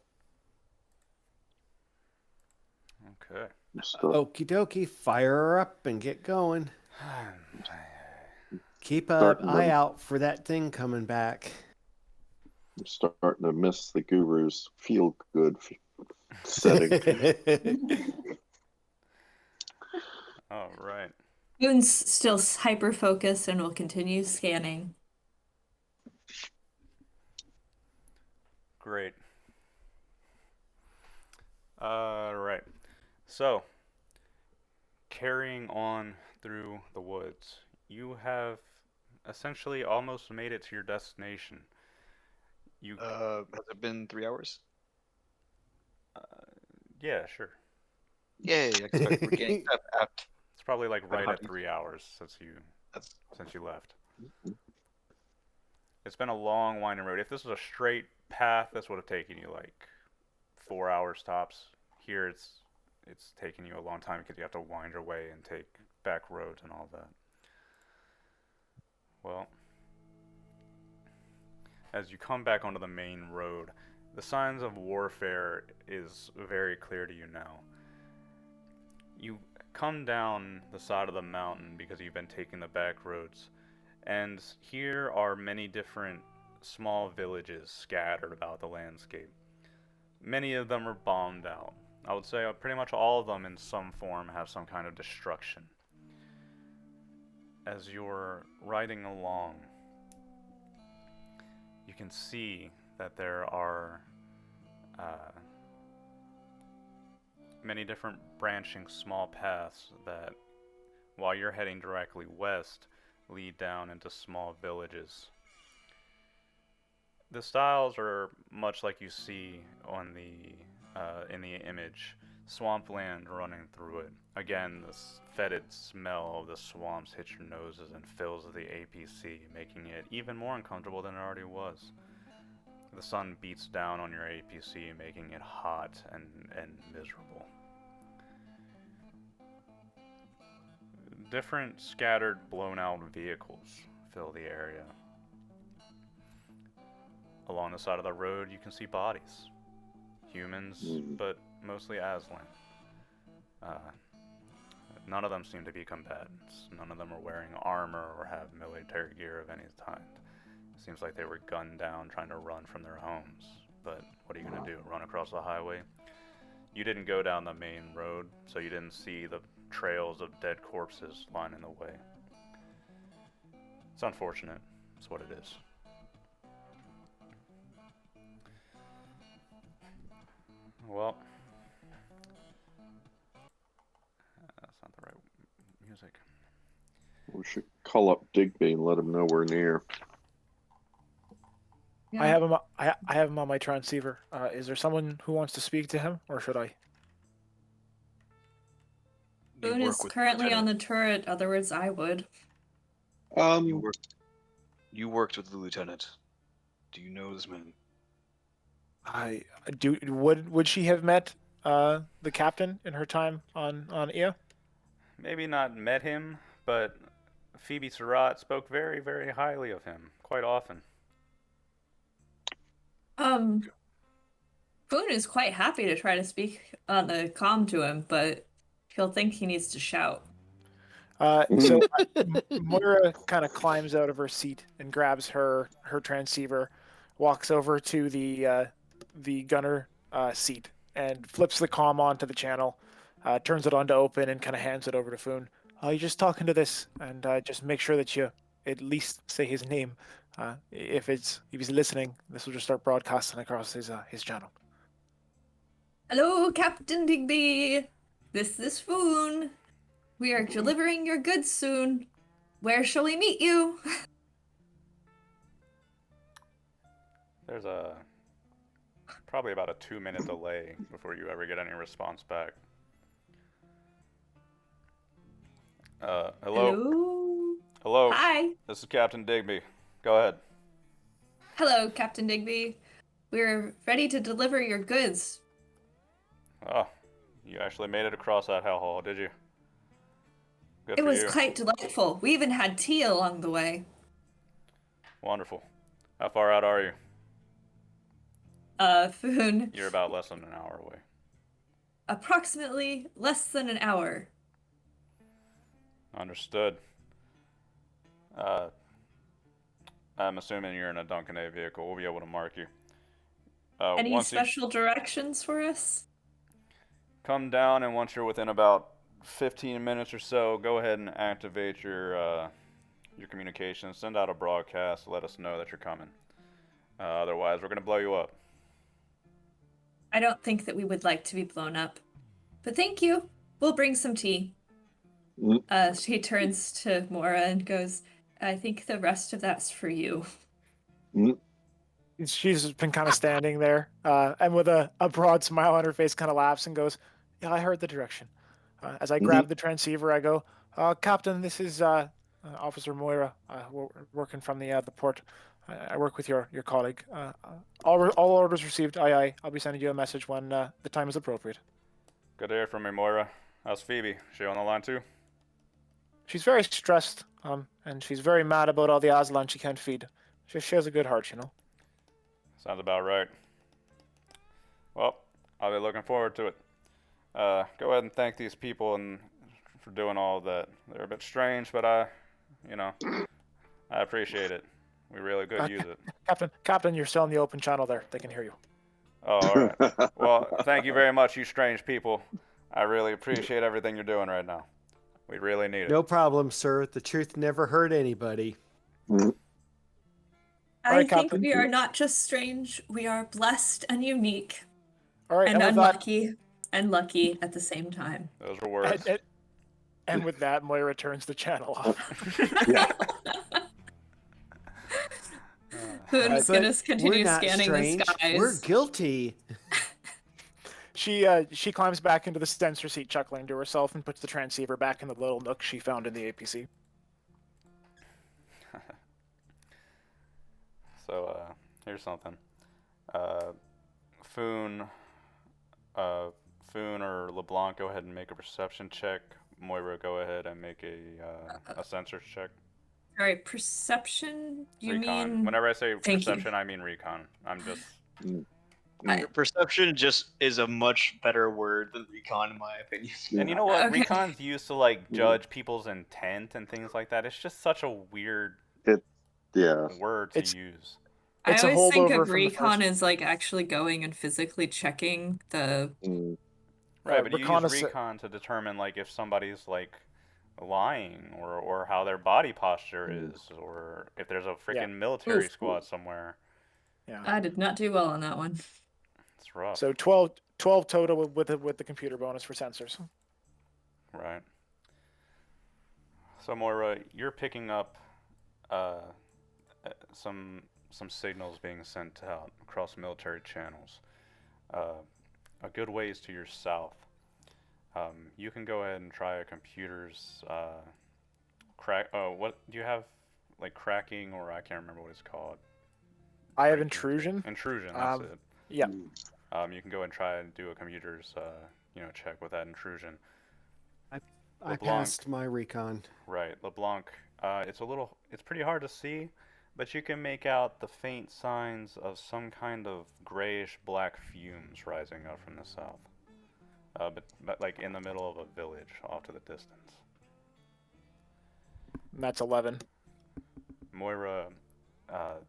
Okay. Okie dokie. Fire her up and get going. Keep an Starting eye to- out for that thing coming back. I'm starting to miss the guru's feel good setting. All right. Foon's still hyper focused and will continue scanning. Great. All right. So, carrying on through the woods, you have essentially almost made it to your destination. You, Has it been 3 hours? yeah, sure. Yay! I expect we're getting up. It's probably like right how at do you- 3 hours That's since you left. It's been a long winding road. If this was a straight path, this would have taken you like 4 hours tops. Here, it's taking you a long time because you have to wind your way and take back roads and all that. Well, as you come back onto the main road, the signs of warfare is very clear to you now. You come down the side of the mountain because you've been taking the back roads, and here are many different small villages scattered about the landscape. Many of them are bombed out. I would say pretty much all of them in some form have some kind of destruction. As you're riding along, you can see that there are many different branching small paths that, while you're heading directly west, lead down into small villages. The styles are much like you see on the in the image. Swampland running through it. Again, this fetid smell of the swamps hits your noses and fills the APC, making it even more uncomfortable than it already was. The sun beats down on your APC, making it hot and miserable. Different scattered, blown out vehicles fill the area. Along the side of the road, you can see bodies. Humans, but mostly Aslan. None of them seem to be combatants. None of them are wearing armor or have military gear of any kind. It seems like they were gunned down trying to run from their homes. But what are you going to do? Run across the highway? You didn't go down the main road, so you didn't see the trails of dead corpses lining the way. It's unfortunate. It's what it is. Well, that's not the right music. We should call up Digby and let him know we're near. Yeah. I have him. I have him on my transceiver. Is there someone who wants to speak to him, or should I? Boone is currently on the turret, otherwise I would. You worked with the lieutenant. Do you know this man? I do. Would she have met the captain in her time on Ea? Maybe not met him, but Phoebe Surratt spoke very, very highly of him quite often. Boone is quite happy to try to speak on the comm to him, but he'll think he needs to shout. So Moira kind of climbs out of her seat and grabs her transceiver, walks over to the gunner seat and flips the comm onto the channel, turns it on to open, and kind of hands it over to Foon. You're just talking to this, and just make sure that you at least say his name. If he's listening, this will just start broadcasting across his channel. Hello, Captain Digby. This is Foon. We are delivering your goods soon. Where shall we meet you? There's probably about a 2-minute delay before you ever get any response back. Hello? Hello? Hello? Hi. This is Captain Digby. Go ahead. Hello, Captain Digby. We're ready to deliver your goods. Oh, you actually made it across that hellhole, did you? Good It for was you. quite delightful. We even had tea along the way. Wonderful. How far out are you? Foon. You're about less than an hour away. Approximately less than an hour. Understood. I'm assuming you're in a Duncan A vehicle. We'll be able to mark you. Any once special directions for us? Come down, and once you're within about 15 minutes or so, go ahead and activate your communications. Send out a broadcast. Let us know that you're coming. Otherwise, we're going to blow you up. I don't think that we would like to be blown up. But thank you. We'll bring some tea. She turns to Mora and goes, I think the rest of that's for you. She's been kind of standing there, and with a broad smile on her face, kind of laughs and goes, Yeah, I heard the direction. As I grab the transceiver, I go, Captain, this is Officer Moira, working from the port. I work with your colleague. All orders received. Aye, aye. I'll be sending you a message when the time is appropriate. Good to hear from you, Moira. How's Phoebe? She on the line too? She's very stressed, and she's very mad about all the Aslan she can't feed. She has a good heart, you know. Sounds about right. Well, I'll be looking forward to it. Go ahead and thank these people and for doing all of that. They're a bit strange, but I appreciate it. We really could use it. Captain, you're still in the open channel there. They can hear you. Oh, all right. Well, thank you very much, you strange people. I really appreciate everything you're doing right now. We really need it. No problem, sir. The truth never hurt anybody. I right, think Captain. we are not just strange, we are blessed and unique All right, and with unlucky and lucky at the same time. Those were words. and with that, Moira turns the channel off. Who's But gonna continue we're not scanning strange. the skies? We're guilty. She climbs back into the sensor seat, chuckling to herself, and puts the transceiver back in the little nook she found in the APC. So, here's something. Foon or LeBlanc, go ahead and make a perception check. Moira, go ahead and make a sensors check. All right, perception. You Recon. mean? Whenever I say Thank you. perception, I mean recon. I'm just. Perception just is a much better word than recon, in my opinion. And you know what? Okay. Recon's used to like judge people's intent and things like that. It's just such a weird Yeah. word to It's- use. I It's a always think holdover of from the recon first- as like actually going and physically checking the. Right, but you use reconnaissance- recon to determine like if somebody's like lying or how their body posture is or if there's a freaking military Oof. squad somewhere. Yeah. I did not do well on that one. It's rough. So 12 total with the computer bonus for sensors. Right. So Moira, you're picking up some signals being sent out across military channels. A good ways to your south. You can go ahead and try a computer's crack. Oh, what do you have? Like cracking, or I can't remember what it's called. I have Breaking. intrusion. Intrusion. That's it. Yeah. You can go and try and do a computer's check with that intrusion. I LeBlanc. passed my recon. Right, LeBlanc. It's pretty hard to see, but you can make out the faint signs of some kind of grayish black fumes rising up from the south. But like in the middle of a village off to the distance. That's 11. Moira,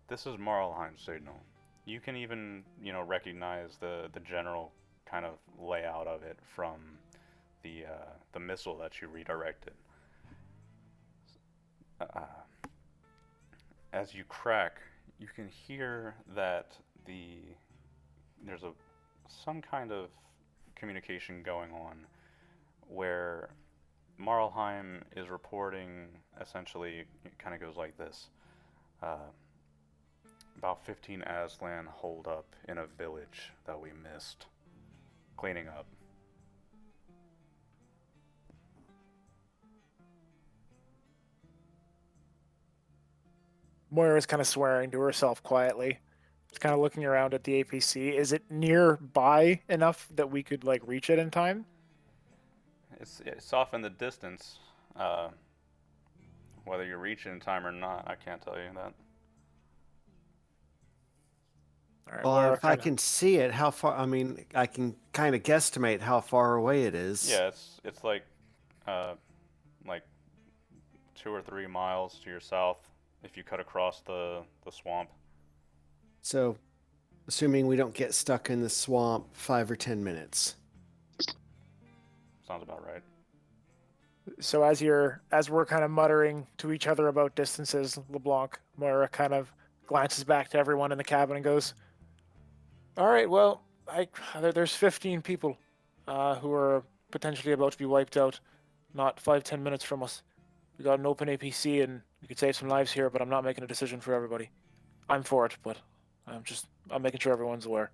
this is Marlheim's signal. You can even, recognize the general kind of layout of it from the missile that you redirected. As you crack, you can hear that there's some kind of communication going on where Marlheim is reporting, essentially, it kind of goes like this. About 15 Aslan holed up in a village that we missed cleaning up. Moira's kind of swearing to herself quietly. She's kind of looking around at the APC. Is it nearby enough that we could like reach it in time? It's off in the distance. Whether you reach it in time or not, I can't tell you that. All right, Well, Moira if I kinda- can see it, how far? I mean, I can kind of guesstimate how far away it is. Yeah, it's like 2 or 3 miles to your south if you cut across the swamp. So, assuming we don't get stuck in the swamp 5 or 10 minutes. Sounds about right. So as we're kind of muttering to each other about distances, LeBlanc, Moira kind of glances back to everyone in the cabin and goes, "All right, well, there's 15 people who are potentially about to be wiped out, not 5-10 minutes from us. We got an open APC and we could save some lives here, but I'm not making a decision for everybody. I'm for it, but I'm making sure everyone's aware."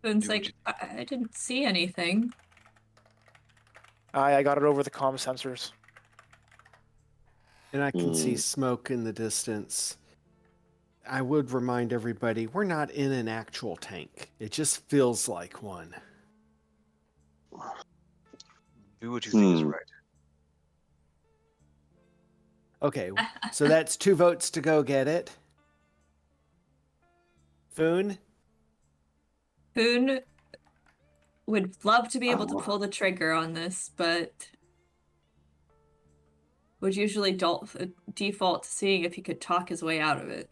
Boon's Do what like, I didn't see anything. I got it over the comm sensors. And I can see Hmm. smoke in the distance. I would remind everybody we're not in an actual tank. It just feels like one. Do what you think is Hmm. right. Okay, so that's 2 votes to go get it. Foon? Boon would love to be able to Oh. pull the trigger on this, but would usually default to seeing if he could talk his way out of it.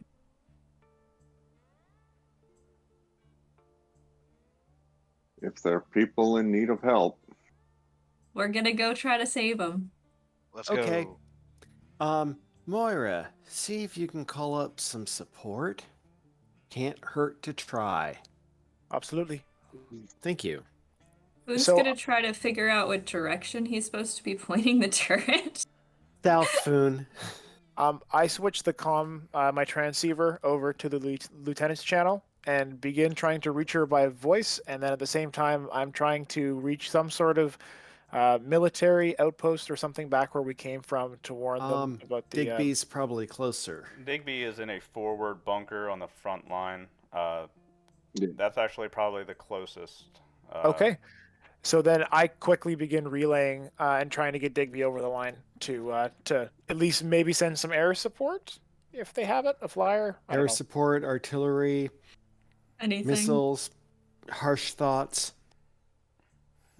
If there are people in need of help, We're gonna go try to save him. Let's Okay. go. Moira, see if you can call up some support. Can't hurt to try. Absolutely. Thank you. Boon's So- gonna try to figure out what direction he's supposed to be pointing the turret. South Foon. I switched the my transceiver over to the lieutenant's channel and begin trying to reach her by voice, and then at the same time, I'm trying to reach some sort of military outpost or something back where we came from to warn them about the. Digby's probably closer. Digby is in a forward bunker on the front line. Yeah. That's actually probably the closest. Okay. So then I quickly begin relaying and trying to get Digby over the line to at least maybe send some air support if they have it, a flyer. I don't Air know. support, artillery, Anything. missiles, harsh thoughts.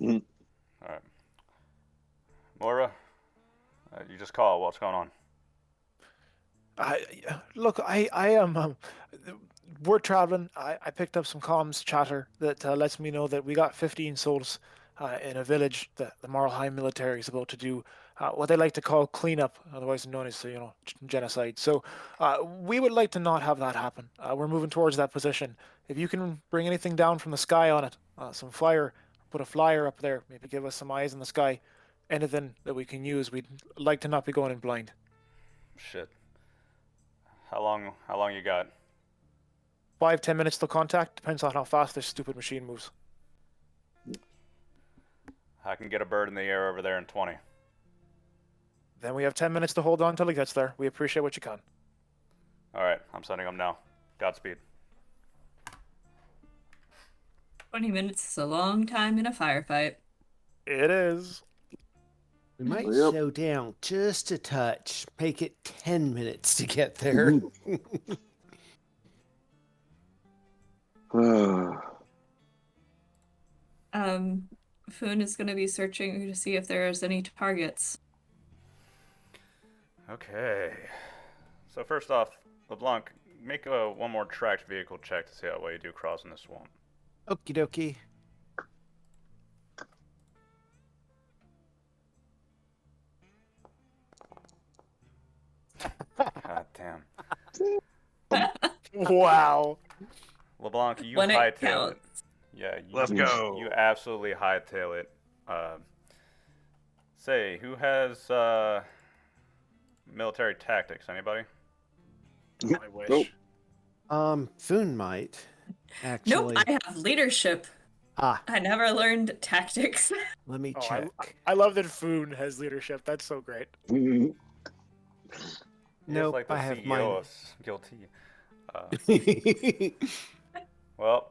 All right. Moira, you just call. What's going on? Look, I am. We're traveling. I picked up some comms chatter that lets me know that we got 15 souls in a village that the Marlheim military is about to do what they like to call cleanup, otherwise known as genocide. So we would like to not have that happen. We're moving towards that position. If you can bring anything down from the sky on it, some fire, put a flyer up there, maybe give us some eyes in the sky, anything that we can use. We'd like to not be going in blind. Shit. How long you got? 5-10 minutes till contact. Depends on how fast this stupid machine moves. I can get a bird in the air over there in 20. Then we have 10 minutes to hold on till he gets there. We appreciate what you can. All right, I'm sending them now. Godspeed. 20 minutes is a long time in a firefight. It is. We might Yep. slow down just a touch. Make it 10 minutes to get there. Foon is gonna be searching to see if there's any targets. Okay. So first off, LeBlanc, make one more tracked vehicle check to see how well you do crossing the swamp. Okie dokie. God damn. Wow. LeBlanc, you When it hightail it. counts. Yeah, Let's go. You absolutely hightail it. Say, who has military tactics? Anybody? I wish. Nope. Foon might. Nope, Actually. I have leadership. Ah, I never learned tactics. let me Oh, check. I love that Foon has leadership. That's so great. He Nope, is like the I have CEO mine. of Guilty. Well,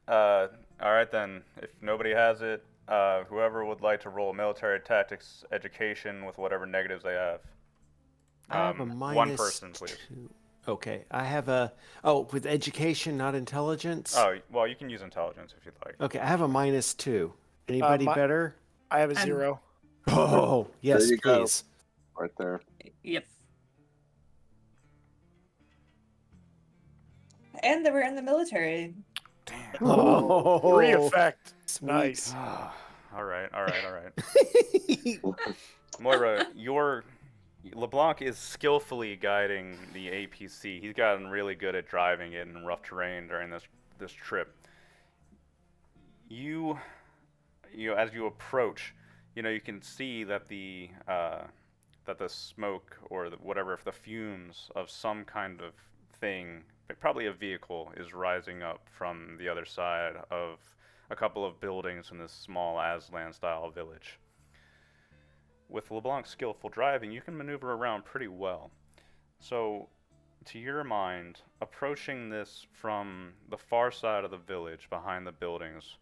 all right then. If nobody has it, whoever would like to roll military tactics education with whatever negatives they have. I have a minus one person, please. 2. Okay, I have with education, not intelligence. Oh, well, you can use intelligence if you'd like. Okay, I have a minus 2. Anybody better? I have a I'm- 0. Oh, yes, you go. please. Right there. Yep. And they were in the military. Damn. Oh, Free effect. sweet. Nice. All right. Moira, LeBlanc is skillfully guiding the APC. He's gotten really good at driving it in rough terrain during this trip. You as you approach, you can see that the smoke or whatever, if the fumes of some kind of thing, probably a vehicle, is rising up from the other side of a couple of buildings in this small Aslan-style village. With LeBlanc's skillful driving, you can maneuver around pretty well. So, to your mind, approaching this from the far side of the village behind the buildings,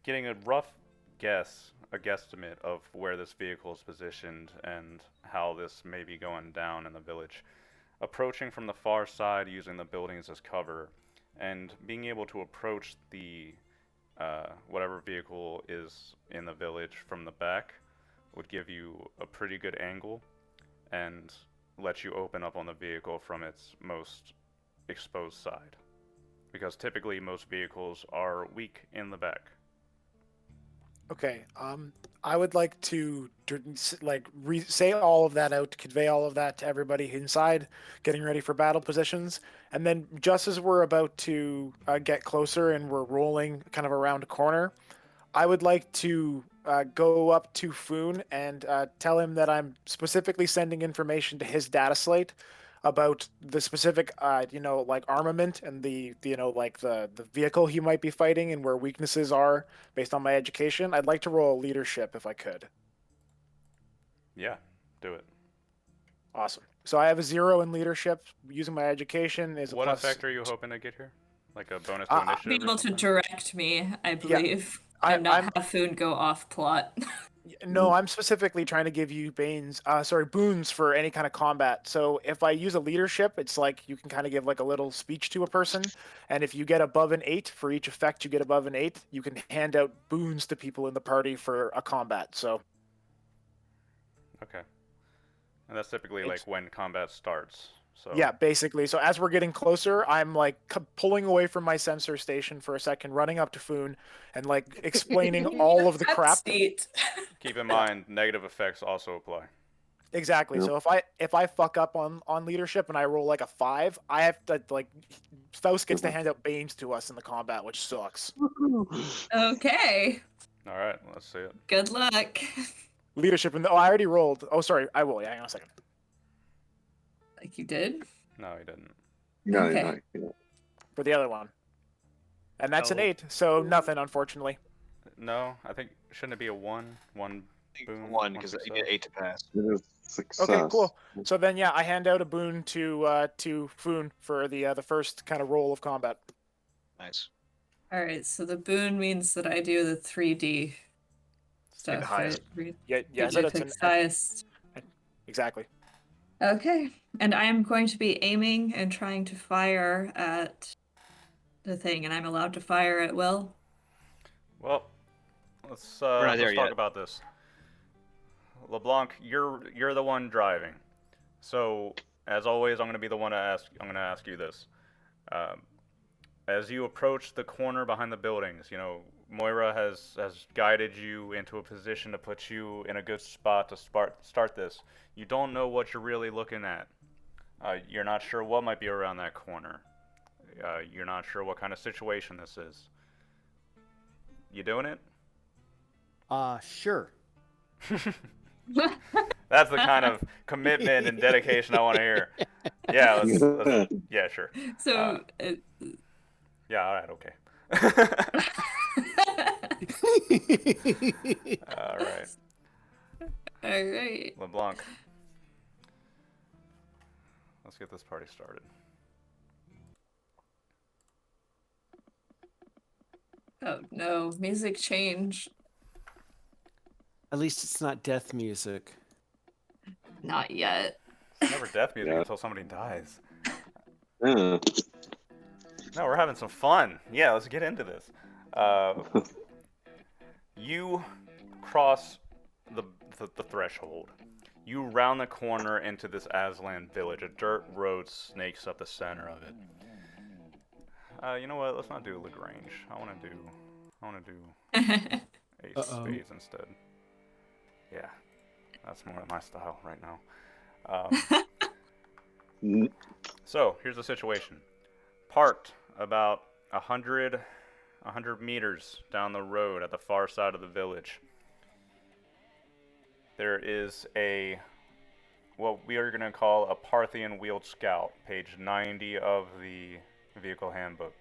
getting a rough guess, a guesstimate of where this vehicle is positioned and how this may be going down in the village. Approaching from the far side using the buildings as cover, and being able to approach the whatever vehicle is in the village from the back would give you a pretty good angle and let you open up on the vehicle from its most exposed side. Because typically most vehicles are weak in the back. Okay. I would like to say all of that out, convey all of that to everybody inside, getting ready for battle positions, and then just as we're about to get closer and we're rolling kind of around a corner, I would like to go up to Foon and tell him that I'm specifically sending information to his data slate about the specific, armament and the vehicle he might be fighting and where weaknesses are based on my education. I'd like to roll leadership if I could. Yeah, do it. Awesome. So I have a 0 in leadership. Using my education is a What plus. effect are you hoping to get here? Like a bonus to Be initiative? able or to something? direct me, I believe, and I'm not have Foon go off plot. No, I'm specifically trying to give you boons for any kind of combat. So if I use a leadership, it's like you can kind of give like a little speech to a person, and if you get above an 8 for each effect you get above an 8, you can hand out boons to people in the party for a combat. So Okay. And that's typically like when combat starts. So yeah, basically. So as we're getting closer, I'm like pulling away from my sensor station for a second, running up to Foon, and like explaining all of the crap. keep in mind, negative effects also apply. Exactly. Yep. So if I fuck up on leadership and I roll like a 5, I have to Faust gets to hand out banes to us in the combat, which sucks. Okay. All right, let's see it. Good luck. Leadership and I already rolled. Oh, sorry, I will. Yeah, hang on a second. Like you did? No, he didn't. No, Okay. no. For the other one, and that's an Oh. 8. So nothing, unfortunately. No, I think shouldn't it be a 1? 1 boon. 1 because you get success? 8 to pass. It is success. Okay, cool. So then, yeah, I hand out a boon to Foon for the first kind of roll of combat. Nice. All right, so the boon means that I do the 3D stuff, highest. right? Yeah, Which so I that's picked highest. exactly. Okay, and I am going to be aiming and trying to fire at the thing, and I'm allowed to fire at will. Well, let's not there talk yet. about this. LeBlanc, you're the one driving. So, as always, I'm going to be the one to ask. I'm going to ask you this. As you approach the corner behind the buildings, you know, Moira has guided you into a position to put you in a good spot to start this. You don't know what you're really looking at. You're not sure what might be around that corner. You're not sure what kind of situation this is. You doing it? Sure. That's the kind of commitment and dedication I want to hear. Yeah, yeah, sure. So, Yeah, all right, okay. All right, all right. LeBlanc. Let's get this party started. Oh no, music change. At least it's not death music. Not yet. It's never death music Yeah. until somebody dies. Yeah. No, we're having some fun. Yeah, let's get into this. You cross the threshold. You round the corner into this Aslan village. A dirt road snakes up the center of it. You know what? Let's not do Lagrange. I want to do Ace Uh-oh. Spades instead. Yeah, that's more my style right now. So here's the situation. Parked about 100 meters down the road at the far side of the village, there is what we are going to call a Parthian wheeled scout, page 90 of the vehicle handbook.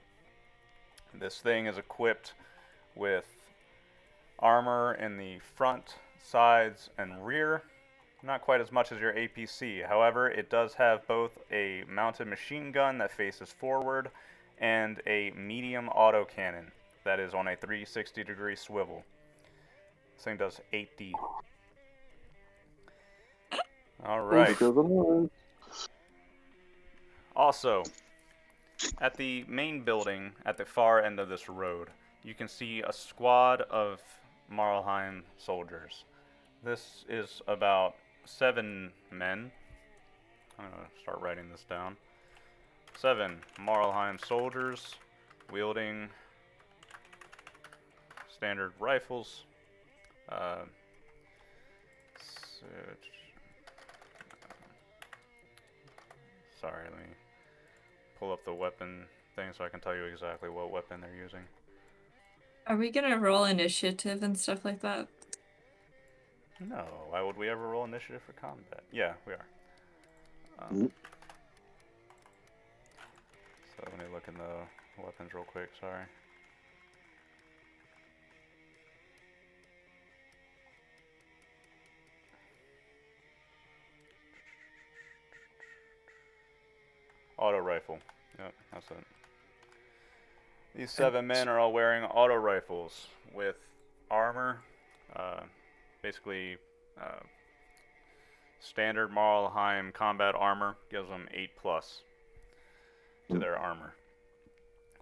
This thing is equipped with armor in the front, sides, and rear. Not quite as much as your APC. However, it does have both a mounted machine gun that faces forward and a medium autocannon that is on a 360-degree swivel. This thing does 8D. All right. Also, at the main building at the far end of this road, you can see a squad of Marlheim soldiers. This is about 7 men. I'm going to start writing this down. 7 Marlheim soldiers wielding standard rifles. Sorry, let me pull up the weapon thing so I can tell you exactly what weapon they're using. Are we gonna roll initiative and stuff like that? No, why would we ever roll initiative for combat? Yeah, we are. So let me look in the weapons real quick, sorry. Auto rifle. Yep, that's it. These 7 men are all wearing auto rifles with armor. Basically, standard Marlheim combat armor gives them 8+ to their armor.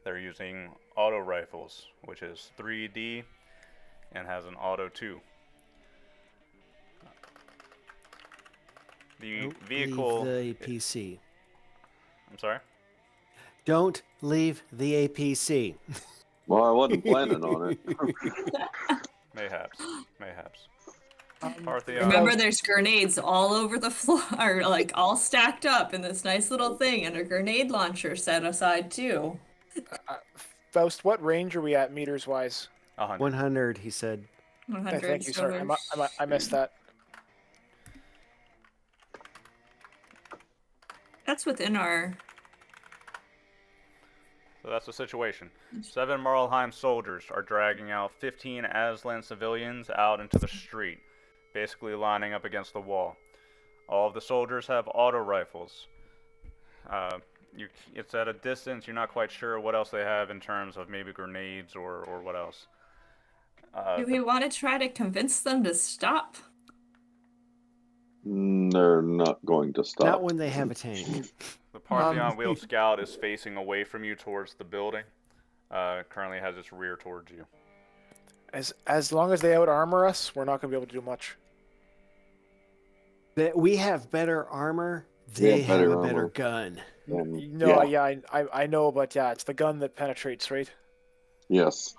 They're using auto rifles, which is 3D and has an auto 2. The Don't vehicle. leave the APC. I'm sorry? Don't leave the APC. Well, I wasn't planning on it. Mayhaps. Um, Partheon. Remember, there's grenades all over the floor, like all stacked up in this nice little thing, and a grenade launcher set aside too. Faust, what range are we at meters wise? 100. 100, he said. 100. Thank you. so Sorry, I missed that. That's within our. So that's the situation. 7 Marlheim soldiers are dragging out 15 Aslan civilians out into the street, basically lining up against the wall. All of the soldiers have auto rifles. It's at a distance. You're not quite sure what else they have in terms of maybe grenades or what else. Do we want to try to convince them to stop? They're not going to stop. Not when they have a tank. The Partheon wheeled scout is facing away from you towards the building. Currently has its rear towards you. As long as they out armor us, we're not going to be able to do much. We have better armor. They have a better armor. gun. No, yeah, I know, but yeah, it's the gun that penetrates, right? Yes.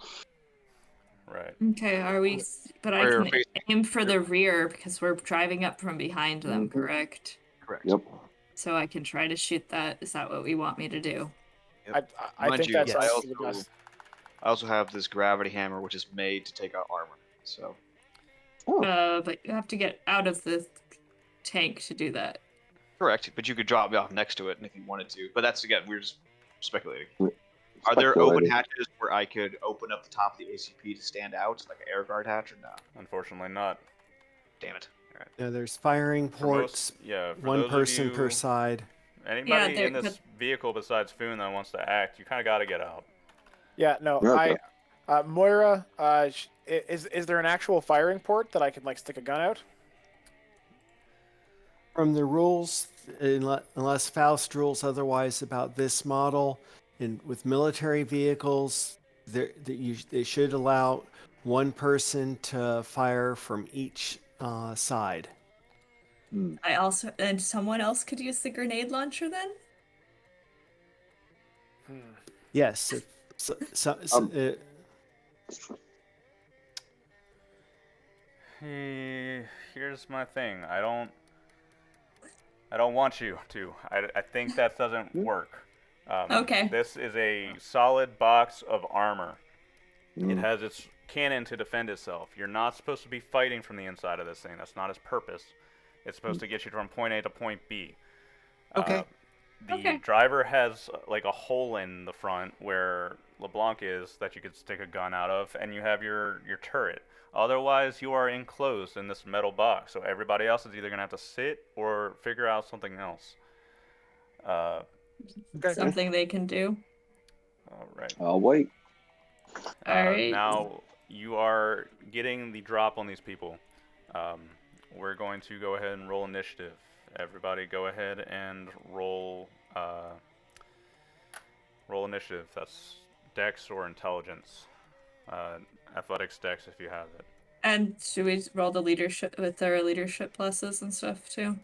Right. Okay, are we? But I We're can facing- aim for the rear because we're driving up from behind them, correct? Correct. Yep. So I can try to shoot that. Is that what we want me to do? I Mind think you, that's I honestly the also, best. I also have this gravity hammer, which is made to take out armor. So But you have to get out of the tank to do that. correct, but you could drop me off next to it if you wanted to. But that's again, we're just speculating. Mm, Are there open speculating. hatches where I could open up the top of the ACP to stand out, like an air guard hatch, or no? Unfortunately not. Damn it! All right. Yeah, there's firing For ports. for One those of person per you- side. Anybody Yeah, in this vehicle besides Foon that wants to act, you kind of got to get out. Yeah, no, Okay. Moira, is there an actual firing port that I can like stick a gun out? From the rules, unless Faust rules otherwise about this model, and with military vehicles, they should allow one person to fire from each side. I also and someone else could use the grenade launcher then. Yes. Here's my thing. I don't want you to. I think that doesn't work. Okay. This is a solid box of armor. It Mm. has its cannon to defend itself. You're not supposed to be fighting from the inside of this thing. That's not its purpose. It's supposed to get you from point A to point B. Okay. The Okay. driver has like a hole in the front where LeBlanc is that you could stick a gun out of, and you have your turret. Otherwise, you are enclosed in this metal box, so everybody else is either gonna have to sit or figure out something else. Uh, Okay. Something they can do. all right. I'll wait. All right. Now you are getting the drop on these people. We're going to go ahead and roll initiative. Everybody, go ahead and roll. Roll initiative. That's Dex or Intelligence. Athletics, Dex, if you have it. And should we roll the leadership with our leadership pluses and stuff too?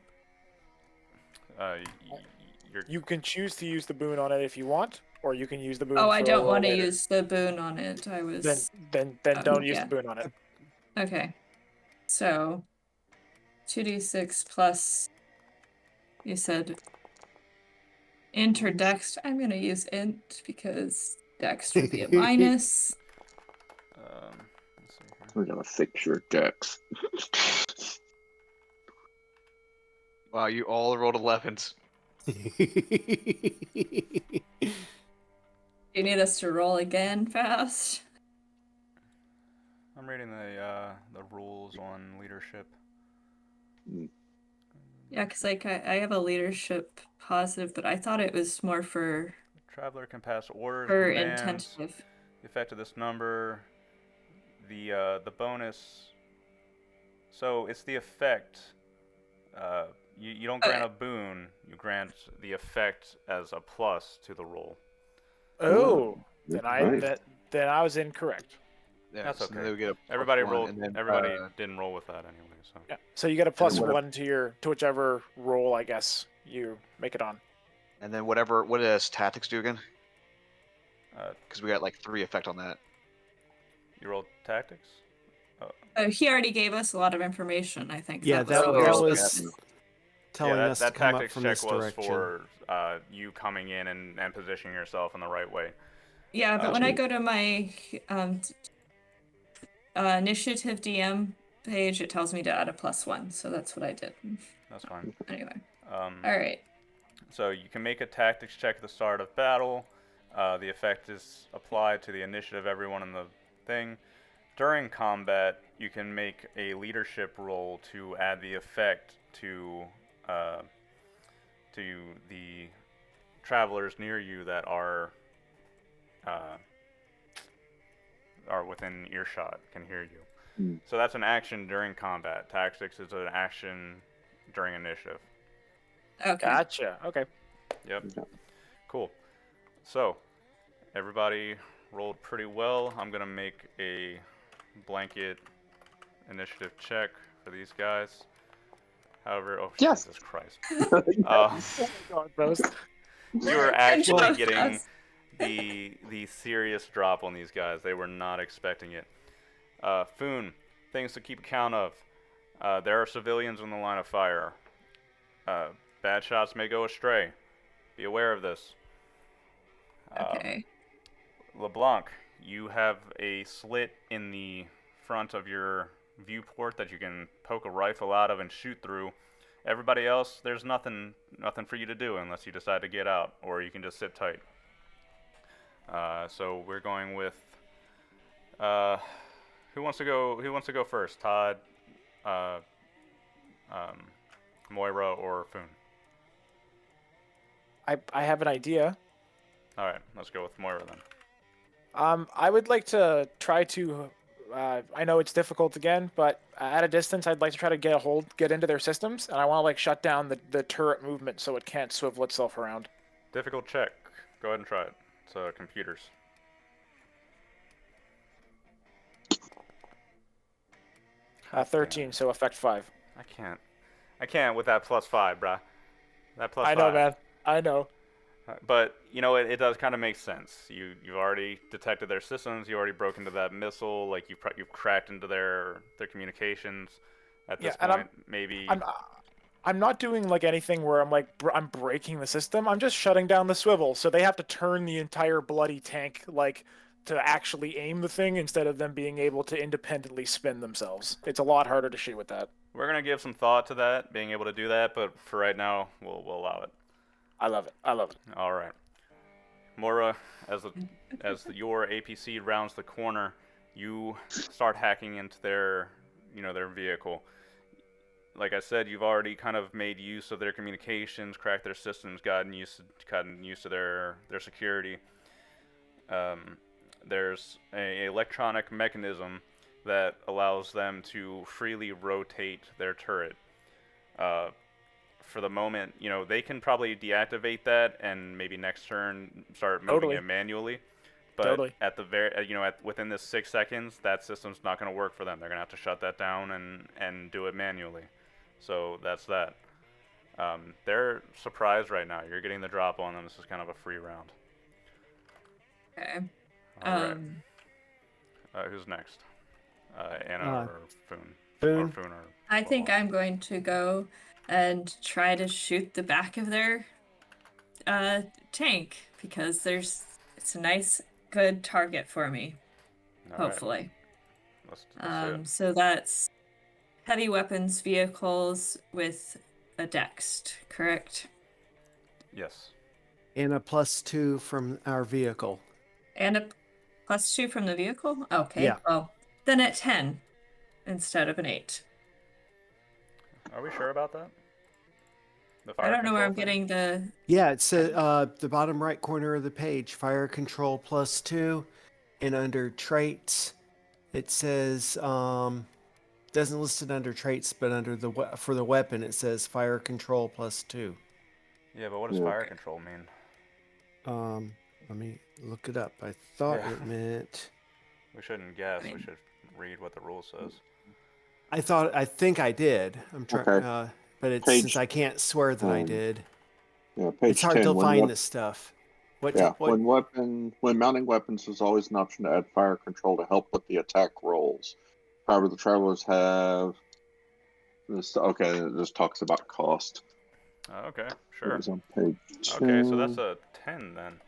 You're You can choose to use the boon on it if you want, or you can use the boon. Oh, I for don't want to later. use the boon on it. I was. Then don't use yeah. the boon on it. Okay. So 2d6 plus. You said int or dex. I'm gonna use int because dex would be a minus. let's see here. We're gonna fix your decks. Wow, you all rolled 11s. You need us to roll again fast. I'm reading the rules on leadership. Yeah, because like I have a leadership positive, but I thought it was more for Traveler can pass orders, commands, intensive. the effect of this number, the bonus. So it's the effect. You don't grant a boon. You grant the effect as a plus to the roll. Oh, then Right. I was incorrect. Yeah, that's okay. Then we get a Everybody +1, rolled. and then, Everybody didn't roll with that anyway. So Yeah. So you get a plus what- 1 to whichever roll, I guess you make it on. And then what does tactics do again? uh, Because we got like 3 effect on that. you rolled tactics. He already gave us a lot of information. I think. Yeah, that that was Oh, was telling yeah, us that to come up tactics from check this was direction. for you coming in and positioning yourself in the right way. Yeah, but when I Gotcha. go to my initiative DM page, it tells me to add a +1, so that's what I did. That's fine. Anyway, All right. So you can make a tactics check at the start of battle. The effect is applied to the initiative of everyone in the thing. During combat, you can make a leadership roll to add the effect to the travelers near you that are within earshot, can hear you. Hmm. So that's an action during combat. Tactics is an action during initiative. Okay. Gotcha. Okay. Yep. Yeah. Cool. So, everybody rolled pretty well. I'm gonna make a blanket initiative check for these guys. However, oh Yes. Jesus Christ, God, bros. you are actually Trust getting us. the serious drop on these guys. They were not expecting it. Foon, things to keep account of. There are civilians in the line of fire. Bad shots may go astray. Be aware of this. Okay. LeBlanc, you have a slit in the front of your viewport that you can poke a rifle out of and shoot through. Everybody else, there's nothing for you to do unless you decide to get out, or you can just sit tight. So we're going with who wants to go? Who wants to go first? Todd, Moira, or Foon? I have an idea. All right, let's go with Moira then. I would like to try to. I know it's difficult again, but at a distance, I'd like to try to get into their systems, and I want to like shut down the turret movement so it can't swivel itself around. Difficult check. Go ahead and try it. It's computers. 13, so effect 5. I can't with that +5, bruh. That +5. I know, man. I know. But you know, it does kind of make sense. You've already detected their systems. You already broke into that missile. Like you've cracked into their communications. At this Yeah, and point, maybe. I'm not doing like anything where I'm breaking the system. I'm just shutting down the swivel, so they have to turn the entire bloody tank like to actually aim the thing instead of them being able to independently spin themselves. It's a lot harder to shoot with that. We're gonna give some thought to that, being able to do that. But for right now, we'll allow it. I love it. I love it. All right. Mora, your APC rounds the corner, you start hacking into their vehicle. Like I said, you've already kind of made use of their communications, cracked their systems, gotten used to their security. There's a electronic mechanism that allows them to freely rotate their turret. For the moment, they can probably deactivate that and maybe next turn start moving Totally. it manually. But Totally. at the within this 6 seconds, that system's not going to work for them. They're going to have to shut that down and do it manually. So that's that. They're surprised right now. You're getting the drop on them. This is kind of a free round. Okay. All right. Who's next? Anna or Foon? Foon. Or Foon or I think Bubba? I'm going to go and try to shoot the back of their tank because it's a nice, good target for me. All right. Hopefully. Let's see it. So that's heavy weapons vehicles with a dext, correct? Yes. And a +2 from our vehicle. And a +2 from the vehicle? Okay. Yeah. Well, then at 10 instead of an 8. Are we sure about that? The I fire don't know where I'm control thing? getting the. Yeah, it's the bottom right corner of the page. Fire control +2, and under traits, it says doesn't list it under traits, but under for the weapon it says fire control +2. Yeah, but what does Yeah. fire control mean? Let me look it up. I thought Yeah. it meant. We shouldn't guess. I mean- We should read what the rule says. I think I did. I'm trying, Okay. but it's Page- since I can't swear that I did. Yeah, page It's hard 10. to when find wep- this stuff. What? Yeah, What? when mounting weapons, there's always an option to add fire control to help with the attack rolls. However, the travelers have this. Okay, this talks about cost. Okay, sure. It's on page 10. Okay, so that's a 10 then.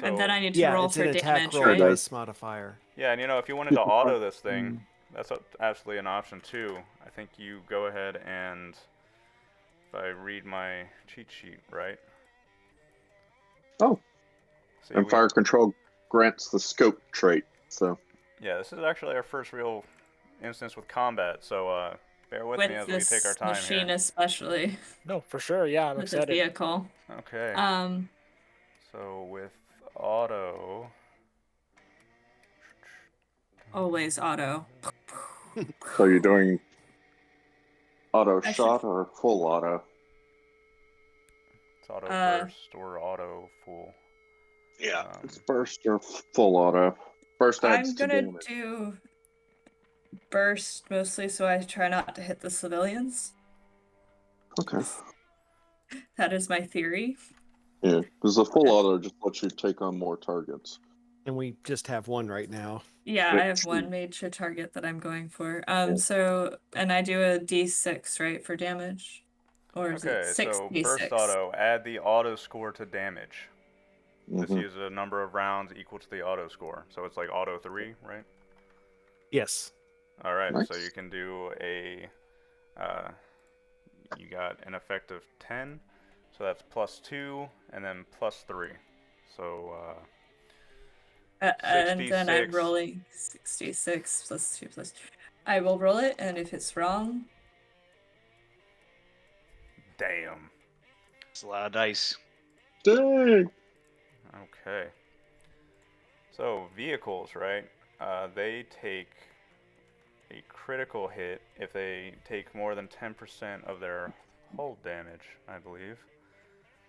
And then I need to Yeah, roll it's for an attack damage, roll right? dice modifier. Yeah, and if you wanted to auto this thing, Mm. that's absolutely an option too. I think you go ahead and, if I read my cheat sheet right. Oh. See, And fire control grants the scope trait. So Yeah, this is actually our first real instance with combat, so bear with me With as we this take our time machine, here. especially No, for sure. Yeah, I'm with this excited. vehicle. Okay. So with auto, Always auto. So you're doing auto I shot or full auto? it's auto burst or auto full. Yeah, it's burst or full auto. Burst adds I'm to gonna damage. do burst mostly so I try not to hit the civilians. Okay. That is my theory. Yeah, because the full auto just lets you take on more targets. And we just have one right now. Yeah, I have True. one major target that I'm going for. Yeah. So, and I do a D6, right, for damage? Or is Okay, it 6 so D6? burst auto, add the auto score to damage. This Mhm. uses a number of rounds equal to the auto score. So it's like auto 3, right? Yes. All right, so Nice. you can do you got an effective 10, so that's +2, and then +3. So, And then I'm 66. rolling 66 plus 2 plus 2. I will roll it, and if it's wrong, damn. It's a lot of dice. Dang! Okay. So, vehicles, right? They take a critical hit if they take more than 10% of their hull damage, I believe.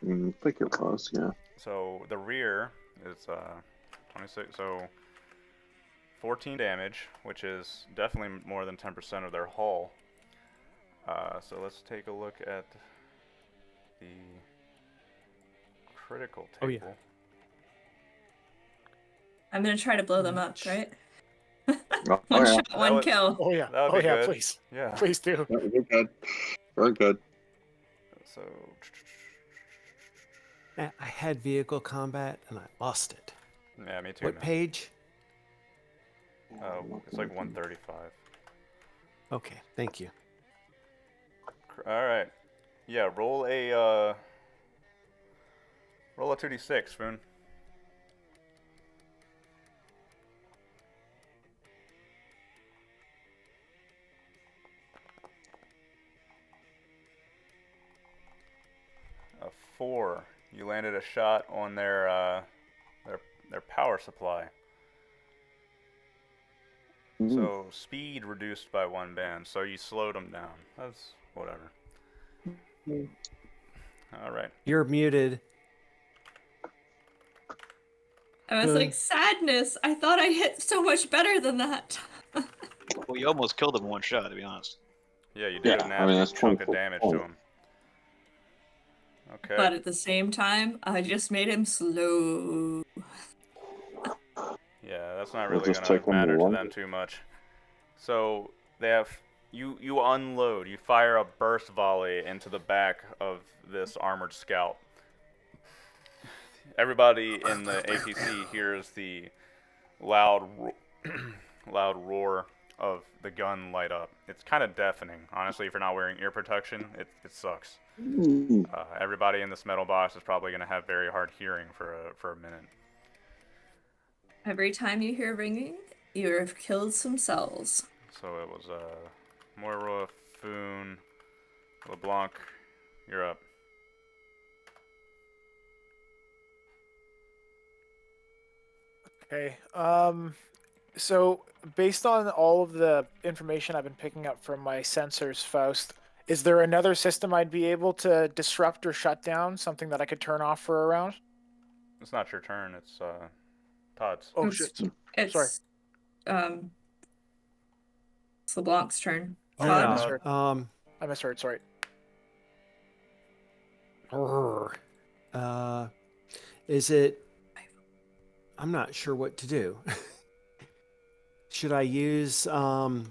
I think it was, yeah. So the rear is 26, so 14 damage, which is definitely more than 10% of their hull. So let's take a look at the critical Oh, table. yeah. I'm gonna try to blow them up, Much. right? Oh, One yeah. shot, one would- kill. Oh yeah. That would Oh be yeah. good. Please. Yeah. Please do. Very good. Very good. So I had vehicle combat and I lost it. yeah, me too. What man. page? It's like 135. Okay, thank you. All right. Yeah, roll a Roll a 2d6, Spoon. A 4. You landed a shot on their power supply. So speed reduced by 1 band, so you slowed them down. That's whatever. All right. You're muted. I was like, sadness. I thought I hit so much better than that. Well, you almost killed him in one shot, to be honest. Yeah, you did Yeah, a I mean, nasty that's chunk of 24 damage to him. Okay. But at the same time, I just made him slow. Yeah, that's not We'll really just gonna take 'em matter to along. them too much. So they have you unload. You fire a burst volley into the back of this armored scout. Everybody in the APC hears the loud roar of the gun light up. It's kind of deafening. Honestly, if you're not wearing ear protection, it sucks. Everybody in this metal box is probably going to have very hard hearing for a minute. Every time you hear ringing, you have killed some cells. So it was Moira, Foon, LeBlanc, you're up. Okay. So based on all of the information I've been picking up from my sensors, Faust, is there another system I'd be able to disrupt or shut down? Something that I could turn off for a round? It's not your turn. It's Todd's. Oh It's- shit! It's Sorry. It's LeBlanc's turn. Oh, Todd? I Todd. misheard. I misheard. Sorry. Is it? I'm not sure what to do. Should I use the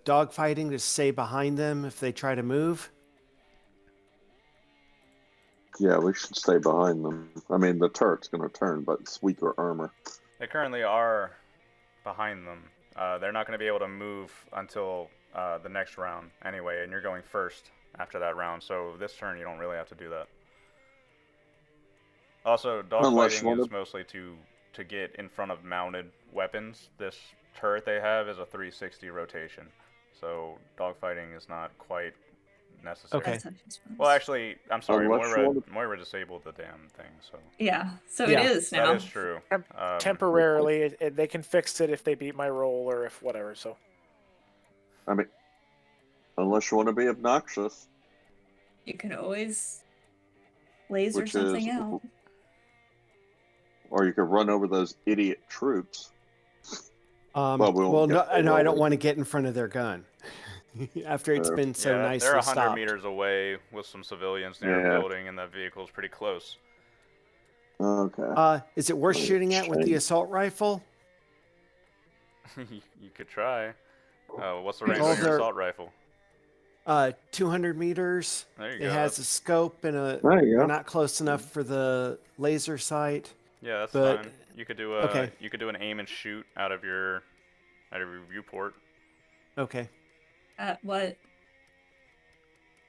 dogfighting to stay behind them if they try to move? Yeah, we should stay behind them. I mean, the turret's going to turn, but it's weaker armor. They currently are behind them. They're not going to be able to move until the next round anyway, and you're going first after that round. So this turn, you don't really have to do that. Also, Unless you dogfighting wanna- is mostly to get in front of mounted weapons. This turret they have is a 360 rotation, so dogfighting is not quite necessary. Okay. Well, actually, I'm sorry, Unless you Moira disabled the damn thing, so Yeah, so Yeah, it is now. that is true. Temporarily, they can fix it if they beat my roll or if whatever. So I mean, unless you want to be obnoxious, You can always laser which something is, out. or you could run over those idiot troops. Well, we won't Well, get no, that no, I don't rolling. want to get in front of their gun. After it's been so yeah, nicely they're 100 stopped. meters away with some civilians near a Yeah. building, and that vehicle's pretty close. Okay. Is it worth shooting at with the Shame. assault rifle? You could try. What's the Well, range on your they're- assault rifle? 200 meters. There you It go. has a scope and There you go. not close enough for the laser sight. Yeah, that's but- fine. You could do okay. You could do an aim and shoot out of your viewport. Okay. At what?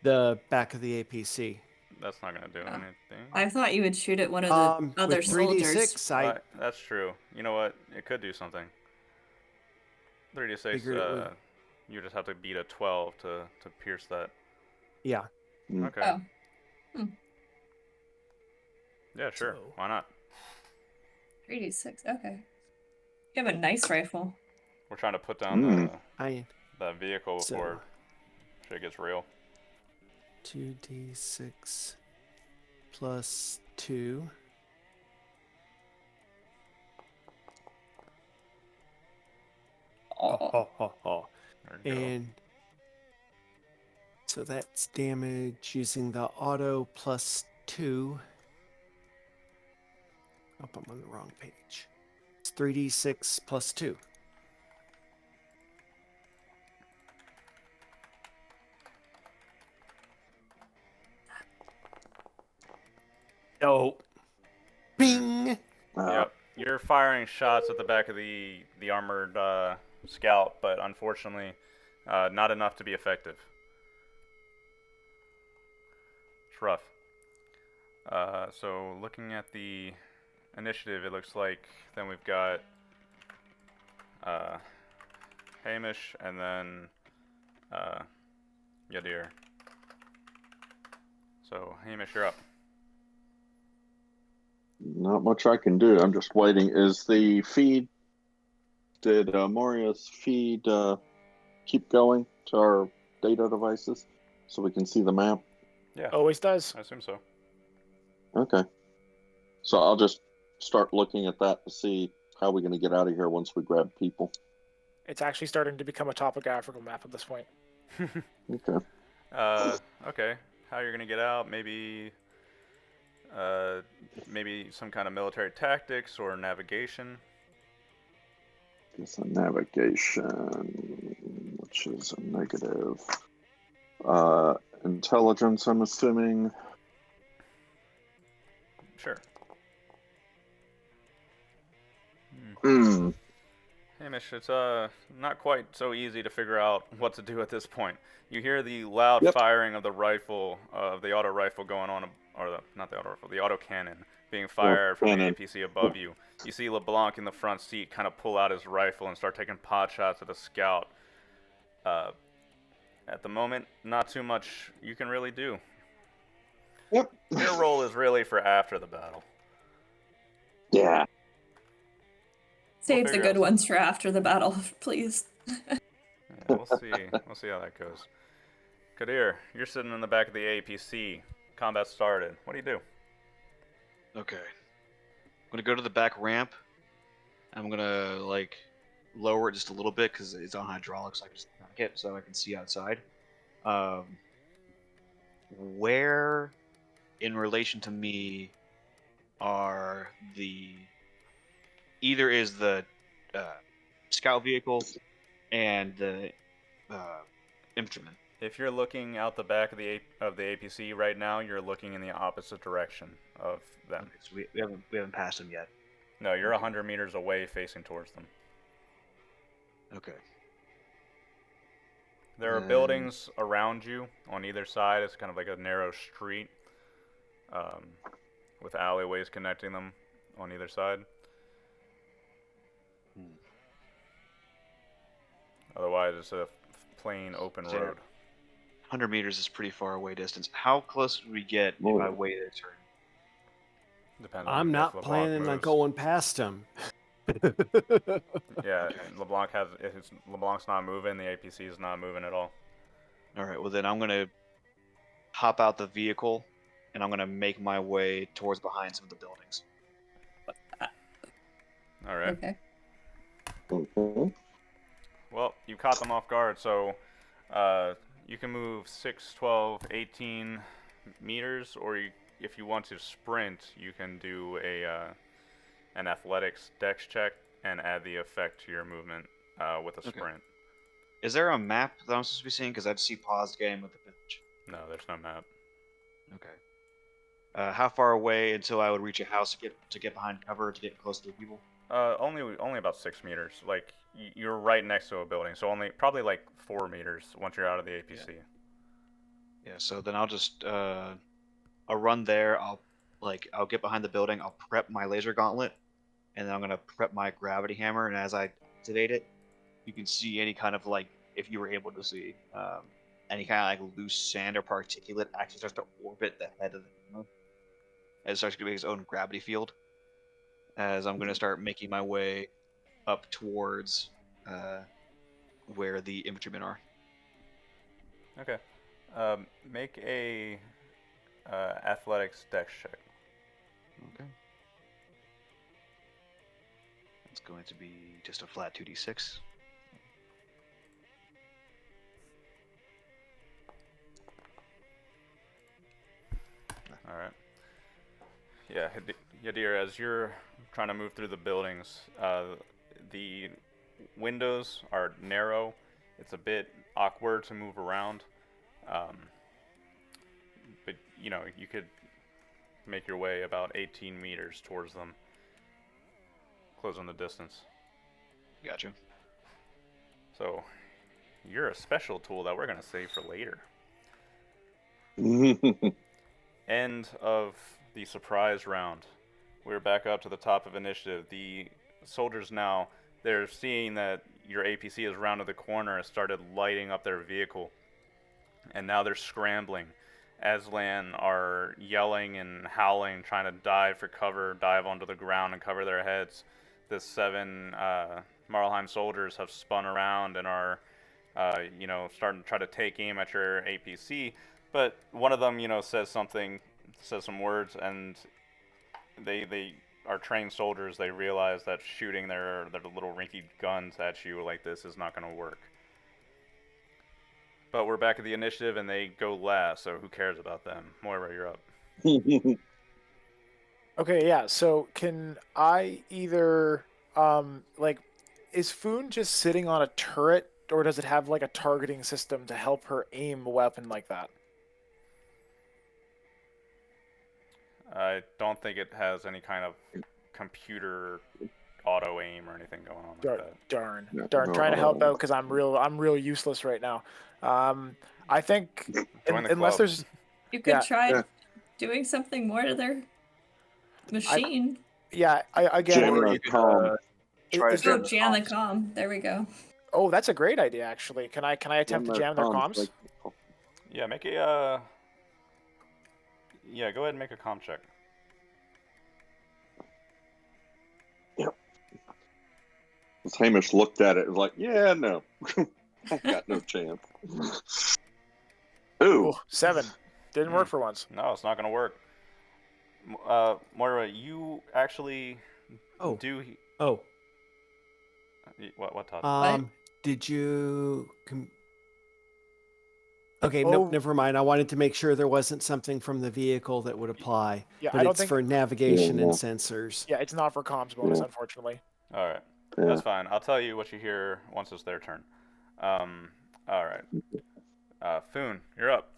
The back of the APC. That's not gonna do Oh. anything. I thought you would shoot at one of the other with soldiers. 3d6, I Well, that's true. You know what? It could do something. 3d6. Figured it would. You just have to beat a 12 to pierce that. yeah. Okay. Oh, Yeah, sure. So- Why not? 3d6. Okay. You have a nice rifle. We're trying to put down I that vehicle before so shit gets real. 2d6 plus 2. Oh, There you go. And so that's damage using the auto plus 2. Oh, I'm on the wrong page. It's 3d6 plus 2. No. Bing! Yep. You're firing shots at the back of the armored scout, but unfortunately, not enough to be effective. It's rough. So looking at the initiative, it looks like then we've got Hamish and then Yadir. So Hamish, you're up. Not much I can do. I'm just waiting. Is the feed? Did Moria's feed keep going to our data devices so we can see the map? Yeah, Always does. I assume so. Okay. So I'll just start looking at that to see how we're going to get out of here once we grab people. It's actually starting to become a topographical map at this point. Okay. Okay. How you're gonna get out? Maybe some kind of military tactics or navigation. It's a navigation, which is a negative. Intelligence, I'm assuming. Sure. Hmm. Hamish, it's not quite so easy to figure out what to do at this point. You hear the loud Yep. firing of the rifle, of the auto rifle going on, or not the auto rifle, the auto cannon being fired from the cannon. APC above you. You see LeBlanc in the front seat kind of pull out his rifle and start taking pot shots at the scout. At the moment, not too much you can really do. Yep. Your role is really for after the battle. Yeah. Save the figure good out ones for after the battle, please. Yeah, we'll see. We'll see how that goes. Kadir, you're sitting in the back of the APC. Combat started. What do you do? Okay. I'm gonna go to the back ramp. I'm gonna like lower it just a little bit because it's on hydraulics. So I can just crack it so I can see outside. Where, in relation to me, are the either is the scout vehicle and the infantryman. If you're looking out the back of the APC right now, you're looking in the opposite direction of them. Okay, so we haven't passed them yet. No, you're 100 meters away, facing towards them. Okay. There are buildings around you on either side. It's kind of like a narrow street, with alleyways connecting them on either side. Otherwise, it's a plain open So- road. 100 meters is pretty far away distance. How close would we get if I waited a turn? Depends on I'm if not LeBlanc planning on moves. going past him. Yeah, LeBlanc has. If LeBlanc's not moving, the APC is not moving at all. All right. Well, then I'm gonna hop out the vehicle, and I'm gonna make my way towards behind some of the buildings. All right. Okay. Okay. Well, you caught them off guard, so you can move 6, 12, 18 meters, or if you want to sprint, you can do an athletics dex check and add the effect to your movement with a Okay. sprint. Is there a map that I'm supposed to be seeing? Because I'd see paused game with the village. No, there's no map. Okay. How far away until I would reach a house to get behind cover to get close to the people? Only about 6 meters. Like you're right next to a building, so probably like 4 meters once you're out of the APC. Yeah. So then I'll just I'll run there. I'll get behind the building. I'll prep my laser gauntlet, and then I'm gonna prep my gravity hammer. And as I activate it, you can see any kind of if you were able to see any kind of loose sand or particulate actually starts to orbit the head of the hammer. And it starts to make its own gravity field. As I'm gonna start making my way up towards where the infantrymen are. Okay. Make a athletics dex check. Okay. It's going to be just a flat 2d6. All right. Yeah, Yadir, as you're trying to move through the buildings, the windows are narrow. It's a bit awkward to move around, but you could make your way about 18 meters towards them, closing the distance. Gotcha. So, you're a special tool that we're gonna save for later. End of the surprise round. We're back up to the top of initiative. The soldiers now, they're seeing that your APC has rounded the corner and started lighting up their vehicle. And now they're scrambling. Aslan are yelling and howling, trying to dive for cover, dive onto the ground and cover their heads. The 7 Marlheim soldiers have spun around and are, starting to try to take aim at your APC. But one of them, says some words, and they are trained soldiers. They realize that shooting their little rinky guns at you like this is not going to work. But we're back at the initiative, and they go last, so who cares about them? Moira, you're up. Okay, yeah. So can I either is Foon just sitting on a turret, or does it have like a targeting system to help her aim a weapon like that? I don't think it has any kind of computer auto aim or anything going on like that. Darn. No, Trying to help out because I'm real useless right now. I think Join the unless club. there's You could Yeah. try doing something more to their machine. I again. Jam Or the you could, comm. try is to there- Oh, jam the comm. There we go. Oh, that's a great idea actually. Can I attempt to jam their comms? Like, Yeah, make a go ahead and make a comm check. as Hamish looked at it, was like, yeah, no. I got no chance. Ooh. Ooh, 7. Didn't work for once. No, it's not going to work. Moira, you actually Oh. do. Oh, What Todd? did you? Okay, Oh. nope, never mind. I wanted to make sure there wasn't something from the vehicle that would apply. Yeah, but I don't it's think. for navigation Yeah, and no. sensors. Yeah, it's not for comms bonus, Yeah. unfortunately. All right, Yeah. that's fine. I'll tell you what you hear once it's their turn. All right. Foon, you're up.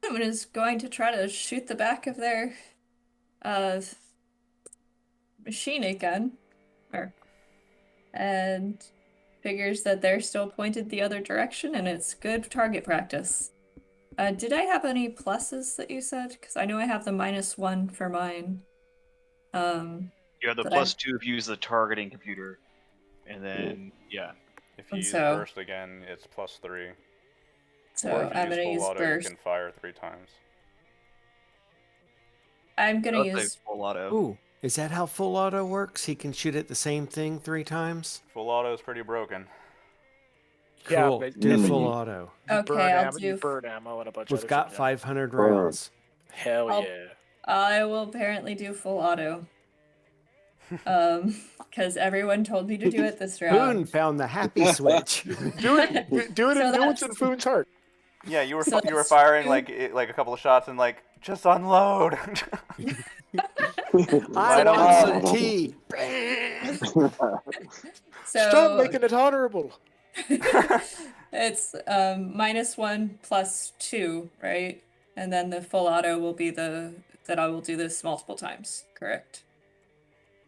Someone is going to try to shoot the back of their machine again, and figures that they're still pointed the other direction, and it's good target practice. Did I have any pluses that you said? Because I know I have the -1 for mine. You have the But +2 if you use the targeting computer, and then If you And use so- burst again, it's +3. So Or if you I'm use gonna full use auto, burst. you can fire 3 times. I'm gonna I'll say use. full auto. Ooh, is that how full auto works? He can shoot at the same thing 3 times? Full auto is pretty broken. Yeah, Cool. but Do Mm. full auto. you Okay, burn I'll ammo, you do- burn ammo and a bunch We've of other got shit, yeah. 500 Burn. rounds. Hell I'll- yeah. I will apparently do full auto. Because everyone told me to do it this Boone round. found the happy switch. Do it So in that's- Foon's heart. Yeah, you were So you were that's firing two. like a couple of shots and like just unload. I Light 'em want up. some tea. So Stop making it honorable. it's -1 +2, right? And then the full auto will be that I will do this multiple times, correct?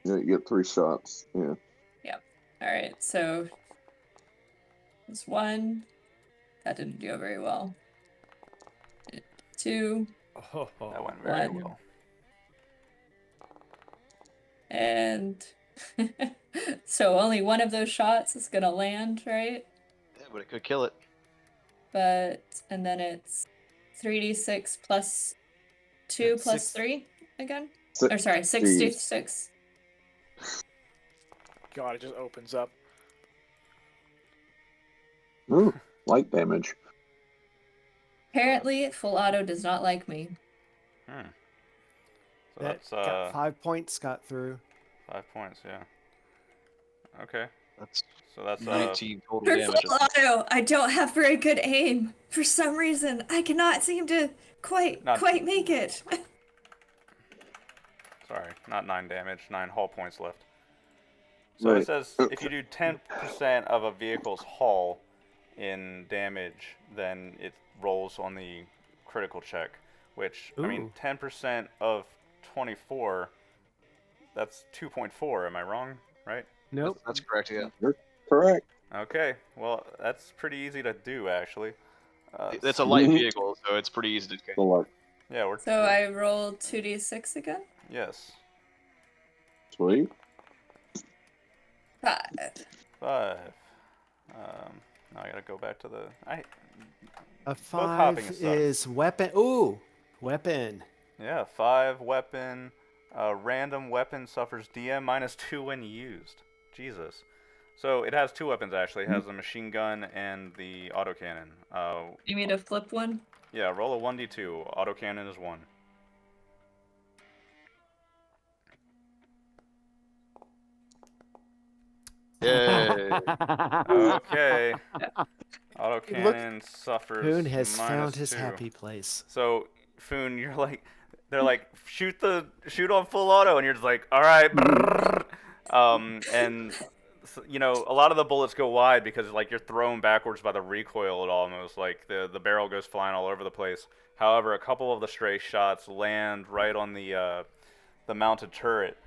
Yeah, you get 3 shots. Yeah. All right, so there's 1. That didn't go very well. 2, That went very One. well. and so only one of those shots is gonna land, right? Yeah, but it could kill it. And then it's 3d6 plus 2 Yeah, plus 6. 3 again? Si- Or sorry, 66. God, it just opens up. Ooh, light damage. Apparently, full auto does not like me. So That that's got 5 points got through. 5 points. Yeah. Okay. That's So that's 19 total For damage. full auto, I don't have very good aim. For some reason, I cannot seem to quite make it. sorry, not 9 damage. 9 hull points left. So Right. it says if you do 10% of a vehicle's hull in damage, then it rolls on the critical check. Which I mean, Ooh. 10% of 24. That's 2.4. Am I wrong? Right? Nope. That's correct, yeah. Correct. Okay. Well, that's pretty easy to do actually. It's a light vehicle, so it's pretty easy to So, like, Yeah, we're. So I rolled 2d6 again. Yes. Sweet. 5. 5. Now I gotta go back to the. A Book hopping 5 sucks. is weapon. Ooh, weapon. Yeah, 5 weapon. Random weapon suffers DM -2 when used. Jesus. So it has 2 weapons actually. It has the machine gun and the autocannon. You need to flip one? Yeah, roll a 1d2. Autocannon is 1. Yay. Okay. Autocannon suffers Foon has found his -2. happy place. So, Foon, you're like, they're like, shoot on full auto, and you're just like, all right, brrr. And you know, a lot of the bullets go wide because like you're thrown backwards by the recoil. It almost like the barrel goes flying all over the place. However, a couple of the stray shots land right on the mounted turret.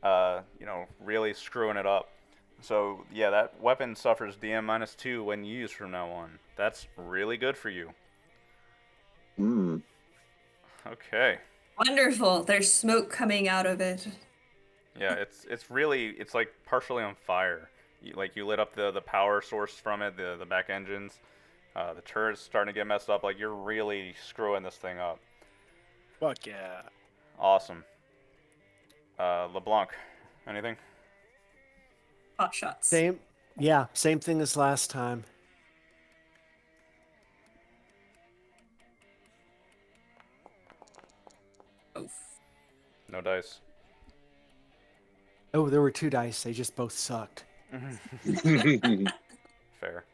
You know, really screwing it up. So yeah, that weapon suffers DM -2 when used from now on. That's really good for you. Mm. Okay. Wonderful. There's smoke coming out of it. Yeah, it's really like partially on fire. You lit up the power source from it, the back engines. The turret's starting to get messed up. Like you're really screwing this thing up. Fuck yeah. Awesome. LeBlanc, anything? Hot shots. Same thing as last time. Oof. No dice. Oh, there were 2 dice. They just both sucked. Fair.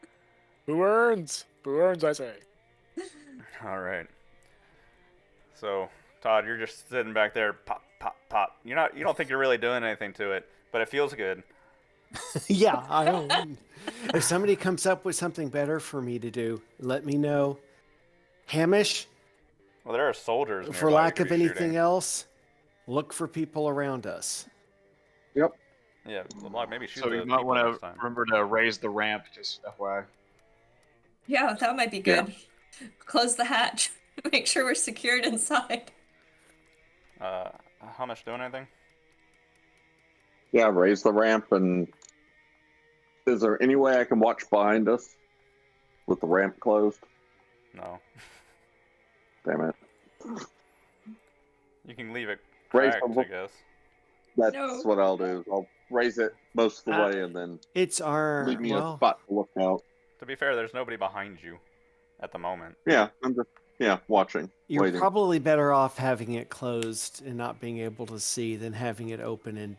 Who earns? Who earns, I say. All right. So, Todd, you're just sitting back there, pop, pop, pop. You don't think you're really doing anything to it, but it feels good. Yeah, I don't. If somebody comes up with something better for me to do, let me know. Hamish, Well, there are soldiers nearby for lack you of could be anything shooting. else, look for people around us. Yep. Yeah, LeBlanc, maybe shoot So the you might people want next to time. remember to raise the ramp, just FYI. Yeah, that might be good. Close the hatch. Make sure we're secured inside. How much doing anything? Yeah, raise the ramp, and is there any way I can watch behind us with the ramp closed? No. Damn it. You can leave it Raise cracked, the- I guess. That's No. what I'll do. I'll raise it most of the way and then It's our leave me a well. spot to look out. To be fair, there's nobody behind you at the moment. Yeah, I'm just watching, You're waiting. probably better off having it closed and not being able to see than having it open and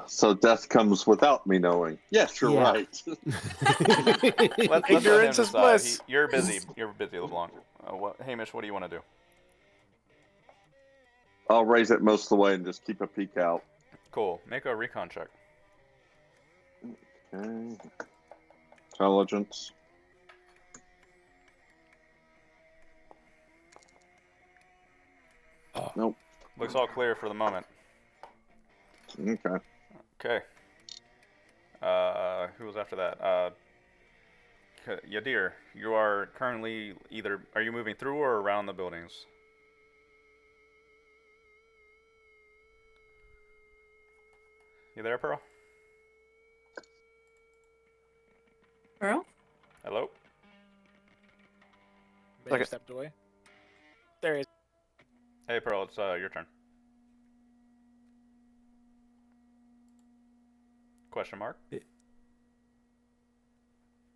So death comes without me knowing. Yes, you're Yeah. right. Let's let him Ignorance is decide. bliss. You're busy. You're busy, LeBlanc. Hamish, what do you want to do? I'll raise it most of the way and just keep a peek out. Cool. Make a recon check. Okay. Intelligence. Nope. Looks all clear for the moment. Okay. Okay. Who was after that? Yadir, you are currently are you moving through or around the buildings? You there, Pearl? Pearl? Hello? Maybe Okay. stepped away. There he is. Hey, Pearl, it's your turn. Question mark?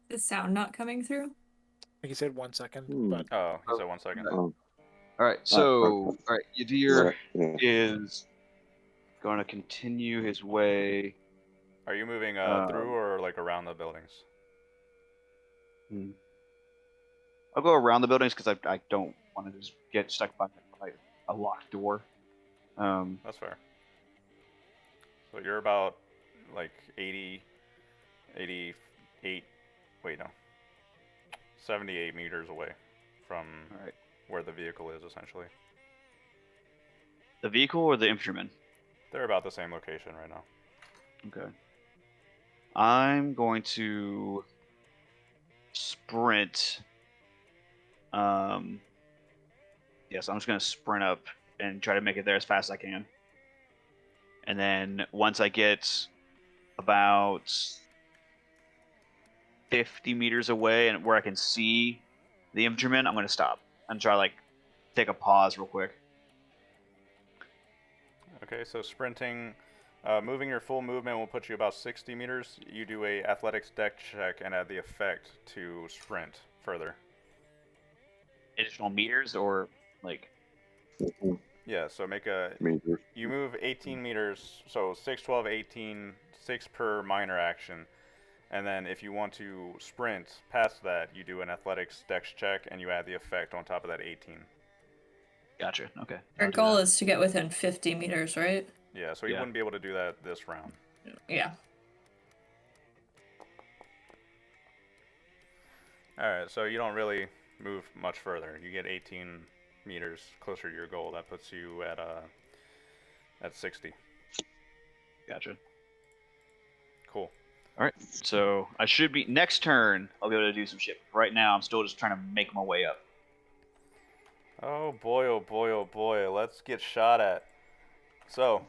Is sound not coming through? I think he said 1 second, Hmm. but Oh, he said 1 second. Oh, All right, so Yadir yeah. is going to continue his way. Are you moving through or like around the buildings? I'll go around the buildings because I don't want to just get stuck behind a locked door. That's fair. So you're about like 88, wait, no, 78 meters away from All right. where the vehicle is, essentially. The vehicle or the infantryman? They're about the same location right now. Okay. I'm going to sprint Yeah, so I'm just gonna sprint up and try to make it there as fast as I can. And then once I get about 50 meters away and where I can see the infantryman, I'm gonna stop and try to, like, take a pause real quick. Okay, so sprinting, moving your full movement will put you about 60 meters. You do a athletics deck check and add the effect to sprint further. Additional meters or like Yeah, so make a. Meters. You move 18 meters, so 6, 12, 18, 6 per minor action. And then if you want to sprint past that, you do an athletics dex check and you add the effect on top of that 18. Gotcha. Okay. Our I'll do goal that. is to get within 50 meters, right? Yeah, so you Yeah. wouldn't be able to do that this round. Yeah. Alright, so you don't really move much further. You get 18 meters closer to your goal. That puts you at 60. Gotcha. Cool. All right. So I should be next turn. I'll be able to do some shit. Right now, I'm still just trying to make my way up. Oh boy, oh boy, oh boy. Let's get shot at. So,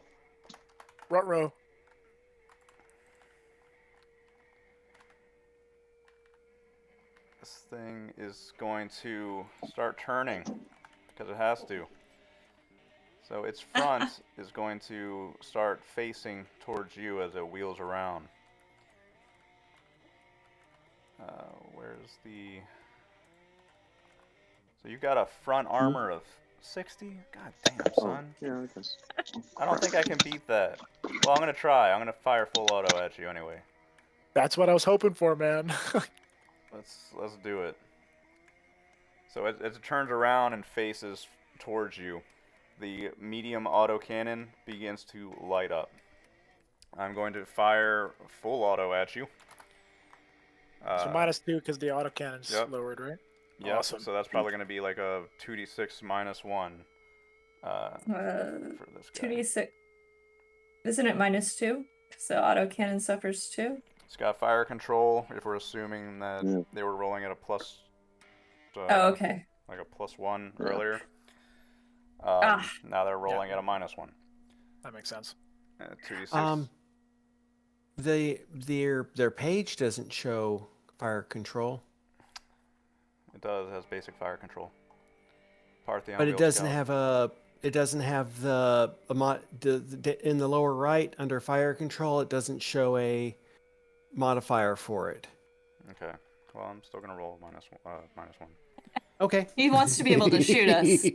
Ruh-roh. this thing is going to start turning because it has to. So its front is going to start facing towards you as it wheels around. Where's the... So you've got a front armor of 60? God damn, son. Oh, yeah, I guess. I don't think I can beat that. Well, I'm going to try. I'm going to fire full auto at you anyway. That's what I was hoping for, man. Let's do it. So as it turns around and faces towards you, the medium autocannon begins to light up. I'm going to fire full auto at you. So -2 because the autocannon's Yep. lowered, right? Yeah, Awesome. so that's probably going to be like a 2d6 -1 for this guy. 2d6. Isn't it -2? So autocannon suffers 2. It's got fire control if we're assuming that Yeah. they were rolling at a plus. Oh, okay. Like a +1 Yeah. earlier. Now they're rolling at a -1. That makes sense. 2d6. Their page doesn't show fire control, It does. It has basic fire control. Partheon but it Wheel doesn't Scout. have a. It doesn't have in the lower right under fire control. It doesn't show a modifier for it. Okay. Well, I'm still gonna roll -1. Okay. He wants to be able to shoot us.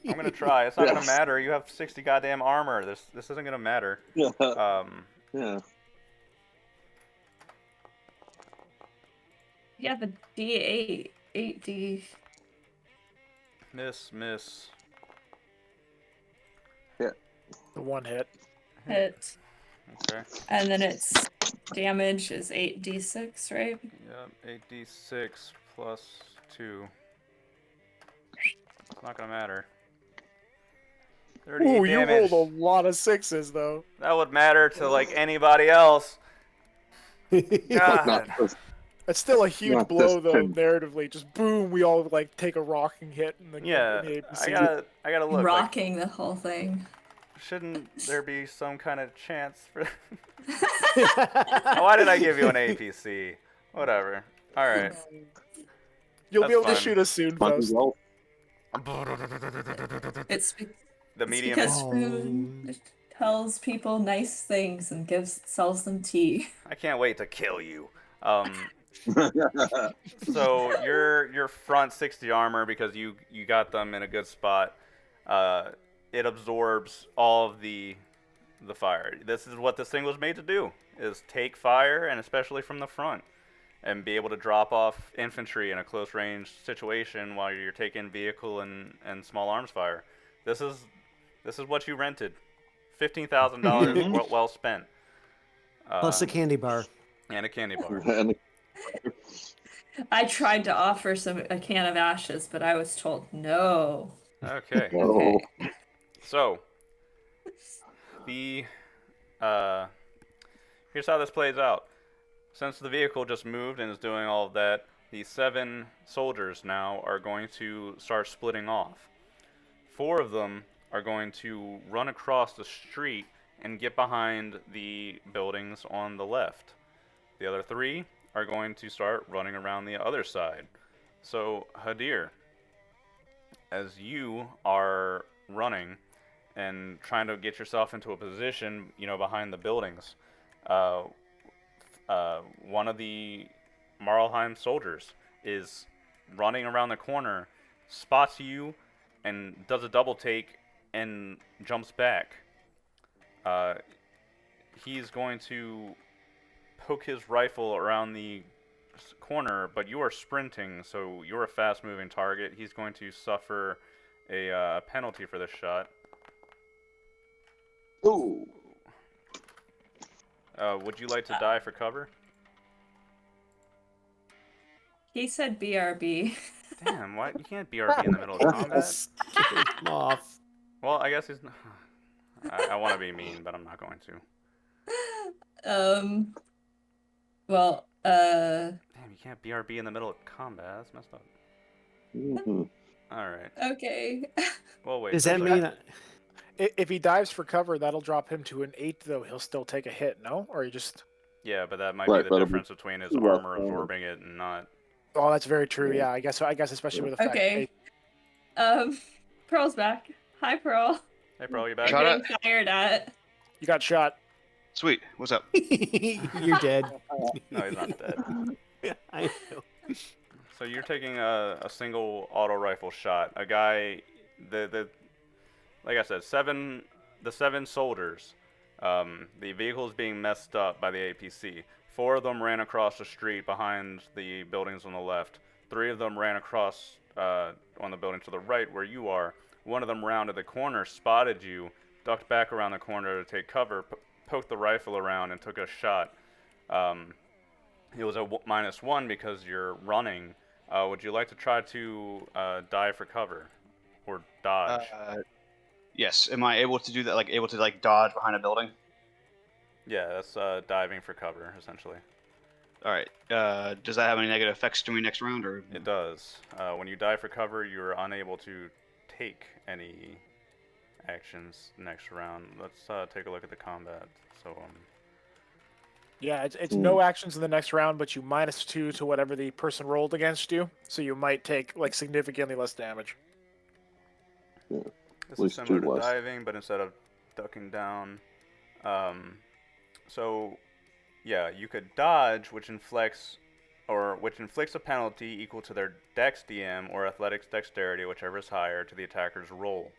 I'm gonna try. It's not gonna Yes. matter. You have 60 goddamn armor. This isn't gonna matter. Yeah. Yeah. Yeah, the D8. 8D. Miss. The one hit. Hit. Okay. And then its damage is 8d6, right? Yep. 8d6 +2. It's not gonna matter. 38 Ooh, you damage. rolled a lot of 6s though. That would matter to like anybody else. But God. not That's still a huge Not blow this though, pin. narratively. Just boom, we all like take a rocking hit in the Yeah. in the APC. I gotta look. Like, Rocking the whole thing. shouldn't there be some kind of chance for? Why did I give you an APC? Whatever. All right. You'll That's be able fine. to shoot us soon, Might Faust. as well. It's The It's medium. because Spoon tells people nice things and sells them tea. I can't wait to kill you. So your front 60 armor, because you got them in a good spot, it absorbs all of the fire. This is what this thing was made to do: is take fire, and especially from the front, and be able to drop off infantry in a close range situation while you're taking vehicle and small arms fire. This is what you rented. $15,000 well spent. Plus a candy bar. And a candy bar. And I tried to offer a can of ashes, but I was told no. Okay. oh, So, here's how this plays out. Since the vehicle just moved and is doing all of that, the 7 soldiers now are going to start splitting off. 4 of them are going to run across the street and get behind the buildings on the left. The other 3 are going to start running around the other side. So, Hadir, as you are running and trying to get yourself into a position, behind the buildings, uh, one of the Marlheim soldiers is running around the corner, spots you, and does a double take and jumps back. Uh, he's going to poke his rifle around the corner, but you are sprinting, so you're a fast-moving target. He's going to suffer a penalty for this shot. Ooh. Would you like to die for cover? He said BRB. Damn, what? You can't BRB in the middle of combat? Yes, get him off. Well, I guess he's... I want to be mean, but I'm not going to. Well, Damn, you can't BRB in the middle of combat. That's messed up. Mm-hmm. Alright. okay. Well, wait. Does so that mean If he dives for cover, that'll drop him to an 8, though. He'll still take a hit, no? Or you just... Yeah, but that might Right, be the that'll difference between his rough, armor absorbing it and not. Oh, that's very true. Yeah, I guess especially with the fact Okay. Pearl's back. Hi, Pearl. Hey, bro, you I'm back? Shut getting up. fired at. you got shot. Sweet. What's up? you're dead? No, he's not dead. I know. So you're taking a single auto rifle shot. A guy, like I said, the 7 soldiers. The vehicle is being messed up by the APC. 4 of them ran across the street behind the buildings on the left. 3 of them ran across on the building to the right where you are. 1 of them rounded the corner, spotted you, ducked back around the corner to take cover, poked the rifle around, and took a shot. It was a -1 because you're running. Would you like to try to dive for cover or dodge? Yes. Am I able to do that? Like able to dodge behind a building? Yeah, that's diving for cover essentially. All right. Does that have any negative effects to me next round, or? It does. When you dive for cover, you're unable to take any actions next round. Let's take a look at the combat. So Yeah, it's no actions in the next round, but you -2 to whatever the person rolled against you, so you might take significantly less damage. this is least similar 2 to less. diving, but instead of ducking down, so yeah, you could dodge, which inflicts a penalty equal to their Dex DM or Athletics Dexterity, whichever is higher, to the attacker's roll.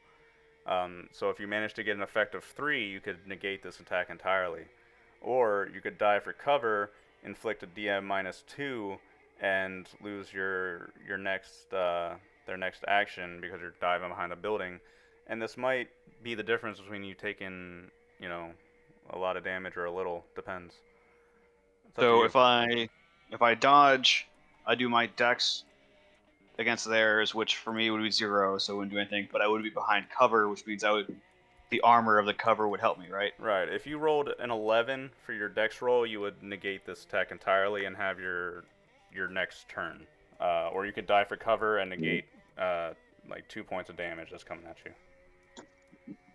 So if you manage to get an effect of 3, you could negate this attack entirely. Or you could dive for cover, inflict a DM -2, and lose your next their next action because you're diving behind a building. And this might be the difference between you taking, a lot of damage or a little. Depends. It's up to So you. if I dodge, I do my dex against theirs, which for me would be 0, so I wouldn't do anything. But I would be behind cover, which means the armor of the cover would help me, right? Right. If you rolled an 11 for your dex roll, you would negate this attack entirely and have your next turn. Or you could die for cover and negate 2 points of damage that's coming at you.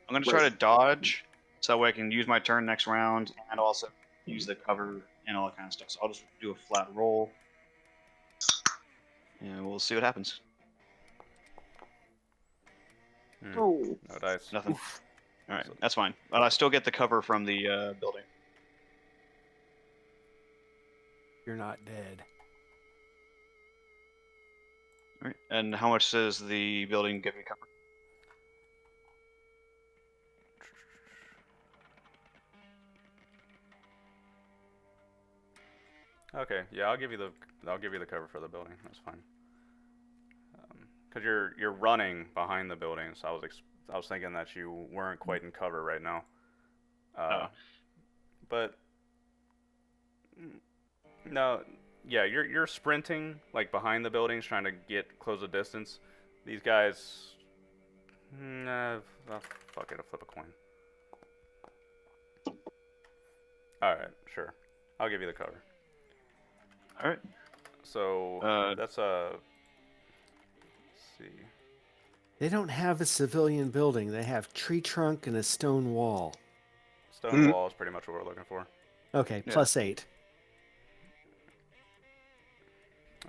I'm gonna try to dodge, so that way I can use my turn next round and also use the cover and all that kind of stuff. So I'll just do a flat roll, and we'll see what happens. Oh. No dice. Nothing. All right, that's fine. But I still get the cover from the building. You're not dead. All right. And how much does the building give me cover? Okay. Yeah, I'll give you the cover for the building. That's fine. Because you're running behind the building, so I was thinking that you weren't quite in cover right now. But no, yeah, you're sprinting behind the buildings, trying to close the distance. These guys, fuck it, I'll flip a coin. All right, sure, I'll give you the cover. All right. So that's let's see. They don't have a civilian building. They have tree trunk and a stone wall. Stone wall is pretty much what we're looking for. Okay, Yeah. +8.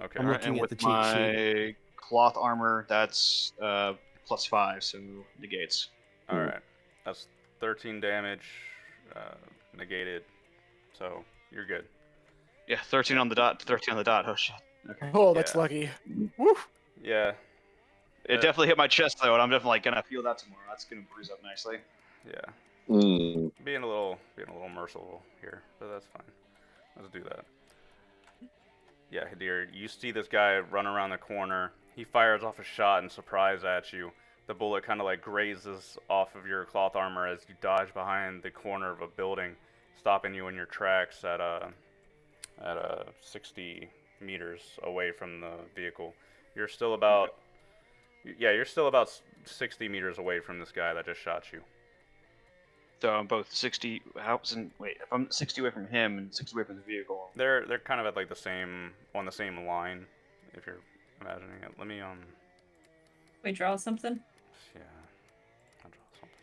Okay. I'm All right, looking and at with the cheat sheet. my cloth armor, that's +5, so negates. All right. That's 13 damage, negated. So you're good. Yeah, 13 on the dot. 13 on the dot. Oh shit. Okay. Oh, that's Yeah. lucky. Woo! Yeah. It definitely hit my chest though, and I'm definitely gonna feel that tomorrow. That's gonna bruise up nicely. Yeah. Mm. Being a little merciful here, but that's fine. Let's do that. Yeah, Hadir, you see this guy run around the corner. He fires off a shot in surprise at you. The bullet kind of like grazes off of your cloth armor as you dodge behind the corner of a building, stopping you in your tracks at 60 meters away from the vehicle. You're still about you're still about 60 meters away from this guy that just shot you. So I'm both 60. Wait, if I'm 60 away from him and 60 away from the vehicle. They're kind of at like the same line, if you're imagining it. Let me We draw something? yeah, I'll draw something.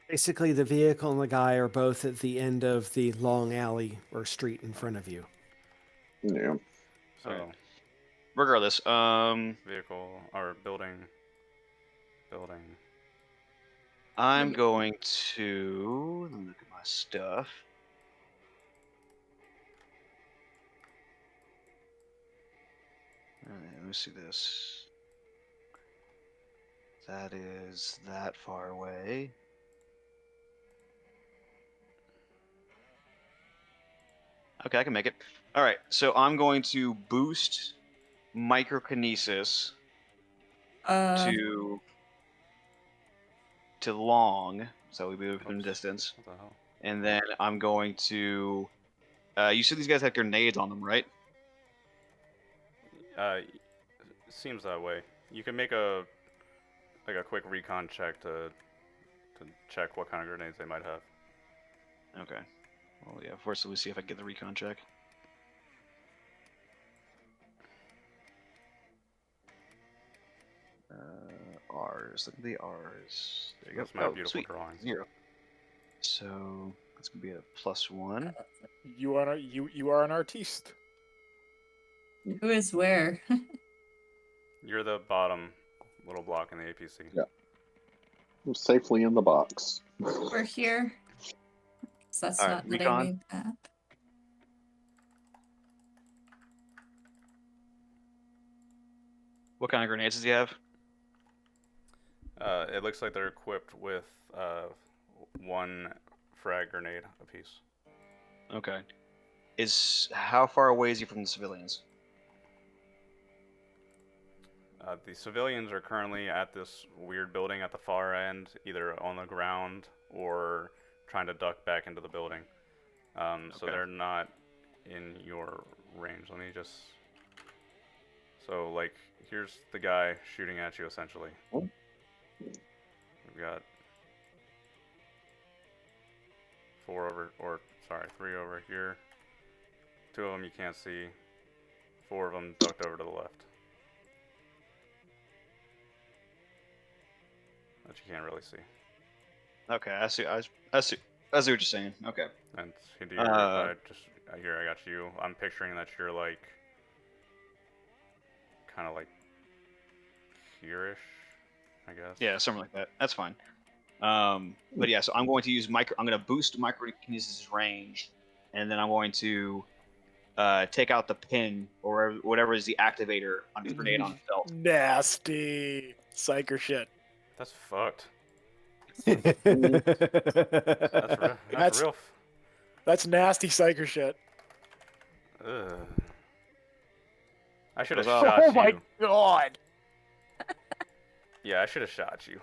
Basically, the vehicle and the guy are both at the end of the long alley or street in front of you. Yeah. So Okay. Regardless, vehicle or building. I'm going to look at my stuff. Alright, let me see this. That is that far away. Okay, I can make it. Alright, so I'm going to boost microkinesis to long, so we move from distance. What the hell? And then I'm going to you said these guys had grenades on them, right? Seems that way. You can make a quick recon check to check what kind of grenades they might have. Okay. Well, yeah, first let me see if I can get the recon check. R's. Look at the R's. There you That's go. my Oh, beautiful sweet. drawing. 0. So that's gonna be a +1. You are an artiste. Who is where? You're the bottom little block in the APC. Yeah. I'm safely in the box. We're here. So that's Alright, not the recon. naming app. What kind of grenades does he have? It looks like they're equipped with 1 frag grenade apiece. Okay. How far away is he from the civilians? The civilians are currently at this weird building at the far end, either on the ground or trying to duck back into the building. So Okay. they're not in your range. Let me just... So, like, here's the guy shooting at you, essentially. Oh. We've got 3 over here. 2 of them you can't see. 4 of them ducked over to the left. That you can't really see. Okay, I see what you're saying. Okay. And Hadir, if I got you. I'm picturing that you're like, kind of like here-ish, I guess. Yeah, something like that. That's fine. But yeah, so I'm going to use I'm going to boost microkinesis range, and then I'm going to take out the pin or whatever is the activator on the grenade on his belt. Nasty psycher shit. That's fucked. That's That's real. That's nasty psycher shit. Ugh. I should have Goes off. shot Oh you. my god. Yeah, I should have shot you.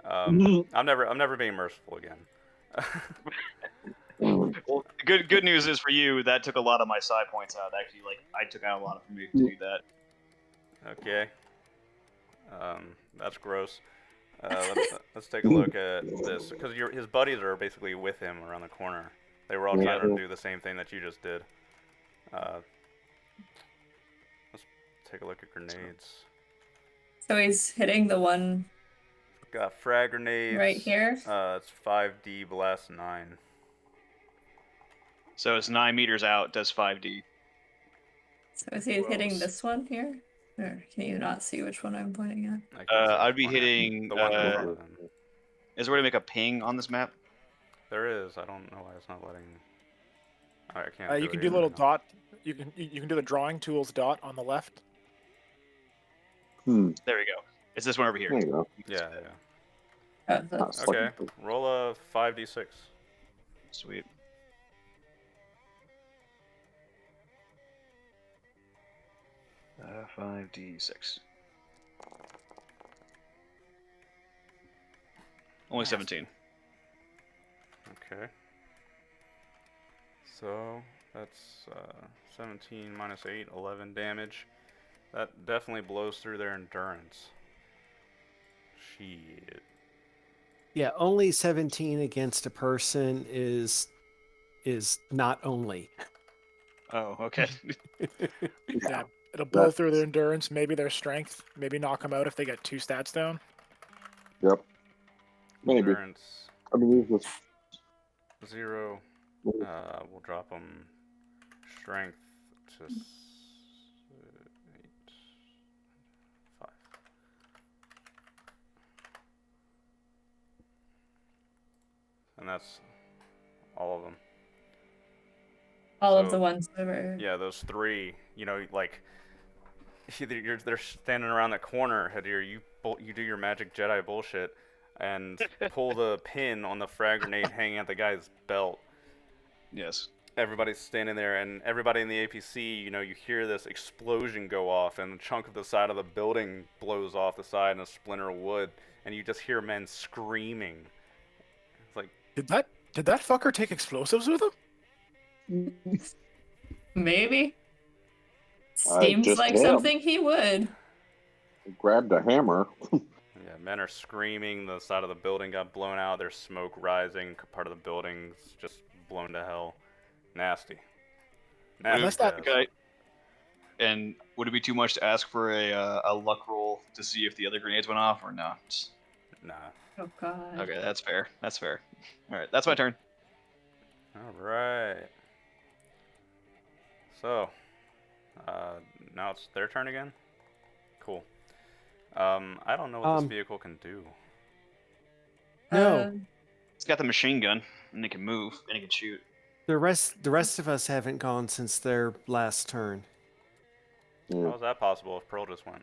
I'm never being merciful again. Well, good news is for you that took a lot of my side points out. Actually, like I took out a lot for me to do that. Okay. That's gross. Let's take a look at this, because his buddies are basically with him around the corner. They were all trying to do the same thing that you just did. Let's take a look at grenades. So he's hitting the one Got frag grenades. right here. It's 5D blast 9. So it's 9 meters out, does 5D. So is he hitting Gross. this one here? Or can you not see which one I'm pointing at? I can't see I'd which be one hitting. the one in front of him. Is there a way to make a ping on this map? There is. I don't know why it's not letting. I can't. You do can it do a either. little dot. You can do the drawing tools dot on the left. There we go. It's this one over here. There you go. Yeah, yeah. Oh, that's Okay. Roll a 5d6. Sweet. Uh, 5d6. Only 17. Okay. So that's 17 minus 8, 11 damage. That definitely blows through their endurance. Shit. Yeah, only 17 against a person is not only. Oh, okay. Yeah, it'll blow through their endurance, maybe their strength, maybe knock them out if they get 2 stats down. Yep. Maybe. Endurance I mean, this 0. We'll drop them strength to 8, 5. And that's all of them. all of So, the ones that were. Yeah, those 3. You know, like they're standing around the corner. Hadir, you do your magic Jedi bullshit and pull the pin on the frag grenade hanging at the guy's belt. Yes. Everybody's standing there, and everybody in the APC, you know, you hear this explosion go off, and a chunk of the side of the building blows off the side, and a splinter of wood, and you just hear men screaming. It's like, Did that fucker take explosives with him? Maybe. I Seems just like am. something he would. grabbed a hammer. yeah, men are screaming. The side of the building got blown out. There's smoke rising. Part of the building's just blown to hell. Nasty. Unless that- Okay. And would it be too much to ask for a luck roll to see if the other grenades went off or no? Nah. Oh god. Okay, that's fair. That's fair. All right, that's my turn. All right. So, now it's their turn again. Cool. I don't know what this vehicle can do. No. It's got the machine gun, and it can move, and it can shoot. The rest of us haven't gone since their last turn. How is that possible if Pearl just went?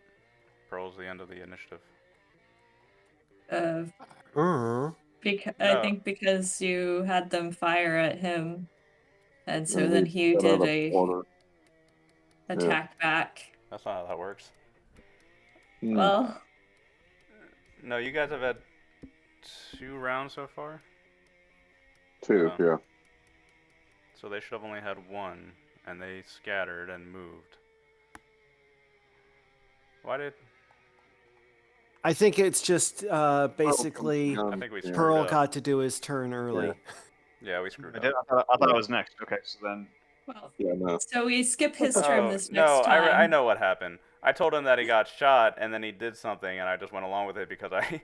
Pearl's the end of the initiative. I think because you had them fire at him, and so then he Got did out of a order. attack back. That's not how that works. Well, No, you guys have had 2 rounds so far? 2, yeah. So they should have only had 1, and they scattered and moved. Why did... I think it's just basically I think we screwed Pearl up. got to do his turn early. Yeah, we screwed I up. thought it was next. Okay, so then well, Yeah, no. so we skip his turn this next no, time. I know what happened. I told him that he got shot, and then he did something, and I just went along with it because I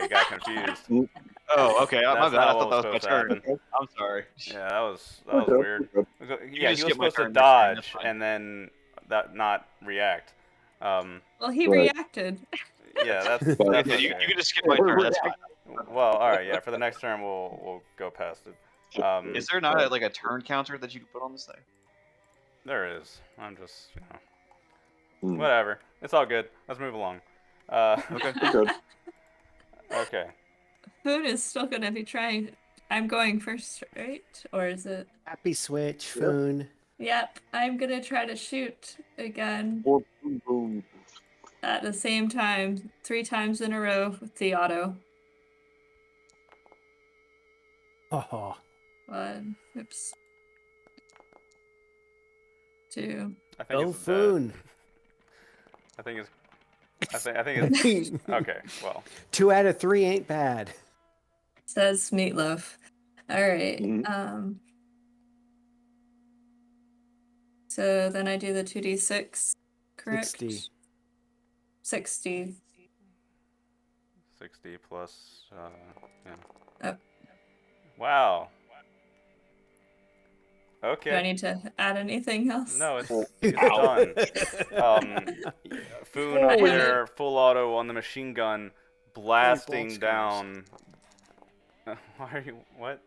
got confused. Oh, okay. My That's bad. I not what thought that was my was supposed to turn. happen. I'm sorry. Yeah, that was Okay, weird. good. Yeah, he just was skip my supposed to turn next time, that's dodge fine. and then not react. Well, he Right. reacted. Yeah, that's But- that's You okay. can just skip my turn. That's fine. Well, all right, yeah. For the next turn, we'll go past it. Is there not like a turn counter that you can put on this thing? There is. I'm just, Hmm. whatever. It's all good. Let's move along. Okay. Good. Okay. Food is still gonna be trying. I'm going first, right? Or is it? Happy switch, Yep. Foon. Yep. I'm gonna try to shoot again Or boom, boom. at the same time, 3 times in a row with the auto. Oh, 1. Oops. 2. I think go it's Foon. I think it's. Okay. Well. 2 out of 3 ain't bad. Says Meatloaf. All right. Mhm. So then I do the 2d6, correct? 60. 60. 60 plus. Yeah. Oh. Wow. Do I Okay. need to add anything else? No, it's Ow. done. Foon up Holy- there, full auto on the machine gun, blasting blood scars. down. Why are you? What?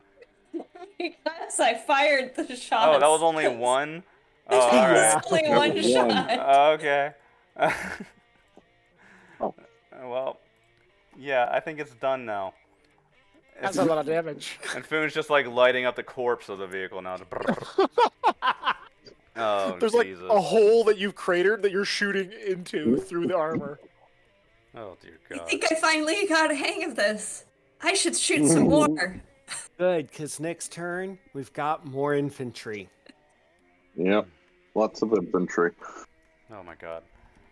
Because I fired the shots. Oh, that was only one. Oh, all Yeah. right. It's only That one was one. shot. Okay. Oh. Well, yeah, I think it's done now. That's a lot of damage. And Foon's just like lighting up the corpse of the vehicle now. Oh, There's Jesus. like a hole that you've cratered that you're shooting into through the armor. Oh, dear I God. think I finally got a hang of this. I should shoot some more. Good, because next turn we've got more infantry. Yep. Lots of infantry. Oh, my God.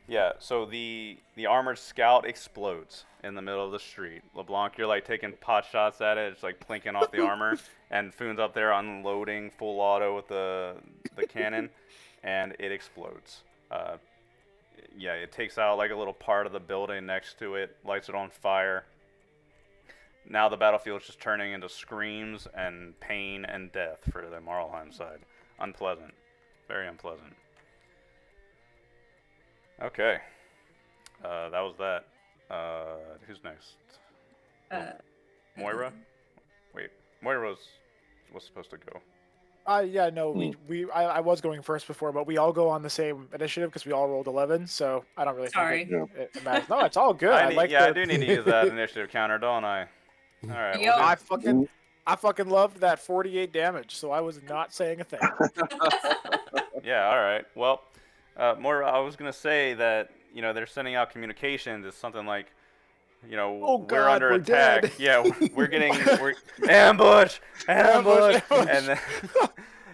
Yeah, so the armored scout explodes in the middle of the street. LeBlanc, you're like taking pot shots at it. It's like plinking off the armor, and Foon's up there unloading full auto with the cannon, and it explodes. Yeah, it takes out like a little part of the building next to it, lights it on fire. Now the battlefield's just turning into screams and pain and death for the Marlheim side. Unpleasant. Very unpleasant. Okay. That was that. Who's next? Moira? Wait, Moira was supposed to go. Yeah, no, I was going first before, but we all go on the same initiative because we all rolled 11, so I don't really Sorry. think it matters. No, it's all good. I the... do need to use that initiative counter, don't I? All right. Yo. I fucking loved that 48 damage, so I was not saying a thing. Yeah. All right. Well, Moira, I was gonna say that they're sending out communications. It's something like, Oh, we're God, under we're attack. dead. Yeah, we're ambush, Ambush.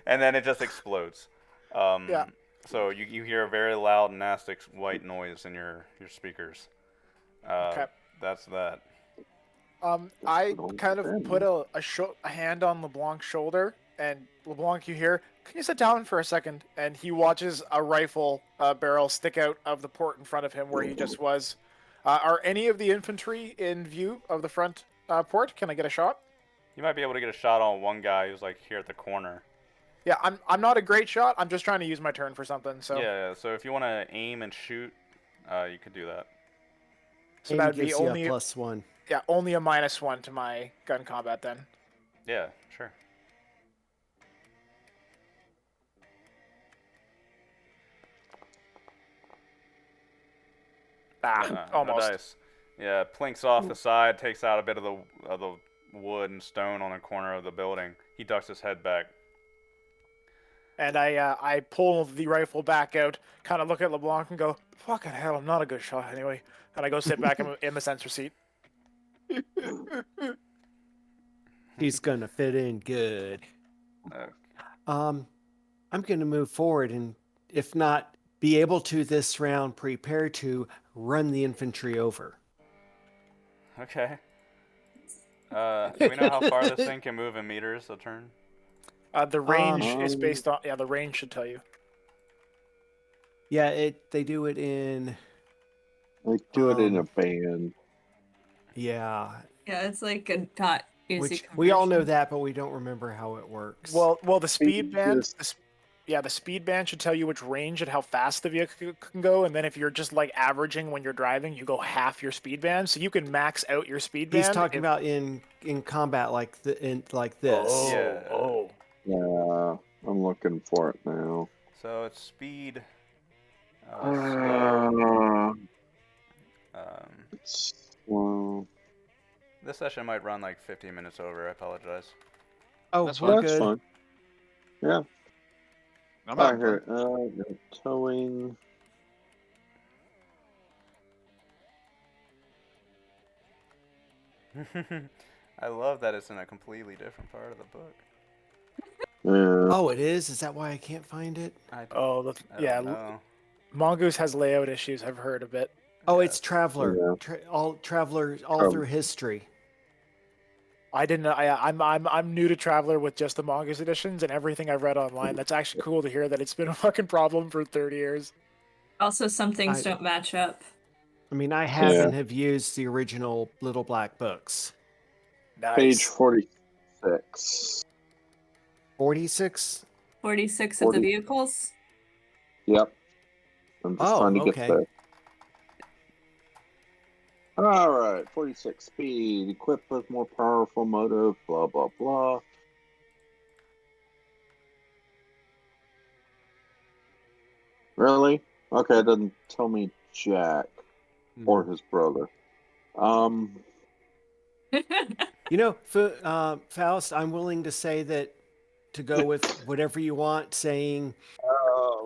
and then it just explodes. Yeah. So you hear a very loud, nasty white noise in your speakers. Okay. That's that. I kind of put a hand on LeBlanc's shoulder, and LeBlanc, you hear, "Can you sit down for a second?" And he watches a rifle barrel stick out of the port in front of him where he just was. Are any of the infantry in view of the front port? Can I get a shot? You might be able to get a shot on one guy who's like here at the corner. Yeah, I'm not a great shot. I'm just trying to use my turn for something. So Yeah, so if you want to aim and shoot, you could do that. So Aim that'd be gives you only a +1. yeah, only a -1 to my gun combat then. Yeah, sure. No Almost. dice. Yeah, plinks off the side, takes out a bit of the wood and stone on the corner of the building. He ducks his head back. And I pull the rifle back out, kind of look at LeBlanc and go, "Fucking hell, I'm not a good shot anyway." And I go sit back in the sensor seat. He's gonna fit in good. Okay. I'm gonna move forward, and if not be able to this round, prepare to run the infantry over. Okay. Do we know how far this thing can move in meters a turn? The range is based on the range should tell you. Yeah, they do it in. Like, do it in a band. Yeah, Yeah, it's like a dot easy which we all know conversion. that, but we don't remember how it works. Well, the speed band. Yes. The speed band should tell you which range and how fast the vehicle can go. And then if you're just like averaging when you're driving, you go half your speed band, so you can max out your speed band. he's talking about in combat like this. Oh, Yeah. oh. Yeah, I'm looking for it now. So it's speed. Slow. Well, This session might run like 15 minutes over. I apologize. Oh, That's we're that's good. fine. Yeah, I'm I not hear it. Towing. I love that it's in a completely different part of the book. Yeah. Oh, it is. Is that why I can't find it? I Oh, don't know. Mongoose has layout issues. I've heard a bit. Oh, Yeah. it's Traveler. Yeah. Traveler all Traveler. through history. I didn't. I'm new to Traveler with just the Mongoose editions and everything I've read online. That's actually cool to hear that it's been a fucking problem for 30 years. Also, some things I- don't match up. I mean, I haven't have used the original Little Black Books. Page Nice. 46. 46? 46 of the 40. vehicles. Yep. I'm just trying to get okay. there. All right, 46 speed, equipped with more powerful motive, blah, blah, blah. Really? Okay, it doesn't tell me Jack or his brother. You know, Faust, I'm willing to say that to go with whatever you want, saying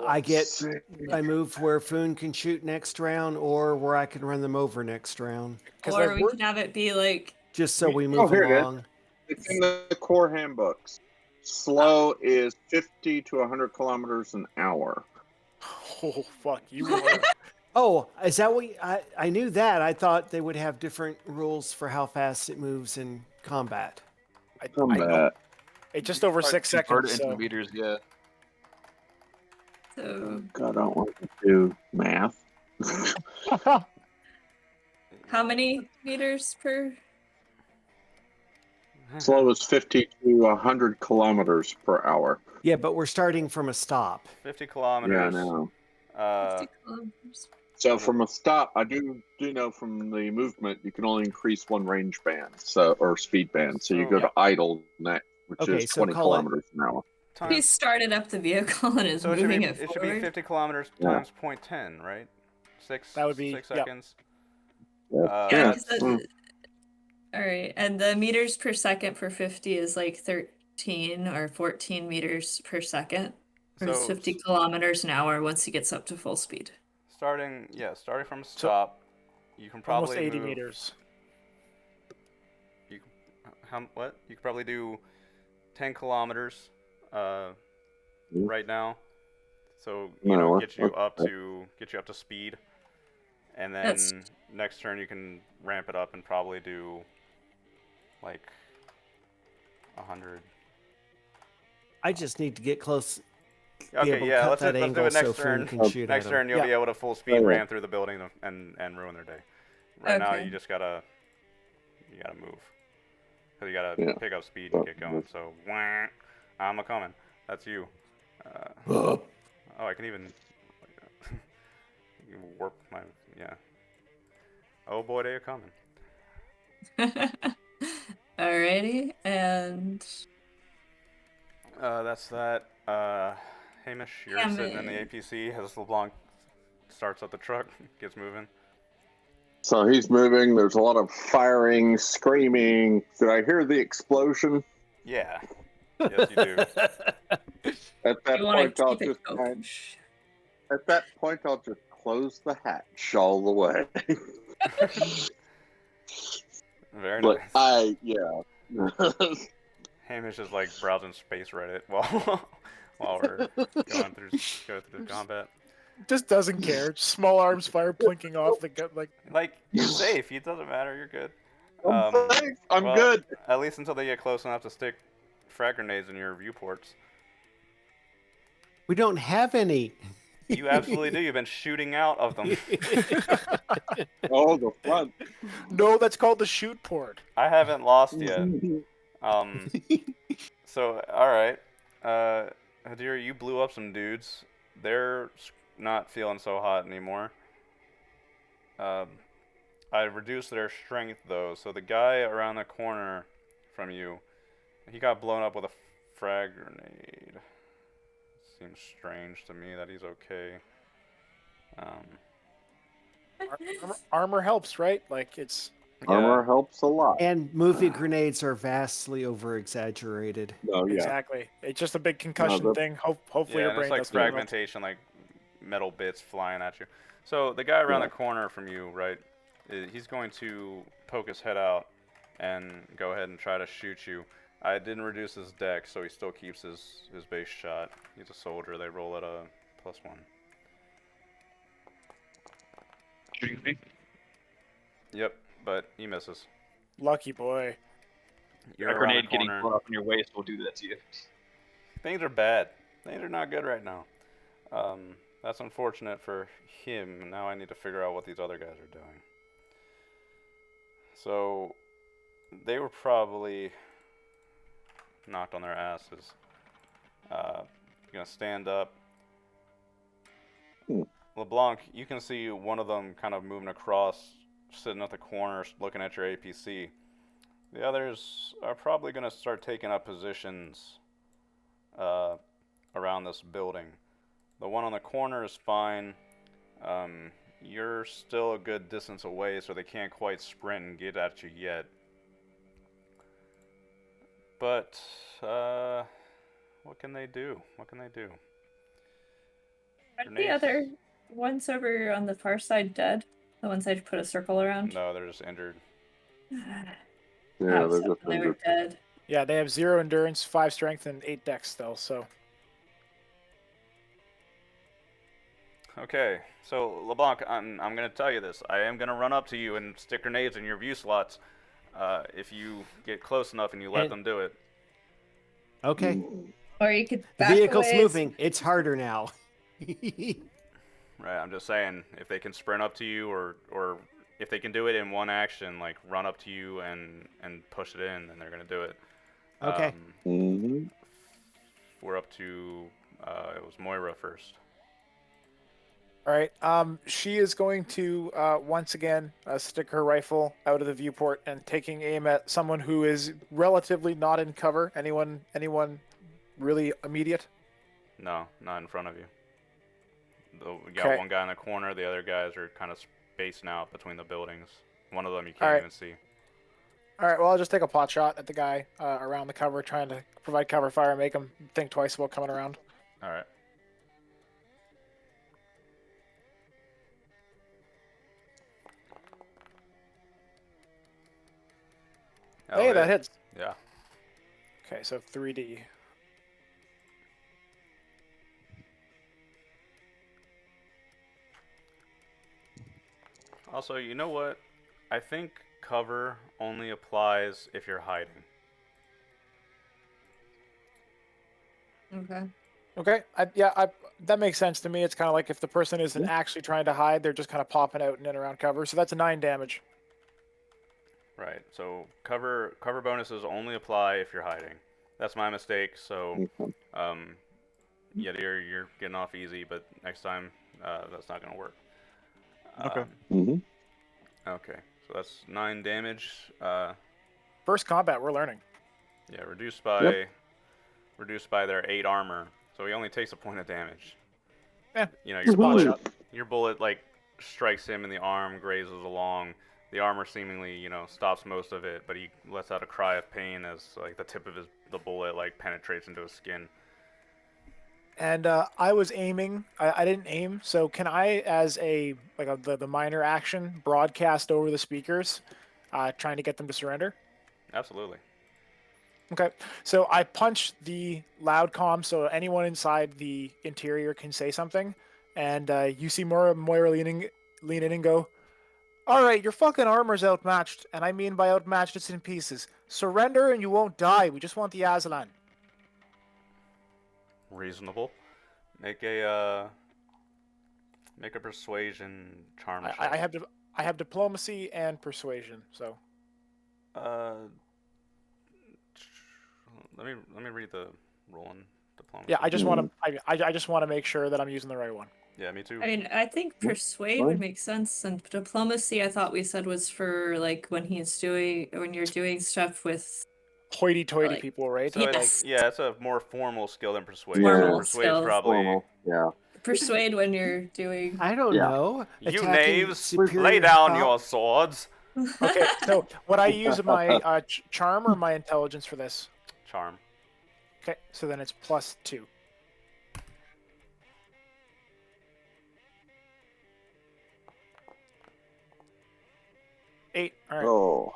I move where Foon can shoot next round or where I can run them over next round. Because Or we can have it be like, Just so we move here it is. along. It's in the core handbooks. Slow is 50 to 100 kilometers an hour. Oh fuck, you are. Oh, is that what I knew that. I thought they would have different rules for how fast it moves in combat. Combat. It's just over 6 Convert seconds. it into So meters, yeah. so God, I don't want to do math. how many meters per? Slow is 50 to 100 kilometers per hour. Yeah, but we're starting from a stop. 50 Yeah, I kilometers. know. 50 kilometers. So from a stop, I do know from the movement you can only increase one range band, or speed band. So you go to idle next, which Okay, is so 20 call it- kilometers an hour. He started up the vehicle and is So it should moving be it it should be forward. 50 kilometers Yeah. times 0.10, right? That would be- 6 yep. seconds. Yeah. Yeah, That's- 'cause all right, and the meters per second for 50 is like 13 or 14 meters per second. Or it's So 50 kilometers an hour once he gets up to full speed. starting from a stop, you can probably almost 80 move, meters. You could probably do 10 kilometers right now. So get you up to speed, and then That's- next turn you can ramp it up and probably do like 100. I just need to get close. Okay, able to yeah, cut let's that do it angle next so Foon turn. can shoot Next at turn him. you'll be Yeah. able to full speed ram through the building and ruin their day. Right now Okay. you just gotta move. Cause you gotta Yeah. pick up speed and get going. So I'm a coming. That's you. Oh, I can even warp my Oh boy, they are coming. Alrighty, and That's that. Hamish, you're sitting in the APC as LeBlanc starts up the truck, gets moving. So he's moving. There's a lot of firing, screaming. Did I hear the explosion? Yeah. Yes, you do. At that you want point, to I'll keep it just open. close the hatch all the way. Very But nice. Hamish is like browsing space Reddit while we're going through the combat. Just doesn't care. Small arms fire blinking off the gun. Like you're safe. It doesn't matter. You're good. I'm well, good. At least until they get close enough to stick frag grenades in your viewports. We don't have any. You absolutely do. You've been shooting out of them. Oh, the front. No, that's called the shoot port. I haven't lost yet. So all right, Hadira, you blew up some dudes. They're not feeling so hot anymore. I reduced their strength though, so the guy around the corner from you, he got blown up with a frag grenade. Seems strange to me that he's okay. Armor helps, right? Like it's. Armor helps a lot. And moving grenades are vastly over exaggerated. Oh yeah. Exactly. It's just a big concussion No, thing. Hopefully Yeah, your and brain it's like doesn't melt. fragmentation, like metal bits flying at you. So the guy around the corner from you, right? He's going to poke his head out and go ahead and try to shoot you. I didn't reduce his deck, so he still keeps his base shot. He's a soldier. They roll at a +1. Shooting me? Yep, but he misses. Lucky boy. You're A around the grenade getting corner. blown up in your waist will do that to you. Things are bad. Things are not good right now. That's unfortunate for him. Now I need to figure out what these other guys are doing. So, they were probably knocked on their asses. Gonna stand up. LeBlanc, you can see one of them kind of moving across, sitting at the corner, looking at your APC. The others are probably gonna start taking up positions around this building. The one on the corner is fine. You're still a good distance away, so they can't quite sprint and get at you yet. But, what can they do? What can they do? Are the Grenades? other ones over on the far side dead? The ones I put a circle around? No, they're just injured. Yeah, I they're was just hoping they were injured. dead. Yeah, they have 0 endurance, 5 strength, and 8 dex still. So Okay, so LeBlanc, I'm gonna tell you this. I am gonna run up to you and stick grenades in your view slots. If you get close enough and you let And- them do it. Okay. Or you could The back vehicle's away. moving. It's harder now. Right, I'm just saying, if they can sprint up to you, or if they can do it in one action, like run up to you and push it in, then they're gonna do it. Okay. Mm-hmm. We're up to it was Moira first. all right. She is going to once again stick her rifle out of the viewport and taking aim at someone who is relatively not in cover. Anyone really immediate? No, not in front of you. We got Okay. one guy in the corner. The other guys are kind of spacing out between the buildings. One of them you All can't right. even see. All right. Well, I'll just take a pot shot at the guy around the cover, trying to provide cover fire, make him think twice about coming around. All right. Hey, that hits. Yeah. Okay, so 3D. Also, you know what? I think cover only applies if you're hiding. Okay. Okay. That makes sense to me. It's kind of like if the person isn't actually trying to hide, they're just kind of popping out and in around cover. So that's a 9 damage. Right. So cover bonuses only apply if you're hiding. That's my mistake. So yeah, you're getting off easy, but next time that's not gonna work. Okay. Mm-hmm. Okay. So that's 9 damage. First combat, we're learning. Yeah, reduced by their 8 armor. So he only takes a point of damage. Yeah. You know, Woohoo! your bullet like strikes him in the arm, grazes along. The armor seemingly, stops most of it, but he lets out a cry of pain as like the tip of the bullet like penetrates into his skin. And I was aiming. I didn't aim. So can I, as the minor action, broadcast over the speakers, trying to get them to surrender? Absolutely. Okay. So I punch the loud comm so anyone inside the interior can say something. And you see Moira lean in and go, "All right, your fucking armor's outmatched. And I mean by outmatched, it's in pieces. Surrender and you won't die. We just want the Aslan." Reasonable. Make a persuasion charm check. I have diplomacy and persuasion, so. Let me read the roll in diplomacy. Yeah, I just want to. I just want to make sure that I'm using the right one. Yeah, me too. I mean, I think persuade would make sense, and diplomacy I thought we said was for like when you're doing stuff with Hoity-toity Like, people, right? So Yes. it's a more formal skill than persuade. Formal Persuade's skill. probably Formal. Yeah. persuade when you're doing. I don't Yeah. know. you Attacking knaves. superior Lay down cop- your swords. Okay, so would I use my charm or my intelligence for this? Charm. Okay, so then it's +2. Eight. All right. Oh.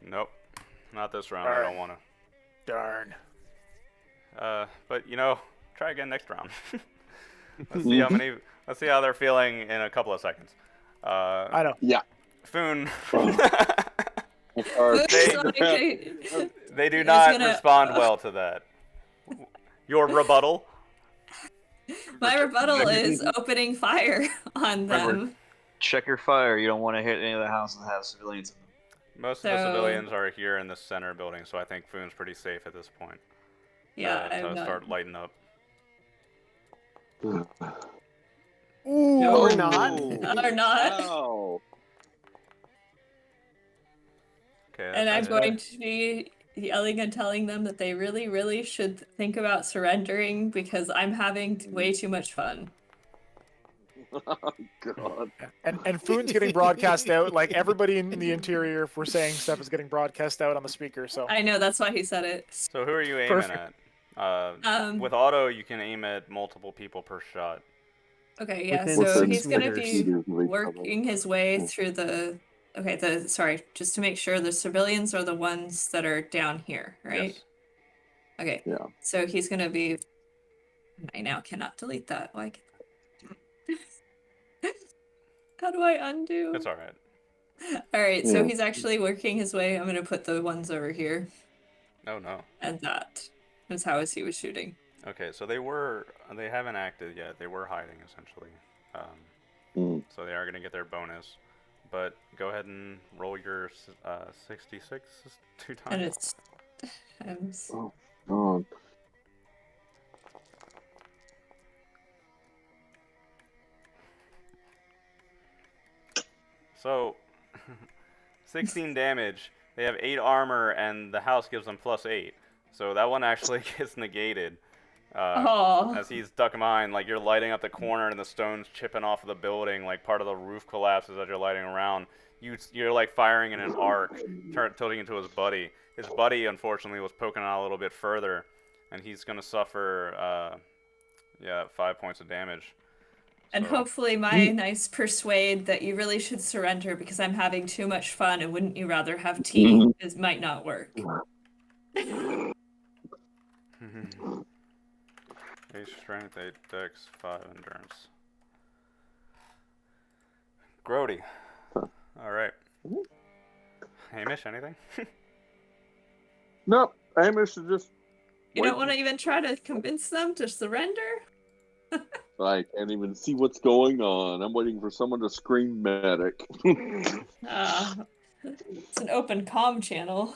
Nope. Not this round. I don't want to. Darn. But try again next round. Let's see how they're feeling in a couple of seconds. I know. Yeah. Foon. Our- It's like, They do He's not gonna- respond well to that. Your rebuttal? My rebuttal is opening fire on Remember, them. check your fire. You don't want to hit any of the houses that have civilians in them. Most of the So- civilians are here in the center building, so I think Foon's pretty safe at this point. Yeah, to I'm not. start lighting up. Ooh, No. or not. Or not. Ow. Okay, And I'm that's going to be yelling and telling them that they really, really should think about surrendering because I'm having way too much fun. Oh, God. And Foon's getting broadcast out. Like everybody in the interior, if we're saying stuff, is getting broadcast out on the speaker. So I know, that's why he said it. So who are you aiming Perfect. at? With auto, you can aim at multiple people per shot. Okay, yeah, Within so 6 he's gonna meters. be working his way through the. Okay, sorry, just to make sure the civilians are the ones that are down here, right? Yes. Okay. Yeah. So he's gonna be. I now cannot delete that. Why? How do I undo? It's alright. All right, so Yeah. he's actually working his way. I'm gonna put the ones over here, Oh no. and that is how he was shooting. Okay, so they haven't acted yet. They were hiding, essentially. Mm. So they are going to get their bonus. But go ahead and roll your 66 2 times. And it's times. Oh, God. So, 16 damage. They have 8 armor, and the house gives them +8. So that one actually gets negated. Oh, As he's ducking mine, like you're lighting up the corner and the stone's chipping off of the building, like part of the roof collapses as you're lighting around. You're like firing in an arc, tilting into his buddy. His buddy, unfortunately, was poking out a little bit further, and he's gonna suffer, 5 points of damage. and So- hopefully my nice persuade that you really should surrender because I'm having too much fun and wouldn't you rather have tea might not work. 8 strength, 8 dex, 5 endurance. Grody. Alright. Hamish, anything? Nope. Amish is just. You don't waiting. want to even try to convince them to surrender? I can't even see what's going on. I'm waiting for someone to scream medic. It's an open comm channel.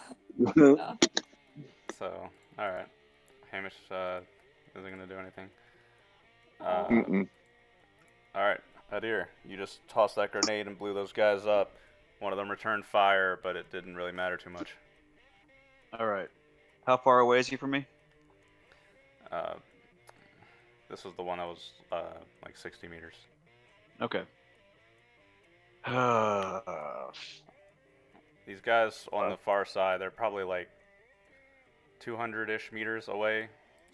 So, alright. Hamish isn't going to do anything. Mm-mm. Alright, Hadir, you just tossed that grenade and blew those guys up. One of them returned fire, but it didn't really matter too much. All right. How far away is he from me? This was the one that was like 60 meters. Okay. These guys on the far side, they're probably like 200-ish meters away,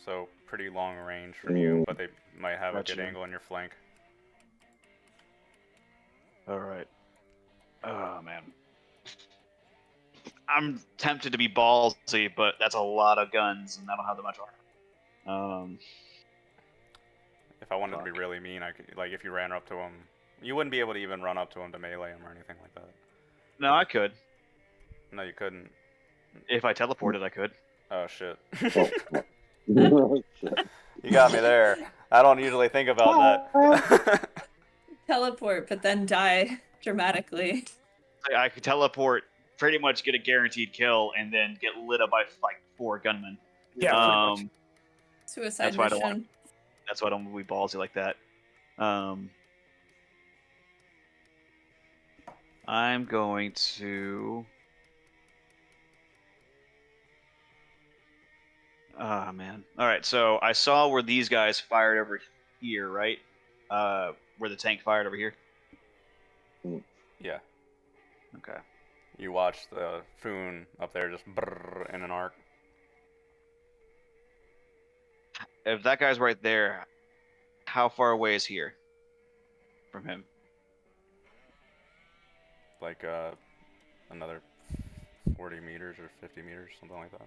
so pretty long range from you, but they might have a good Gotcha. angle on your flank. All right. Oh man. I'm tempted to be ballsy, but that's a lot of guns, and I don't have that much armor. If I wanted to be Fuck. really mean, I could, like, if you ran up to him, you wouldn't be able to even run up to him to melee him or anything like that. No, I could. No, you couldn't. If I teleported, I could. Oh shit. Oh. You got me there. I don't usually think about that. Teleport, but then die dramatically. I could teleport, pretty much get a guaranteed kill, and then get lit up by like 4 gunmen. yeah, pretty much. Suicide That's why I don't mission. want- That's why I don't want to be ballsy like that. I'm going to. Ah, man. All right, so I saw where these guys fired over here, right? Where the tank fired over here. Yeah. Okay. You watch the Foon up there just brrr in an arc. If that guy's right there, how far away is here from him? Like another 40 meters or 50 meters, something like that.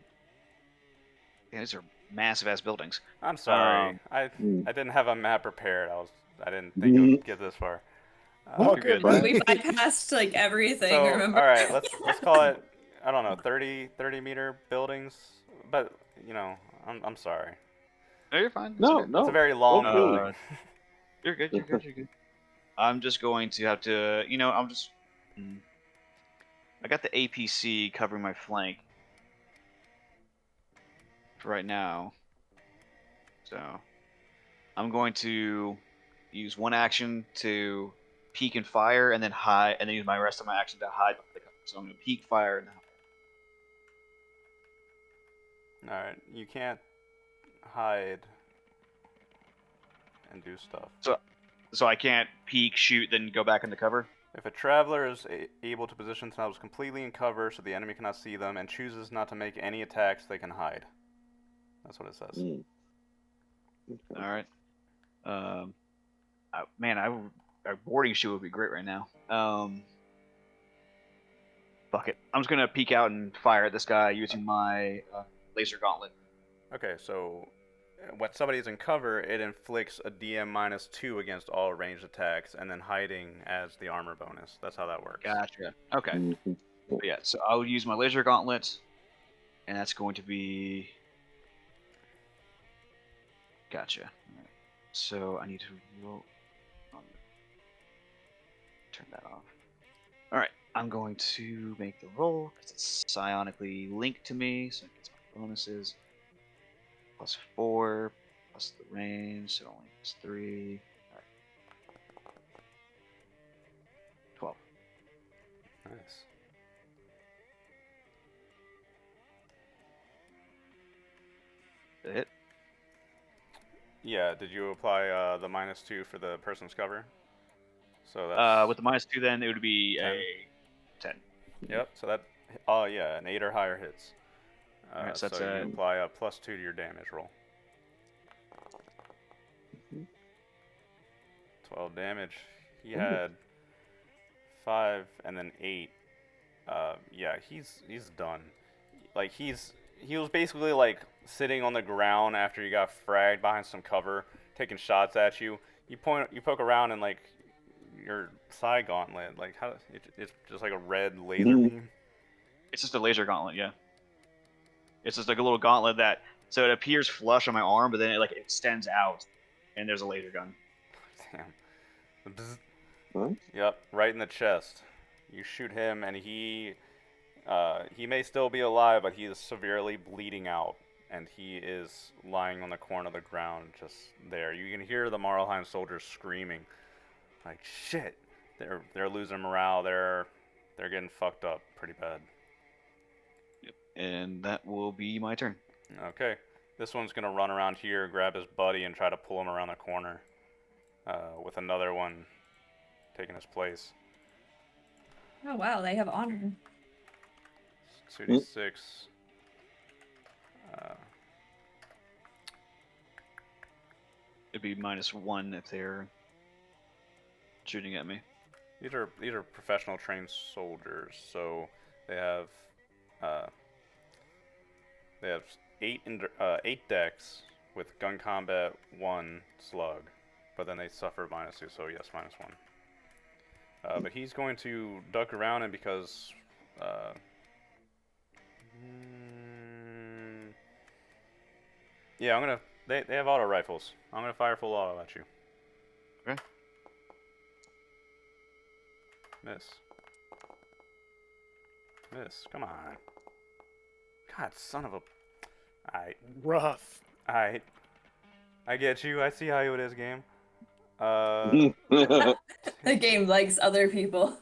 Yeah, these are massive ass buildings. I'm sorry. Um, I didn't have a map prepared. I didn't think it would get this far. Oh, You're good. good. We bypassed like everything, So, remember? all right, let's call it. I don't know, 30 meter buildings. But you know, I'm sorry. No, you're fine. It's No, okay. no. It's a very long Go building. Philly. You're good. You're good. You're good. I'm just going to have to, I got the APC covering my flank for right now, so I'm going to use one action to peek and fire, and then hide, and then use my rest of my action to hide behind the cover. So I'm going to peek, fire, and hide. All right, you can't hide and do stuff. So I can't peek, shoot, then go back into cover. If a traveler is able to position themselves completely in cover so the enemy cannot see them and chooses not to make any attacks, they can hide. That's what it says. Mm. All right. Our boarding shoe would be great right now. Fuck it. I'm just gonna peek out and fire at this guy using my laser gauntlet. Okay, so when somebody's in cover, it inflicts a DM -2 against all ranged attacks, and then hiding as the armor bonus. That's how that works. Gotcha. Okay. Mhm. But yeah, so I'll use my laser gauntlet, and that's going to be. Gotcha. All right. So I need to roll. Turn that off. All right. I'm going to make the roll because it's psionically linked to me, so it gets my bonuses. +4, plus the range, so only +3. All right. 12. Nice. Did it hit? Yeah, did you apply the -2 for the person's cover? So that's... With the -2, then it would be 10. a 10. Yep, so that... Oh, yeah, an 8 or higher hits. Alright, so that's so a- you apply a +2 to your damage roll. 12 damage. He had 5 and then 8. Yeah, he's done. Like he was basically like sitting on the ground after you got fragged behind some cover, taking shots at you. You poke around and like your side gauntlet, like how it's just like a red laser beam. It's just a laser gauntlet, yeah. It's just like a little gauntlet that, so it appears flush on my arm, but then it like extends out, and there's a laser gun. Damn. Bzz. Huh? Yep, right in the chest. You shoot him, and he may still be alive, but he is severely bleeding out, and he is lying on the corner of the ground, just there. You can hear the Marlheim soldiers screaming, like shit. They're losing morale. They're getting fucked up pretty bad. Yep. And that will be my turn. Okay, this one's gonna run around here, grab his buddy, and try to pull him around the corner. With another one taking his place. Oh wow, they have honor. 2d6. It'd be -1 if they're shooting at me. These are professional trained soldiers, so they have 8 dex with gun combat 1 slug, but then they suffer -2, so yes, -1. But he's going to duck around, and because yeah, I'm gonna. They have auto rifles. I'm gonna fire full auto at you. Okay. Miss. Miss. Come on. God, son of a. Rough. Alright. I get you. I see how it is, game. The game likes other people.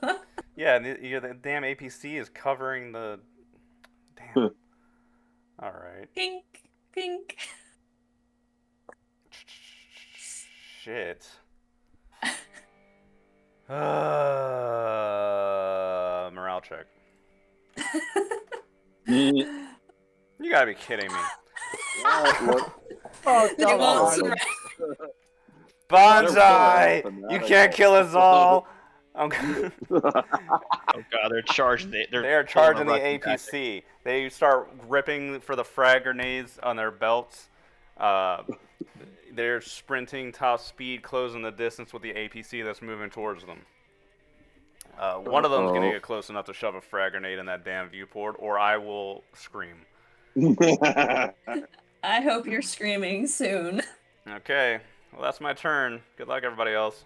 Yeah, the damn APC is covering the. Damn. Alright. Pink, pink. Shit. Morale check. You gotta be kidding me. Oh, They come won't on. surrender. Bonsai! They're You can't kill us all! I'm Oh god, they're charged. They are charging the APC. They start ripping for the frag grenades on their belts. They're sprinting top speed, closing the distance with the APC that's moving towards them. One of them's gonna Uh-oh. get close enough to shove a frag grenade in that damn viewport, or I will scream. I hope you're screaming soon. Okay, well that's my turn. Good luck, everybody else.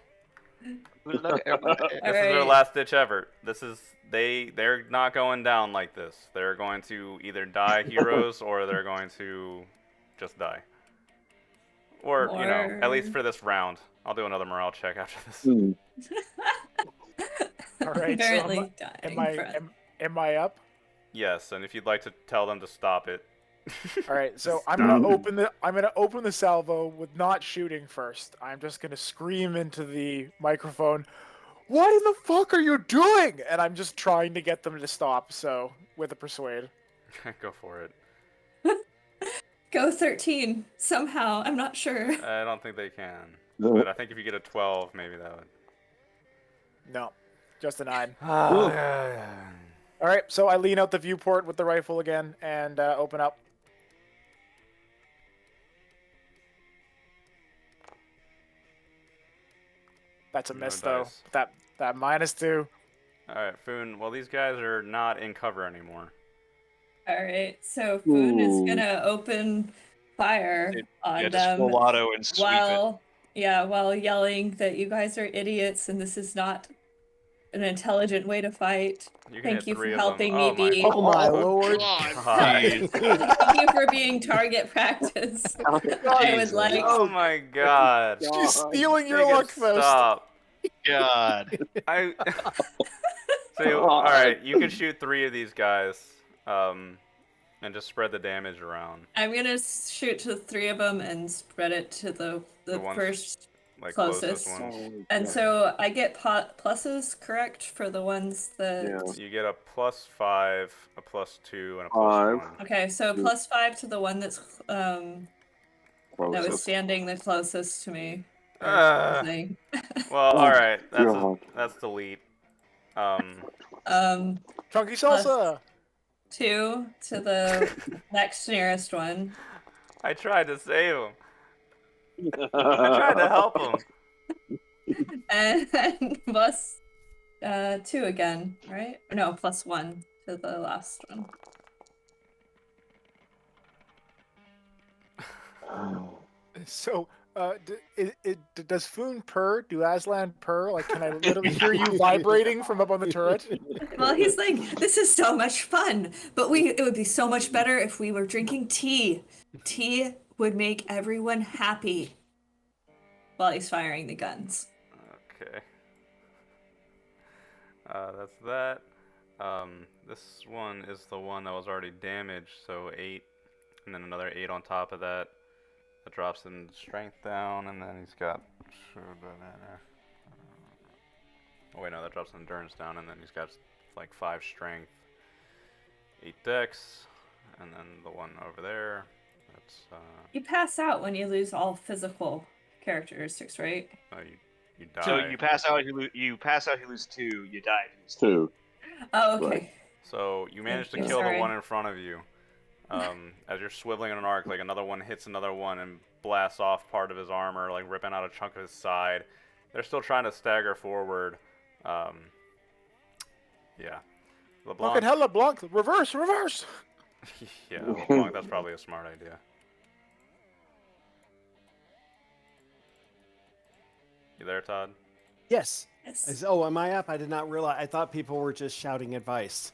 Good luck, everybody. This is their Alright. last ditch effort. This is they're not going down like this. They're going to either die heroes or they're going to just die. Or, you know, at least More- for this round. I'll do another morale check after this. Hmm. All right. So Apparently am dying. I am I up? Yes, and if you'd like to tell them to stop it. All right. So Just I'm stop. gonna open the salvo with not shooting first. I'm just gonna scream into the microphone, "What in the fuck are you doing?" And I'm just trying to get them to stop. So with a persuade. Go for it. Go 13. Somehow. I'm not sure. I don't think they can. But I think if you get a 12, maybe that would. No, just a 9. Oh, All right. So I lean out the viewport with the rifle again and open up. That's a No miss though. dice. That -2. Alright, Foon. Well, these guys are not in cover anymore. Alright, so Foon is Ooh. gonna open fire on Yeah, just them full auto and sweep it. while yelling that you guys are idiots and this is not an intelligent way to fight. You can Thank hit you for 3 of helping them. me be Oh my lord. God. God. Thank you for being target practice. I would Jesus. like Oh my god. She's stealing your Make it luck fest. stop. God. I. So, alright, you can shoot 3 of these guys. And just spread the damage around. I'm gonna shoot to 3 of them and spread it to the ones first. Like Closest. closest ones. And so I get pluses, correct, for the ones that. Yeah. You get a +5, a +2, and a Five. +1. Okay, so +5 to the one that's that was Closest. standing the closest to me. or Ah. something. Well, Oh, alright, God. that's delete. Chunky salsa. 2 to the next nearest one. I tried to save him. I tried to help him. And then plus 2 again, right? No, +1 to the last one. So, does Foon purr? Do Aslan purr? Like, can I literally hear you vibrating from up on the turret? Well, he's like, this is so much fun, but it would be so much better if we were drinking tea. Tea would make everyone happy. While he's firing the guns. Okay. That's that. This one is the one that was already damaged, so 8, and then another 8 on top of that. That drops him strength down, and then he's got. Oh wait, no, that drops endurance down, and then he's got like 5 strength, 8 dex, and then the one over there. That's You pass out when you lose all physical characteristics, right? you die. So you pass out, you pass out, you lose 2, you die. You lose 2. 2. Oh, okay. Right. So you managed to you, kill sorry. the one in front of you. As you're swiveling in an arc, like another one hits another one and blasts off part of his armor, like ripping out a chunk of his side. They're still trying to stagger forward. Yeah. Look LeBlanc. at hell, LeBlanc. Reverse. Yeah, LeBlanc, that's probably a smart idea. You there, Todd? Yes. Yes. Oh, am I up? I did not realize. I thought people were just shouting advice.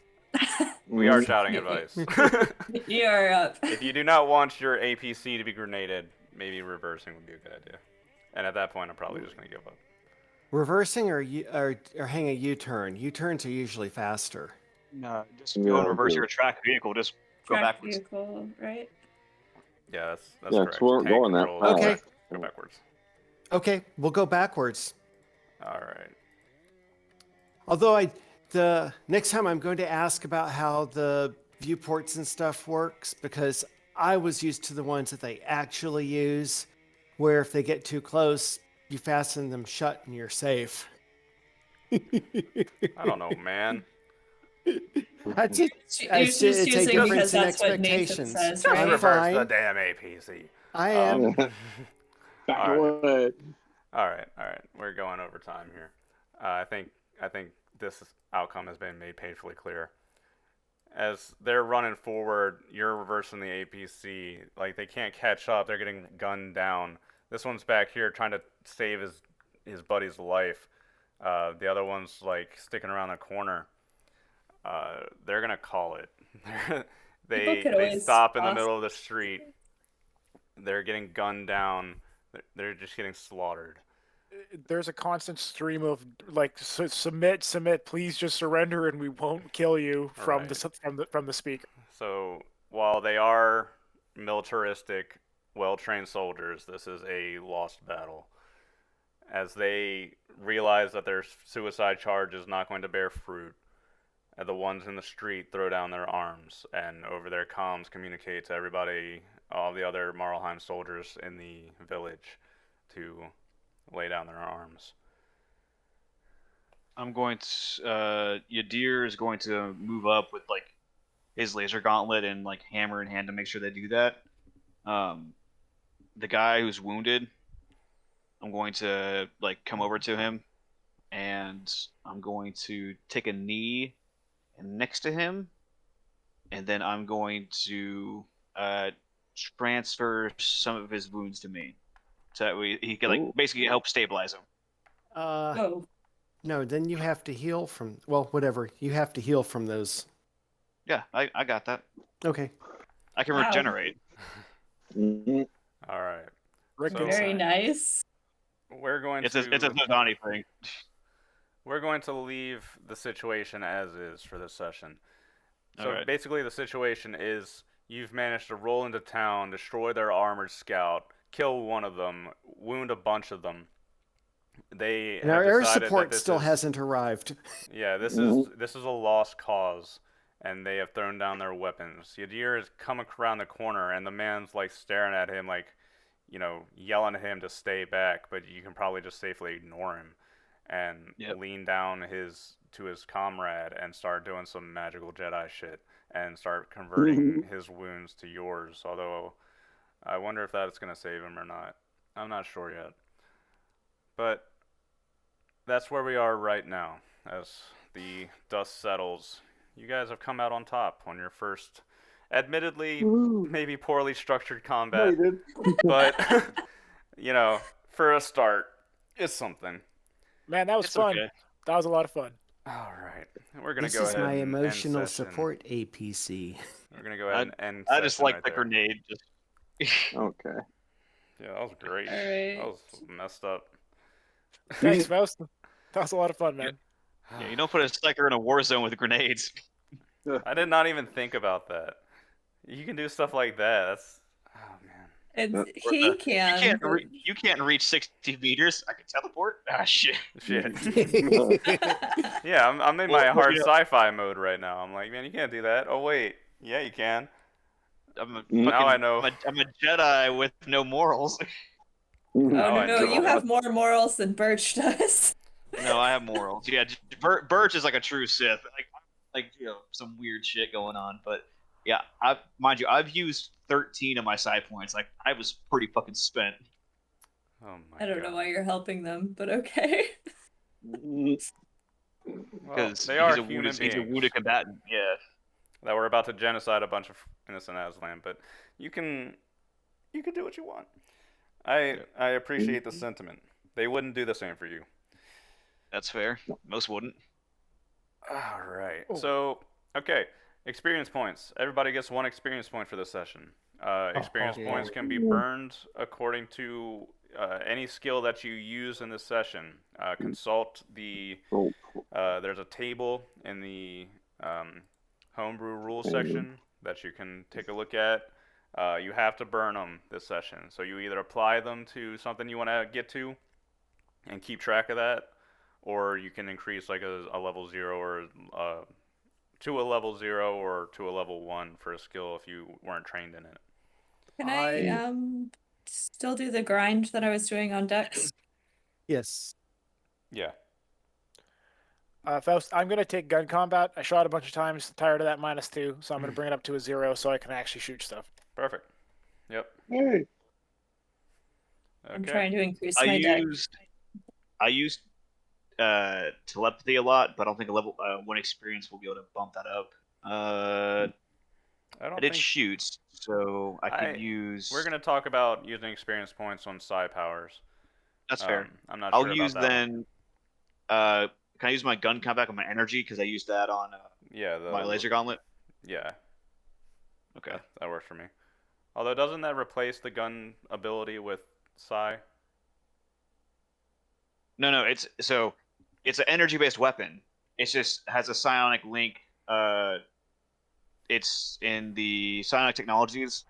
We are shouting advice. You are up. If you do not want your APC to be grenaded, maybe reversing would be a good idea. And at that point, I'm probably just going to give up. Reversing or hang a U-turn. U-turns are usually faster. No, just go in Yeah, reverse yeah. your track vehicle. Just go Track backwards. vehicle, right? Yeah, that's Yeah, correct. so we're Tank going that controls, fast. Okay. Go backwards. Okay, we'll go backwards. All right. Although the next time I'm going to ask about how the viewports and stuff works, because I was used to the ones that they actually use, where if they get too close, you fasten them shut and you're safe. I don't know, man. That's it. You're just It's a using difference because in that's what Nathan expectations. says, Just right? I'm reverse fine. the damn APC. I am. Back All right. away. All right. We're going over time here. I think this outcome has been made painfully clear. As they're running forward, you're reversing the APC. Like, they can't catch up. They're getting gunned down. This one's back here trying to save his buddy's life. The other one's like sticking around the corner. They're gonna call it. People could they always stop in the toss- middle of the street. They're getting gunned down. They're just getting slaughtered. There's a constant stream of like submit, please just surrender, and we won't kill you from Right. from the speaker. So while they are militaristic, well-trained soldiers, this is a lost battle. As they realize that their suicide charge is not going to bear fruit, the ones in the street throw down their arms and over their comms communicate to everybody, all the other Marlheim soldiers in the village, to lay down their arms. I'm going to. Yadir is going to move up with like his laser gauntlet and like hammer in hand to make sure they do that. The guy who's wounded, I'm going to like come over to him, and I'm going to take a knee next to him, and then I'm going to transfer some of his wounds to me, so that he can like Ooh. basically help stabilize him. Oh, No, then you have to heal from, well, whatever. You have to heal from those. Yeah, I got that. Okay. I can Wow. regenerate. Mhm. All right. Rick So- gets very that. nice. We're going It's to a Nodani thing. we're going to leave the situation as is for this session. So Alright. basically, the situation is you've managed to roll into town, destroy their armored scout, kill one of them, wound a bunch of them. They And have our air decided that support this still is, hasn't arrived. Yeah, this Mhm. is a lost cause, and they have thrown down their weapons. Yadir has come around the corner, and the man's like staring at him, like, you know, yelling at him to stay back. But you can probably just safely ignore him, and Yep. lean down to his comrade and start doing some magical Jedi shit, and start converting his wounds to yours. Although, I wonder if that's gonna save him or not. I'm not sure yet. But that's where we are right now. As the dust settles, you guys have come out on top on your first, admittedly, Woo. maybe poorly structured combat, Waited. but you know, for a start, it's something. Man, that was It's fun. okay. That was a lot of fun. All right, we're gonna This go is ahead my and emotional end session. support APC. We're gonna go ahead and end. I just session like right the there. grenade. Just Okay. Yeah, that was great. Alright. That was messed up. Thanks, Faust. That was a lot of fun, man. yeah, you don't put a psyker in a war zone with grenades. I did not even think about that. You can do stuff like that. That's, oh man. It's, Or he You can. can't but- you can't reach 60 meters. I can teleport. Ah, shit. Shit. Yeah, I'm in Well, my hard you know- sci-fi mode right now. I'm like, man, you can't do that. Oh wait, yeah, you can. I'm a, Now fucking- I know. I'm a Jedi with no morals. Oh Now I no, know. you have more morals than Birch does. No, I have morals. Yeah, Birch is like a true Sith. Like you know, some weird shit going on. But yeah, mind you, I've used 13 of my psi points. Like I was pretty fucking spent. Oh my I don't God. know why you're helping them, but okay. Well, Because they are he's human he's a beings wounded combatant. Yeah. that were about to genocide a bunch of innocent Aslan, but you can do what you want. I appreciate the sentiment. They wouldn't do the same for you. That's fair. Most wouldn't. All right. Oh. So, okay, experience points. Everybody gets 1 experience point for this session. Experience Oh. points can be burned according to any skill that you use in this session. Consult the. Oh, There's a table in the homebrew rules section that you can take a look at. You have to burn them this session. So you either apply them to something you want to get to and keep track of that, or you can increase like a level 0 or to a level 0 or to a level 1 for a skill if you weren't trained in it. Can I still do the grind that I was doing on Dex? Yes. Yeah. Faust, I'm gonna take gun combat. I shot a bunch of times, tired of that -2, so I'm gonna bring it up to a 0 so I can actually shoot stuff. Perfect. Yep. hey. I'm Okay. trying to increase I my dex. used telepathy a lot, but I don't think a level 1 experience will be able to bump that up. I I don't did think shoots, so I could use. We're gonna talk about using experience points on psi powers. That's fair. I'm not I'll sure use about that one. then. Can I use my gun comeback on my energy because I used that on Yeah, my laser gauntlet? Yeah, Okay. that works for me. Although, doesn't that replace the gun ability with psi? No, it's it's an energy-based weapon. It just has a psionic link. It's in the psionic technologies,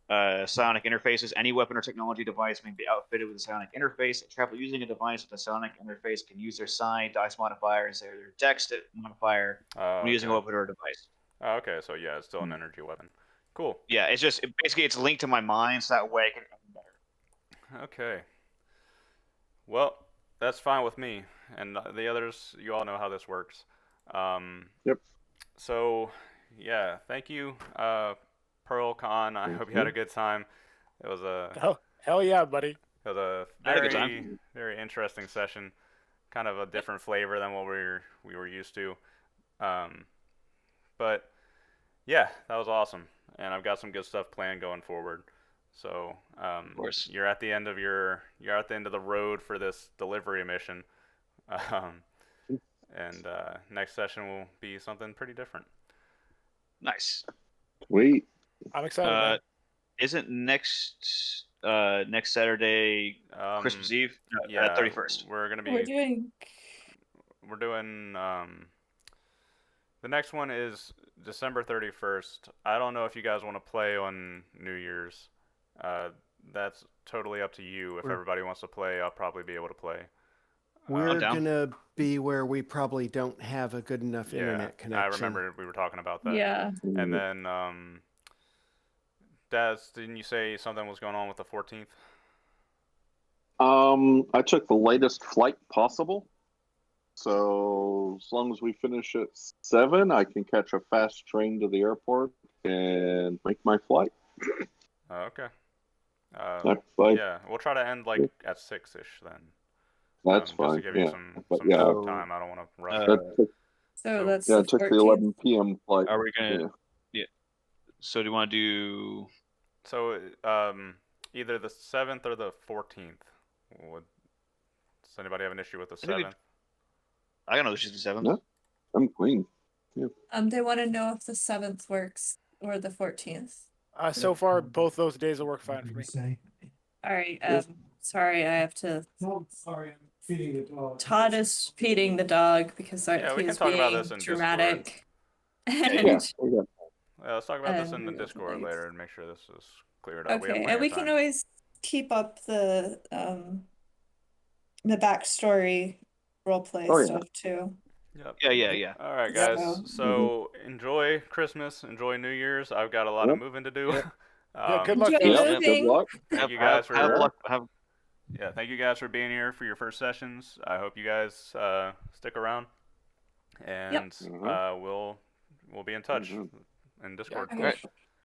psionic interfaces. Any weapon or technology device may be outfitted with a psionic interface. A traveler using a device with a psionic interface can use their psi dice modifier as their dex modifier when using a Okay. weapon or a device. Okay, so yeah, it's still an energy weapon. Cool. Yeah, it's just basically it's linked to my mind, so that way I can better. Okay. Well, that's fine with me. And the others, you all know how this works. Yep. So, yeah, thank you, Pearl Khan. I hope you had a good time. It was a Oh, hell yeah, buddy. I had a good very, time. very interesting session. Kind of a different flavor than what we were used to. Um, but yeah, that was awesome, and I've got some good stuff planned going forward. So Of course. you're at the end of the road for this delivery mission, um, and next session will be something pretty different. Nice. Sweet. I'm excited, man. Isn't next Saturday Christmas Eve? No, Yeah, 31st. we're gonna We're be doing. we're doing the next one is December 31st. I don't know if you guys want to play on New Year's. Uh, that's totally up to you. If We're- everybody wants to play, I'll probably be able to play. We're down. gonna be where we probably don't have a good enough internet connection. I remember we were talking about that. Yeah. And then, Daz, didn't you say something was going on with the 14th? I took the latest flight possible. So as long as we finish at 7, I can catch a fast train to the airport and make my flight. Okay. Yeah, we'll try to end like at 6-ish then. that's Just fine. to give you Yeah, some but yeah, time. I don't want to rush. that took, So So- that's yeah, the it took the 14th. 11 p.m. flight. Are we gonna? Yeah. So do you want to do? So, either the 7th or the 14th. Does anybody have an issue with the I think we- 7th? I got no issues with the 7th. No. I'm clean. They want to know if the 7th works or the 14th. So far, both those days will work fine for me. All right. Yeah. Sorry, I have to. No, sorry, I'm feeding the dog. Todd is feeding the dog because Yeah, we can he's talk about being this in dramatic. Yeah, And we got Let's talk about this in the And- Discord later and make sure this is cleared up. We have okay, plenty and we of can time. always keep up the backstory roleplay Oh, yeah. stuff too. Yep. Yeah. All right, Yeah. guys. So enjoy Christmas, enjoy New Year's. I've got a lot of Yep. moving to do. Yep. Yeah, good luck, Enjoy guys. Yep, moving. good luck. Thank you guys have for luck. thank you guys for being here for your first sessions. I hope you guys stick around, and Mhm. we'll be in touch Mhm. in Discord. Okay. Alright.